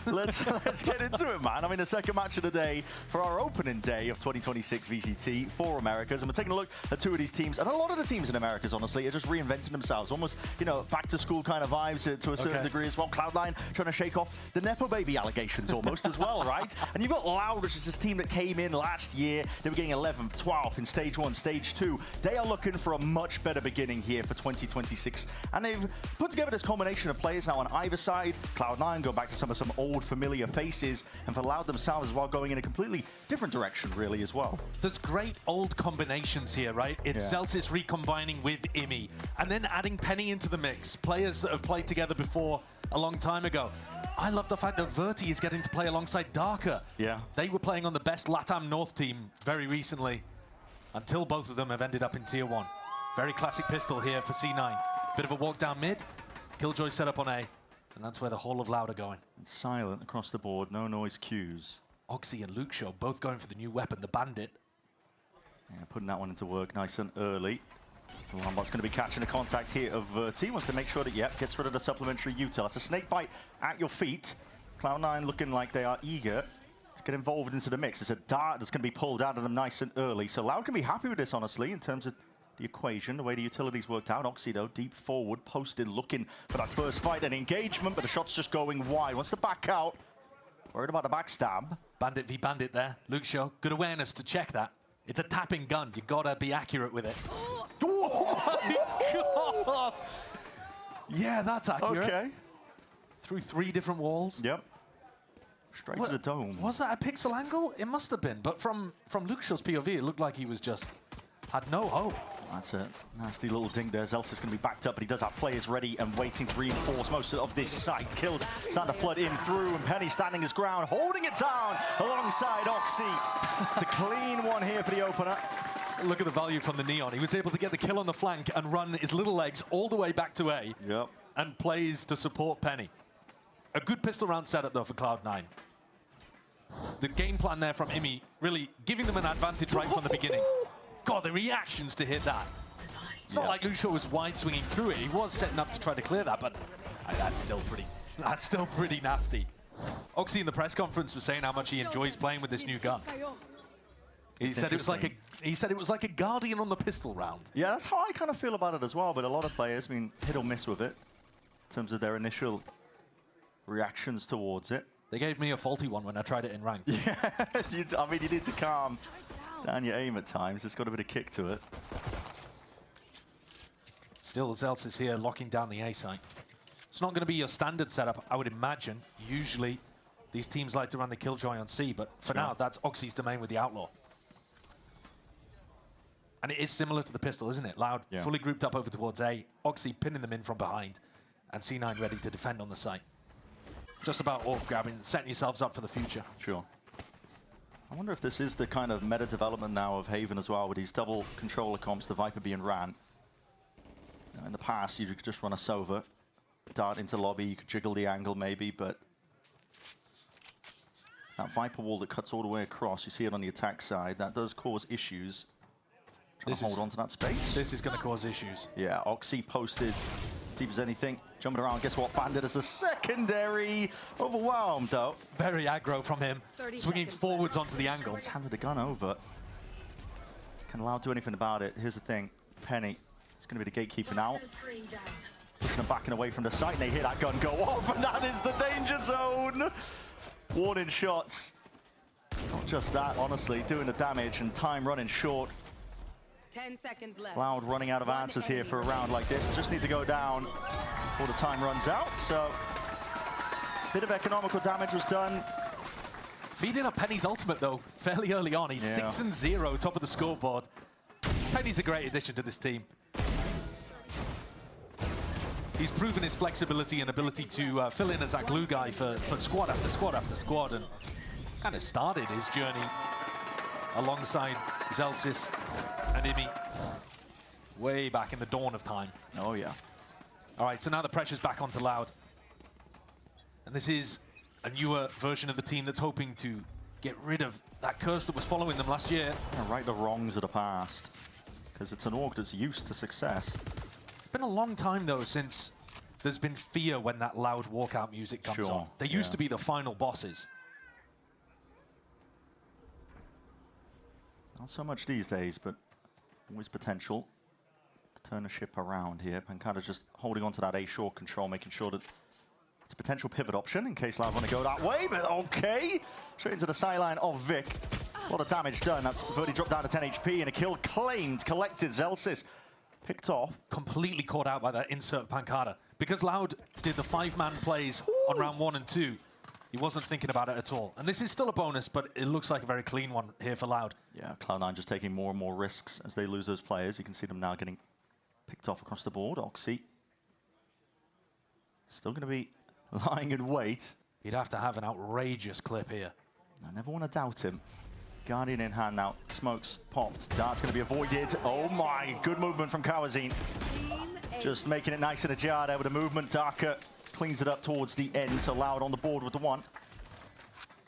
let's get into it, man. I mean, the second match of the day for our opening day of 2026 VCT for Americas, and we're taking a look at 2 of these teams, and a lot of the teams in Americas, honestly, are just reinventing themselves, almost, you know, back to school kind of vibes to a certain degree as well. Cloud9 trying to shake off the Nepo baby allegations almost as well, right? And you've got Loud, which is this team that came in last year. They were getting 11th, 12th in stage 1, stage 2. They are looking for a much better beginning here for 2026, and they've put together this combination of players now on either side. Cloud9 go back to some old familiar faces, and have allowed themselves as well going in a completely different direction, really, as well. There's great old combinations here, right? It's Celsius recombining with Imi, and then adding Penny into the mix. Players that have played together before a long time ago. I love the fact that Verti is getting to play alongside Darker. Yeah. They were playing on the best LATAM North team very recently, until both of them have ended up in Tier 1. Very classic pistol here for C9. Bit of a walk down mid. Killjoy set up on A, and that's where the whole of Loud are going. It's silent across the board, no noise cues. Oxy and Luxio both going for the new weapon, the Bandit. Yeah, putting that one into work nice and early. Lambot's going to be catching the contact here of Verti. Wants to make sure that, gets rid of the supplementary util. That's a snake bite at your feet. Cloud9 looking like they are eager to get involved into the mix. It's a dart that's going to be pulled out of them nice and early. So Loud can be happy with this, honestly, in terms of the equation, the way the utilities worked out. Oxy, though, deep forward, posted, looking for that first fight and engagement, but the shot's just going wide. Wants to back out. Worried about the backstab. Bandit v Bandit there. Luxio, good awareness to check that. It's a tapping gun. You gotta be accurate with it. Oh my God! Yeah, that's accurate. Okay. Through 3 different walls. Yep. Straight to the dome. Was that a pixel angle? It must have been, but from Luxio's POV, it looked like he was just had no hope. That's a nasty little ding there. Zelsis going to be backed up, but he does have players ready and waiting to reinforce most of this site. Kills starting to flood in through, and Penny standing his ground, holding it down alongside Oxy to clean one here for the opener. Look at the value from the Neon. He was able to get the kill on the flank and run his little legs all the way back to A. Yep. And plays to support Penny. A good pistol round setup, though, for Cloud9. The game plan there from Imi really giving them an advantage right from the beginning. God, the reactions to hit that. It's not like Lucio was wide swinging through it. He was setting up to try to clear that, but that's still pretty nasty. Oxy in the press conference was saying how much he enjoys playing with this new gun. He said it was like a Guardian on the pistol round. Yeah, that's how I kind of feel about it as well. But a lot of players, I mean, hit or miss with it in terms of their initial reactions towards it. They gave me a faulty one when I tried it in rank. Yeah, I mean, you need to calm down your aim at times. It's got a bit of kick to it. Still, Zels is here locking down the A site. It's not going to be your standard setup, I would imagine. Usually, these teams like to run the Killjoy on C, but for now, that's Oxy's domain with the Outlaw. And it is similar to the pistol, isn't it? Loud, fully grouped up over towards A, Oxy pinning them in from behind, and C9 ready to defend on the site. Just about orb grabbing, setting yourselves up for the future. Sure. I wonder if this is the kind of meta development now of Haven as well, with these double controller comps, the Viper being ran. In the past, you could just run a Sova, dart into lobby, you could jiggle the angle maybe, but that Viper wall that cuts all the way across, you see it on the attack side, that does cause issues. Trying to hold on to that space. This is going to cause issues. Yeah, Oxy posted deep as anything, jumping around. Guess what? Bandit is a secondary. Overwhelmed, though. Very aggro from him, swinging forwards onto the angle. He's handed the gun over. Can Loud do anything about it? Here's the thing. Penny is going to be the gatekeeper now. Pushing them back and away from the site, and they hear that gun go off, and that is the danger zone. Warning shots. Not just that, honestly, doing the damage and time running short. 10 seconds left. Loud running out of answers here for a round like this. Just need to go down before the time runs out. So, a bit of economical damage was done. Feeding up Penny's ultimate, though, fairly early on. He's 6-0, top of the scoreboard. Penny's a great addition to this team. He's proven his flexibility and ability to fill in as that glue guy for squad after squad after squad, and kind of started his journey alongside Zelsis and Imi way back in the dawn of time. Oh, yeah. All right, so now the pressure's back onto Loud. And this is a newer version of the team that's hoping to get rid of that curse that was following them last year. Yeah, right the wrongs of the past, because it's an org that's used to success. It's been a long time, though, since there's been fear when that Loud walkout music comes on. They used to be the final bosses. Not so much these days, but always potential to turn the ship around here. Pancada's just holding on to that A short control, making sure that it's a potential pivot option in case Loud want to go that way, but okay. Straight into the sideline of Vic. A lot of damage done. That's Verdi dropped down to 10 HP and a kill claimed, collected. Zelsis picked off. Completely caught out by that insert Pancada. Because Loud did the 5-man plays on round 1 and 2, he wasn't thinking about it at all. And this is still a bonus, but it looks like a very clean one here for Loud. Yeah, Cloud9 just taking more and more risks as they lose those players. You can see them now getting picked off across the board. Oxy still going to be lying in wait. He'd have to have an outrageous clip here. I never want to doubt him. Guardian in hand now. Smokes popped. Dart's going to be avoided. Oh my, good movement from Kawazine. Just making it nice and ajar there with the movement. Darker cleans it up towards the end, so Loud on the board with the 1.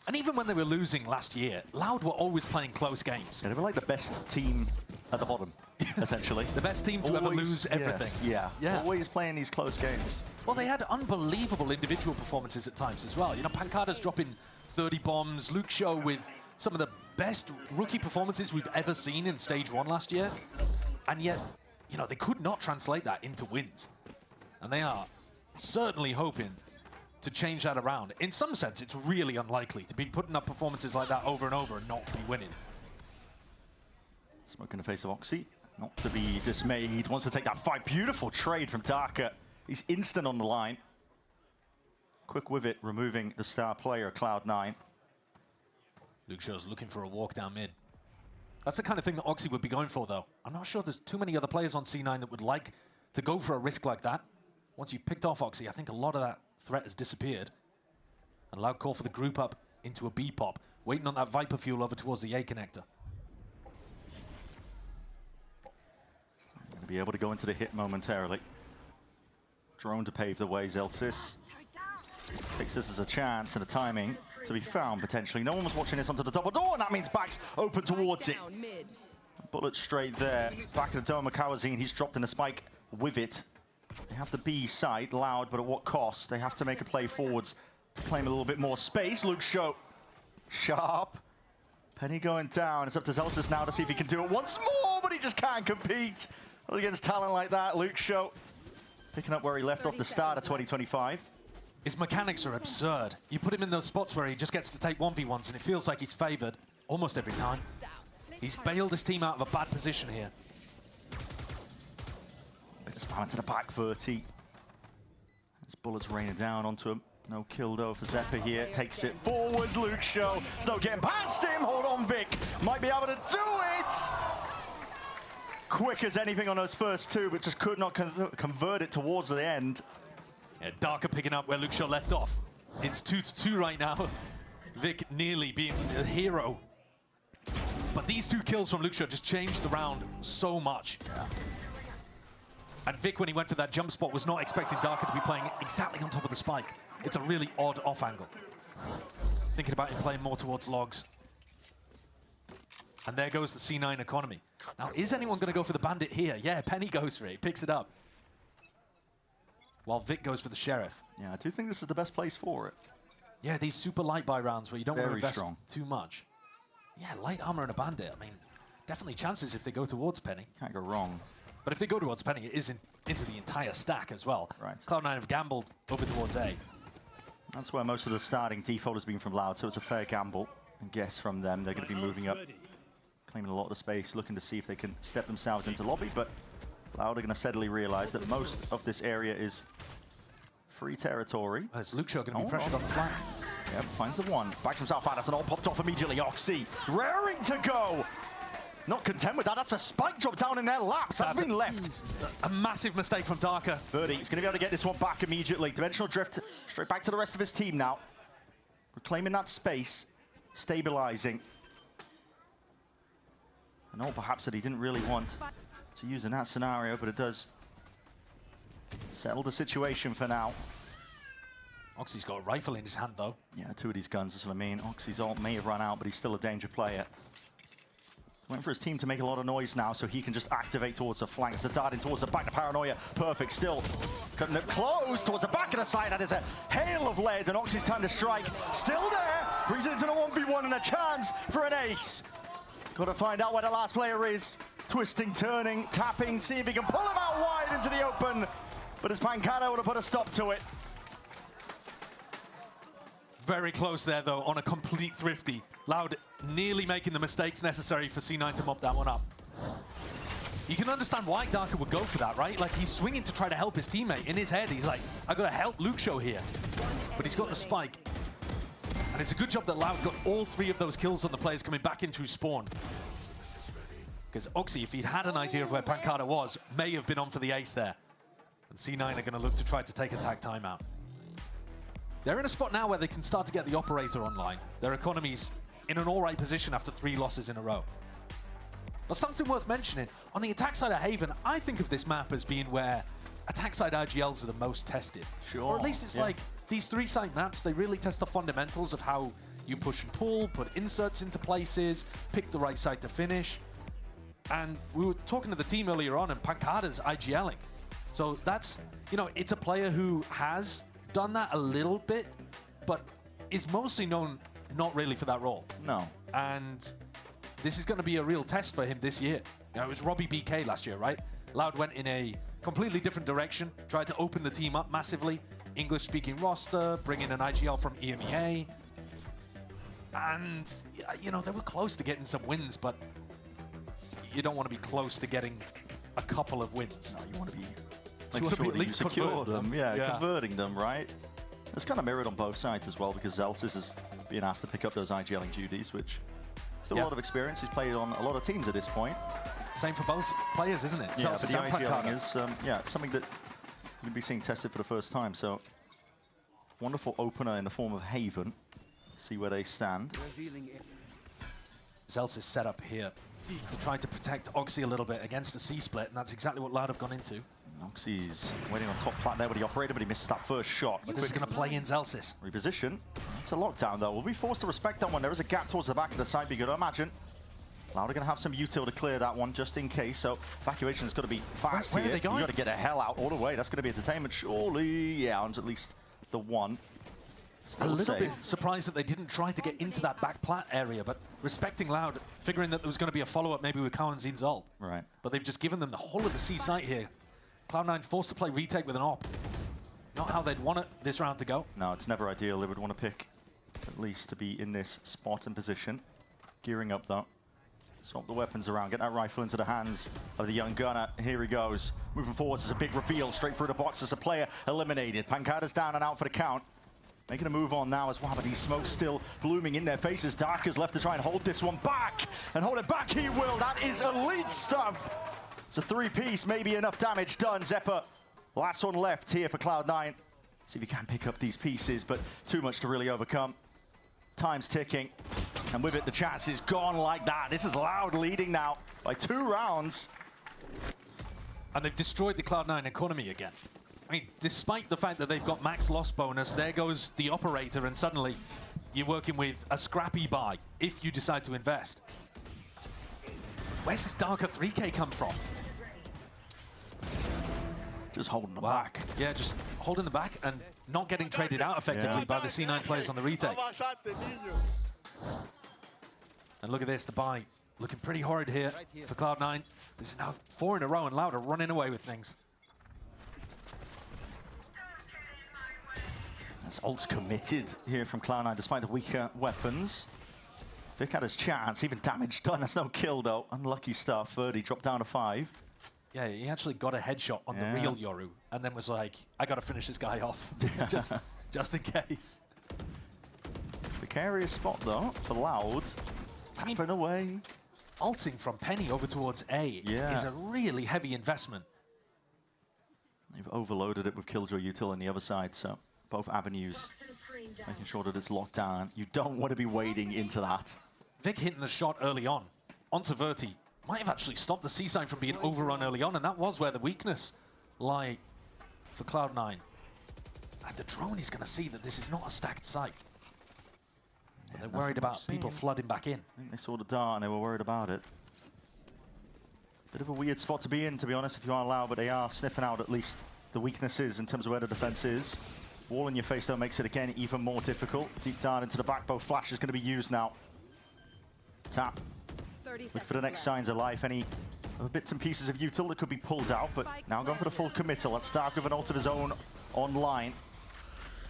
And even when they were losing last year, Loud were always playing close games. Yeah, they were like the best team at the bottom, essentially. The best team to ever lose everything. Yes, yeah, always playing these close games. Well, they had unbelievable individual performances at times as well. You know, Pancada's dropping 30 bombs, Luke Show with some of the best rookie performances we've ever seen in Stage 1 last year. And yet, you know, they could not translate that into wins. And they are certainly hoping to change that around. In some sense, it's really unlikely to be putting up performances like that over and over and not be winning. Smoke in the face of Oxy. Not to be dismayed. Wants to take that fight. Beautiful trade from Darker. He's instant on the line. Quick with it, removing the star player, Cloud9. Luke Show's looking for a walk down mid. That's the kind of thing that Oxy would be going for, though. I'm not sure there's too many other players on C9 that would like to go for a risk like that. Once you've picked off Oxy, I think a lot of that threat has disappeared. And Loud call for the group up into a B pop, waiting on that Viper fuel over towards the A connector. Be able to go into the hit momentarily. Drone to pave the way. Zelsis takes this as a chance and a timing. to be found, potentially. No one was watching this onto the double door, and that means back's open towards it. Bullet straight there. Back of the dome of Kawazine, he's dropped in a spike with it. They have the B side, Loud, but at what cost? They have to make a play forwards to claim a little bit more space. Luke Show, sharp. Penny going down. It's up to Zelsis now to see if he can do it once more, but he just can't compete. Well, against talent like that, Luke Show picking up where he left off the start of 2025. His mechanics are absurd. You put him in those spots where he just gets to take 1v1s and it feels like he's favored almost every time. He's bailed his team out of a bad position here. Bit of spam to the back, Verti. His bullets raining down onto him. No kill though for Zephyr here. Takes it forwards, Luke Show. It's not getting past him. Hold on, Vic. Might be able to do it. Quick as anything on those first two, but just could not convert it towards the end. Yeah, Darker picking up where Luke Shaw left off. It's 2-2 right now. Vic nearly being a hero. But these two kills from Luke Shaw just changed the round so much. Yeah. And Vic, when he went for that jump spot, was not expecting Darker to be playing exactly on top of the spike. It's a really odd off angle. Thinking about him playing more towards logs. And there goes the C9 economy. Now, is anyone going to go for the bandit here? Yeah, Penny goes for it. He picks it up. While Vic goes for the Sheriff. Yeah, I do think this is the best place for it. Yeah, these super light buy rounds where you don't want to invest strong. too much. Yeah, light armor and a bandit. I mean, definitely chances if they go towards Penny. Can't go wrong. But if they go towards Penny, it is into the entire stack as well. Right. Cloud9 have gambled over towards A. That's where most of the starting default has been from Loud, so it's a fair gamble. And guess from them, they're going to be moving up, claiming a lot of space, looking to see if they can step themselves into lobby, but Loud are going to steadily realize that most of this area is free territory. Is Luke Shaw going to be pressured on the flank? Yep, finds the one. Backs himself out. That's an all popped off immediately. Oxy raring to go. Not content with that. That's a spike drop down in their laps. That's been left. A massive mistake from Darker. Birdie is going to be able to get this one back immediately. Dimensional drift straight back to the rest of his team now. Reclaiming that space. Stabilizing. I know perhaps that he didn't really want to use in that scenario, but it does settle the situation for now. Oxy's got a rifle in his hand, though. Yeah, two of these guns, that's what I mean. Oxy's ult may have run out, but he's still a danger player. Waiting for his team to make a lot of noise now so he can just activate towards the flank. So darting towards the back to Paranoia. Perfect, still cutting it close towards the back of the side. That is a hail of lead, and Oxy's time to strike. Still there, brings it into the 1v1 and a chance for an ace. Got to find out where the last player is. Twisting, turning, tapping, see if he can pull him out wide into the open. But it's Pancado would have put a stop to it. Very close there, though, on a complete thrifty. Loud nearly making the mistakes necessary for C9 to mop that one up. You can understand why Darker would go for that, right? Like, he's swinging to try to help his teammate. In his head, he's like, I gotta help Luke Show here. But he's got the spike. And it's a good job that Loud got all three of those kills on the players coming back into spawn. Because Oxy, if he'd had an idea of where Pancada was, may have been on for the ace there. And C9 are gonna look to try to take a tag timeout. They're in a spot now where they can start to get the operator online. Their economy's in an all right position after 3 losses in a row. But something worth mentioning, on the attack side of Haven, I think of this map as being where attack side RGLs are the most tested. Sure. Or at least it's like these 3-side maps, they really test the fundamentals of how you push and pull, put inserts into places, pick the right side to finish. And we were talking to the team earlier on, and Pancada's IGLing. So that's, you know, it's a player who has done that a little bit, but is mostly known not really for that role. No. And this is going to be a real test for him this year. You know, it was Robbie BK last year, right? Loud went in a completely different direction, tried to open the team up massively. English-speaking roster, bring in an IGL from EMEA. And, you know, they were close to getting some wins, but you don't want to be close to getting a couple of wins. No, you want to be Like sure at least secure them. Yeah, converting them, right? It's kind of mirrored on both sides as well, because Zelsis is being asked to pick up those IGLing duties, which he's got a lot of experience. He's played on a lot of teams at this point. Same for both players, isn't it? Yeah, but the IGLing is something that you're going to be seeing tested for the first time. So, wonderful opener in the form of Haven. See where they stand. Zelsis set up here to try to protect Oxy a little bit against a C-split, and that's exactly what Loud have gone into. Noxie's waiting on top plat there with the operator, but he misses that first shot. But this is going to play in Zelsis. Reposition. It's a lockdown, though. We'll be forced to respect that one. There is a gap towards the back of the site, but you got to imagine. Loud are going to have some util to clear that one just in case, so evacuation has got to be fast Where here. are they going? You got to get the hell out all the way. That's going to be entertainment, surely. Yeah, on at least the one. Still a little bit surprised that they didn't try to get into that back plat area, but respecting Loud, figuring that there was going to be a follow-up maybe with Kawanzin's ult. Right. But they've just given them the whole of the C site here. Cloud9 forced to play retake with an op. Not how they'd want it this round to go. No, it's never ideal. They would want to pick at least to be in this spot and position. Gearing up, though. Swap the weapons around, get that rifle into the hands of the young gunner. Here he goes. Moving forwards is a big reveal. Straight through the box as a player eliminated. Pancada's down and out for the count. Making a move on now as well, but these smokes still blooming in their faces. Darker's left to try and hold this one back. And hold it back he will. That is elite stuff. It's a three-piece, maybe enough damage done. Zeppa, last one left here for Cloud9. See if he can pick up these pieces, but too much to really overcome. Time's ticking. And with it, the chance is gone like that. This is Loud leading now by 2 rounds. And they've destroyed the Cloud9 economy again. I mean, despite the fact that they've got max loss bonus, there goes the operator, and suddenly you're working with a scrappy buy if you decide to invest. Where's this Darker 3K come from? Just holding them back. Yeah, just holding the back and not getting traded out effectively by the C9 players on the retake. And look at this, the buy looking pretty horrid here for Cloud9. This is now 4 in a row, and Loud are running away with things. That's ult's committed here from Cloud9 despite the weaker weapons. Vic had his chance, even damage done. That's no kill though. Unlucky stuff. Verdi dropped down to 5. Yeah, he actually got a headshot on the real Yoru and then was like, I got to finish this guy off. just in case. Precarious spot though for Loud. Tapping away. Ulting from Penny over towards A is a really heavy investment. They've overloaded it with Killjoy util on the other side, so both avenues making sure that it's locked down. You don't want to be wading into that. Vic hitting the shot early on onto Verti might have actually stopped the C side from being overrun early on, and that was where the weakness lay for Cloud9. And the drone is going to see that this is not a stacked site. But they're worried about people flooding back in. I think they saw the dart and they were worried about it. Bit of a weird spot to be in, to be honest, if you aren't Loud, but they are sniffing out at least the weaknesses in terms of where the defense is. Wall in your face, though, makes it again even more difficult. Deep down into the back, both flash is going to be used now. Tap. Look for the next signs of life. Any bits and pieces of util that could be pulled out, but now going for the full committal. Let's start with an ult of his own online.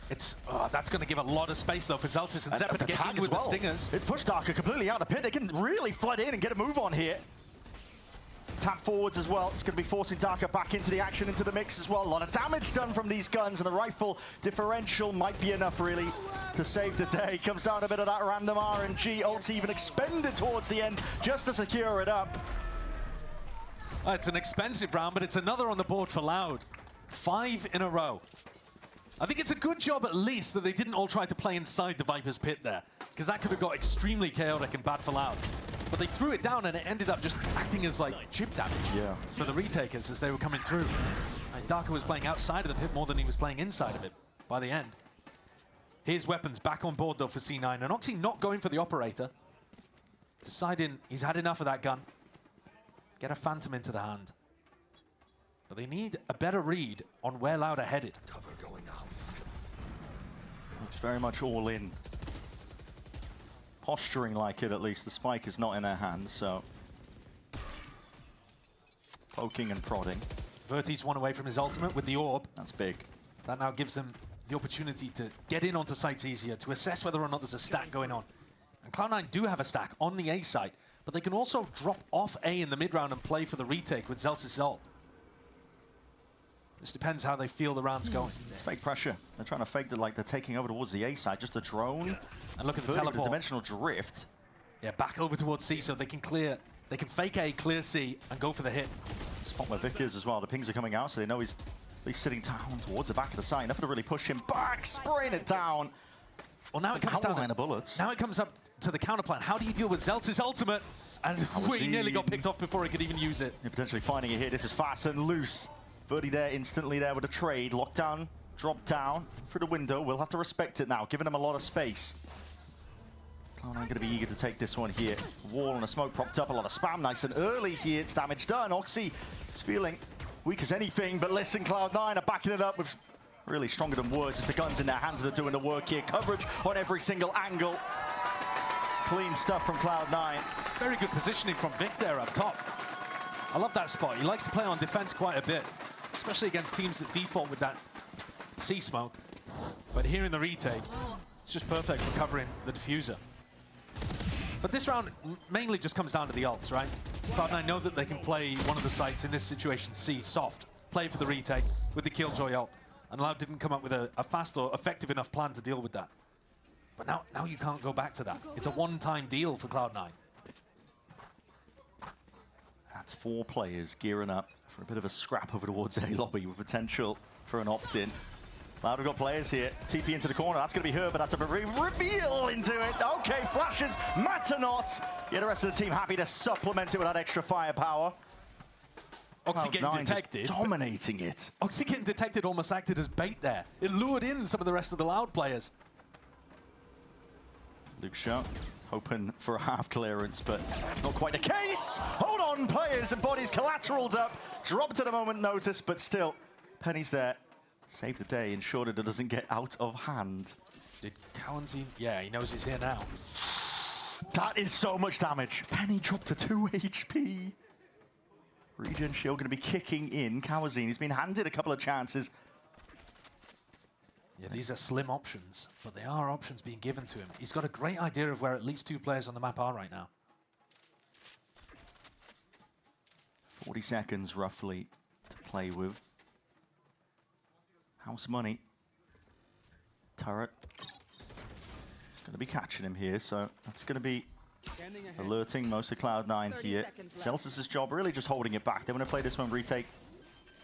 It's that's going to give a lot of space, though, for Zelsis and Zeppa to get in with the stingers. It's pushed Darker completely out of the pit. They can really flood in and get a move on here. Tap forwards as well. It's going to be forcing Darker back into the action, into the mix as well. A lot of damage done from these guns, and the rifle differential might be enough, really, to save the day. Comes down a bit of that random RNG. Ult even expended towards the end just to secure it up. It's an expensive round, but it's another on the board for Loud. 5 in a row. I think it's a good job, at least, that they didn't all try to play inside the Viper's pit there, because that could have got extremely chaotic and bad for Loud. But they threw it down, and it ended up just acting as, like, chip damage for the retakers as they were coming through. And Darker was playing outside of the pit more than he was playing inside of it by the end. His weapons back on board, though, for C9. And Oxy not going for the operator. Deciding he's had enough of that gun. Get a Phantom into the hand. But they need a better read on where Loud are headed. Cover going out. Looks very much all in. Posturing like it, at least. The spike is not in their hands, so... Poking and prodding. Verti's one away from his ultimate with the orb. That's big. That now gives them the opportunity to get in onto sites easier, to assess whether or not there's a stack going on. And Cloud9 do have a stack on the A site, but they can also drop off A in the mid round and play for the retake with Zelsis ult. Just depends how they feel the round's going. It's fake pressure. They're trying to fake it like they're taking over towards the A side. Just a drone. And look at the teleport. The dimensional drift. Yeah, back over towards C so they can clear. They can fake A, clear C, and go for the hit. Spot where Vic is as well. The pings are coming out, so they know he's sitting down towards the back of the site. Nothing to really push him back. Spraying it down. Well, now it comes down to bullets. Now it comes up to the counter plan. How do you deal with Zelsis' ultimate? And we nearly got picked off before he could even use it. You're potentially finding it here. This is fast and loose. Verti there, instantly there with a trade. Lockdown, drop down through the window. We'll have to respect it now, giving them a lot of space. Cloud9 going to be eager to take this one here. Wall and a smoke propped up, a lot of spam. Nice and early here. It's damage done. Oxy is feeling weak as anything, but listen, Cloud9 are backing it up with really stronger than words. It's the guns in their hands that are doing the work here. Coverage on every single angle. Clean stuff from Cloud9. Very good positioning from Vic there up top. I love that spot. He likes to play on defense quite a bit, especially against teams that default with that C smoke. But here in the retake, it's just perfect for covering the diffuser. But this round mainly just comes down to the ults, right? Cloud9 know that they can play one of the sites, in this situation C, soft, play for the retake with the Killjoy ult. And Loud didn't come up with a fast or effective enough plan to deal with that. But now you can't go back to that. It's a one-time deal for Cloud9. That's 4 players gearing up for a bit of a scrap over towards A lobby with potential for an opt-in. Loud have got players here. TP into the corner. That's going to be her, but that's a reveal into it. Okay, flashes matter not. Yeah, the rest of the team happy to supplement it with that extra firepower. Oxy getting detected. Dominating it. Oxy getting detected almost acted as bait there. It lured in some of the rest of the Loud players. Luke shot, hoping for a half clearance, but not quite the case. Hold on, players and bodies collateraled up. Dropped at a moment notice, but still, Penny's there. Saved the day, ensured that it doesn't get out of hand. Did Cowan see? Yeah, he knows he's here now. That is so much damage. Penny dropped to 2 HP. Regen shield going to be kicking in. Kawazine, he's been handed a couple of chances. Yeah, these are slim options, but they are options being given to him. He's got a great idea of where at least 2 players on the map are right now. 40 seconds roughly to play with. House money. Turret. Going to be catching him here, so that's going to be alerting most of Cloud9 here. Celsius' job really just holding it back. They want to play this one retake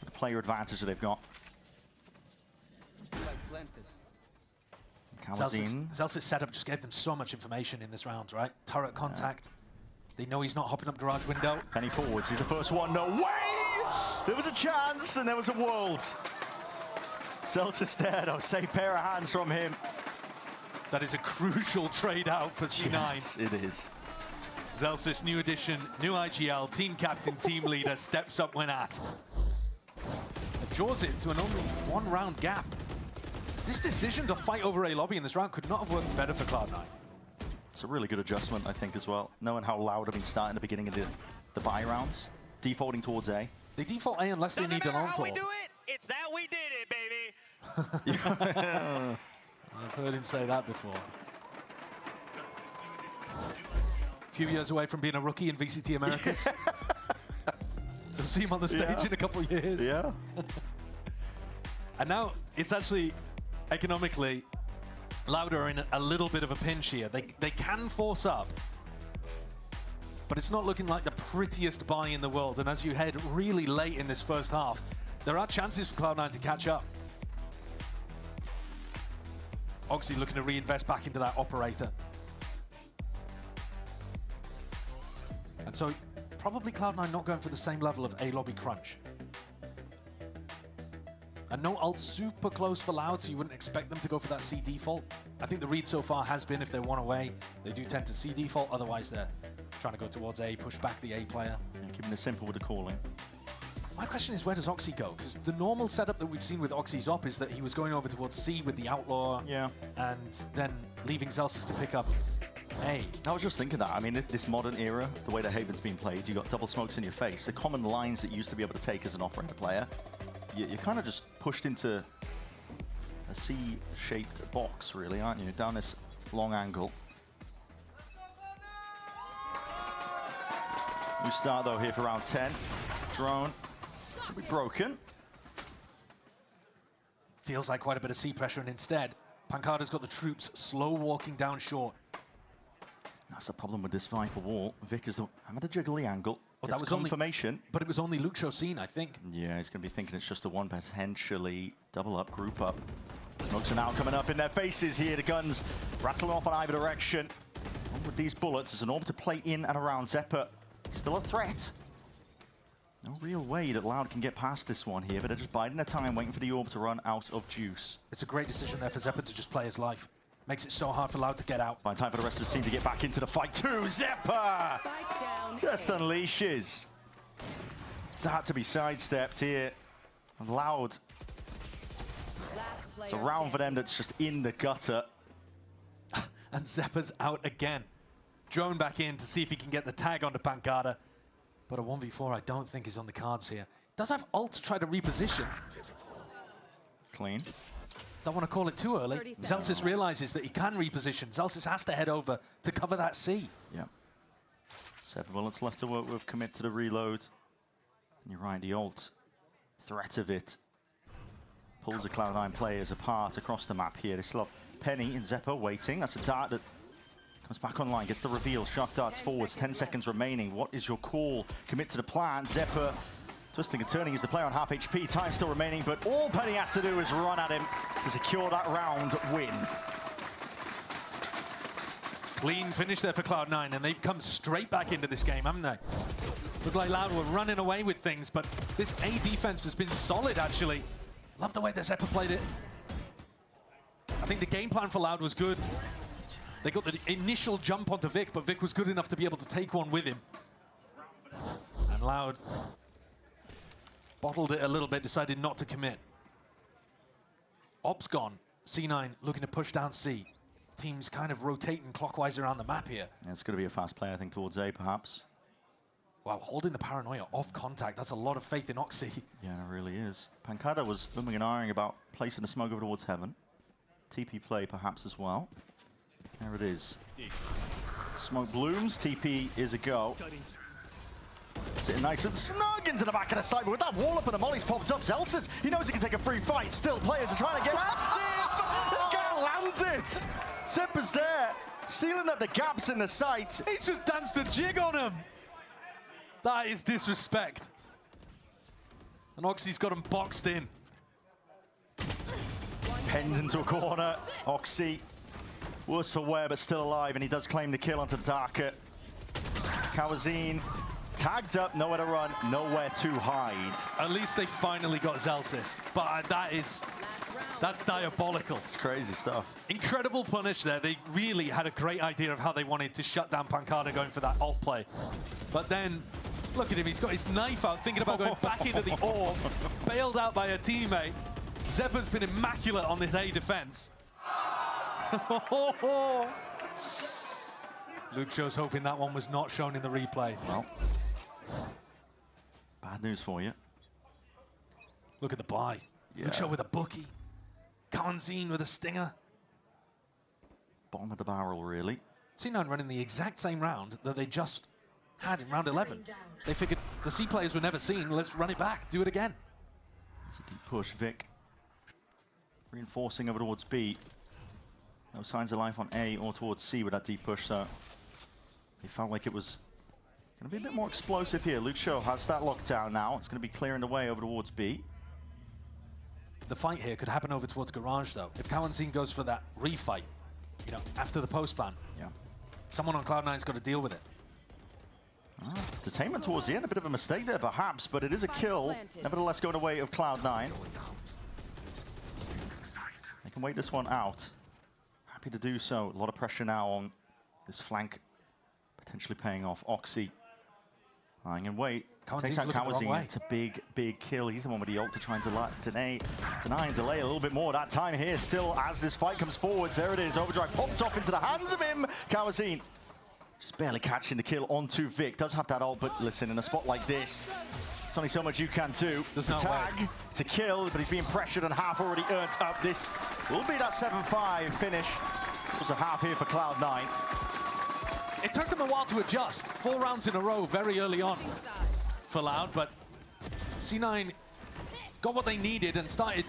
with the player advantage that they've got. Celsius' setup just gave them so much information in this round, right? Turret contact. They know he's not hopping up garage window. Penny forwards, he's the first one. No way! There was a chance and there was a world. Celsius there, though. Safe pair of hands from him. That is a crucial trade out for C9. Yes, it is. Celsius, new addition, new IGL, team captain, team leader, steps up when asked. And draws it to an only 1 round gap. This decision to fight over A lobby in this round could not have worked better for Cloud9. It's a really good adjustment, I think, as well. Knowing how Loud have been starting at the beginning of the buy rounds. Defaulting towards A. They default A unless they need an on-tour. How we do it, it's that we did it, baby. I've heard him say that before. A few years away from being a rookie in VCT Americas. You'll see him on the stage in a couple of years. Yeah. And now it's actually economically Loud are in a little bit of a pinch here. They can force up, but it's not looking like the prettiest buy in the world. And as you head really late in this first half, there are chances for Cloud9 to catch up. Oxy looking to reinvest back into that operator. And so probably Cloud9 not going for the same level of A lobby crunch. And no ult super close for Loud, so you wouldn't expect them to go for that C default. I think the read so far has been if they're 1 away, they do tend to C default, otherwise they're trying to go towards A, push back the A player. Yeah, keeping it simple with the calling. My question is, where does Oxy go? Because the normal setup that we've seen with Oxy's op is that he was going over towards C with the Outlaw, and then leaving Celsius to pick up A. I was just thinking that. I mean, this modern era, the way that Haven's been played, you got double smokes in your face. The common lines that you used to be able to take as an operator player, you're kind of just pushed into a C-shaped box, really, aren't you? Down this long angle. New start, though, here for round 10. Drone will be broken. Feels like quite a bit of C pressure, and instead, Pancada's got the troops slow walking down short. That's the problem with this Viper wall. Vic is having to jiggle the angle. Well, that was confirmation. But it was only Luke Chosine, I think. Yeah, he's going to be thinking it's just a one, potentially double up, group up. Smokes are now coming up in their faces here. The guns rattling off in either direction. On with these bullets, there's an orb to play in and around Zephyr. Still a threat. No real way that Loud can get past this one here, but they're just biding their time, waiting for the orb to run out of juice. It's a great decision there for Zeppa to just play his life. Makes it so hard for Loud to get out. Fine time for the rest of his team to get back into the fight too. Zeppa just unleashes. Start to be sidestepped here. And Loud. It's a round for them that's just in the gutter. And Zeppa's out again. Drone back in to see if he can get the tag onto Pancada. But a 1v4 I don't think is on the cards here. Does have ult to try to reposition. Clean. Don't want to call it too early. Zelsis realizes that he can reposition. Zelsis has to head over to cover that C. Yeah. 7 bullets left to work with. Commit to the reload. And you're right, the ult. Threat of it pulls the Cloud9 players apart across the map here. They still have Penny and Zeppa waiting. That's a dart that comes back online, gets the reveal. Shock darts forwards, 10 seconds remaining. What is your call? Commit to the plan. Zeppa twisting and turning as the player on half HP. Time still remaining, but all Penny has to do is run at him to secure that round win. Clean finish there for Cloud9, and they've come straight back into this game, haven't they? Look like Loud were running away with things, but this A defense has been solid, actually. Love the way that Zeppa played it. I think the game plan for Loud was good. They got the initial jump onto Vic, but Vic was good enough to be able to take one with him. And Loud bottled it a little bit, decided not to commit. Op's gone. C9 looking to push down C. Teams kind of rotating clockwise around the map here. Yeah, it's going to be a fast play, I think, towards A, perhaps. Wow, holding the paranoia off contact. That's a lot of faith in Oxy. Yeah, it really is. Pancada was umming and ahhing about placing a smoke over towards Heaven. TP play, perhaps, as well. There it is. Smoke blooms. TP is a go. Sitting nice and snug into the back of the side, but with that wall up and the molly's popped up, Zelsis, he knows he can take a free fight. Still, players are trying to get active. He can't land it. Zeppa's there, sealing up the gaps in the sight. He's just danced a jig on him. That is disrespect. And Oxy's got him boxed in. Penned into a corner. Oxy, worse for wear, but still alive, and he does claim the kill onto Darker. Kawazine tagged up, nowhere to run, nowhere to hide. At least they finally got Zelsis, but that's diabolical. It's crazy stuff. Incredible punish there. They really had a great idea of how they wanted to shut down Pancada going for that ult play. But then, look at him, he's got his knife out, thinking about going back into the orb, bailed out by a teammate. Zeppa's been immaculate on this A defense. Luke Show's hoping that one was not shown in the replay. Well, bad news for you. Look at the buy. Yeah. Luke Show with a bookie. Kawazine with a stinger. Bottom of the barrel, really. C9 running the exact same round that they just had in round 11. They figured the C players were never seen. Let's run it back, do it again. It's a deep push. Vic reinforcing over towards B. No signs of life on A or towards C with that deep push, so they felt like it was going to be a bit more explosive here. Luke Show has that lockdown now. It's going to be clearing the way over towards B. The fight here could happen over towards Garage, though. If Kawazine goes for that refight, you know, after the post ban, yeah, someone on Cloud9's got to deal with it. Detainment towards the end, a bit of a mistake there, perhaps, but it is a kill. Nevertheless, going away of Cloud9. They can wait this one out. Happy to do so. A lot of pressure now on this flank, potentially paying off. Oxy lying in wait. Takes out Kawazine. It's a big, big kill. He's the one with the ult to try and deny and delay a little bit more. That time here, still as this fight comes forwards. There it is. Overdrive popped off into the hands of him. Kawazine just barely catching the kill onto Vic. Does have that ult, but listen, in a spot like this, there's only so much you can do. There's no tag to kill, but he's being pressured and half already earned up. This will be that 7-5 finish. It was a half here for Cloud9. It took them a while to adjust. 4 rounds in a row very early on for Loud, but C9 got what they needed and started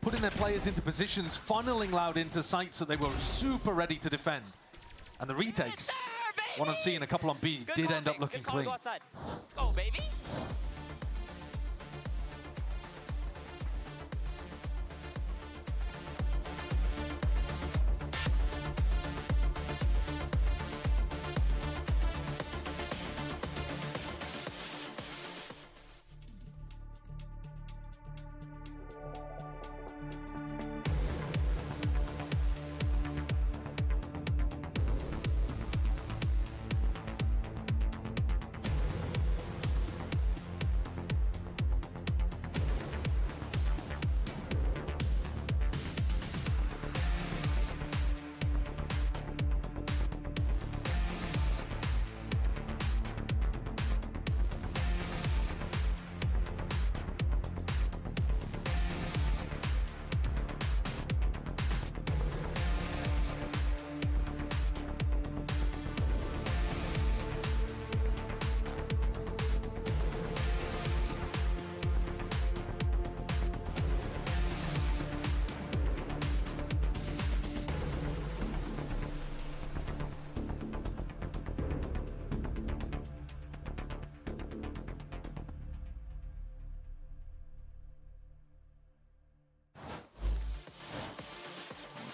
putting their players into positions, funneling Loud into sites that they were super ready to defend. And the retakes, one on C and a couple on B, did end up looking clean. Let's go, baby.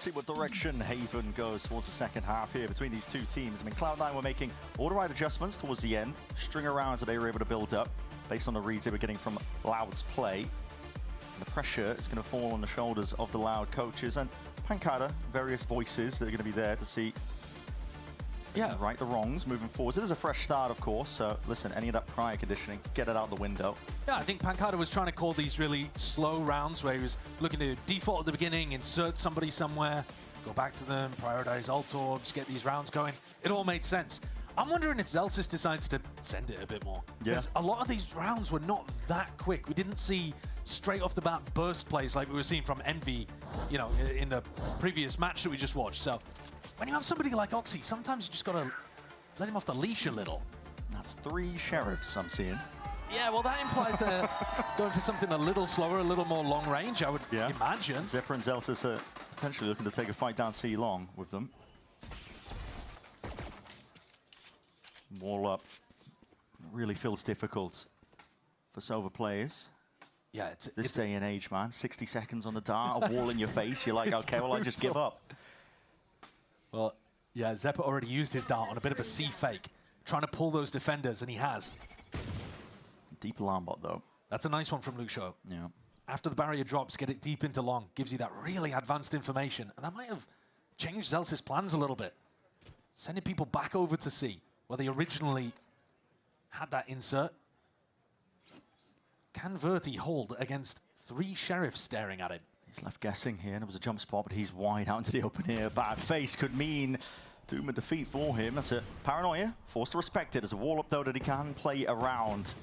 Let's see what direction Haven goes towards the second half here between these two teams. I mean, Cloud9 were making all the right adjustments towards the end, string of rounds that they were able to build up based on the reads they were getting from Loud's play. And the pressure is going to fall on the shoulders of the Loud coaches and Pancada, various voices that are going to be there to see right the wrongs moving forward. It is a fresh start, of course, so listen, any of that prior conditioning, get it out the window. Yeah, I think Pancada was trying to call these really slow rounds where he was looking to default at the beginning, insert somebody somewhere, go back to them, prioritize ult orbs, get these rounds going. It all made sense. I'm wondering if Zellsis decides to send it a bit more. Because a lot of these rounds were not that quick. We didn't see straight off the bat burst plays like we were seeing from Envy, you know, in the previous match that we just watched. So when you have somebody like Oxy, sometimes you just got to let him off the leash a little. That's 3 sheriffs I'm seeing. Yeah, well, that implies they're going for something a little slower, a little more long range, I would imagine. Zephyr and Zellsis are potentially looking to take a fight down C long with them. Wall up really feels difficult for Sova players. Yeah, this day and age, man. 60 seconds on the dart, a wall in your face. You're like, okay, well, I just give up. Well, yeah, Zephyr already used his dart on a bit of a C fake, trying to pull those defenders, and he has. Deep alarm bot, though. That's a nice one from Lucio. Yeah. After the barrier drops, get it deep into long. Gives you that really advanced information. And that might have changed Zellsis' plans a little bit. Sending people back over to C, where they originally had that insert. Can Verti hold against 3 sheriffs staring at him? He's left guessing here, and it was a jump spot, but he's wide out into the open here. Bad face could mean doom and defeat for him. That's a paranoia. Forced to respect it as a wall up, though, that he can play around.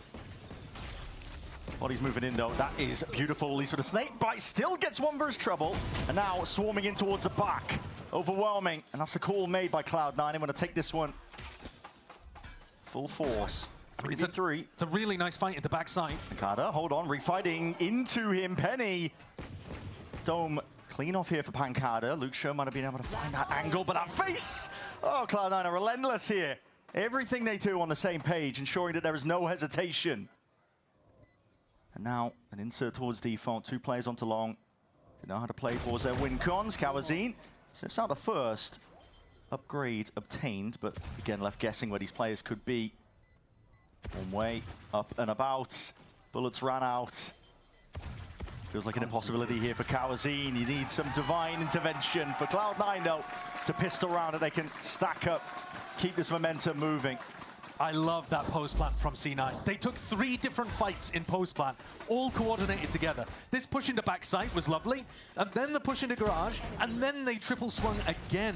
Body's moving in, though. That is beautiful. At least with a snake bite, still gets one for his trouble. And now swarming in towards the back. Overwhelming. And that's the call made by Cloud9. I'm going to take this one full force. I mean, it's a really nice fight at the backside. Pancada, hold on, refighting into him. Penny. Dome clean off here for Pancada. Lucio might have been able to find that angle, but that face! Oh, Cloud9 are relentless here. Everything they do on the same page, ensuring that there is no hesitation. And now an insert towards default. 2 players onto long. They know how to play towards their win cons. Kawazine sniffs out the first upgrade obtained, but again left guessing where these players could be. One way, up and about. Bullets ran out. Feels like an impossibility here for Kawazine. You need some divine intervention for Cloud9, though, to pistol round that they can stack up, keep this momentum moving. I love that post plant from C9. They took 3 different fights in post plant, all coordinated together. This push into backside was lovely, and then the push into garage, and then they triple swung again.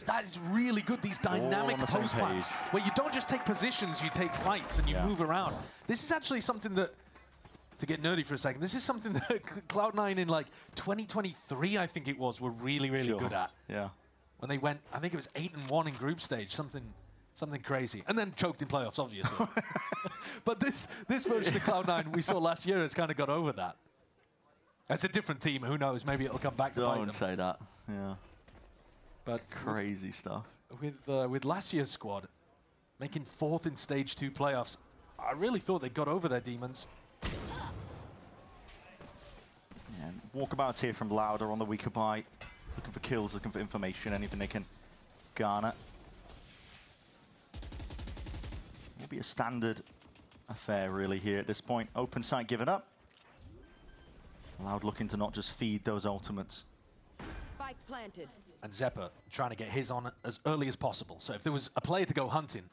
That is really good, these dynamic post plants, where you don't just take positions, you take fights and you move around. This is actually something that, to get nerdy for a second, this is something that Cloud9 in like 2023, I think it was, were really, really good at. Yeah. When they went, I think it was 8-1 in group stage, something crazy. And then choked in playoffs, obviously. But this version of Cloud9 we saw last year has kind of got over that. It's a different team, who knows, maybe it'll come back to bite them. Don't say that, yeah. But crazy stuff. With last year's squad, making 4th in stage 2 playoffs, I really thought they got over their demons. Yeah, walkabouts here from Louder on the weaker buy. Looking for kills, looking for information, anything they can garner. Will be a standard affair really here at this point. Open site given up. Loud looking to not just feed those ultimates. Spikes planted. And Zephyr trying to get his on as early as possible. So if there was a player to go hunting,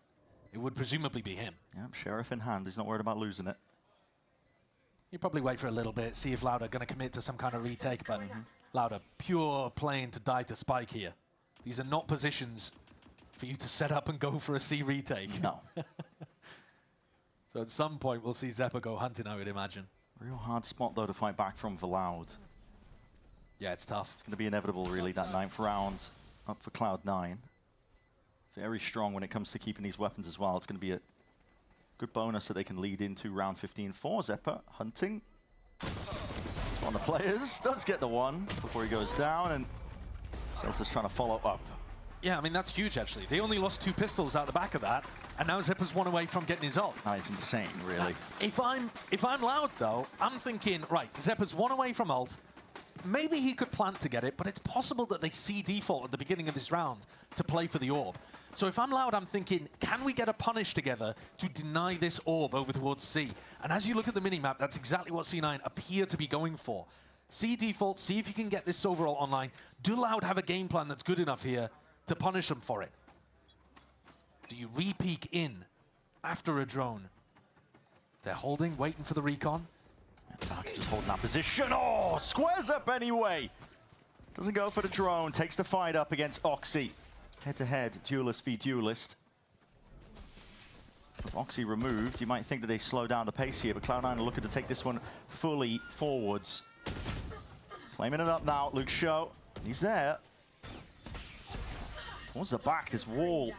it would presumably be him. Yep, Sheriff in hand. He's not worried about losing it. You probably wait for a little bit, see if Louder going to commit to some kind of retake, but Louder pure playing to die to spike here. These are not positions for you to set up and go for a C retake. No. So at some point we'll see Zephyr go hunting, I would imagine. Real hard spot though to fight back from for Loud. Yeah, it's tough. It's going to be inevitable really, that 9th round up for Cloud9. Very strong when it comes to keeping these weapons as well. It's going to be a good bonus that they can lead into round 15 for Zephyr. Hunting. One of the players does get the one before he goes down, and Celsius trying to follow up. Yeah, I mean, that's huge, actually. They only lost 2 pistols out the back of that, and now Zephyr's 1 away from getting his ult. That is insane, really. If I'm Loud, though, I'm thinking, right, Zephyr's 1 away from ult. maybe he could plant to get it, but it's possible that they see default at the beginning of this round to play for the orb. So if I'm Loud, I'm thinking, can we get a punish together to deny this orb over towards C? And as you look at the minimap, that's exactly what C9 appear to be going for. See default, see if you can get this overall online. Do Loud have a game plan that's good enough here to punish them for it? Do you re-peek in after a drone? They're holding, waiting for the recon. Just holding that position. Oh, squares up anyway. Doesn't go for the drone, takes the fight up against Oxy. Head-to-head, duelist v duelist. With Oxy removed, you might think that they slow down the pace here, but Cloud9 are looking to take this one fully forwards. Claiming it up now, Luke Show. He's there. Towards the back, this wall.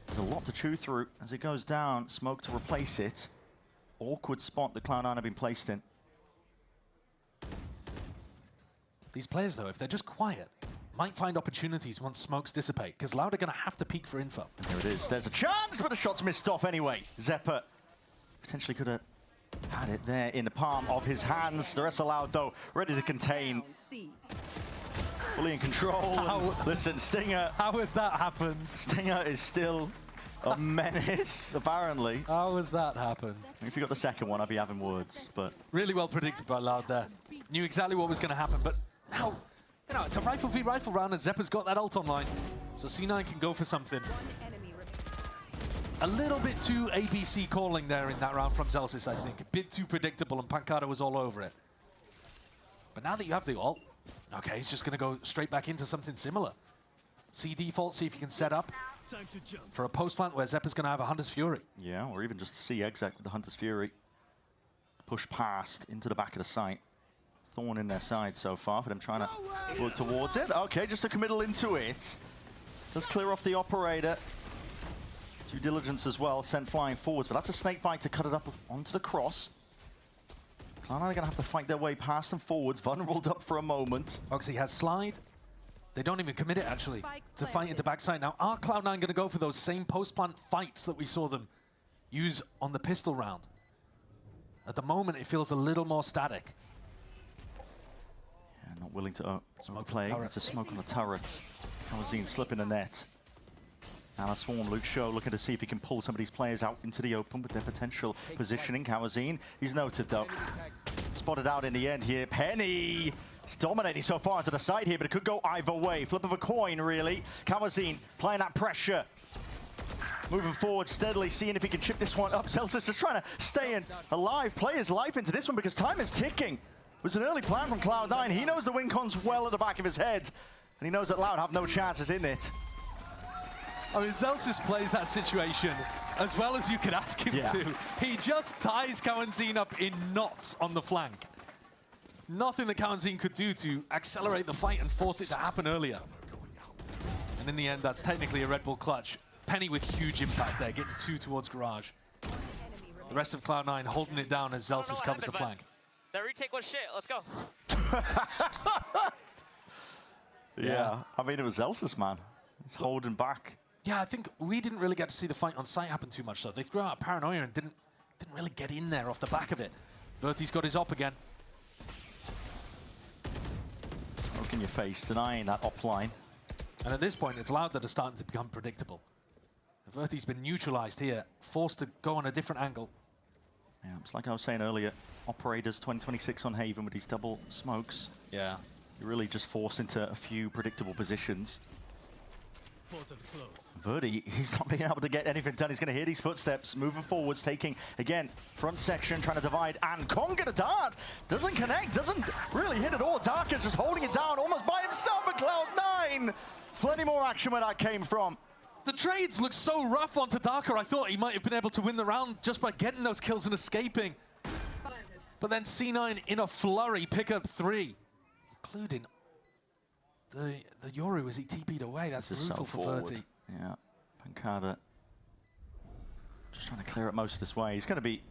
There's a lot to chew through as it goes down. Smoke to replace it. Awkward spot that Cloud9 have been placed in. These players, though, if they're just quiet, might find opportunities once smokes dissipate, because Loud are going to have to peek for info. Here it is. There's a chance, but the shot's missed off anyway. Zephyr potentially could have had it there in the palm of his hands. The rest of Loud, though, ready to contain. Fully in control. Listen, Stinger. How has that happened? Stinger is still a menace, apparently. How has that happened? If you got the second one, I'd be having words, but... Really well predicted by Loud there. Knew exactly what was going to happen, but now, you know, it's a rifle v rifle round and Zephyr's got that ult online, so C9 can go for something. A little bit too ABC calling there in that round from Zelsis, I think. A bit too predictable, and Pancada was all over it. But now that you have the ult, okay, he's just going to go straight back into something similar. See default, see if you can set up for a post plant where Zephyr's going to have a Hunter's Fury. Yeah, or even just see exec with the Hunter's Fury. Push past into the back of the site. Thorn in their side so far for them trying to work towards it. Okay, just a committal into it. Does clear off the operator. Due diligence as well, sent flying forwards, but that's a snake bite to cut it up onto the cross. Cloud9 are going to have to fight their way past them forwards, vulnerable up for a moment. Oxy has slide. They don't even commit it, actually, to fight into backside. Now, are Cloud9 going to go for those same post-plant fights that we saw them use on the pistol round? At the moment, it feels a little more static. Yeah, not willing to play. It's a smoke on the turret. Kawazine slipping the net. Now Swarm, Luke Show looking to see if he can pull some of these players out into the open with their potential positioning. Kawazine, he's noted though. Spotted out in the end here. Penny! He's dominating so far into the side here, but it could go either way. Flip of a coin, really. Kawazine playing that pressure. Moving forward steadily, seeing if he can chip this one up. Celtics just trying to stay alive, play his life into this one because time is ticking. It was an early plan from Cloud9. He knows the win cons well at the back of his head, and he knows that Loud have no chances in it. I mean, Zelsis plays that situation as well as you could ask him to. He just ties Kawazine up in knots on the flank. Nothing that Kawazine could do to accelerate the fight and force it to happen earlier. And in the end, that's technically a Red Bull clutch. Penny with huge impact there, getting 2 towards Garage. The rest of Cloud9 holding it down as Zelsis covers the flank. That retake was shit. Let's go. Yeah, I mean, it was Zelsis, man. He's holding back. Yeah, I think we didn't really get to see the fight on site happen too much, though. They threw out Paranoia and didn't really get in there off the back of it. Verti's got his op again. Smoke in your face, denying that op line. And at this point, it's Loud that are starting to become predictable. Verti's been neutralized here, forced to go on a different angle. Yeah, it's like I was saying earlier, Operators 2026 on Haven with these double smokes. Yeah. You're really just forced into a few predictable positions. Verti, he's not being able to get anything done. He's going to hear these footsteps, moving forwards, taking, again, front section, trying to divide, and Conga the dart doesn't connect, doesn't really hit at all. Darker's just holding it down almost by himself at Cloud9. Plenty more action where that came from. The trades look so rough onto Darker. I thought he might have been able to win the round just by getting those kills and escaping. But then C9 in a flurry pick up 3, including the Yoru as he TP'd away. That's brutal for Verti. Yeah, Pancada just trying to clear up most of this way. He's going to be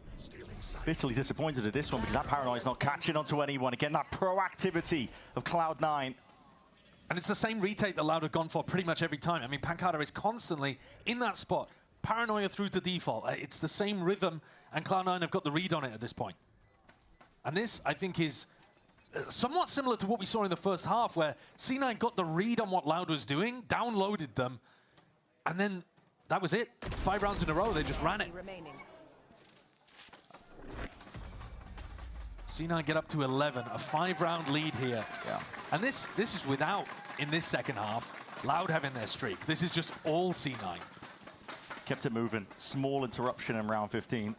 bitterly disappointed at this one because that Paranoia's not catching onto anyone. Again, that proactivity of Cloud9. And it's the same retake that Loud have gone for pretty much every time. I mean, Pancada is constantly in that spot. Paranoia through to default. It's the same rhythm, and Cloud9 have got the read on it at this point. And this, I think, is somewhat similar to what we saw in the first half, where C9 got the read on what Loud was doing, downloaded them, and then that was it. 5 rounds in a row, they just ran it. C9 get up to 11, a 5-round lead here. Yeah. And this is without, in this second half, Loud having their streak. This is just all C9. Kept it moving. Small interruption in round 15.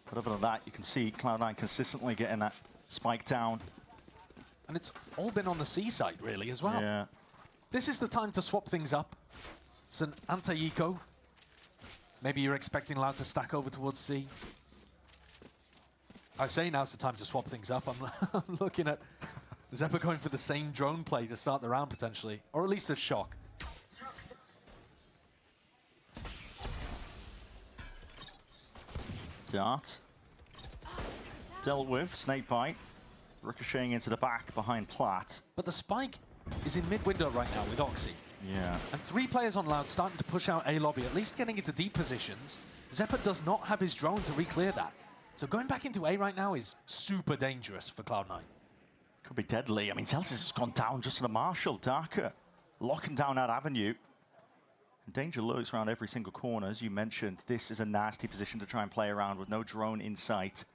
But other than that, you can see Cloud9 consistently getting that spike down. And it's all been on the C side, really, as well. Yeah. This is the time to swap things up. It's an anti-eco. Maybe you're expecting Loud to stack over towards C. I say now's the time to swap things up. I'm looking at Zeppa going for the same drone play to start the round, potentially. Or at least a shock. Dart. Dealt with. Snakebite. Ricocheting into the back behind Platt. But the spike is in mid-window right now with Oxy. Yeah. And 3 players on Loud starting to push out A lobby, at least getting into deep positions. Zeppa does not have his drone to re-clear that. So going back into A right now is super dangerous for Cloud9. Could be deadly. I mean, Celsius has gone down just for the Marshall. Darker locking down that avenue. And danger lurks around every single corner. As you mentioned, this is a nasty position to try and play around with no drone in sight.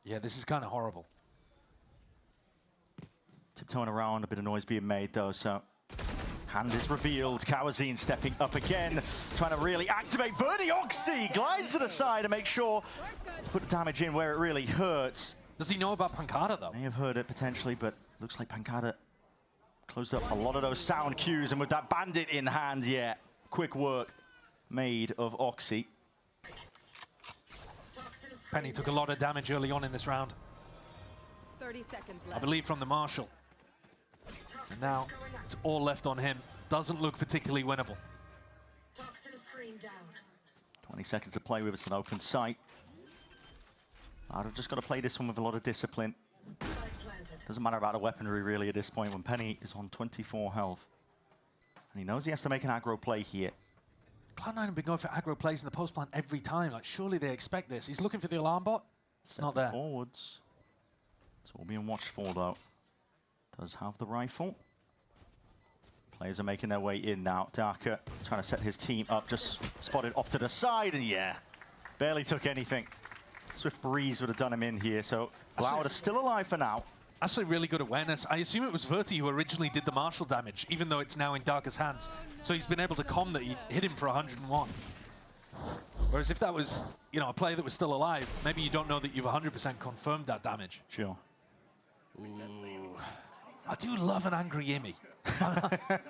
Yeah, this is kind of horrible. Tiptoeing around, a bit of noise being made though, so hand is revealed. Kawazine stepping up again, trying to really activate. Verdi Oxy glides to the side to make sure to put the damage in where it really hurts. Does he know about Pancada though? May have heard it potentially, but looks like Pancada closed up a lot of those sound cues, and with that bandit in hand, yeah, quick work made of Oxy. Penny took a lot of damage early on in this round. 30 seconds left. I believe from the Marshall. And now it's all left on him. Doesn't look particularly winnable. 20 seconds to play with. It's an open sight. I've just got to play this one with a lot of discipline. Doesn't matter about the weaponry really at this point when Penny is on 24 health. And he knows he has to make an aggro play here. Cloud9 have been going for aggro plays in the post plant every time. Like, surely they expect this. He's looking for the alarm bot. It's not there. Forwards. It's all being watched for though. Does have the rifle. Players are making their way in now. Darker trying to set his team up, just spotted off to the side, and yeah, barely took anything. Swift Breeze would have done him in here, so Loud is still alive for now. Actually, really good awareness. I assume it was Verti who originally did the Marshall damage, even though it's now in Darker's hands. So he's been able to com that he hit him for 101. Whereas if that was, you know, a player that was still alive, maybe you don't know that you've 100% confirmed that damage. Sure. Ooh. I do love an angry Yimmy.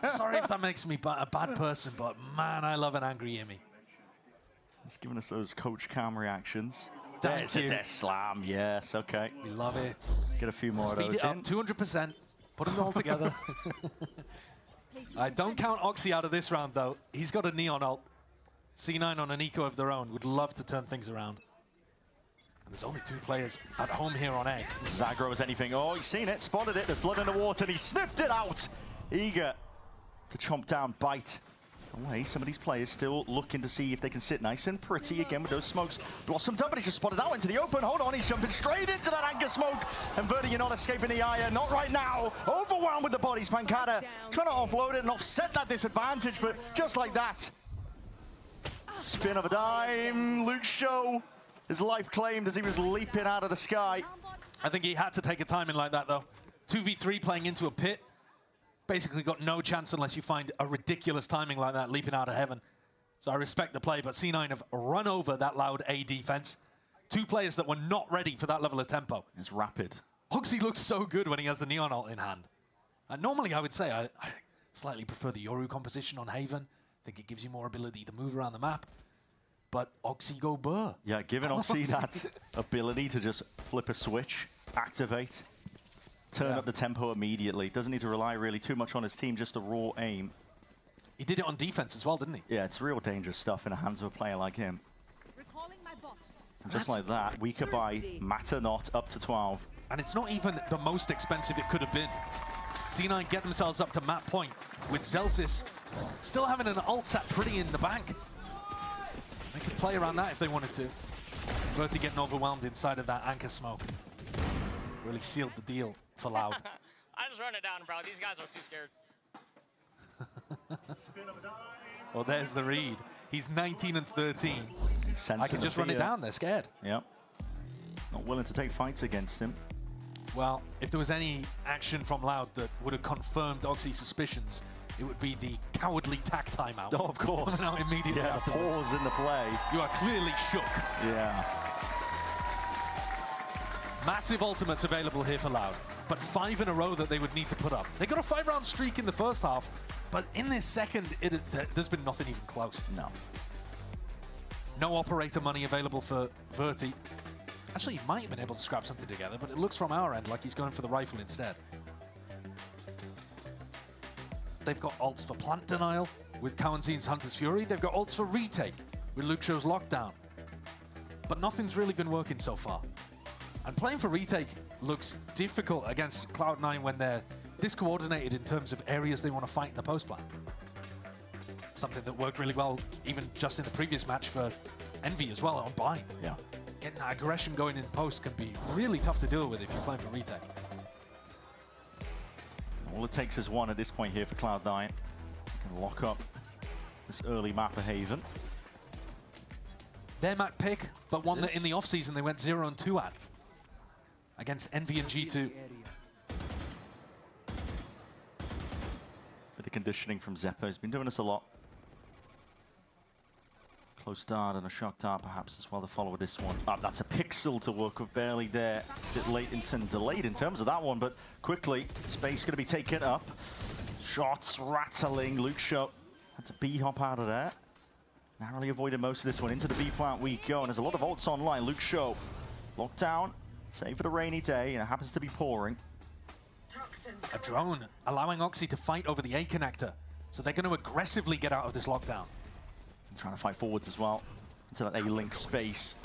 Sorry if that makes me a bad person, but man, I love an angry Yimmy. He's giving us those Coach Cam reactions. Thank There's you. a death slam, yes, okay. We love it. Get a few more Speed of those it up, in. 200%. Put them all together. I don't count Oxy out of this round, though. He's got a Neon ult. C9 on an eco of their own. Would love to turn things around. And there's only 2 players at home here on A. Zagro is anything. Oh, he's seen it, spotted it. There's blood in the water, and he sniffed it out. Eager to chomp down, bite away. Some of these players still looking to see if they can sit nice and pretty again with those smokes. Blossomed up, but he's just spotted out into the open. Hold on, he's jumping straight into that anchor smoke. And Verdi, you're not escaping the ire. Not right now. Overwhelmed with the bodies. Pancada trying to offload it and offset that disadvantage, but just like that. Spin of a dime. Luke Show. His life claimed as he was leaping out of the sky. I think he had to take a timing like that, though. 2v3 playing into a pit. Basically got no chance unless you find a ridiculous timing like that, leaping out of heaven. So I respect the play, but C9 have run over that Loud A defense. 2 players that were not ready for that level of tempo. It's rapid. Hoxie looks so good when he has the Neon ult in hand. Normally, I would say I slightly prefer the Yoru composition on Haven. I think it gives you more ability to move around the map. But Oxy go burr. Yeah, giving Oxy that ability to just flip a switch, activate, turn up the tempo immediately. Doesn't need to rely really too much on his team, just a raw aim. He did it on defense as well, didn't he? Yeah, it's real dangerous stuff in the hands of a player like him. And just like that, weaker by matter not, up to 12. And it's not even the most expensive it could have been. C9 get themselves up to map point with Zelsis still having an ult sat pretty in the bank. They could play around that if they wanted to. Verti getting overwhelmed inside of that anchor smoke. really sealed the deal for Loud. I just run it down, bro. These guys are too scared. Well, there's the read. He's 19 and 13. I can just run it down. They're scared. Yep. Not willing to take fights against him. Well, if there was any action from Loud that would have confirmed Oxy's suspicions, it would be the cowardly tack timeout. Oh, of course. Coming out immediately Yeah, the afterwards. pause in the play. You are clearly shook. Yeah. Massive ultimates available here for Loud, but 5 in a row that they would need to put up. They got a 5-round streak in the first half, but in this second, there's been nothing even close. No. No operator money available for Verti. Actually, he might have been able to scrap something together, but it looks from our end like he's going for the rifle instead. They've got ults for Plant Denial with Kawanzin's Hunter's Fury. They've got ults for Retake with Luke Show's Lockdown. But nothing's really been working so far. And playing for Retake looks difficult against Cloud9 when they're discoordinated in terms of areas they want to fight in the post plan. Something that worked really well even just in the previous match for Envy as well on buy. Yeah. Getting that aggression going in post can be really tough to deal with if you're playing for Retake. All it takes is one at this point here for Cloud9. You can lock up this early map of Haven. Their map pick, but one that in the offseason they went 0-2 at. Against Envy and G2. Bit of conditioning from Zeppo. He's been doing this a lot. Close dart and a shock dart perhaps as well to follow with this one. That's a pixel to work with, barely there. A bit late and delayed in terms of that one, but quickly, space going to be taken up. Shots rattling. Luke Show had to B-hop out of there. Narrowly avoided most of this one. Into the B-plant we go, and there's a lot of ults online. Luke Show locked down, save for the rainy day, and it happens to be pouring. A drone allowing Oxy to fight over the A connector. So they're going to aggressively get out of this lockdown. Trying to fight forwards as well into that A-link space.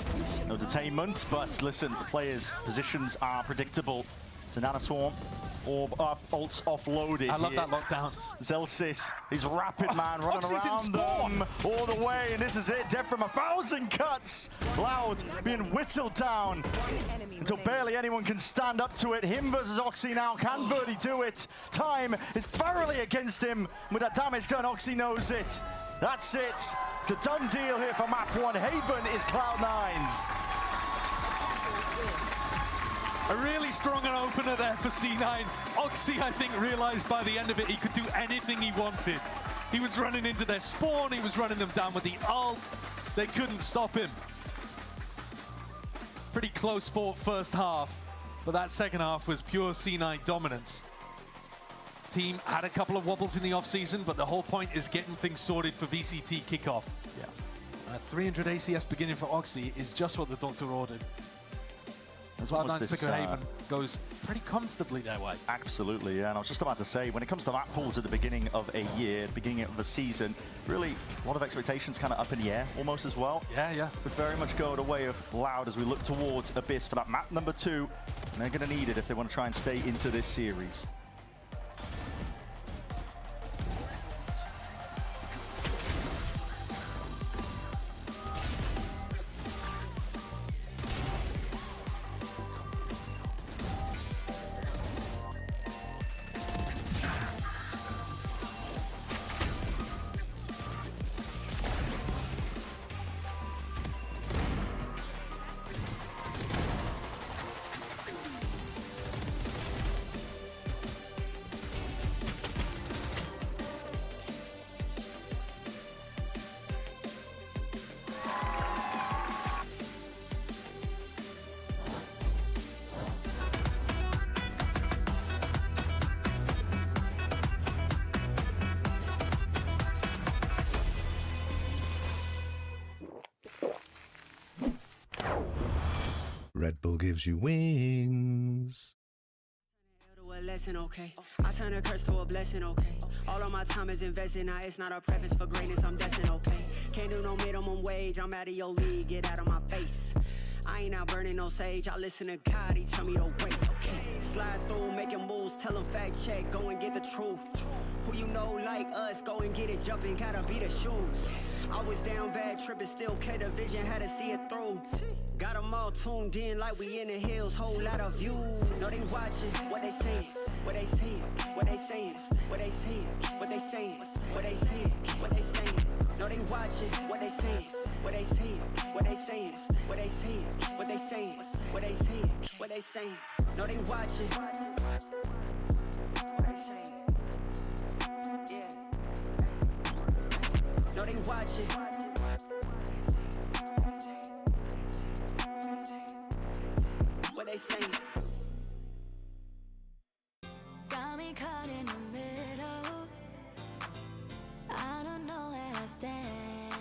No detainment, but listen, the players' positions are predictable. It's an Swarm, orb up, ults offloaded. I love that lockdown. Zelsis, his rapid man running Oxy's around in spawn. them all the way, and this is it. Dead from 1,000 cuts. Loud being whittled down until barely anyone can stand up to it. Him versus Oxy now. Can Verti do it? Time is thoroughly against him. With that damage done, Oxy knows it. That's it. It's a done deal here for map 1. Haven is Cloud9's. A really strong opener there for C9. Oxy, I think, realized by the end of it he could do anything he wanted. He was running into their spawn, he was running them down with the ult. They couldn't stop him. Pretty close fought first half, but that second half was pure C9 dominance. Team had a couple of wobbles in the offseason, but the whole point is getting things sorted for VCT kickoff. Yeah. 300 ACS beginning for Oxy is just what the doctor ordered. Cloud9's pick of Haven goes pretty comfortably their way. Absolutely, yeah. And I was just about to say, when it comes to map pools at the beginning of a year, beginning of a season, really a lot of expectations kind of up in the air almost as well. Yeah. But very much go the way of Loud as we look towards Abyss for that map number 2. And they're going to need it if they want to try and stay into this series. Red Bull gives you wings. Lesson, okay. I turn a curse to a blessing, okay. All of my time is invested, now it's not a preface for greatness, I'm destined, okay. Can't do no minimum wage, I'm out of your league, get out of my face. I ain't out burning no sage, I listen to God, he tell me to wait, okay. okay. Slide through, making moves, tell them fact check, go and get the truth. Who you know like us, go and get it jumping, gotta be the shoes. I was down bad, tripping, still kept the vision, had to see it through. Got them all tuned in like we in the hills, whole lot of views. Know they watching, what they saying, what they saying, what they saying, what they saying, what they saying, what they saying, what they saying. Know they watching, what they saying, what they saying, what they saying, what they saying, what they saying, what they saying, what they saying. Know they watching, what they saying. Yeah. Know they watching. What they saying. Got me caught in the middle. I don't know where I stand.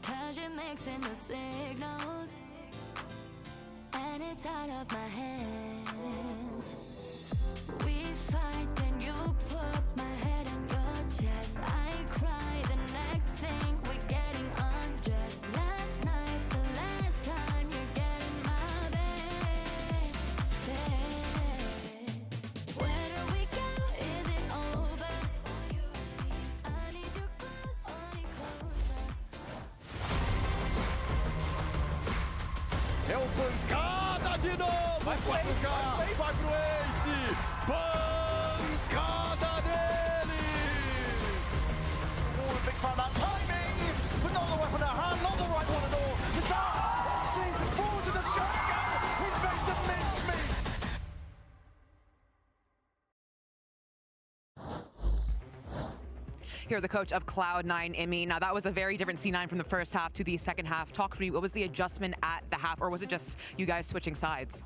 'Cause you're mixing the signals, and it's out of my hands. We fight, then you put my head on your chest. I cry, the next thing we're getting undressed. Last night's the last time you're getting my bed. Where do we go? Is it over? I need you close, only closer. É o pancada de novo! Vai pro Ace! Vai pro Ace! Pancada dele! Oh, big time that timing, but not the weapon at hand, not the right one at all. The dart, Oxy, forward to the shotgun, he's made the mincemeat. Here, the coach of Cloud9, Imi. Now, that was a very different C9 from the first half to the second half. Talk to me, what was the adjustment at the half, or was it just you guys switching sides?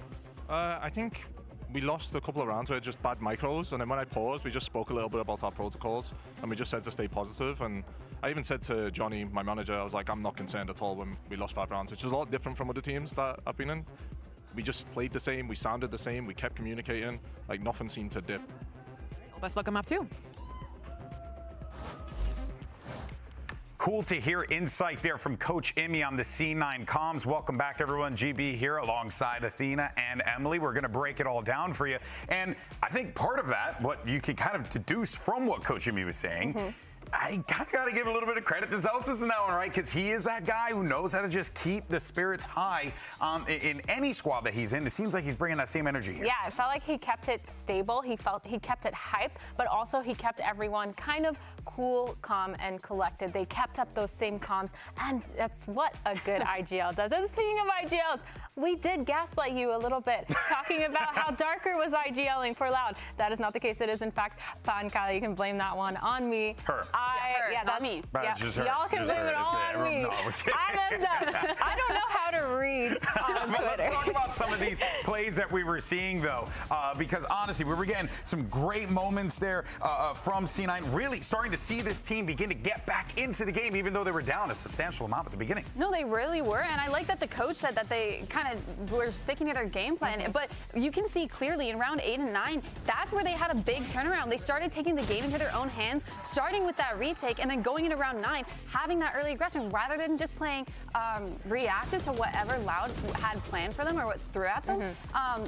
I think we lost a couple of rounds where just bad micros, and then when I paused, we just spoke a little bit about our protocols, and we just said to stay positive. And I even said to Johnny, my manager, I was like, I'm not concerned at all when we lost 5 rounds, which is a lot different from other teams that I've been in. We just played the same, we sounded the same, we kept communicating, like nothing seemed to dip. Best luck on map 2. Cool to hear insight there from Coach Imi on the C9 comms. Welcome back, everyone. GB here alongside Athena and Emily. We're going to break it all down for you. And I think part of that, what you can kind of deduce from what Coach Imi was saying, I kind of got to give a little bit of credit to Zelsis in that one, right? Because he is that guy who knows how to just keep the spirits high in any squad that he's in. It seems like he's bringing that same energy here. Yeah, it felt like he kept it stable. He kept it hype, but also he kept everyone kind of cool, calm, and collected. They kept up those same comms, and that's what a good IGL does. And speaking of IGLs, we did gaslight you a little bit, talking about how Darker was IGLing for Loud. That is not the case. It is, in fact, Pankala. You can blame that one on me. Her. Yeah, that's me. Yeah. Y'all can blame it all on me. No, I messed up. I don't know how to read on Twitter. Let's talk about some of these plays that we were seeing, though, because honestly, we were getting some great moments there from C9, really starting to see this team begin to get back into the game, even though they were down a substantial amount at the beginning. No, they really were, and I like that the coach said that they kind of were sticking to their game plan, but you can see clearly in round 8 and 9, that's where they had a big turnaround. They started taking the game into their own hands, starting with that retake, and then going into round 9, having that early aggression, rather than just playing reactive to whatever Loud had planned for them or what threw at them,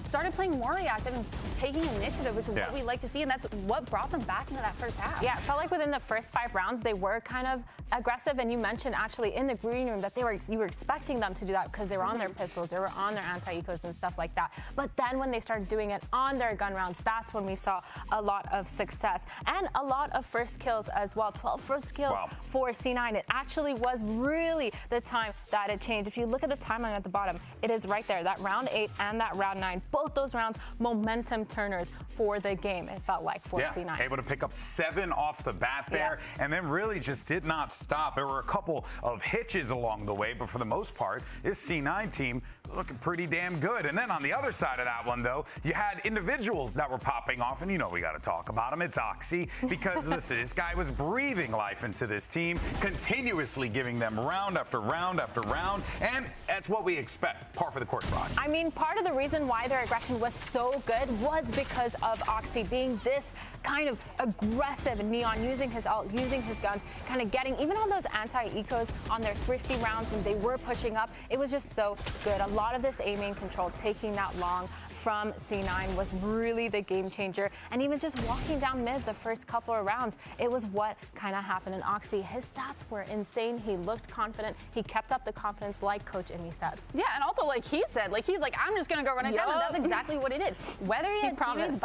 started playing more reactive and taking initiative, which is what we like to see, and that's what brought them back into that first half. Yeah, it felt like within the first 5 rounds, they were kind of aggressive, and you mentioned actually in the green room that you were expecting them to do that because they were on their pistols, they were on their anti-ecos and stuff like that. But then when they started doing it on their gun rounds, that's when we saw a lot of success and a lot of first kills as well. 12 first kills for C9. It actually was really the time that it changed. If you look at the timeline at the bottom, it is right there. That round 8 and that round 9, both those rounds, momentum turners for the game, it felt like, for C9. Able to pick up 7 off the bat there, and then really just did not stop. There were a couple of hitches along the way, but for the most part, this C9 team looking pretty damn good. And then on the other side of that one, though, you had individuals that were popping off, and you know we got to talk about them. It's Oxy, because listen, this guy was breathing life into this team, continuously giving them round after round after round, and that's what we expect. Par for the course, Rox. I mean, part of the reason why their aggression was so good was because of Oxy being this kind of aggressive Neon, using his ult, using his guns, kind of getting, even on those anti-ecos on their thrifty rounds when they were pushing up, it was just so good. A lot of this aiming control taking that long from C9 was really the game changer. And even just walking down mid the first couple of rounds, it was what kind of happened in Oxy. His stats were insane. He looked confident. He kept up the confidence like Coach Imi said. Yeah, and also like he said, like he's like, I'm just going to go run it down. And that's exactly what he did. Whether he had teammates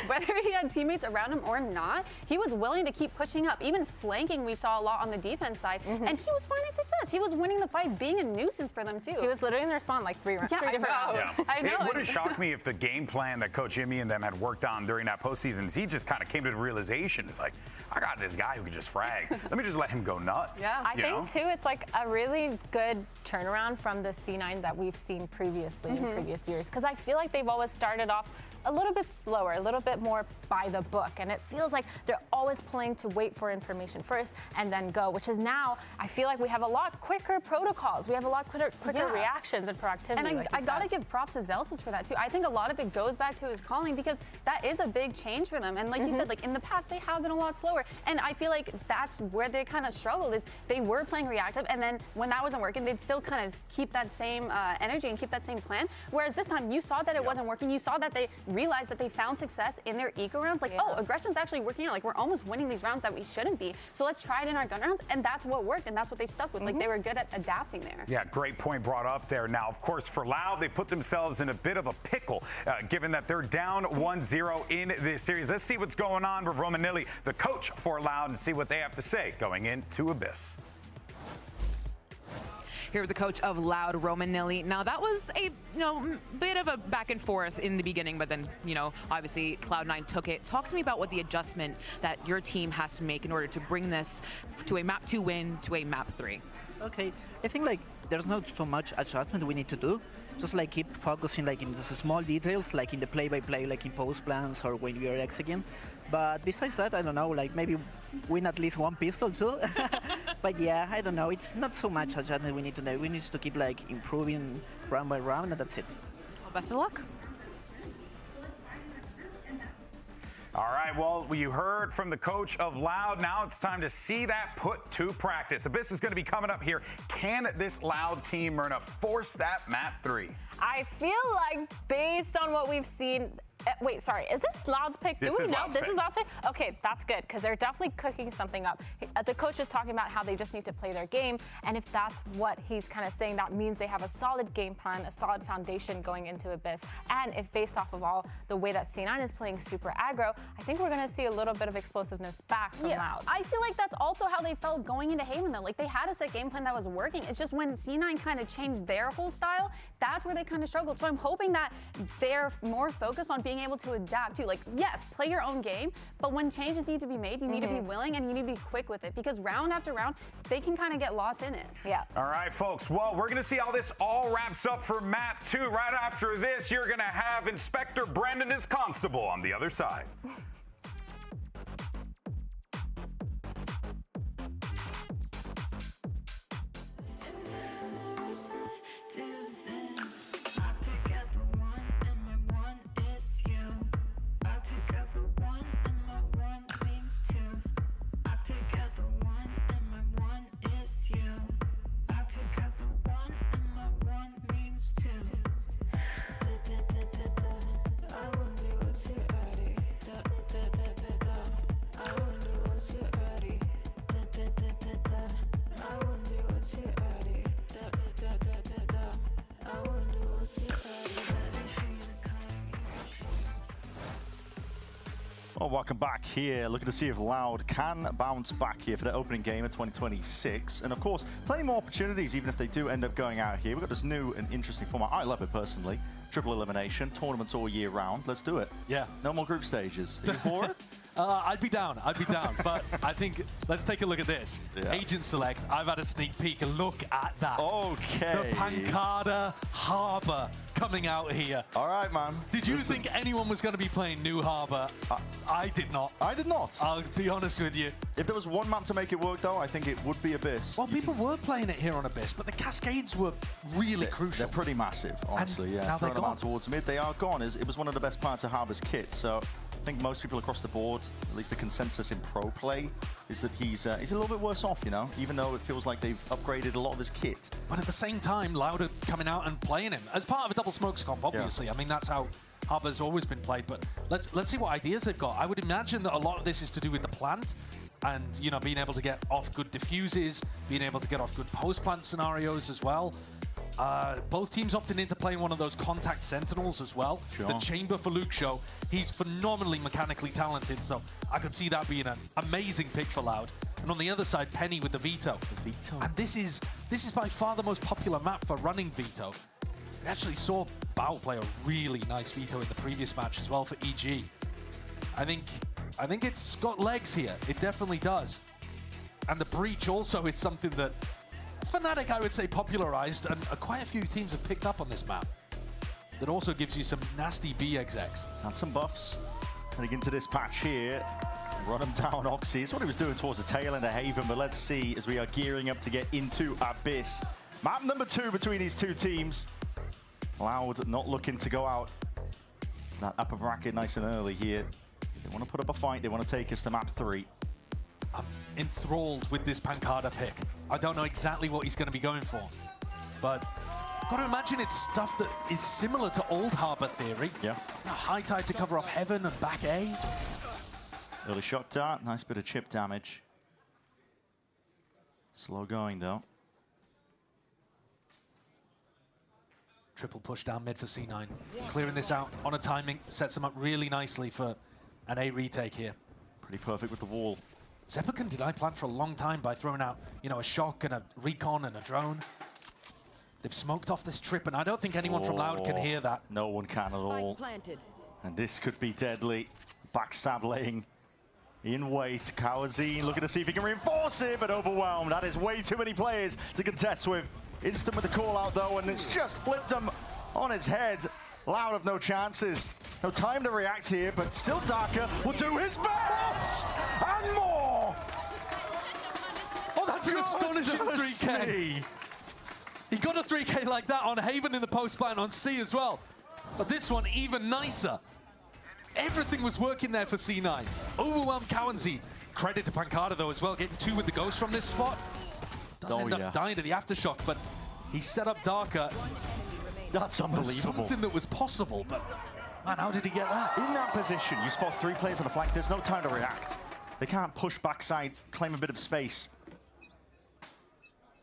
whether he had teammates around him or not, he was willing to keep pushing up. Even flanking, we saw a lot on the defense side. And he was finding success. He was winning the fights, being a nuisance for them too. He was literally in their spawn like three different rounds. Yeah. I know. It would have shocked me if the game plan that Coach Imi and them had worked on during that postseason, he just kind of came to the realization, it's like, I got this guy who can just frag. Let me just let him go nuts. Yeah, I think too, it's like a really good turnaround from the C9 that we've seen previously in previous years. Because I feel like they've always started off a little bit slower, a little bit more by the book. And it feels like they're always playing to wait for information first and then go, which is now, I feel like we have a lot quicker protocols. We have a lot quicker reactions and proactivity. And I gotta give props to Zelsis for that too. I think a lot of it goes back to his calling because that is a big change for them. And like you said, like in the past, they have been a lot slower. And I feel like that's where they kind of struggled is they were playing reactive. And then when that wasn't working, they'd still kind of keep that same energy and keep that same plan. Whereas this time you saw that it wasn't working. You saw that they realized that they found success in their eco rounds. Like, oh, aggression's actually working out. Like we're almost winning these rounds that we shouldn't be. So let's try it in our gun rounds. And that's what worked. And that's what they stuck with. Like they were good at adapting there. Yeah, great point brought up there. Now, of course, for Loud, they put themselves in a bit of a pickle, given that they're down 1-0 in this series. Let's see what's going on with Romanilli, the coach for Loud, and see what they have to say going into Abyss. Here was the coach of Loud, Romanilli. Now that was a bit of a back and forth in the beginning, but then obviously Cloud9 took it. Talk to me about what the adjustment that your team has to make in order to bring this to a map 2 win to a map 3. Okay, I think like there's not so much adjustment we need to do. Just like keep focusing like in the small details, like in the play-by-play, like in post plans or when we are executing. But besides that, I don't know, like maybe win at least one pistol too. But yeah, I don't know. It's not so much adjustment we need to do. We need to keep like improving round by round, and that's it. Well, best of luck. All right, well, you heard from the coach of Loud. Now it's time to see that put to practice. Abyss is going to be coming up here. Can this Loud team, Myrna, force that map 3? I feel like based on what we've seen, wait, sorry, is this Loud's pick? Do we know this is Loud's pick? Okay, that's good, because they're definitely cooking something up. The coach is talking about how they just need to play their game, and if that's what he's kind of saying, that means they have a solid game plan, a solid foundation going into Abyss. And if based off of all the way that C9 is playing super aggro, I think we're going to see a little bit of explosiveness back from Loud. I feel like that's also how they felt going into Haven, though. Like, they had a set game plan that was working. It's just when C9 kind of changed their whole style, that's where they kind of struggled. So I'm hoping that they're more focused on being able to adapt too. Like, yes, play your own game, but when changes need to be made, you need to be willing and you need to be quick with it, because round after round, they can kind of get lost in it. Yeah. All right, folks. Well, we're going to see how this all wraps up for map 2. Right after this, you're going to have Inspector Brendan as Constable on the other side. Well, welcome back here. Looking to see if Loud can bounce back here for their opening game of 2026. And of course, plenty more opportunities even if they do end up going out here. We've got this new and interesting format. I love it personally. Triple elimination, tournaments all year round. Let's do it. Yeah. No more group stages. Are you for it? I'd be down. But I think, let's take a look at this. Yeah. Agent Select, I've had a sneak peek. Look at that. Okay. The Pancada Harbor coming out here. All right, man. Did you think anyone was going to be playing New Harbor? I did not. I did not. I'll be honest with you. If there was one map to make it work, though, I think it would be Abyss. Well, people were playing it here on Abyss, but the Cascades were really crucial. They're pretty massive, honestly. And yeah. now they're Throwing them gone. out towards mid, they are gone. It was one of the best parts of Harbor's kit, so think most people across the board, at least the consensus in pro play, is that he's a little bit worse off, you know, even though it feels like they've upgraded a lot of his kit. But at the same time, Loud are coming out and playing him as part of a double smokes comp, obviously. Yeah. I mean, that's how Harbor's always been played, but let's see what ideas they've got. I would imagine that a lot of this is to do with the plant and, you know, being able to get off good diffuses, being able to get off good post-plant scenarios as well. Both teams opting into playing one of those contact sentinels as well. Sure. The chamber for Luke Show. He's phenomenally mechanically talented, so I could see that being an amazing pick for Loud. And on the other side, Penny with the Veto. The Veto. And this is by far the most popular map for running Veto. We actually saw Bao play a really nice Veto in the previous match as well for EG. I think it's got legs here. It definitely does. And the Breach also is something that Fnatic, I would say, popularized, and quite a few teams have picked up on this map. That also gives you some nasty B execs. Had some buffs heading into this patch here. Run him down, Oxy. It's what he was doing towards the tail end of Haven, but let's see as we are gearing up to get into Abyss. Map number 2 between these two teams. Loud not looking to go out that upper bracket nice and early here. They want to put up a fight. They want to take us to map 3. I'm enthralled with this Pancada pick. I don't know exactly what he's going to be going for, but I've got to imagine it's stuff that is similar to old Harbor Theory. Yeah. A high tide to cover off Heaven and back A. Early shot dart, nice bit of chip damage. Slow going though. Triple push down mid for C9. Clearing this out on a timing sets them up really nicely for an A retake here. Pretty perfect with the wall. Zeppelin did I plan for a long time by throwing out, you know, a shock and a recon and a drone. They've smoked off this trip, and I don't think anyone from Loud can hear that. No one can at all. And this could be deadly. Backstab laying in wait. Kawazine looking to see if he can reinforce it, but overwhelmed. That is way too many players to contest with. Instant with the call out though, and it's just flipped him on its head. Loud have no chances. No time to react here, but still Darker will do his best and more. Oh, that's an astonishing 3K. He got a 3K like that on Haven in the post plan on C as well. But this one even nicer. Everything was working there for C9. Overwhelmed Cowanzi. Credit to Pancada though as well, getting 2 with the ghost from this spot. Does end up dying to the aftershock, but he set up Darker. That's unbelievable. Something that was possible, but man, how did he get that? In that position, you spot 3 players on the flank, there's no time to react. They can't push backside, claim a bit of space.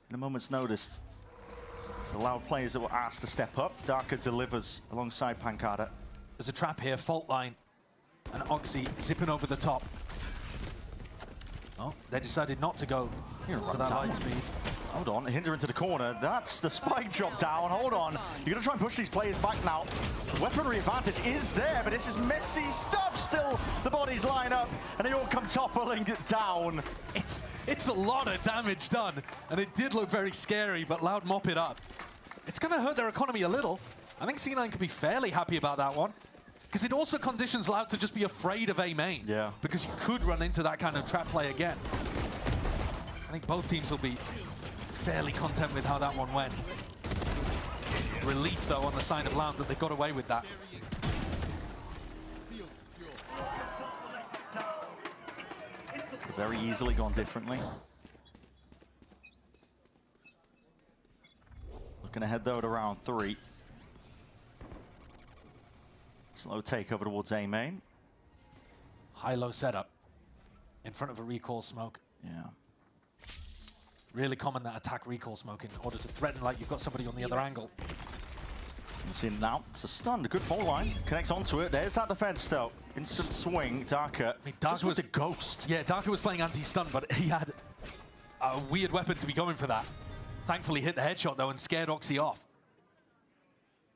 In a moment's notice, the Loud players that were asked to step up. Darker delivers alongside Pancada. There's a trap here, fault line, and Oxy zipping over the top. Oh, they decided not to go for that light speed. Hold on, Hinder into the corner. That's the spike drop down. Hold on. You're going to try and push these players back now. Weaponry advantage is there, but this is messy stuff still. The bodies line up, and they all come toppling down. It's a lot of damage done, and it did look very scary, but Loud mop it up. It's going to hurt their economy a little. I think C9 could be fairly happy about that one, because it also conditions Loud to just be afraid of A main. Yeah. Because you could run into that kind of trap play again. I think both teams will be fairly content with how that one went. Relief, though, on the side of Loud that they got away with that. Very easily gone differently. Looking ahead, though, to round 3. Slow takeover towards A main. High-low setup in front of a recall smoke. Yeah. Really common that attack recall smoke in order to threaten like you've got somebody on the other angle. You see now, it's a stun, a good fall line. Connects onto it, there's that defense though. Instant swing, Darker. I mean, Darker was a ghost. Yeah, Darker was playing anti-stun, but he had a weird weapon to be going for that. Thankfully hit the headshot though and scared Oxy off.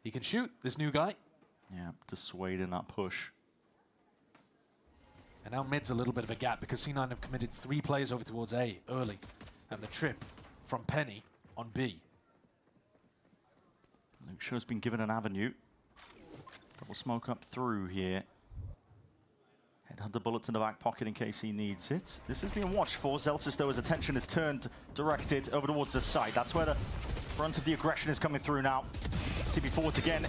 He can shoot, this new guy. Yeah, dissuading that push. And now mid's a little bit of a gap because C9 have committed 3 players over towards A early. And the trip from Penny on B. Luke Show's been given an avenue. Double smoke up through here. Headhunter bullets in the back pocket in case he needs it. This is being watched for. Zelsis, though, his attention is turned, directed over towards the side. That's where the brunt of the aggression is coming through now. TP forwards again.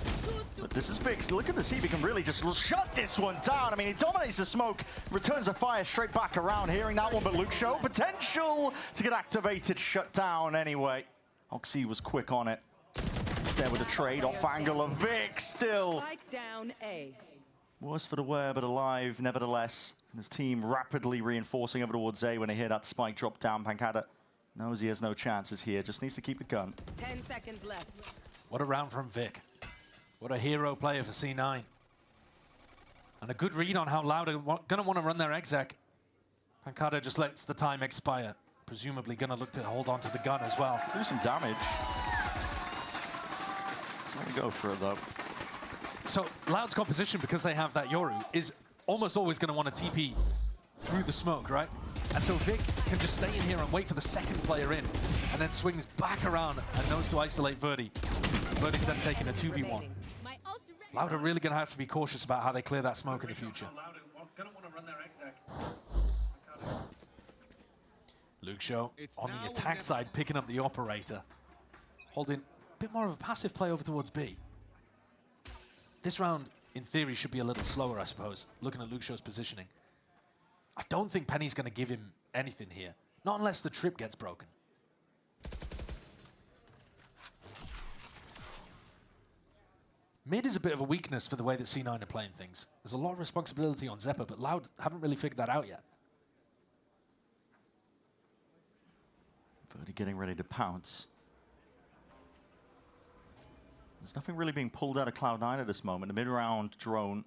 But this is fixed. Looking to see if he can really just shut this one down. I mean, he dominates the smoke, returns the fire straight back around, hearing that one, but Luke Show, potential to get activated, shut down anyway. Oxy was quick on it. He's there with a trade off angle of Vic, still. Spike down A. Worse for the wear, but alive nevertheless. And his team rapidly reinforcing over towards A when they hear that spike drop down. Pancada knows he has no chances here, just needs to keep the gun. 10 seconds left. What a round from Vic. What a hero player for C9. And a good read on how Loud are going to want to run their exec. Pancada just lets the time expire. Presumably going to look to hold on to the gun as well. Do some damage. Just want to go for it though. So Loud's composition, because they have that Yoru, is almost always going to want to TP through the smoke, right? And so Vic can just stay in here and wait for the second player in, and then swings back around and knows to isolate Verdi. Verdi's then taking a 2v1. Loud are really going to have to be cautious about how they clear that smoke in the future. Luke Show on the attack side, picking up the operator, holding a bit more of a passive play over towards B. This round, in theory, should be a little slower, I suppose, looking at Luke Show's positioning. I don't think Penny's going to give him anything here, not unless the trip gets broken. Mid is a bit of a weakness for the way that C9 are playing things. There's a lot of responsibility on Zeppa, but Loud haven't really figured that out yet. Verdi getting ready to pounce. There's nothing really being pulled out of Cloud9 at this moment. The mid-round drone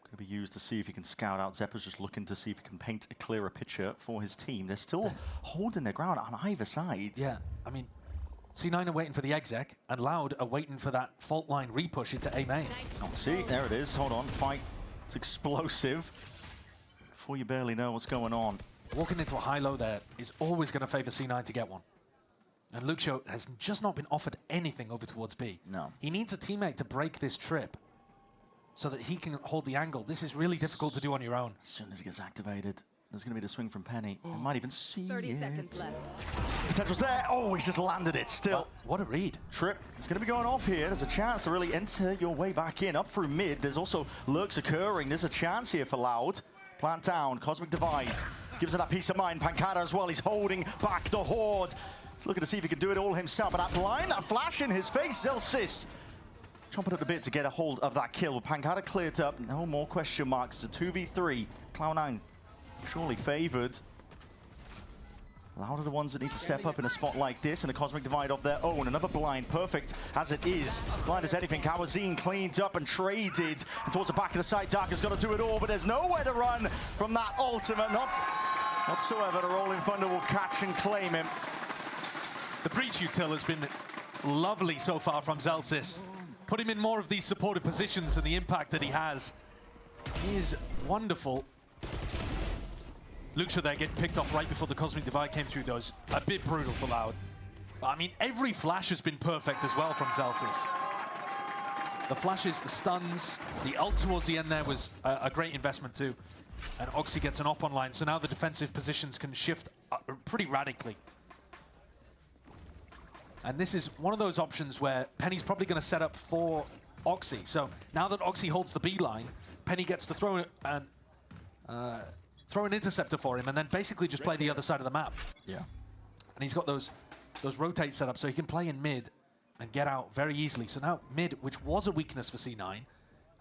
going to be used to see if he can scout out. Zeppa's just looking to see if he can paint a clearer picture for his team. They're still holding their ground on either side. Yeah, I mean, C9 are waiting for the exec, and Loud are waiting for that fault line repush into A main. Oh, see, there it is. Hold on, fight. It's explosive. Before you barely know what's going on. Walking into a high-low there is always going to favor C9 to get one. And Luke Show has just not been offered anything over towards B. No. He needs a teammate to break this trip so that he can hold the angle. This is really difficult to do on your own. As soon as he gets activated, there's going to be the swing from Penny. I might even see 30 seconds left. Potential's there. Oh, he's just landed it still. What a read. Trip. It's going to be going off here. There's a chance to really enter your way back in. Up through mid. There's also lurks occurring. There's a chance here for Loud. Plant down. Cosmic Divide. Gives it that peace of mind. Pancada as well. He's holding back the Horde. He's looking to see if he can do it all himself. But that blind, that flash in his face. Zelsis chomping at the bit to get a hold of that kill. Pancada cleared up. No more question marks. It's a 2v3. Cloud9 surely favored. Loud are the ones that need to step up in a spot like this, and a Cosmic Divide of their own. Another blind, perfect as it is. Blind as anything. Kawazine cleaned up and traded. And towards the back of the site, Darker's got to do it all, but there's nowhere to run from that ultimate. Not whatsoever. The Rolling Thunder will catch and claim him. The breach util has been lovely so far from Zelsis. Put him in more of these supportive positions and the impact that he has is wonderful. Luke Shaw there getting picked off right before the Cosmic Divide came through those. A bit brutal for Loud. I mean, every flash has been perfect as well from Zelsis. The flashes, the stuns, the ult towards the end there was a great investment too. And Oxy gets an op online, so now the defensive positions can shift pretty radically. And this is one of those options where Penny's probably going to set up for Oxy. So now that Oxy holds the B line, Penny gets to throw an interceptor for him and then basically just play the other side of the map. Yeah. And he's got those rotates set up so he can play in mid and get out very easily. So now mid, which was a weakness for C9,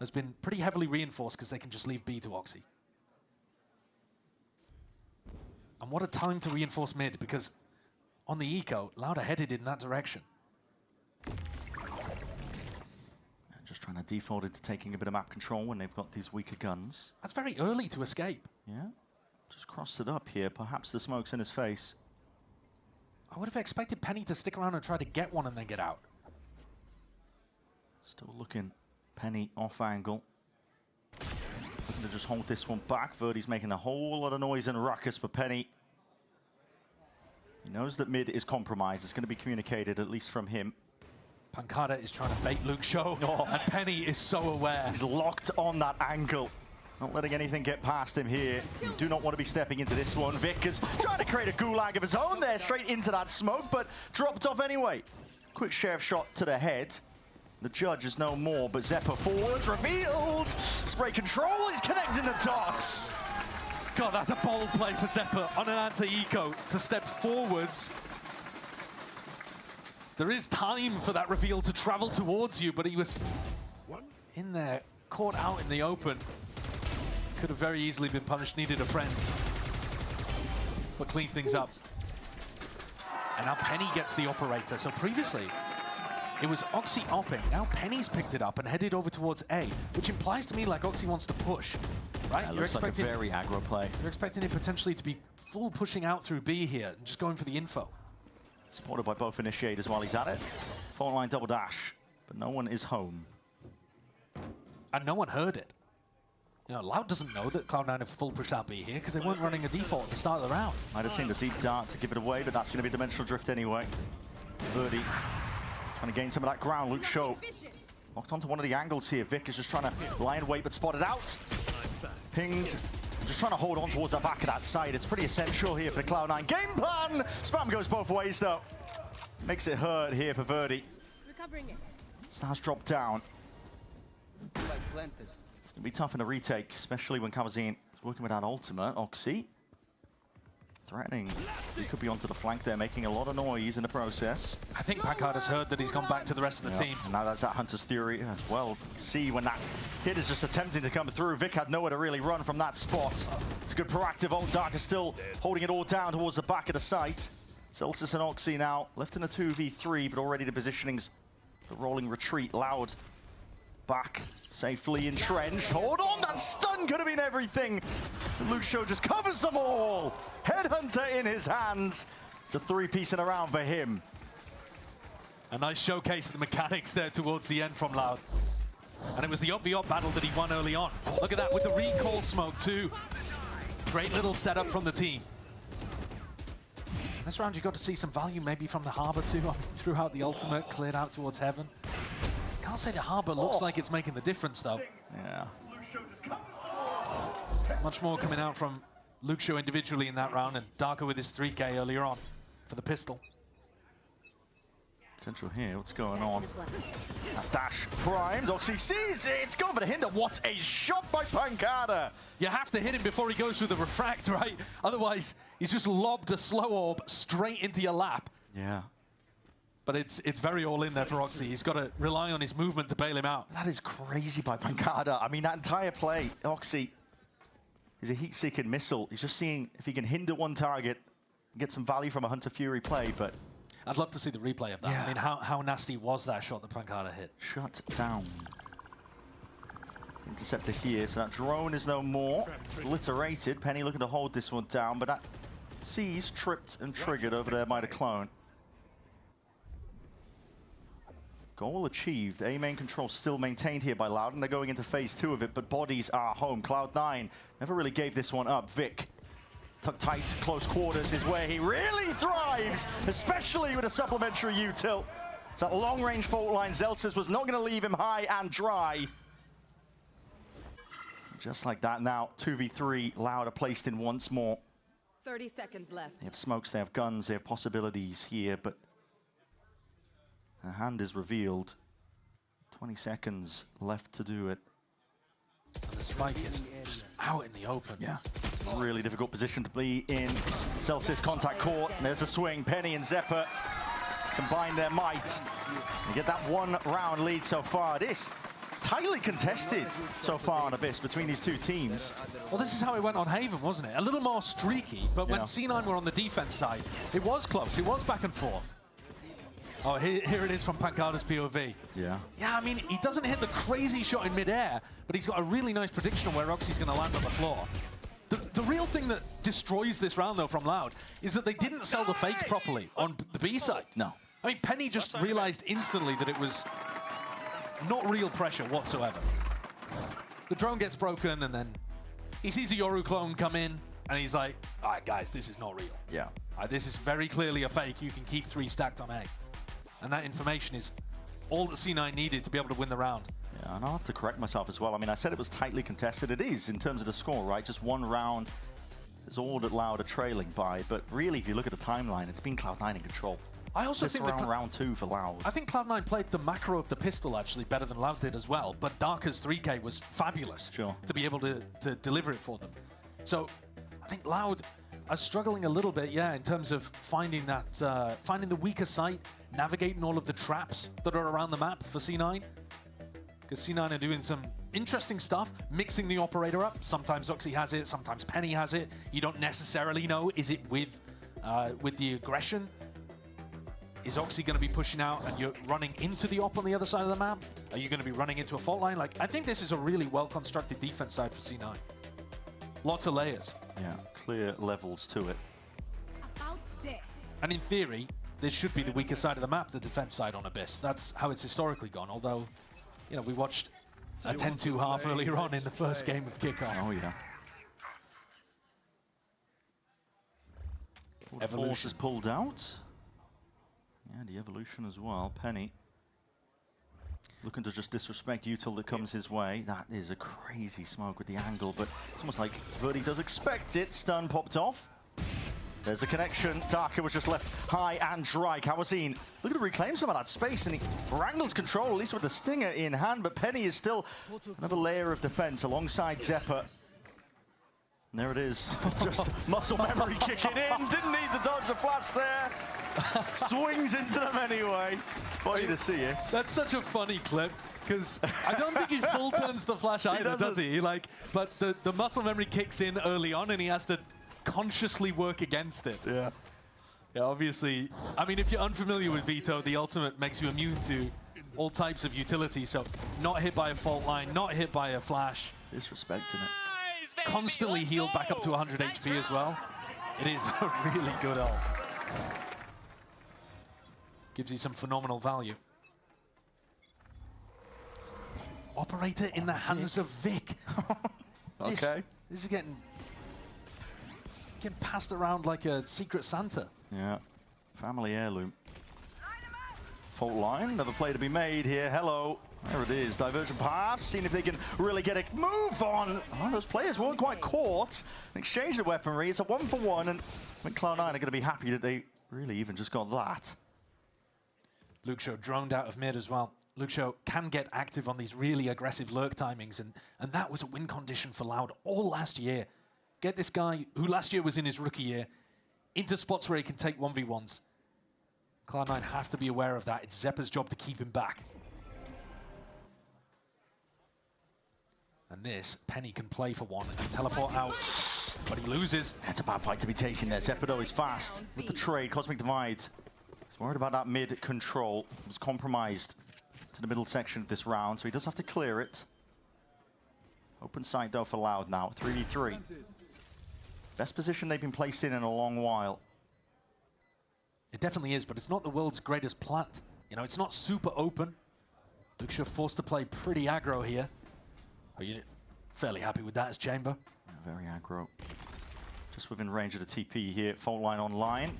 has been pretty heavily reinforced because they can just leave B to Oxy. And what a time to reinforce mid, because on the eco, Loud are headed in that direction. Just trying to default into taking a bit of map control when they've got these weaker guns. That's very early to escape. Yeah, just crossed it up here. Perhaps the smoke's in his face. I would have expected Penny to stick around and try to get one and then get out. Still looking. Penny off angle. Looking to just hold this one back. Verdi's making a whole lot of noise and ruckus for Penny. He knows that mid is compromised. It's going to be communicated, at least from him. Pancada is trying to bait Luke Show, and Penny is so aware. He's locked on that angle. Not letting anything get past him here. You do not want to be stepping into this one. Vic is trying to create a gulag of his own there, straight into that smoke, but dropped off anyway. Quick sheriff shot to the head. The judge is no more, but Zephyr forwards, revealed! Spray control is connecting the dots! God, that's a bold play for Zephyr on an anti-eco to step forwards. There is time for that reveal to travel towards you, but he was in there, caught out in the open. Could have very easily been punished, needed a friend. But clean things up. And now Penny gets the operator. So previously, it was Oxy opping. Now Penny's picked it up and headed over towards A, which implies to me like Oxy wants to push, right? Yeah, looks like a very aggro play. You're expecting it potentially to be full pushing out through B here, and just going for the info. Supported by both initiators while he's at it. Phone line double dash, but no one is home. And no one heard it. You know, Loud doesn't know that Cloud9 have full pushed out B here because they weren't running a default at the start of the round. Might have seen the deep dart to give it away, but that's going to be Dimensional Drift anyway. Verdi trying to gain some of that ground. Luke Show locked onto one of the angles here. Vic is just trying to lie in wait, but spotted out. Pinged. Just trying to hold on towards the back of that side. It's pretty essential here for the Cloud9 game plan. Spam goes both ways though. Makes it hurt here for Verdi. Stars drop down. It's going to be tough in the retake, especially when Kamazine is working with that ultimate. Oxy threatening. He could be onto the flank there, making a lot of noise in the process. I think Packard has heard that he's gone back to the rest of the team. And now that's that Hunter's Theory as well. See when that hit is just attempting to come through. Vic had nowhere to really run from that spot. It's a good proactive ult. Dark is still holding it all down towards the back of the site. Celsius and Oxy now left in a 2v3, but already the positioning's the rolling retreat. Loud back, safely entrenched. Hold on, that stun could have been everything. Luke Show just covers them all. Headhunter in his hands. It's a three-piece in a round for him. A nice showcase of the mechanics there towards the end from Loud. And it was the op-v-op battle that he won early on. Look at that with the recall smoke too. Great little setup from the team. This round you got to see some value maybe from the Harbor too. I mean, threw out the ultimate, cleared out towards Heaven. Can't say the Harbor looks like it's making the difference though. Yeah. Much more coming out from Luke Show individually in that round, and Darker with his 3K earlier on for the pistol. Potential here, what's going on? That dash primed, Oxy sees it, it's gone for the hinder. What a shot by Pancada! You have to hit him before he goes through the refract, right? Otherwise, he's just lobbed a slow orb straight into your lap. Yeah. But it's very all in there for Oxy. He's got to rely on his movement to bail him out. That is crazy by Pancada. I mean, that entire play, Oxy is a heat-seeking missile. He's just seeing if he can hinder one target and get some value from a Hunter Fury play, but... I'd love to see the replay of that. Yeah. I mean, how nasty was that shot that Pancada hit? Shut down. Interceptor here, so that drone is no more. Obliterated. Penny looking to hold this one down, but that C's tripped and triggered over there by the clone. Goal achieved. A main control still maintained here by Loud, and they're going into phase 2 of it, but bodies are home. Cloud9 never really gave this one up. Vic, tucked tight, close quarters is where he really thrives, especially with a supplementary util. It's that long-range fault line. Zelsis was not going to leave him high and dry. Just like that now, 2v3, Loud are placed in once more. 30 seconds left. They have smokes, they have guns, they have possibilities here, but the hand is revealed. 20 seconds left to do it. And the spike is just out in the open. Yeah. Really difficult position to be in. Celsius contact court. There's a swing. Penny and Zephyr combine their might and get that one round lead so far. This tightly contested so far on Abyss between these two teams. Well, this is how it went on Haven, wasn't it? A little more streaky, but when C9 were on the defense side, it was close. It was back and forth. Oh, here it is from Pancada's POV. Yeah. Yeah, I mean, he doesn't hit the crazy shot in midair, but he's got a really nice prediction of where Roxy's going to land on the floor. The real thing that destroys this round, though, from Loud, is that they didn't sell the fake properly on the B side. No. I mean, Penny just realized instantly that it was not real pressure whatsoever. The drone gets broken, and then he sees a Yoru clone come in, and he's like, all right, guys, this is not real. Yeah. This is very clearly a fake. You can keep 3 stacked on A. And that information is all that C9 needed to be able to win the round. Yeah, and I'll have to correct myself as well. I mean, I said it was tightly contested. It is in terms of the score, right? Just one round is all that Loud are trailing by. But really, if you look at the timeline, it's been Cloud9 in control. I also this think round 2 for Loud. I think Cloud9 played the macro of the pistol actually better than Loud did as well, but Darker's 3K was fabulous to be able to deliver it for them. So I think Loud are struggling a little bit, in terms of finding that, finding the weaker site, navigating all of the traps that are around the map for C9. Because C9 are doing some interesting stuff, mixing the operator up. Sometimes Oxy has it, sometimes Penny has it. You don't necessarily know, is it with the aggression? Is Oxy going to be pushing out and you're running into the op on the other side of the map? Are you going to be running into a fault line? Like, I think this is a really well-constructed defense side for C9. Lots of layers. Yeah, clear levels to it. And in theory, this should be the weaker side of the map, the defense side on Abyss. That's how it's historically gone, although, you know, we watched a 10-2 half earlier on in the first game of Kickoff. Oh, yeah. Evolution is pulled out. Yeah, the Evolution as well. Penny looking to just disrespect Util that comes his way. That is a crazy smoke with the angle, but it's almost like Verdi does expect it. Stun popped off. There's a connection. Darker was just left high and dry. Kawazine looking to reclaim some of that space, and he wrangles control, at least with the Stinger in hand, but Penny is still another layer of defense alongside Zephyr. And there it is. Just muscle memory kicking in. Didn't need to dodge the flash there. Swings into them anyway. Funny to see it. That's such a funny clip, because I don't think he full turns the flash either, does he? Like, but the muscle memory kicks in early on, and he has to consciously work against it. Yeah. Yeah, obviously. I mean, if you're unfamiliar with Veto, the ultimate makes you immune to all types of utility. So not hit by a fault line, not hit by a flash. Disrespecting it. Constantly healed back up to 100 HP as well. It is a really good ult. Gives you some phenomenal value. Operator in the hands of Vic. Okay. This is getting passed around like a Secret Santa. Yeah. Family heirloom. Fault line, another play to be made here. Hello. There it is. Diversion pass. Seeing if they can really get a move on. Oh, those players weren't quite caught. Exchange the weaponry. It's a 1-for-1, and I think Cloud9 are going to be happy that they really even just got that. Luxio droned out of mid as well. Luxio can get active on these really aggressive lurk timings, and that was a win condition for Loud all last year. Get this guy, who last year was in his rookie year, into spots where he can take 1v1s. Cloud9 have to be aware of that. It's Zeppa's job to keep him back. And this, Penny can play for one and teleport out, but he loses. That's a bad fight to be taken there. Zeppa though is fast with the trade. Cosmic Divide. He's worried about that mid control. It was compromised to the middle section of this round, so he does have to clear it. Open site though for Loud now, 3v3. Best position they've been placed in a long while. It definitely is, but it's not the world's greatest plant. You know, it's not super open. Luxio forced to play pretty aggro here. Are you fairly happy with that as Chamber? Yeah, very aggro. Just within range of the TP here. Fault line online.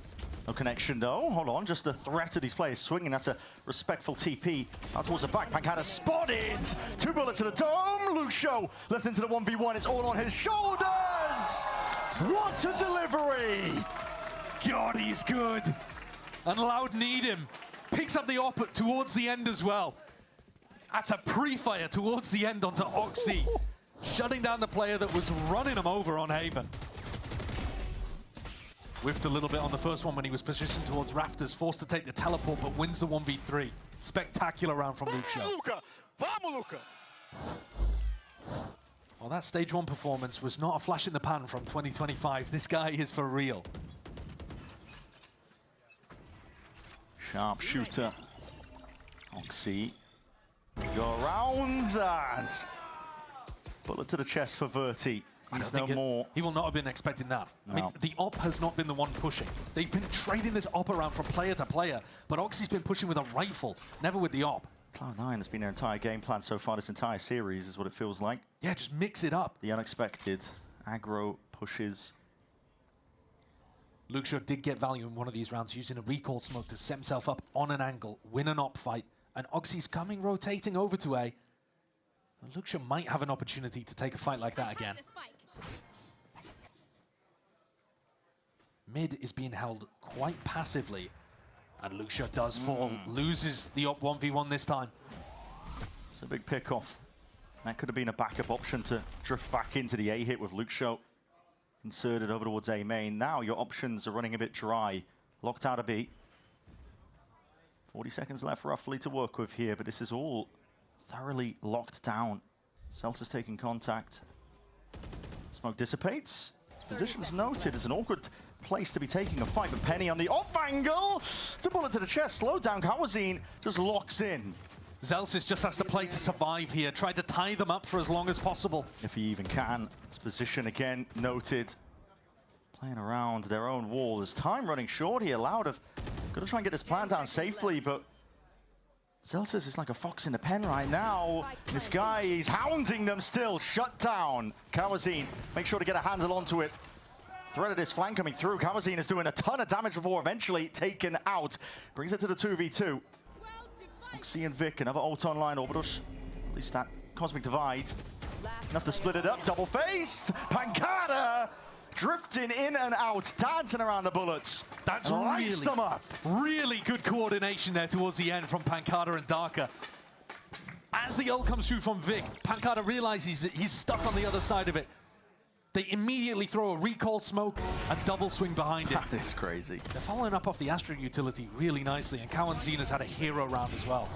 No connection though. Hold on, just the threat of these players swinging. That's a respectful TP. Out towards the backpack. Had a spotted. 2 bullets to the dome. Luxio left into the 1v1. It's all on his shoulders. What a delivery. God, he's good. And Loud need him. Picks up the op towards the end as well. That's a pre-fire towards the end onto Oxy. Shutting down the player that was running him over on Haven. Whiffed a little bit on the first one when he was positioned towards Rafters, forced to take the teleport, but wins the 1v3. Spectacular round from Luxio. Vamos, Luca! Well, that stage 1 performance was not a flash in the pan from 2025. This guy is for real. Sharp shooter. Oxy. Go around and bullet to the chest for Verti. He's no more. He will not have been expecting that. No. I mean, the op has not been the one pushing. They've been trading this op around from player to player, but Oxy's been pushing with a rifle, never with the op. Cloud9 has been their entire game plan so far this entire series, is what it feels like. Yeah, just mix it up. The unexpected. Aggro pushes. Luxio did get value in one of these rounds using a recall smoke to set himself up on an angle, win an op fight, and Oxy's coming, rotating over to A. And Luxio might have an opportunity to take a fight like that again. Mid is being held quite passively. And Lucio does fall, loses the up 1v1 this time. It's a big pick-off. That could have been a backup option to drift back into the A hit with Lucio inserted over towards A main. Now your options are running a bit dry. Locked out of B. 40 seconds left roughly to work with here, but this is all thoroughly locked down. Celsius taking contact. Smoke dissipates. Position's noted. It's an awkward place to be taking a fight, but Penny on the off angle. It's a bullet to the chest. Slow down. Kawazine just locks in. Zelsis just has to play to survive here. Try to tie them up for as long as possible. If he even can. His position again noted. Playing around their own wall. There's time running short here. Loud have got to try and get this plan down safely, but Zelsis is like a fox in the pen right now. This guy, he's hounding them still. Shut down. Kawazine, make sure to get a handle onto it. Threaded his flank coming through. Kawazine is doing a ton of damage before eventually taken out. Brings it to the 2v2. Oxy and Vic, another ult online. Orbitus, at least that Cosmic Divide. Enough to split it up. Double-faced. Pancada drifting in and out, dancing around the bullets. That's lights them up. Really good coordination there towards the end from Pancada and Darker. As the ult comes through from Vic, Pancada realizes that he's stuck on the other side of it. They immediately throw a recall smoke and double swing behind it. That is crazy. They're following up off the Astra utility really nicely, and Kawazine has had a hero round as well.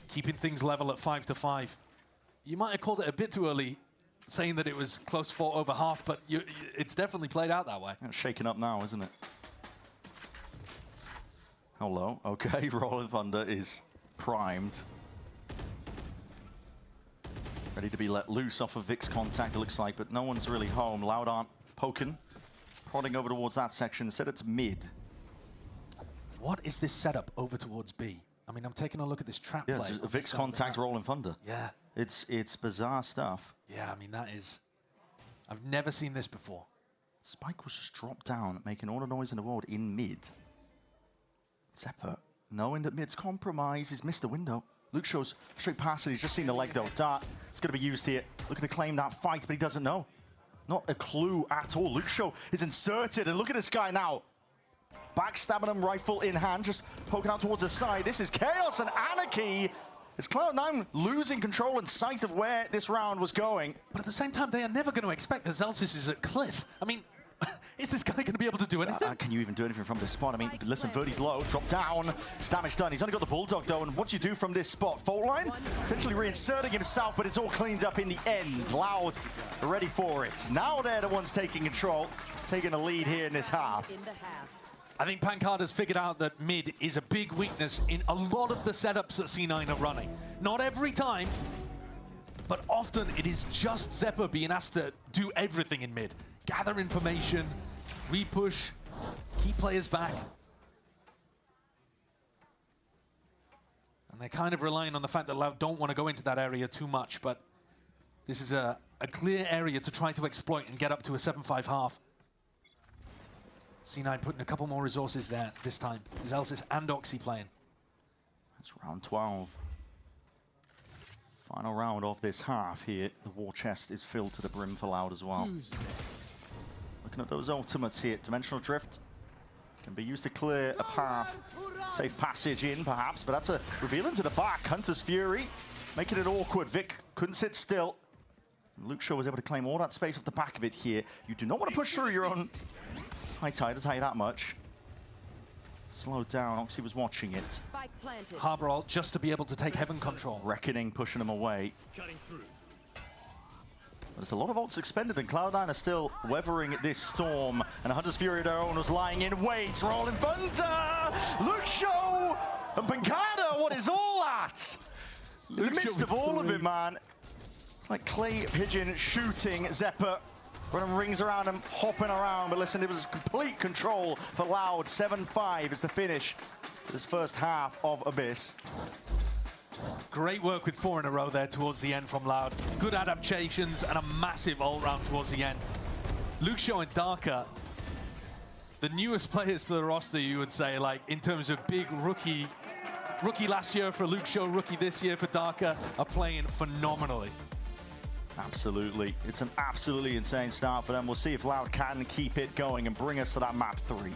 Keeping things level at 5-5. You might have called it a bit too early, saying that it was close for over half, but it's definitely played out that way. It's shaken up now, isn't it? How low? Okay, Rolling Thunder is primed. Ready to be let loose off of Vic's contact, it looks like, but no one's really home. Loud aren't poking, prodding over towards that section. Instead, it's mid. What is this setup over towards B? I mean, I'm taking a look at this trap play. Yeah, it's Vic's contact, Rolling Thunder. Yeah. It's bizarre stuff. Yeah, I mean, that is... I've never seen this before. Spike was just dropped down, making all the noise in the world in mid. Zephyr, knowing that mid's compromised, he's missed the window. Luke shows straight past it. He's just seen the leg, though. Dart, it's going to be used here. Looking to claim that fight, but he doesn't know. Not a clue at all. Luke Show is inserted, and look at this guy now. Backstabbing him, rifle in hand, just poking out towards the side. This is chaos and anarchy. It's Cloud9 losing control and sight of where this round was going. But at the same time, they are never going to expect that Zelsis is at cliff. I mean, is this guy going to be able to do anything? Can you even do anything from this spot? I mean, listen, Verdi's low, drop down, it's damage done. He's only got the Bulldog, though, and what do you do from this spot? Fault line, potentially reinserting himself, but it's all cleaned up in the end. Loud, ready for it. Now they're the ones taking control, taking the lead here in this half. I think Pancada's figured out that mid is a big weakness in a lot of the setups that C9 are running. Not every time, but often it is just Zephyr being asked to do everything in mid. Gather information, repush, keep players back. And they're kind of relying on the fact that Loud don't want to go into that area too much, but this is a clear area to try to exploit and get up to a 7-5 half. C9 putting a couple more resources there this time. Zelsis and Oxy playing. That's round 12. Final round of this half here. The war chest is filled to the brim for Loud as well. Looking at those ultimates here. Dimensional Drift can be used to clear a path. Safe passage in, perhaps, but that's a reveal into the back. Hunter's Fury, making it awkward. Vic couldn't sit still. Luke Shaw was able to claim all that space off the back of it here. You do not want to push through your own high tide, I'll tell you that much. Slowed down, Oxy was watching it. Harbor ult just to be able to take Heaven control. Reckoning, pushing him away. But there's a lot of ults expended, and Cloud9 are still weathering this storm. And Hunter's Fury of their own was lying in wait. Rolling Thunder! Luke Shaw and Pancada, what is all that? In the midst of all of it, man. It's like clay pigeon shooting Zephyr. Running rings around him, hopping around, but listen, it was complete control for Loud. 7-5 is the finish for this first half of Abyss. Great work with 4 in a row there towards the end from Loud. Good adaptations and a massive ult round towards the end. Lucio and Darker, the newest players to the roster, you would say, like in terms of big rookie last year for Lucio, rookie this year for Darker, are playing phenomenally. Absolutely. It's an absolutely insane start for them. We'll see if Loud can keep it going and bring us to that map 3.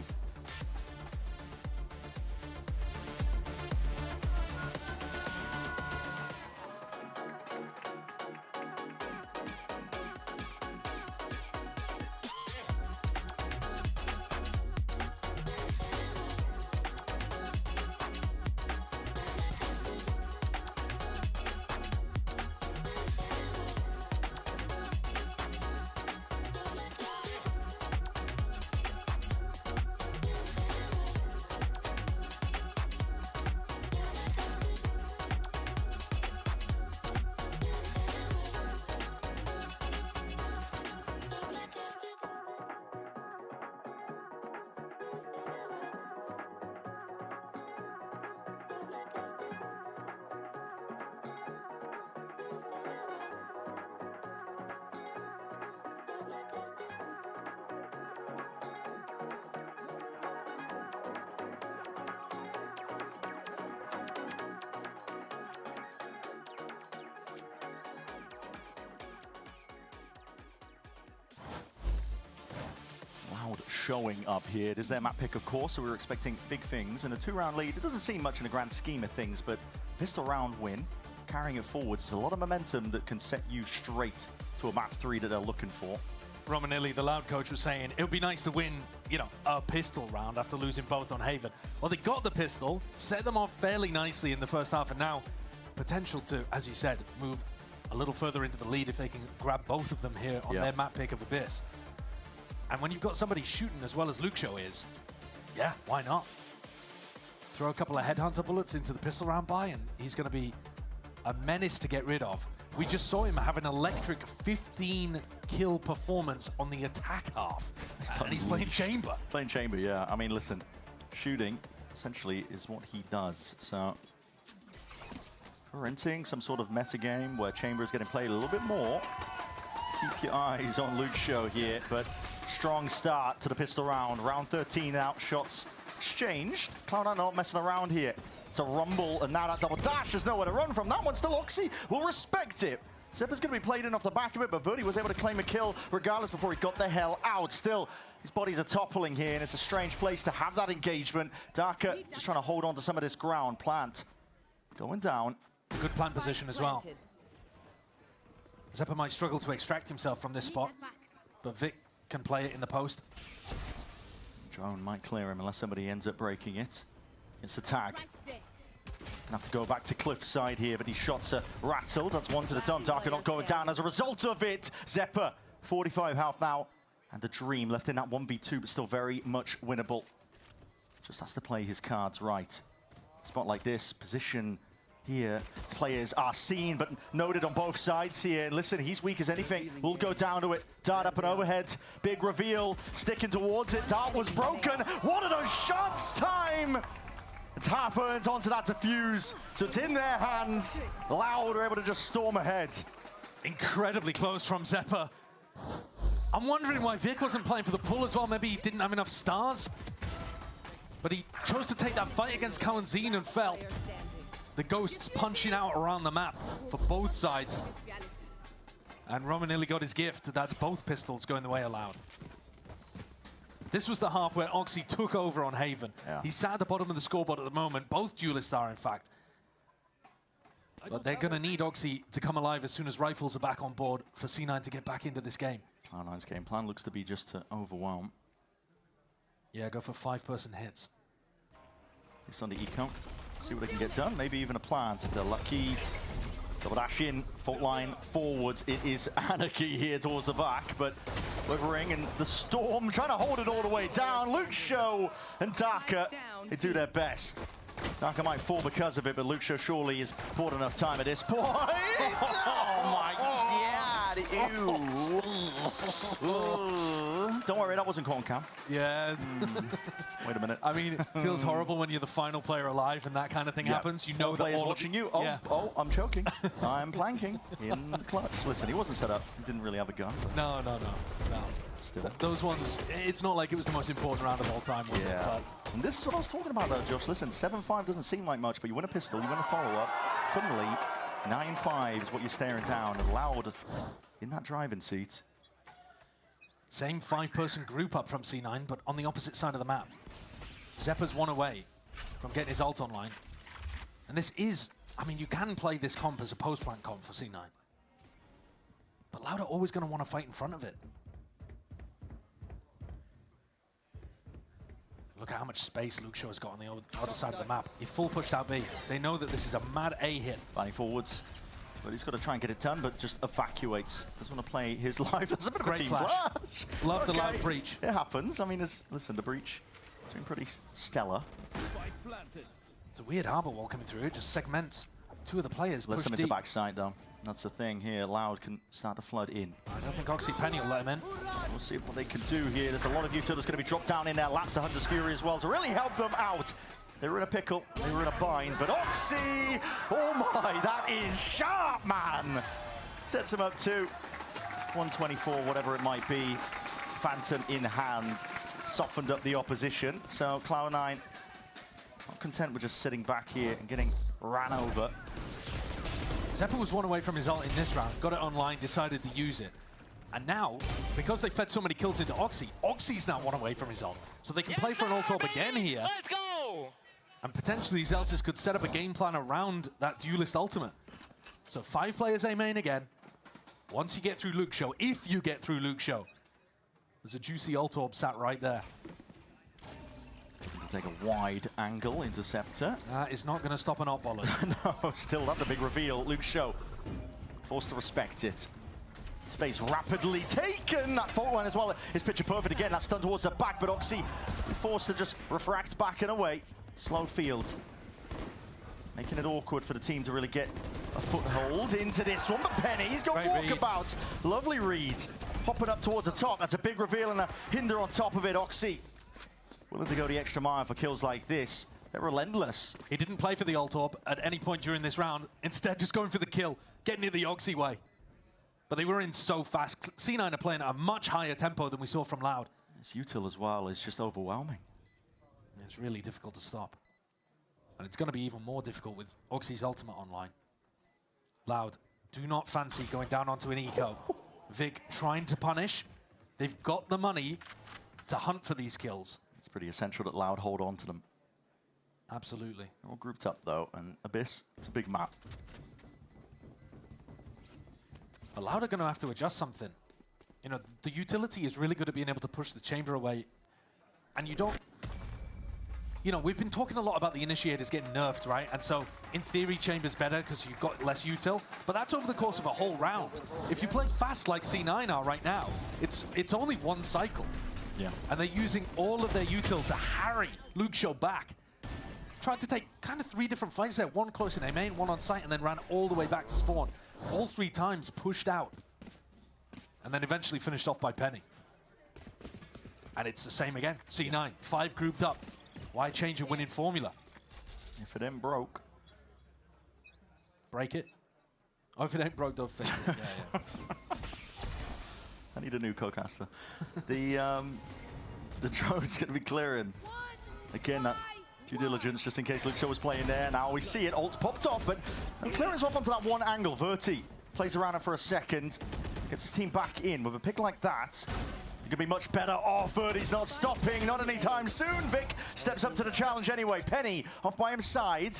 Showing up here. It is their map pick, of course, so we were expecting big things. And a 2-round lead, it doesn't seem much in the grand scheme of things, but pistol round win, carrying it forwards, is a lot of momentum that can set you straight to a map 3 that they're looking for. Romanelli, the Loud coach, was saying it would be nice to win, you know, a pistol round after losing both on Haven. Well, they got the pistol, set them off fairly nicely in the first half, and now potential to, as you said, move a little further into the lead if they can grab both of them here on their map pick of Abyss. And when you've got somebody shooting as well as Luxio is, yeah, why not? Throw a couple of headhunter bullets into the pistol round by, and he's going to be a menace to get rid of. We just saw him have an electric 15-kill performance on the attack half, and he's playing Chamber. Playing Chamber, yeah. I mean, listen, shooting essentially is what he does. So, we're entering some sort of meta game where Chamber is getting played a little bit more. Keep your eyes on Luxio here, but strong start to the pistol round. Round 13 out, shots exchanged. Cloud9 not messing around here. It's a rumble, and now that double dash, there's nowhere to run from. That one still Oxy will respect it. Zeppa's going to be played in off the back of it, but Verdi was able to claim a kill regardless before he got the hell out. Still, his bodies are toppling here, and it's a strange place to have that engagement. Darker just trying to hold on to some of this ground. Plant going down. It's a good plant position as well. Zeppa might struggle to extract himself from this spot, but Vic can play it in the post. Drone might clear him unless somebody ends up breaking it. It's a tag. Gonna have to go back to Cliffside here, but these shots are rattled. That's one to the dome. Darker not going down as a result of it. Zeppa, 45 health now, and a dream left in that 1v2, but still very much winnable. Just has to play his cards right. Spot like this, position here, players are seen but noted on both sides here. And listen, he's weak as anything. We'll go down to it. Dart up and overhead. Big reveal, sticking towards it. Dart was broken. One of those shots, time! It's half earned onto that defuse, so it's in their hands. Loud are able to just storm ahead. Incredibly close from Zeppa. I'm wondering why Vic wasn't playing for the pull as well. Maybe he didn't have enough stars. But he chose to take that fight against Kalanzine and fell. The ghosts punching out around the map for both sides. And Romanelli got his gift. That's both pistols going the way of Loud. This was the half where Oxy took over on Haven. Yeah. He's sat at the bottom of the scoreboard at the moment. Both duelists are, in fact. But they're going to need Oxy to come alive as soon as rifles are back on board for C9 to get back into this game. Cloud9's game plan looks to be just to overwhelm. Yeah, go for 5-person hits. It's on the eco. See what they can get done. Maybe even a plant if they're lucky. Double dash in, fault line forwards. It is anarchy here towards the back, but delivering, and the Storm trying to hold it all the way down. Luxio and Darker, they do their best. Darker might fall because of it, but Luxio surely has bought enough time at this point. Oh my God, ew. Don't worry, that wasn't corn cam. Yeah. Wait a minute. I mean, it feels horrible when you're the final player alive and that kind of thing happens. You know that players all watching you. Oh, oh, I'm choking. I'm planking in clutch. Listen, he wasn't set up. He didn't really have a gun. No. Still. Those ones, it's not like it was the most important round of all time, was it? But and this is what I was talking about though, Josh. Listen, 7-5 doesn't seem like much, but you win a pistol, you win a follow-up. Suddenly, 9-5 is what you're staring down. Loud in that driving seat. Same 5-person group up from C9, but on the opposite side of the map. Zeppa's one away from getting his ult online. And this is, I mean, you can play this comp as a post-plant comp for C9. But Loud are always going to want to fight in front of it. Look at how much space Luke Shaw has got on the other side of the map. He full pushed out B. They know that this is a mad A hit. Planning forwards. But he's got to try and get it done, but just evacuates. Doesn't want to play his life. That's a bit of a team flash. Love the Loud breach. It happens. I mean, listen, the breach has been pretty stellar. It's a weird harbor wall coming through. It just segments two of the players. Lets them into deep. backside, though. That's the thing here. Loud can start to flood in. I don't think Oxy Penny will let him in. We'll see what they can do here. There's a lot of utilities going to be dropped down in there. Laps to Hunter's Fury as well to really help them out. They were in a pickle, they were in a bind, but Oxy, oh my, that is sharp, man! Sets him up to 124, whatever it might be. Phantom in hand, softened up the opposition. So Cloud9 not content with just sitting back here and getting ran over. Zeppa was one away from his ult in this round, got it online, decided to use it. And now, because they fed so many kills into Oxy, Oxy's now one away from his ult. So they can play for an ult orb again here. Let's go! And potentially Zelsis could set up a game plan around that duelist ultimate. So 5 players A main again. Once you get through Luke Show, if you get through Luke Show, there's a juicy ult orb sat right there. Take a wide angle interceptor. That is not going to stop an op baller. No, still, that's a big reveal. Luke Show forced to respect it. Space rapidly taken. That fault line as well is picture perfect again. That stun towards the back, but Oxy forced to just refract back and away. Slow field. Making it awkward for the team to really get a foothold into this one. But Penny's got walkabouts. Lovely read. Hopping up towards the top. That's a big reveal and a hinder on top of it. Oxy willing to go the extra mile for kills like this. They're relentless. He didn't play for the ult orb at any point during this round. Instead, just going for the kill, getting it the Oxy way. But they were in so fast. C9 are playing at a much higher tempo than we saw from Loud. This util as well is just overwhelming. It's really difficult to stop. And it's going to be even more difficult with Oxy's ultimate online. Loud, do not fancy going down onto an eco. Vic trying to punish. They've got the money to hunt for these kills. It's pretty essential that Loud hold on to them. Absolutely. They're all grouped up though, and Abyss, it's a big map. But Loud are going to have to adjust something. You know, the utility is really good at being able to push the chamber away. And you don't... You know, we've been talking a lot about the initiators getting nerfed, right? And so, in theory, chamber's better because you've got less util. But that's over the course of a whole round. If you play fast like C9 are right now, it's only one cycle. Yeah. And they're using all of their util to harry Luke Show back. Tried to take kind of 3 different fights there. One close in A main, one on site, and then ran all the way back to spawn. All 3 times pushed out. And then eventually finished off by Penny. And it's the same again. C9, 5 grouped up. Why change a winning formula? If it ain't broke. Break it. Oh, if it ain't broke, don't fix it. Yeah. I need a new co-caster. The drone's going to be clearing. Again, that due diligence just in case Luke Shaw was playing there. Now we see it. Ult popped off, but clearance off onto that one angle. Verti plays around it for a second. Gets his team back in with a pick like that. It could be much better off. Verti's not stopping, not anytime soon. Vic steps up to the challenge anyway. Penny off by his side.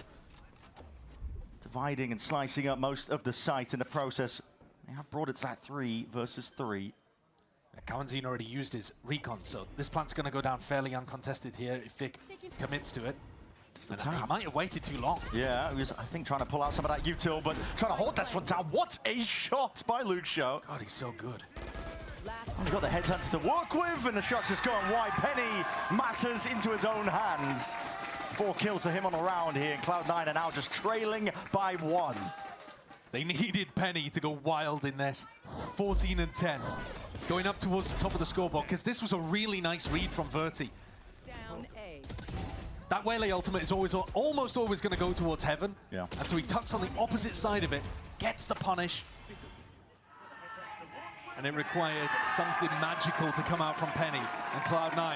Dividing and slicing up most of the site in the process. They have brought it to that 3 versus 3. Kawanzin already used his recon, so this plant's going to go down fairly uncontested here if Vic commits to it. And he might have waited too long. Yeah, he was, I think, trying to pull out some of that util, but trying to hold this one down. What a shot by Luke Shaw. God, he's so good. He's got the headhunter to work with, and the shot's just going wide. Penny matters into his own hands. 4 kills for him on the round here, and Cloud9 are now just trailing by 1. They needed Penny to go wild in this. 14 and 10. Going up towards the top of the scoreboard, because this was a really nice read from Verti. Down A. That Waylay ultimate is almost always going to go towards heaven. Yeah. And so he tucks on the opposite side of it, gets the punish. And it required something magical to come out from Penny. And Cloud9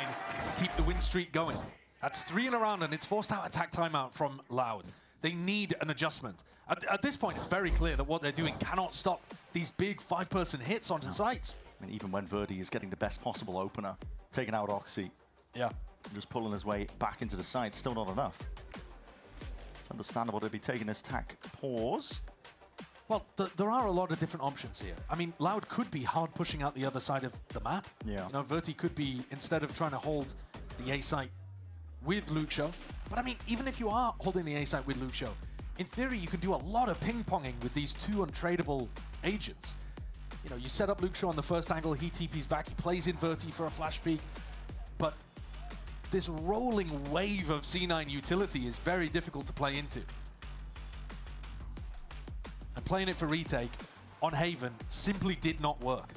keep the win streak going. That's 3 in a round, and it's forced out attack timeout from Loud. They need an adjustment. At this point, it's very clear that what they're doing cannot stop these big 5-person hits onto sites. I mean, even when Verdi is getting the best possible opener, taking out Oxy, yeah, just pulling his way back into the site, still not enough. It's understandable to be taking this tack pause. Well, there are a lot of different options here. I mean, Loud could be hard pushing out the other side of the map. Yeah. You know, Verti could be, instead of trying to hold the A site with Luke Show. But I mean, even if you are holding the A site with Luke Show, in theory, you can do a lot of ping-ponging with these two untradeable agents. You know, you set up Luke Show on the first angle, he TPs back, he plays in Verti for a flash peek. But this rolling wave of C9 utility is very difficult to play into. And playing it for retake on Haven simply did not work.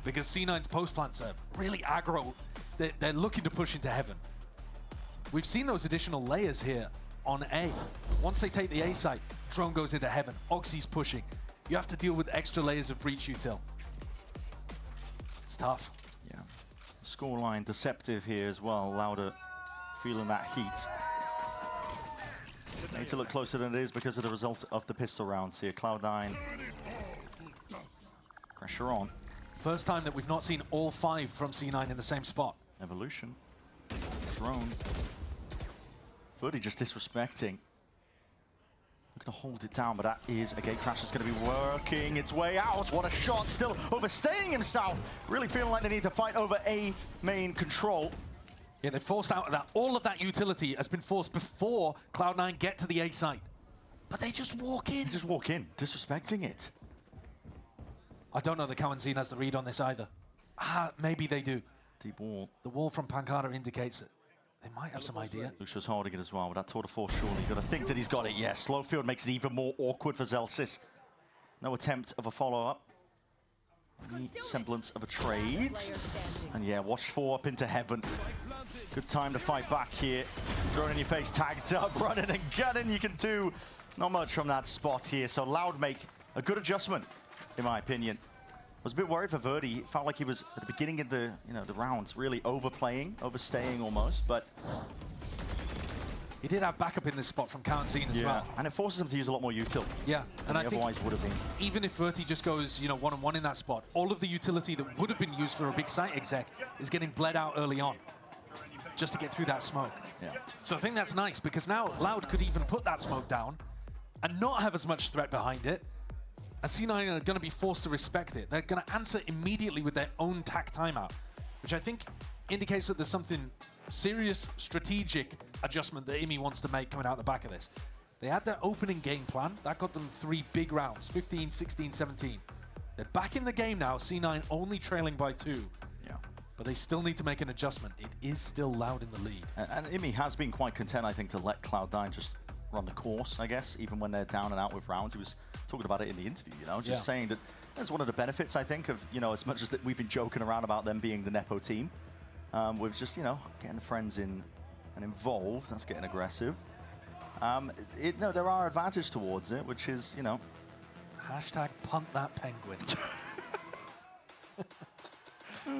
Because C9's post plants are really aggro. They're looking to push into heaven. We've seen those additional layers here on A. Once they take the A site, drone goes into heaven, Oxy's pushing. You have to deal with extra layers of breach util. It's tough. Yeah. Scoreline deceptive here as well. Louder feeling that heat. Need to look closer than it is because of the result of the pistol rounds here. Cloud9. Pressure on. First time that we've not seen all 5 from C9 in the same spot. Evolution. Drone. Verdi just disrespecting. Looking to hold it down, but that is a gate crash that's going to be working its way out. What a shot, still overstaying himself. Really feeling like they need to fight over A main control. Yeah, they forced out of that. All of that utility has been forced before Cloud9 get to the A site. But they just walk in. They just walk in, disrespecting it. I don't know that Kawanzin has the read on this either. Maybe they do. Deep wall. The wall from Pancada indicates that they might have some idea. Lucius holding it as well with that tour de force, surely. You've got to think that he's got it, yes. Slowfield makes it even more awkward for Zelsis. No attempt of a follow-up. Any semblance of a trade. And yeah, watch 4 up into heaven. Good time to fight back here. Drone in your face, tagged up, running and gunning. You can do not much from that spot here. So Loud make a good adjustment, in my opinion. I was a bit worried for Verdi. It felt like he was at the beginning of the the rounds really overplaying, overstaying almost, but he did have backup in this spot from Kawanzin as well. And it forces him to use a lot more util. Yeah, and I otherwise would have been. Even if Verti just goes, one-on-one in that spot, all of the utility that would have been used for a big site exec is getting bled out early on, just to get through that smoke. Yeah. So I think that's nice because now Loud could even put that smoke down and not have as much threat behind it. And C9 are going to be forced to respect it. They're going to answer immediately with their own tack timeout, which I think indicates that there's something serious strategic adjustment that IMI wants to make coming out the back of this. They had their opening game plan. That got them 3 big rounds, 15, 16, 17. They're back in the game now, C9 only trailing by 2. Yeah. But they still need to make an adjustment. It is still Loud in the lead. And IMI has been quite content, I think, to let Cloud9 just run the course, I guess, even when they're down and out with rounds. He was talking about it in the interview, just saying that that's one of the benefits, I think, of, as much as that we've been joking around about them being the Nepo team, with just, getting friends in and involved. That's getting aggressive. There are advantages towards it, which is, Hashtag punt that penguin.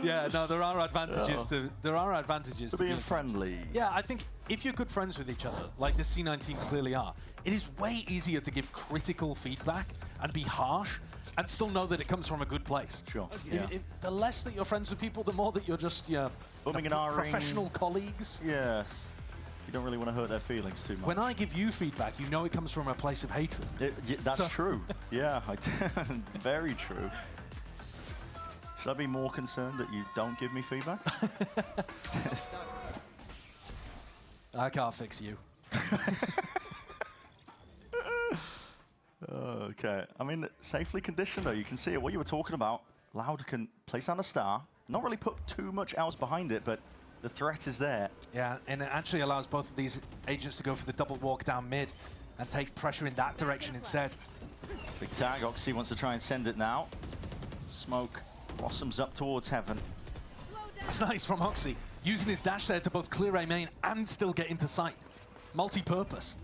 Yeah, no, there are advantages to being friendly. Yeah, I think if you're good friends with each other, like the C9 team clearly are, it is way easier to give critical feedback and be harsh and still know that it comes from a good place. Sure. Yeah. The less that you're friends with people, the more that you're just professional colleagues. Yes. You don't really want to hurt their feelings too much. When I give you feedback, you know it comes from a place of hatred. That's true. Yeah, very true. Should I be more concerned that you don't give me feedback? I can't fix you. Okay. I mean, safely conditioned, though. You can see it. What you were talking about, Loud can place down a star, not really put too much else behind it, but the threat is there. Yeah, and it actually allows both of these agents to go for the double walk down mid and take pressure in that direction instead. Big tag. Oxy wants to try and send it now. Smoke blossoms up towards heaven. That's nice from Oxy, using his dash there to both clear A main and still get into sight. Multi-purpose.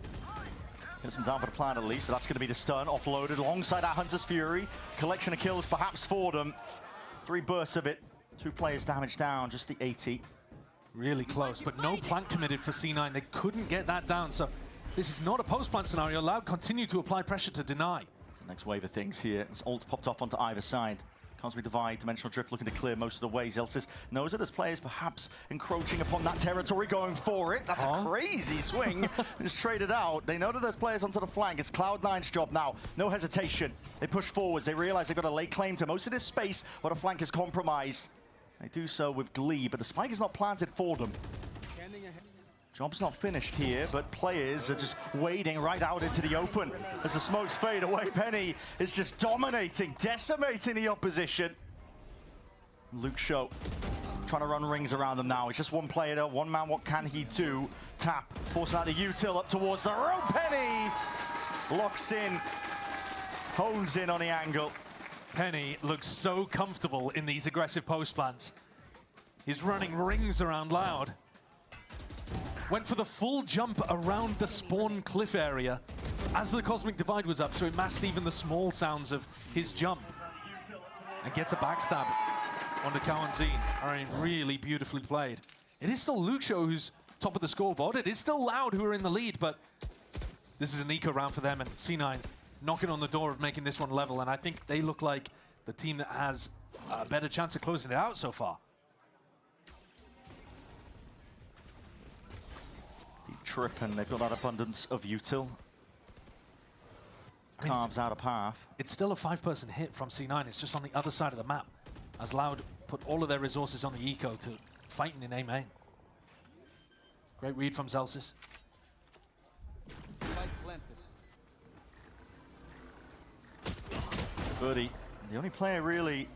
Gets him down for the plan at least, but that's going to be the stun offloaded alongside that Hunter's Fury. Collection of kills perhaps for them. 3 bursts of it. 2 players damaged down, just the 80. Really close, but no plant committed for C9. They couldn't get that down, so This is not a post-plant scenario. Loud continue to apply pressure to deny. The next wave of things here. As ult popped off onto either side. Cosmic Divide, Dimensional Drift looking to clear most of the way. Zelsis knows that there's players perhaps encroaching upon that territory, going for it. That's a crazy swing. Just traded out. They know that there's players onto the flank. It's Cloud9's job now. No hesitation. They push forwards. They realize they've got a late claim to most of this space where the flank is compromised. They do so with glee, but the spike is not planted for them. Job's not finished here, but players are just wading right out into the open. As the smokes fade away, Penny is just dominating, decimating the opposition. Luke Show trying to run rings around them now. It's just one player, one man, what can he do? Tap, forcing out the util up towards the rope. Penny locks in, hones in on the angle. Penny looks so comfortable in these aggressive post plants. He's running rings around Loud. Went for the full jump around the spawn cliff area as the Cosmic Divide was up, so it masked even the small sounds of his jump. And gets a backstab onto Kawanzin. I mean, really beautifully played. It is still Luxio who's top of the scoreboard. It is still Loud who are in the lead, but this is an eco round for them, and C9 knocking on the door of making this one level, and I think they look like the team that has a better chance of closing it out so far. Trip, and they've got that abundance of util. Carves out a path. It's still a 5-person hit from C9. It's just on the other side of the map, as Loud put all of their resources on the eco to fighting in A main. Great read from Zelsis. Birdie, the only player really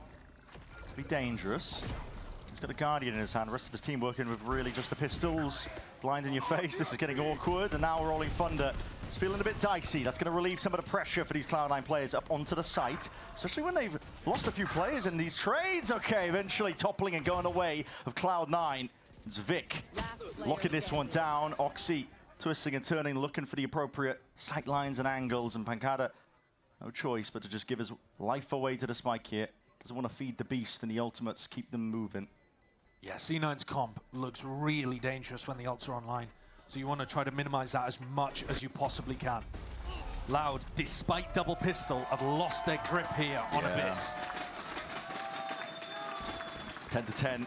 to be dangerous. He's got a Guardian in his hand. The rest of his team working with really just the pistols. Blind in your face, this is getting awkward, and now Rolling Thunder is feeling a bit dicey. That's going to relieve some of the pressure for these Cloud9 players up onto the site, especially when they've lost a few players in these trades. Okay, eventually toppling and going away of Cloud9. It's Vic locking this one down. Oxy twisting and turning, looking for the appropriate sight lines and angles, and Pancada, no choice but to just give his life away to the spike here. Doesn't want to feed the beast, and the ultimates keep them moving. Yeah, C9's comp looks really dangerous when the ults are online, so you want to try to minimize that as much as you possibly can. Loud, despite double pistol, have lost their grip here on Abyss. It's 10 to 10.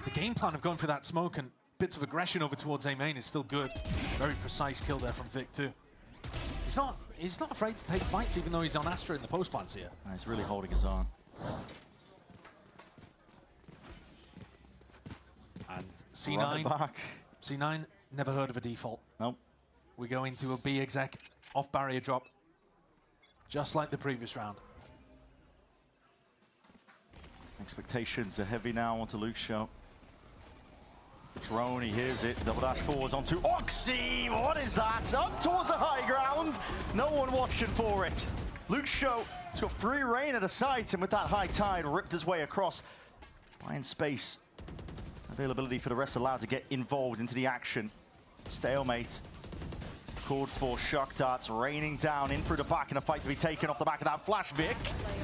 The game plan of going for that smoke and bits of aggression over towards A main is still good. Very precise kill there from Vic too. He's not afraid to take fights, even though he's on Astra in the post plants here. He's really holding his own. And C9, C9 never heard of a default. Nope. We go into a B exec off barrier drop, just like the previous round. Expectations are heavy now onto Luke's show. Drone, he hears it, double dash forwards onto Oxy. What is that? Up towards the high ground. No one watching for it. Luke's show has got free reign at the site, and with that high tide, ripped his way across. Buying space. Availability for the rest of Loud to get involved into the action. Stalemate. Called for shock darts raining down in through the back, and a fight to be taken off the back of that flash. Vic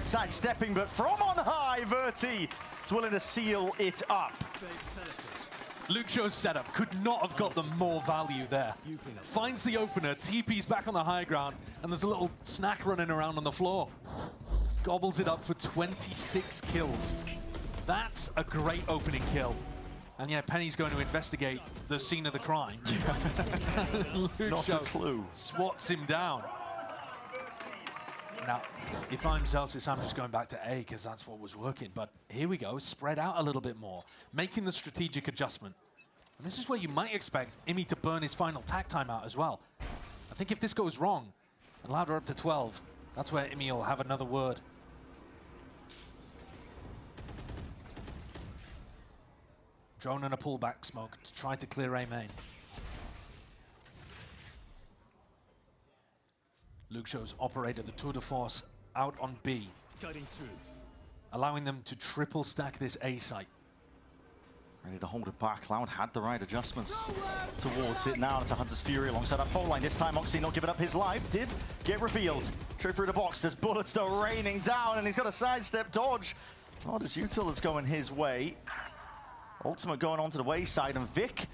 sidestepping, but from on high, Verti is willing to seal it up. Luxio's setup could not have got them more value there. Finds the opener, TP's back on the high ground, and there's a little snack running around on the floor. Gobbles it up for 26 kills. That's a great opening kill. And yeah, Penny's going to investigate the scene of the crime. Not a clue. Swats him down. Now, if I'm Zelsis, I'm just going back to A because that's what was working. But here we go, spread out a little bit more, making the strategic adjustment. And this is where you might expect Imi to burn his final tack timeout as well. I think if this goes wrong, and Loud are up to 12, that's where Imi will have another word. Drone and a pullback smoke to try to clear A main. Luxio's operated the tour de force out on B, allowing them to triple stack this A site. Ready to hold it back. Loud had the right adjustments towards it. Now it's a Hunter's Fury alongside that pole line. This time Oxy not giving up his life. Did get revealed. Straight through the box. There's bullets still raining down, and he's got a sidestep dodge. Oh, this util is going his way. Ultimate going onto the wayside, and Vic,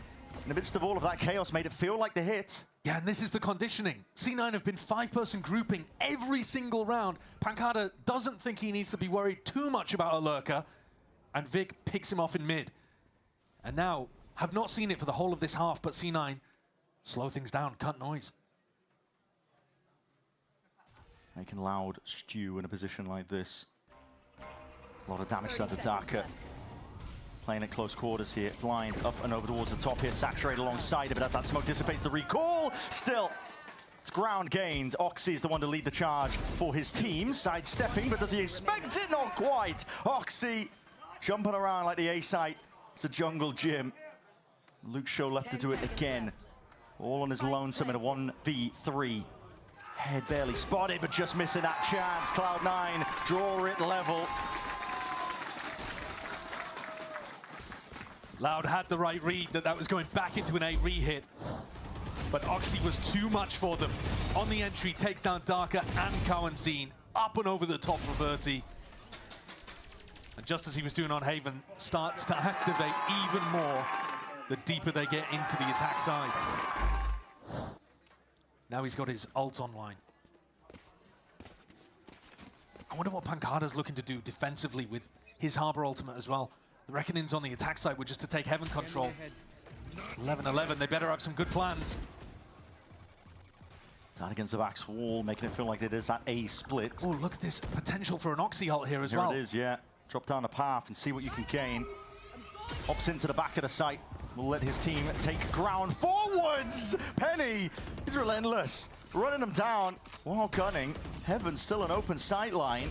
in the midst of all of that chaos, made it feel like the hit. Yeah, and this is the conditioning. C9 have been 5-person grouping every single round. Pancada doesn't think he needs to be worried too much about a lurker, and Vic picks him off in mid. And now, have not seen it for the whole of this half, but C9 slow things down, cut noise. Making Loud stew in a position like this. A lot of damage to the Darker. Playing at close quarters here. Blind up and over towards the top here. Saturated alongside it, but as that smoke dissipates, the recall. Still, it's ground gained. Oxy is the one to lead the charge for his team. Sidestepping, but does he expect it? Not quite. Oxy jumping around like the A-site. It's a jungle gym. Luke Shaw left to do it again. All on his lonesome in a 1v3. Head barely spotted, but just missing that chance. Cloud9 draw it level. Loud had the right read that was going back into an A re-hit. But Oxy was too much for them. On the entry, takes down Darker and Cowanseen. Up and over the top of Verti. And just as he was doing on Haven, starts to activate even more the deeper they get into the attack side. Now he's got his ult online. I wonder what Pancada's looking to do defensively with his Harbor ultimate as well. The Reckoning's on the attack side were just to take Heaven control. 11-11, they better have some good plans. Down against the back wall, making it feel like it is that A split. Oh, look at this potential for an Oxy ult here as well. Here it is, yeah. Drop down the path and see what you can gain. Hops into the back of the site. Will let his team take ground forwards. Penny is relentless, running them down while gunning. Heaven still an open sight line.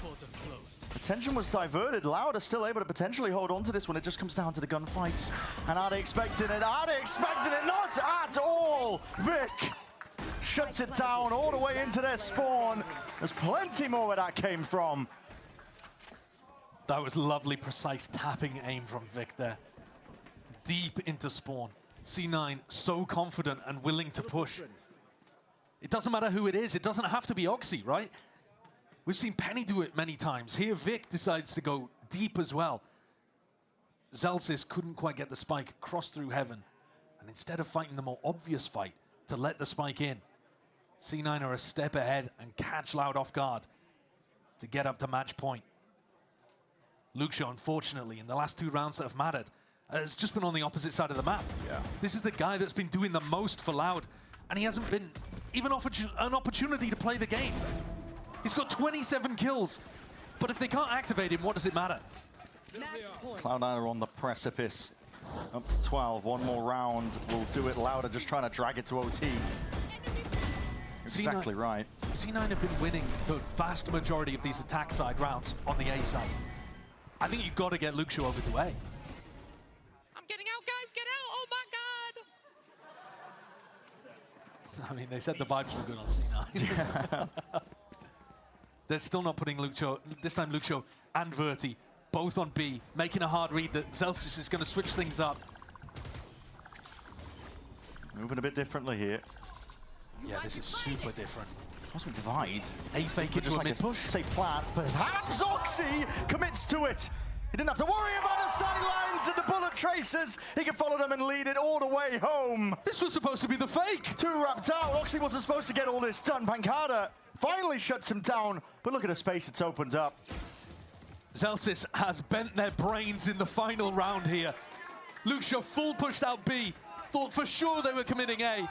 Attention was diverted. Loud are still able to potentially hold on to this when it just comes down to the gunfights. And are they expecting it? Are they expecting it? Not at all. Vic shuts it down all the way into their spawn. There's plenty more where that came from. That was lovely, precise tapping aim from Vic there. Deep into spawn. C9 so confident and willing to push. It doesn't matter who it is. It doesn't have to be Oxy, right? We've seen Penny do it many times. Here, Vic decides to go deep as well. Zelsis couldn't quite get the spike, crossed through Heaven. And instead of fighting the more obvious fight to let the spike in, C9 are a step ahead and catch Loud off guard to get up to match point. Luke Shaw, unfortunately, in the last 2 rounds that have mattered, has just been on the opposite side of the map. Yeah. This is the guy that's been doing the most for Loud, and he hasn't been even offered an opportunity to play the game. He's got 27 kills, but if they can't activate him, what does it matter? Cloud9 are on the precipice. Up to 12, one more round will do it. Louder just trying to drag it to OT. Exactly right. C9 have been winning the vast majority of these attack side rounds on the A side. I think you've got to get Luke Shaw over to A. I'm getting out, guys, get out! Oh my god! I mean, they said the vibes were good on C9. They're still not putting Luke Shaw, this time Luke Shaw and Verti, both on B, making a hard read that Zelsis is going to switch things up. Moving a bit differently here. Yeah, this is super different. Cosmic Divide. A fake into a mid push. Safe plan, but perhaps Oxy commits to it. He didn't have to worry about the sidelines and the bullet traces. He can follow them and lead it all the way home. This was supposed to be the fake. 2 wrapped out. Oxy wasn't supposed to get all this done. Pancada finally shuts him down, but look at the space it's opened up. Zelsis has bent their brains in the final round here. Luke Shaw full pushed out B. Thought for sure they were committing A.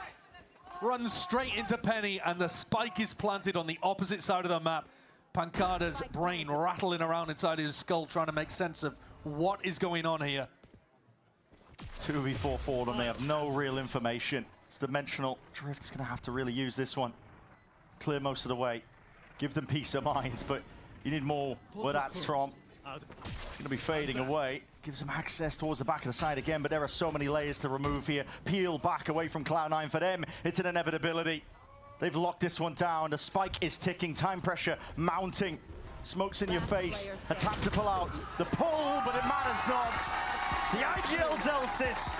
Runs straight into Penny, and the spike is planted on the opposite side of the map. Pancada's brain rattling around inside his skull, trying to make sense of what is going on here. 2v4 for them. They have no real information. It's Dimensional Drift is going to have to really use this one. Clear most of the way. Give them peace of mind, but you need more where that's from. It's going to be fading away. Gives them access towards the back of the side again, but there are so many layers to remove here. Peel back away from Cloud9 for them. It's an inevitability. They've locked this one down. The spike is ticking. Time pressure mounting. Smokes in your face. A tap to pull out. The pull, but it matters not. It's the IGL Zelsis.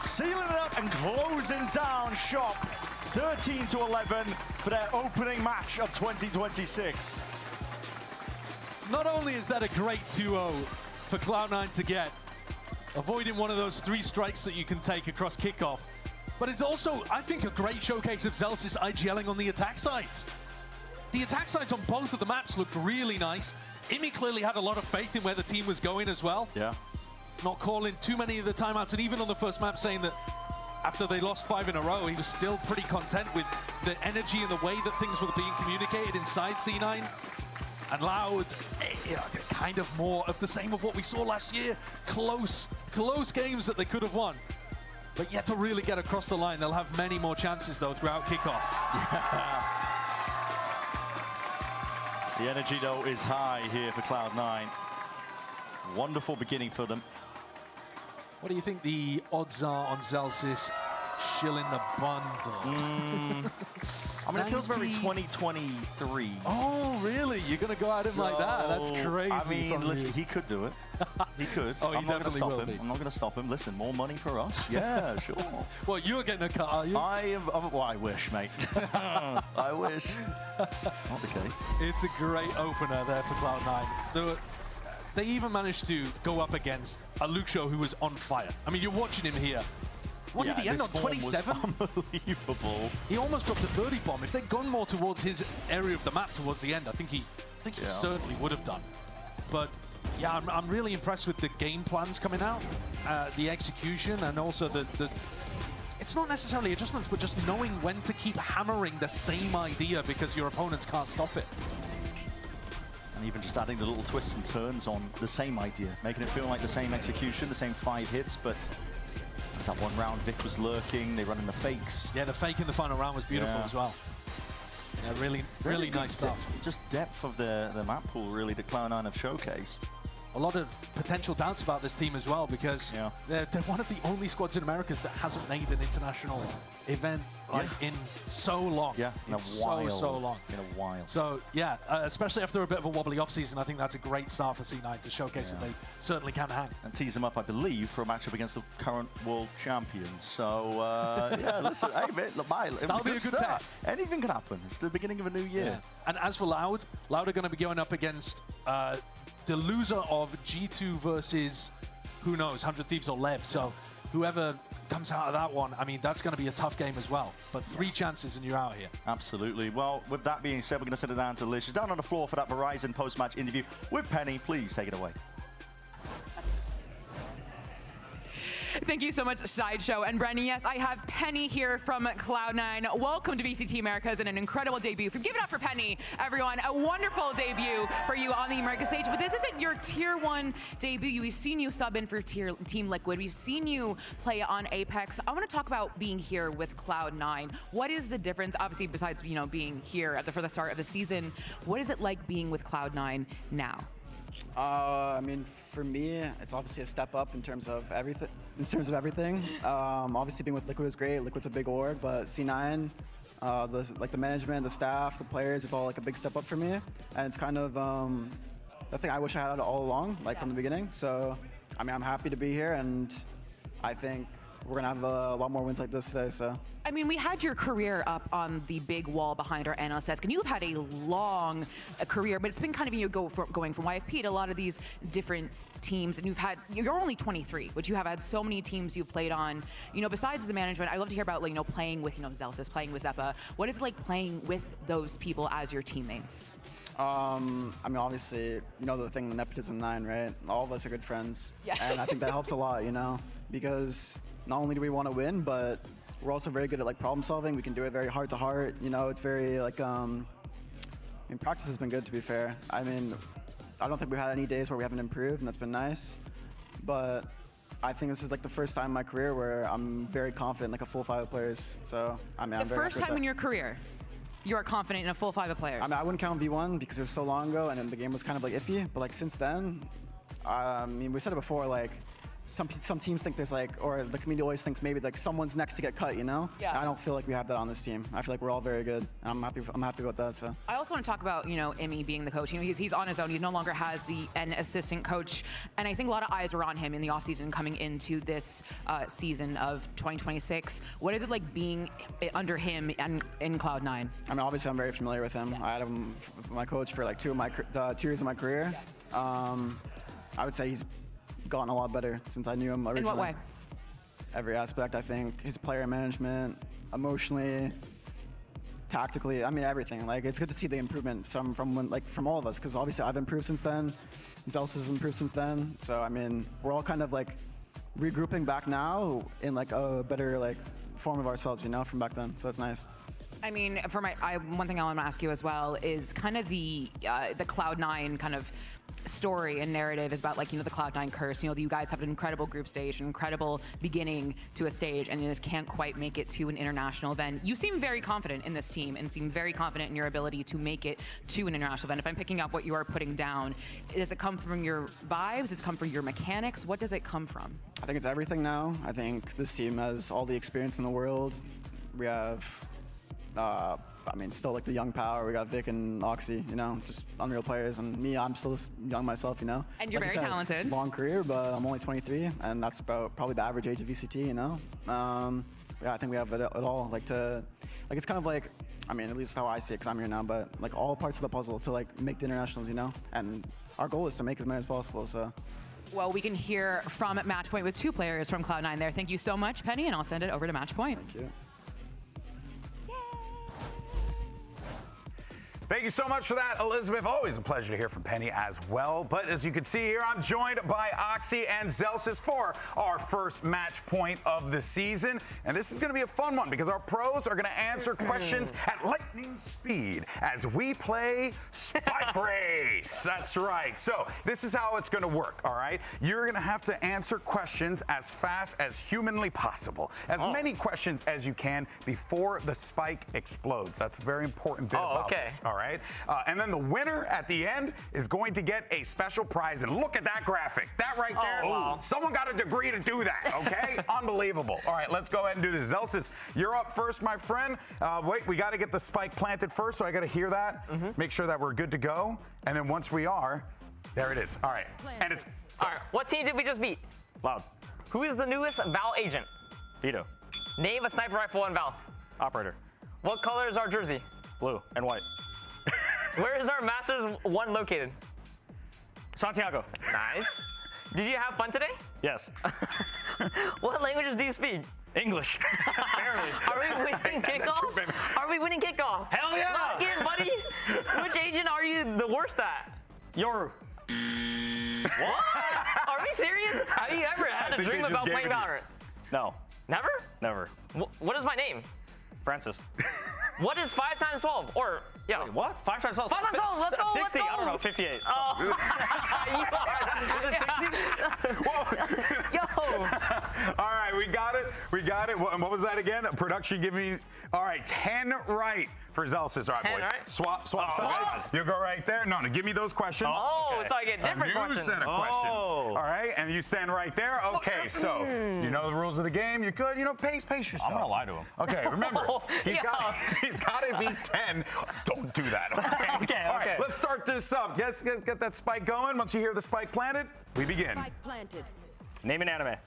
Sealing it up and closing down shop. 13-11 for their opening match of 2026. Not only is that a great 2-0 for Cloud9 to get, avoiding one of those 3 strikes that you can take across kickoff. But it's also, I think, a great showcase of Zelsys IGLing on the attack sides. The attack sides on both of the maps looked really nice. Imi clearly had a lot of faith in where the team was going as well. Yeah. Not calling too many of the timeouts, and even on the first map saying that after they lost 5 in a row, he was still pretty content with the energy and the way that things were being communicated inside C9. And Loud, kind of more of the same of what we saw last year. Close games that they could have won. But yet to really get across the line, they'll have many more chances, though, throughout kickoff. The energy, though, is high here for Cloud9. Wonderful beginning for them. What do you think the odds are on Zelsys shilling the bundle? I mean, it feels very 2023. Oh, really? You're going to go at him like that? That's crazy. I mean, listen, he could do it. He could. Oh, he I'm not going to definitely stop will him. be. I'm not going to stop him. Listen, more money for us? Yeah, sure. Well, you're getting a cut, are you? Well, I wish, mate. I wish. Not the case. It's a great opener there for Cloud9. They even managed to go up against a Luke Show who was on fire. I mean, you're watching him here. What did he end on, 27? Unbelievable. He almost dropped a 30 bomb. If they'd gone more towards his area of the map towards the end, I think he certainly would have done. But yeah, I'm really impressed with the game plans coming out, the execution, and also the it's not necessarily adjustments, but just knowing when to keep hammering the same idea because your opponents can't stop it. And even just adding the little twists and turns on the same idea, making it feel like the same execution, the same 5 hits, but that one round Vic was lurking, they run in the fakes. Yeah, the fake in the final round was beautiful as well. Yeah, really nice stuff. Just depth of the map pool, really, that Cloud9 have showcased. A lot of potential doubts about this team as well, because they're one of the only squads in Americas that hasn't made an international event in so long. Yeah, in a while. So long. In a while. So yeah, especially after a bit of a wobbly offseason, I think that's a great start for C9 to showcase that they certainly can hang. And tease them up, I believe, for a matchup against the current world champions. So yeah, listen, hey, mate, look, it was a good start. Test. Anything can happen. It's the beginning of a new year. Yeah. And as for Loud are going to be going up against the loser of G2 versus, who knows, 100 Thieves or Lev. So whoever comes out of that one, I mean, that's going to be a tough game as well. But 3 chances and you're out here. Absolutely. Well, with that being said, we're going to send it down to Liz. She's down on the floor for that Verizon post-match interview with Penny. Please take it away. Thank you so much, Sideshow. And Brendan, yes, I have Penny here from Cloud9. Welcome to VCT Americas and an incredible debut. Give it up for Penny, everyone. A wonderful debut for you on the America stage. But this isn't your Tier 1 debut. We've seen you sub in for Team Liquid. We've seen you play on Apex. I want to talk about being here with Cloud9. What is the difference, obviously, besides being here for the start of the season? What is it like being with Cloud9 now? I mean, for me, it's obviously a step up in terms of everything. Obviously, being with Liquid is great. Liquid's a big org, but C9, the management, the staff, the players, it's all like a big step up for me. And it's kind of the thing I wish I had all along, from the beginning. So, I mean, I'm happy to be here, and I think we're gonna have a lot more wins like this today. So. I mean, we had your career up on the big wall behind our analyst desk, and you've had a long career, but it's been kind of going from YFP to a lot of these different teams, and you're only 23, but you have had so many teams you've played on. Besides the management, I'd love to hear about playing with Zelsys, playing with Zeppa. What is it like playing with those people as your teammates? I mean, obviously, the thing, the nepotism 9, right? All of us are good friends, and I think that helps a lot, because not only do we want to win, but we're also very good at problem solving. We can do it very heart to heart. It's very I mean, practice has been good, to be fair. I mean, I don't think we've had any days where we haven't improved, and that's been nice. But I think this is the first time in my career where I'm very confident, a full 5 of players. So I mean, I'm very first happy with time that. in your career you are confident in a full 5 of players. I mean, I wouldn't count V1 because it was so long ago, and then the game was kind of iffy. But since then, I mean, we said it before, some teams think there's or the community always thinks maybe someone's next to get cut, Yeah. I don't feel like we have that on this team. I feel like we're all very good. And I'm happy about that. So. I also want to talk about Imi being the coach. He's on his own. He no longer has an assistant coach, and I think a lot of eyes were on him in the offseason coming into this season of 2026. What is it like being under him and in Cloud9? I mean, obviously I'm very familiar with him. Yes. I had him my coach for 2 years of my career. Yes. I would say he's gotten a lot better since I knew him originally. In what way? Every aspect, I think. His player management, emotionally, tactically, I mean everything. Like, it's good to see the improvement from all of us, because obviously I've improved since then. Zealous has improved since then. So I mean, we're all kind of like regrouping back now in like a better like form of ourselves, you know, from back then. So it's nice. I mean, one thing I want to ask you as well is kind of the Cloud9 kind of story and narrative is about, like, you know, the Cloud9 curse. You know, you guys have an incredible group stage, an incredible beginning to a stage, and you just can't quite make it to an international event. You seem very confident in this team and seem very confident in your ability to make it to an international event. If I'm picking up what you are putting down, does it come from your vibes? Does it come from your mechanics? What does it come from? I think it's everything now. I think this team has all the experience in the world. We have, I mean, still like the young power. We got Vic and Oxy, you know, just unreal players. And me, I'm still young myself, you know. And you're like very talented. Long career, but I'm only 23, and that's about probably the average age of VCT, you know. Yeah, I think we have it all. Like it's kind of like, I mean, at least how I see it, because I'm here now. But like all parts of the puzzle to like make the internationals, you know. And our goal is to make as many as possible. So. Well, we can hear from Matchpoint with 2 players from Cloud9 there. Thank you so much, Penny, and I'll send it over to Matchpoint. Thank you. Thank you so much for that, Elizabeth. Always a pleasure to hear from Penny as well. But as you can see here, I'm joined by Oxy and Zealous for our first match point of the season. And this is going to be a fun one because our pros are going to answer questions at lightning speed as we play Spike Race. That's right. So this is how it's going to work, all right? You're going to have to answer questions as fast as humanly possible. As many questions as you can before the spike explodes. That's a very important bit about this, all right? And then the winner at the end is going to get a special prize. And look at that graphic. That right there. Wow. Someone got a degree to do that, okay? Unbelievable. All right, let's go ahead and do this. Zelsis, you're up first, my friend. Wait, we got to get the spike planted first, so I got to hear that. Make sure that we're good to go. And then once we are, there it is. All right. And it's... All right, what team did we just beat? Loud. Who is the newest Val agent? Vito. Name a sniper rifle on Val. Operator. What color is our jersey? Blue and white. Where is our Masters 1 located? Santiago. Nice. Did you have fun today? Yes. What languages do you speak? English. Barely. Are we winning kickoff? Are we winning kickoff? Hell yeah! Lock in, buddy. Which agent are you the worst at? Your. What? Are we serious? Have you ever had a dream about playing VALORANT? No. Never? Never. What is my name? Francis. What is 5 times 12? Or, yeah. Wait, what? 5 times 12? 5 times 12, let's go, 60, let's go. I don't know, 58. Oh. Is it 60? Yo. All right, we got it. We got it. What was that again? Production, give me... All right, 10 right for Zelsis. All right, 10 boys. right? Swap What? sides. You go right there. No, give me those questions. Oh, okay. So I get different questions. A new set of questions. All right, and you stand right there. Okay, so you know the rules of the game. You're good. You know, pace yourself. I'm going to lie to him. Okay, remember, he's got to beat 10. Don't do that, okay? Okay, All right, let's start this up. Let's get that spike going. Once you hear the spike planted, we begin. Spike planted. Name an anime.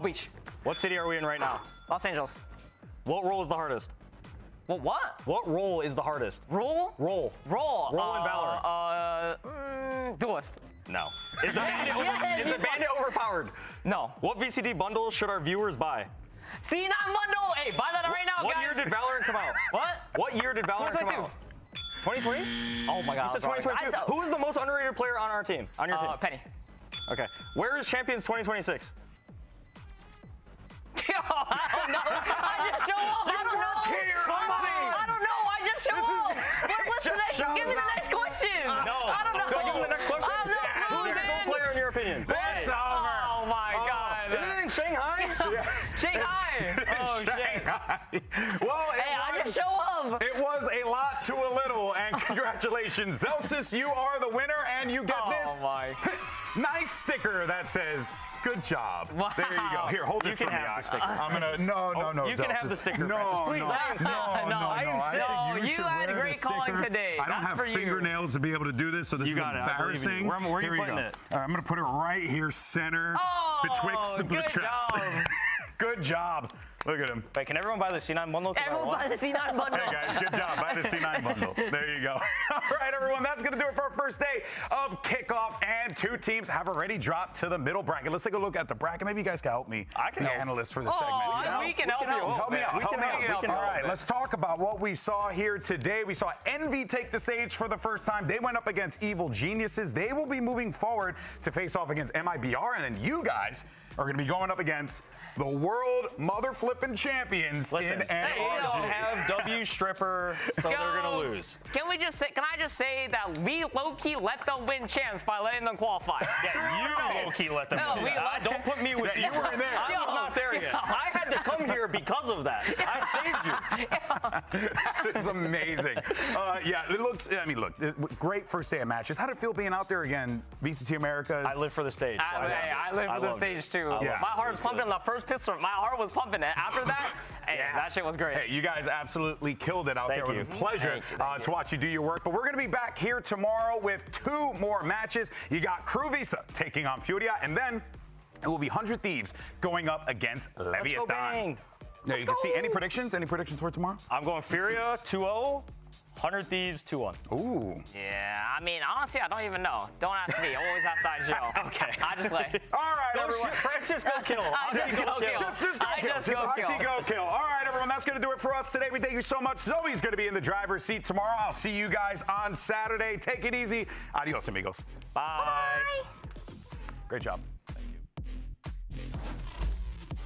Bleach. What city are we in right now? Los Angeles. What role is the hardest? What? What role is the hardest? Role? Role. Role. Role in VALORANT. Duelist. No. Is the bandit overpowered? No. What VCT bundle should our viewers buy? C9 bundle. Hey, buy that right now, What guys. year did VALORANT come out? What? What year did VALORANT come out? 2020? Oh my God. You said 2022. Who is the most underrated player on our team? On your team? Penny. Okay. Where is Champions 2026? Yo, I don't know. I just show up. I don't know. I don't know. I just show up. What's the next? Give me the next question. No. I don't know. Do I give him the next question? I'm not Who is the gold player in your opinion? It's over. Oh my God. Isn't it in Shanghai? Shanghai. Oh shit. Well, Hey, I just show up. It was a lot to a little, and congratulations, Zelsis, you are the winner, and you get this nice sticker that says, good job. Wow. There you go. Here, hold this You for can me. have the sticker. I'm gonna, no, You can have the sticker, Francis. Please, I insist. No, you should had wear a great the calling sticker. today. I don't That's have for you. fingernails to be able to do this, so this You is got it. I believe in you. embarrassing. Where are you Here we putting go. it? All right, I'm gonna put it right here, center, betwixt the good chest. job. Good job. Look at him. Wait, can everyone buy the C9 bundle? Everyone buy the C9 bundle. Hey guys, good job. Buy the C9 bundle. There you go. All right, everyone, that's going to do it for our first day of kickoff. And to teams have already dropped to the middle bracket. Let's take a look at the bracket. Maybe you guys can help me. I can be analyst for the segment. We can help you. Help me out. All right, let's talk about what we saw here today. We saw Envy take the stage for the first time. They went up against Evil Geniuses. They will be moving forward to face off against MIBR, and then you guys are going to be going up against the world mother flipping champions in Antarctica. They don't have W stripper, so they're going to lose. Can I just say that we low-key let them win champs by letting them qualify? Yeah, you low-key let them win. Don't put me with you. You were in there. I was not there yet. I had to come here because of that. I saved you. That is amazing. Yeah, it looks, I mean, look, great first day of matches. How did it feel being out there again? VCT Americas? I live for the stage. I live for the stage too. Yeah. My heart was pumping. The first pistol, my heart was pumping. After that, that shit was great. Hey, you guys absolutely killed it out there. It was a pleasure to watch you do your work. But we're going to be back here tomorrow with 2 more matches. You got Crew Visa taking on Furia, and then it will be 100 Thieves going up against Leviathan. Let's go bang. Now, you can see any predictions? Any predictions for tomorrow? I'm going Furia 2-0. 100 Thieves 2-1. Ooh. Yeah, I mean, honestly, I don't even know. Don't ask me. Always ask Joe. Okay. I just like. All right, go everyone. Francis, go kill. Just go kill. All right, everyone. That's going to do it for us today. We thank you so much. Zoe's going to be in the driver's seat tomorrow. I'll see you guys on Saturday. Take it easy. Adios, amigos. Bye. Great job.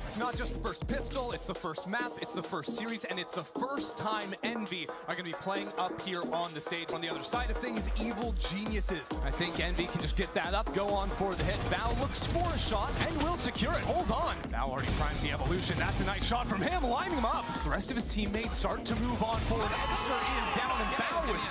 It's not just the first pistol, it's the first map, it's the first series, and it's the first time Envy are going to be playing up here on the stage. On the other side of things, Evil Geniuses. I think Envy can just get that up, go on for the hit. Val looks for a shot and will secure it. Hold on. Val already primed the evolution. That's a nice shot from him, lining him up. The rest of his teammates start to move on forward. Extra is down, and Val with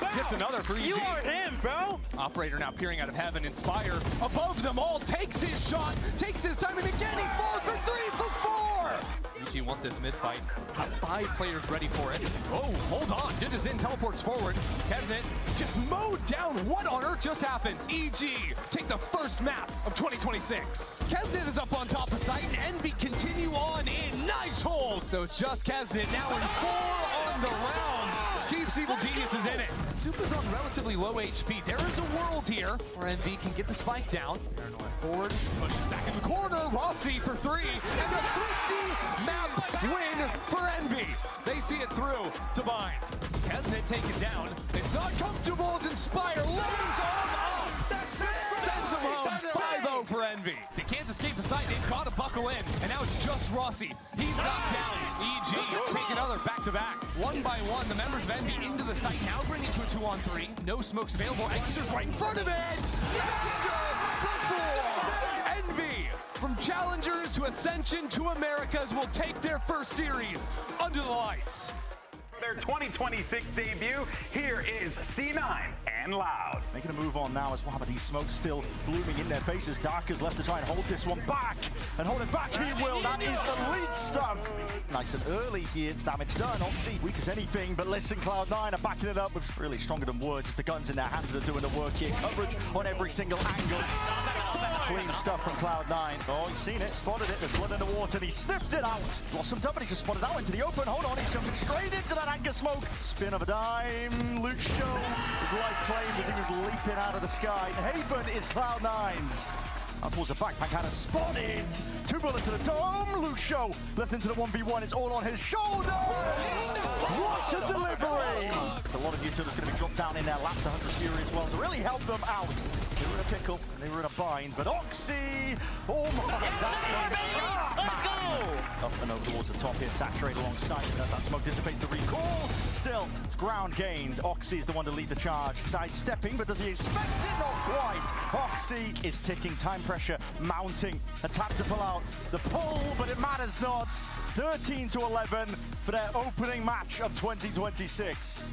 4. Gets another for EG. You are him, bro. Operator now peering out of heaven. Inspire above them all, takes his shot, takes his time, and again he falls for 3 for 4! EG want this mid-fight. Have 5 players ready for it. Oh, hold on. Digis in, teleports forward. Kesnet just mowed down. What on earth just happened? EG take the first map of 2026. Kesnet is up on top of site, and Envy continue on in. Nice hold. So it's just Kesnet now in 4 on the round. Keeps Evil Geniuses in it. Supa's on relatively low HP. There is a world here where Envy can get the spike down. Paranoid forward, pushes back in the corner. Rossi for 3, and a 50-map win for Envy. They see it through to Bind. Kesnet taken down. It's not comfortable as Inspire lays on up. Sends him home. 5-0 for Envy. They can't escape the side. They've got to buckle in. And now it's just Rossi. He's knocked down. EG take another back-to-back. 1 by 1, the members of Envy into the site. Now bring it to a 2-on-3. No smokes available. Extra's right in front of it. Extra for 4. Envy, from Challengers to Ascension to Americas, will take their first series under the lights. Their 2026 debut, here is C9 and Loud. Making a move on now as well, but these smokes still blooming in their faces. Darker's left to try and hold this one back, and hold it back he will. That is elite stuff. Nice and early here, it's damage done. Oxy, weak as anything, but listen, Cloud9 are backing it up with really stronger than words. It's the guns in their hands that are doing the work here. Coverage on every single angle. Clean stuff from Cloud9. Oh, he's seen it, spotted it. There's blood in the water, and he sniffed it out. Blossomed up, and he's just spotted out into the open. Hold on, he's jumping straight into that anchor smoke. Spin of a dime. Luke Show, his life claimed as he was leaping out of the sky. Haven is Cloud9's. And pulls a backpack, had a spotted. 2 bullets to the dome. Luke Show left into the 1v1. It's all on his shoulders. What a delivery! So a lot of YouTubers going to be dropped down in their laps. 100 Fury as well to really help them out. They were in a pickle and they were in a bind, but Oxy, oh my, that was sharp. Let's go! Up and over towards the top here, Saturate alongside. As that smoke dissipates the recall, still it's ground gained. Oxy is the one to lead the charge. Sidestepping, but does he expect it? Not quite. Oxy is ticking, time pressure mounting. A tap to pull out the pull, but it matters not. 13-11 for their opening match of 2026.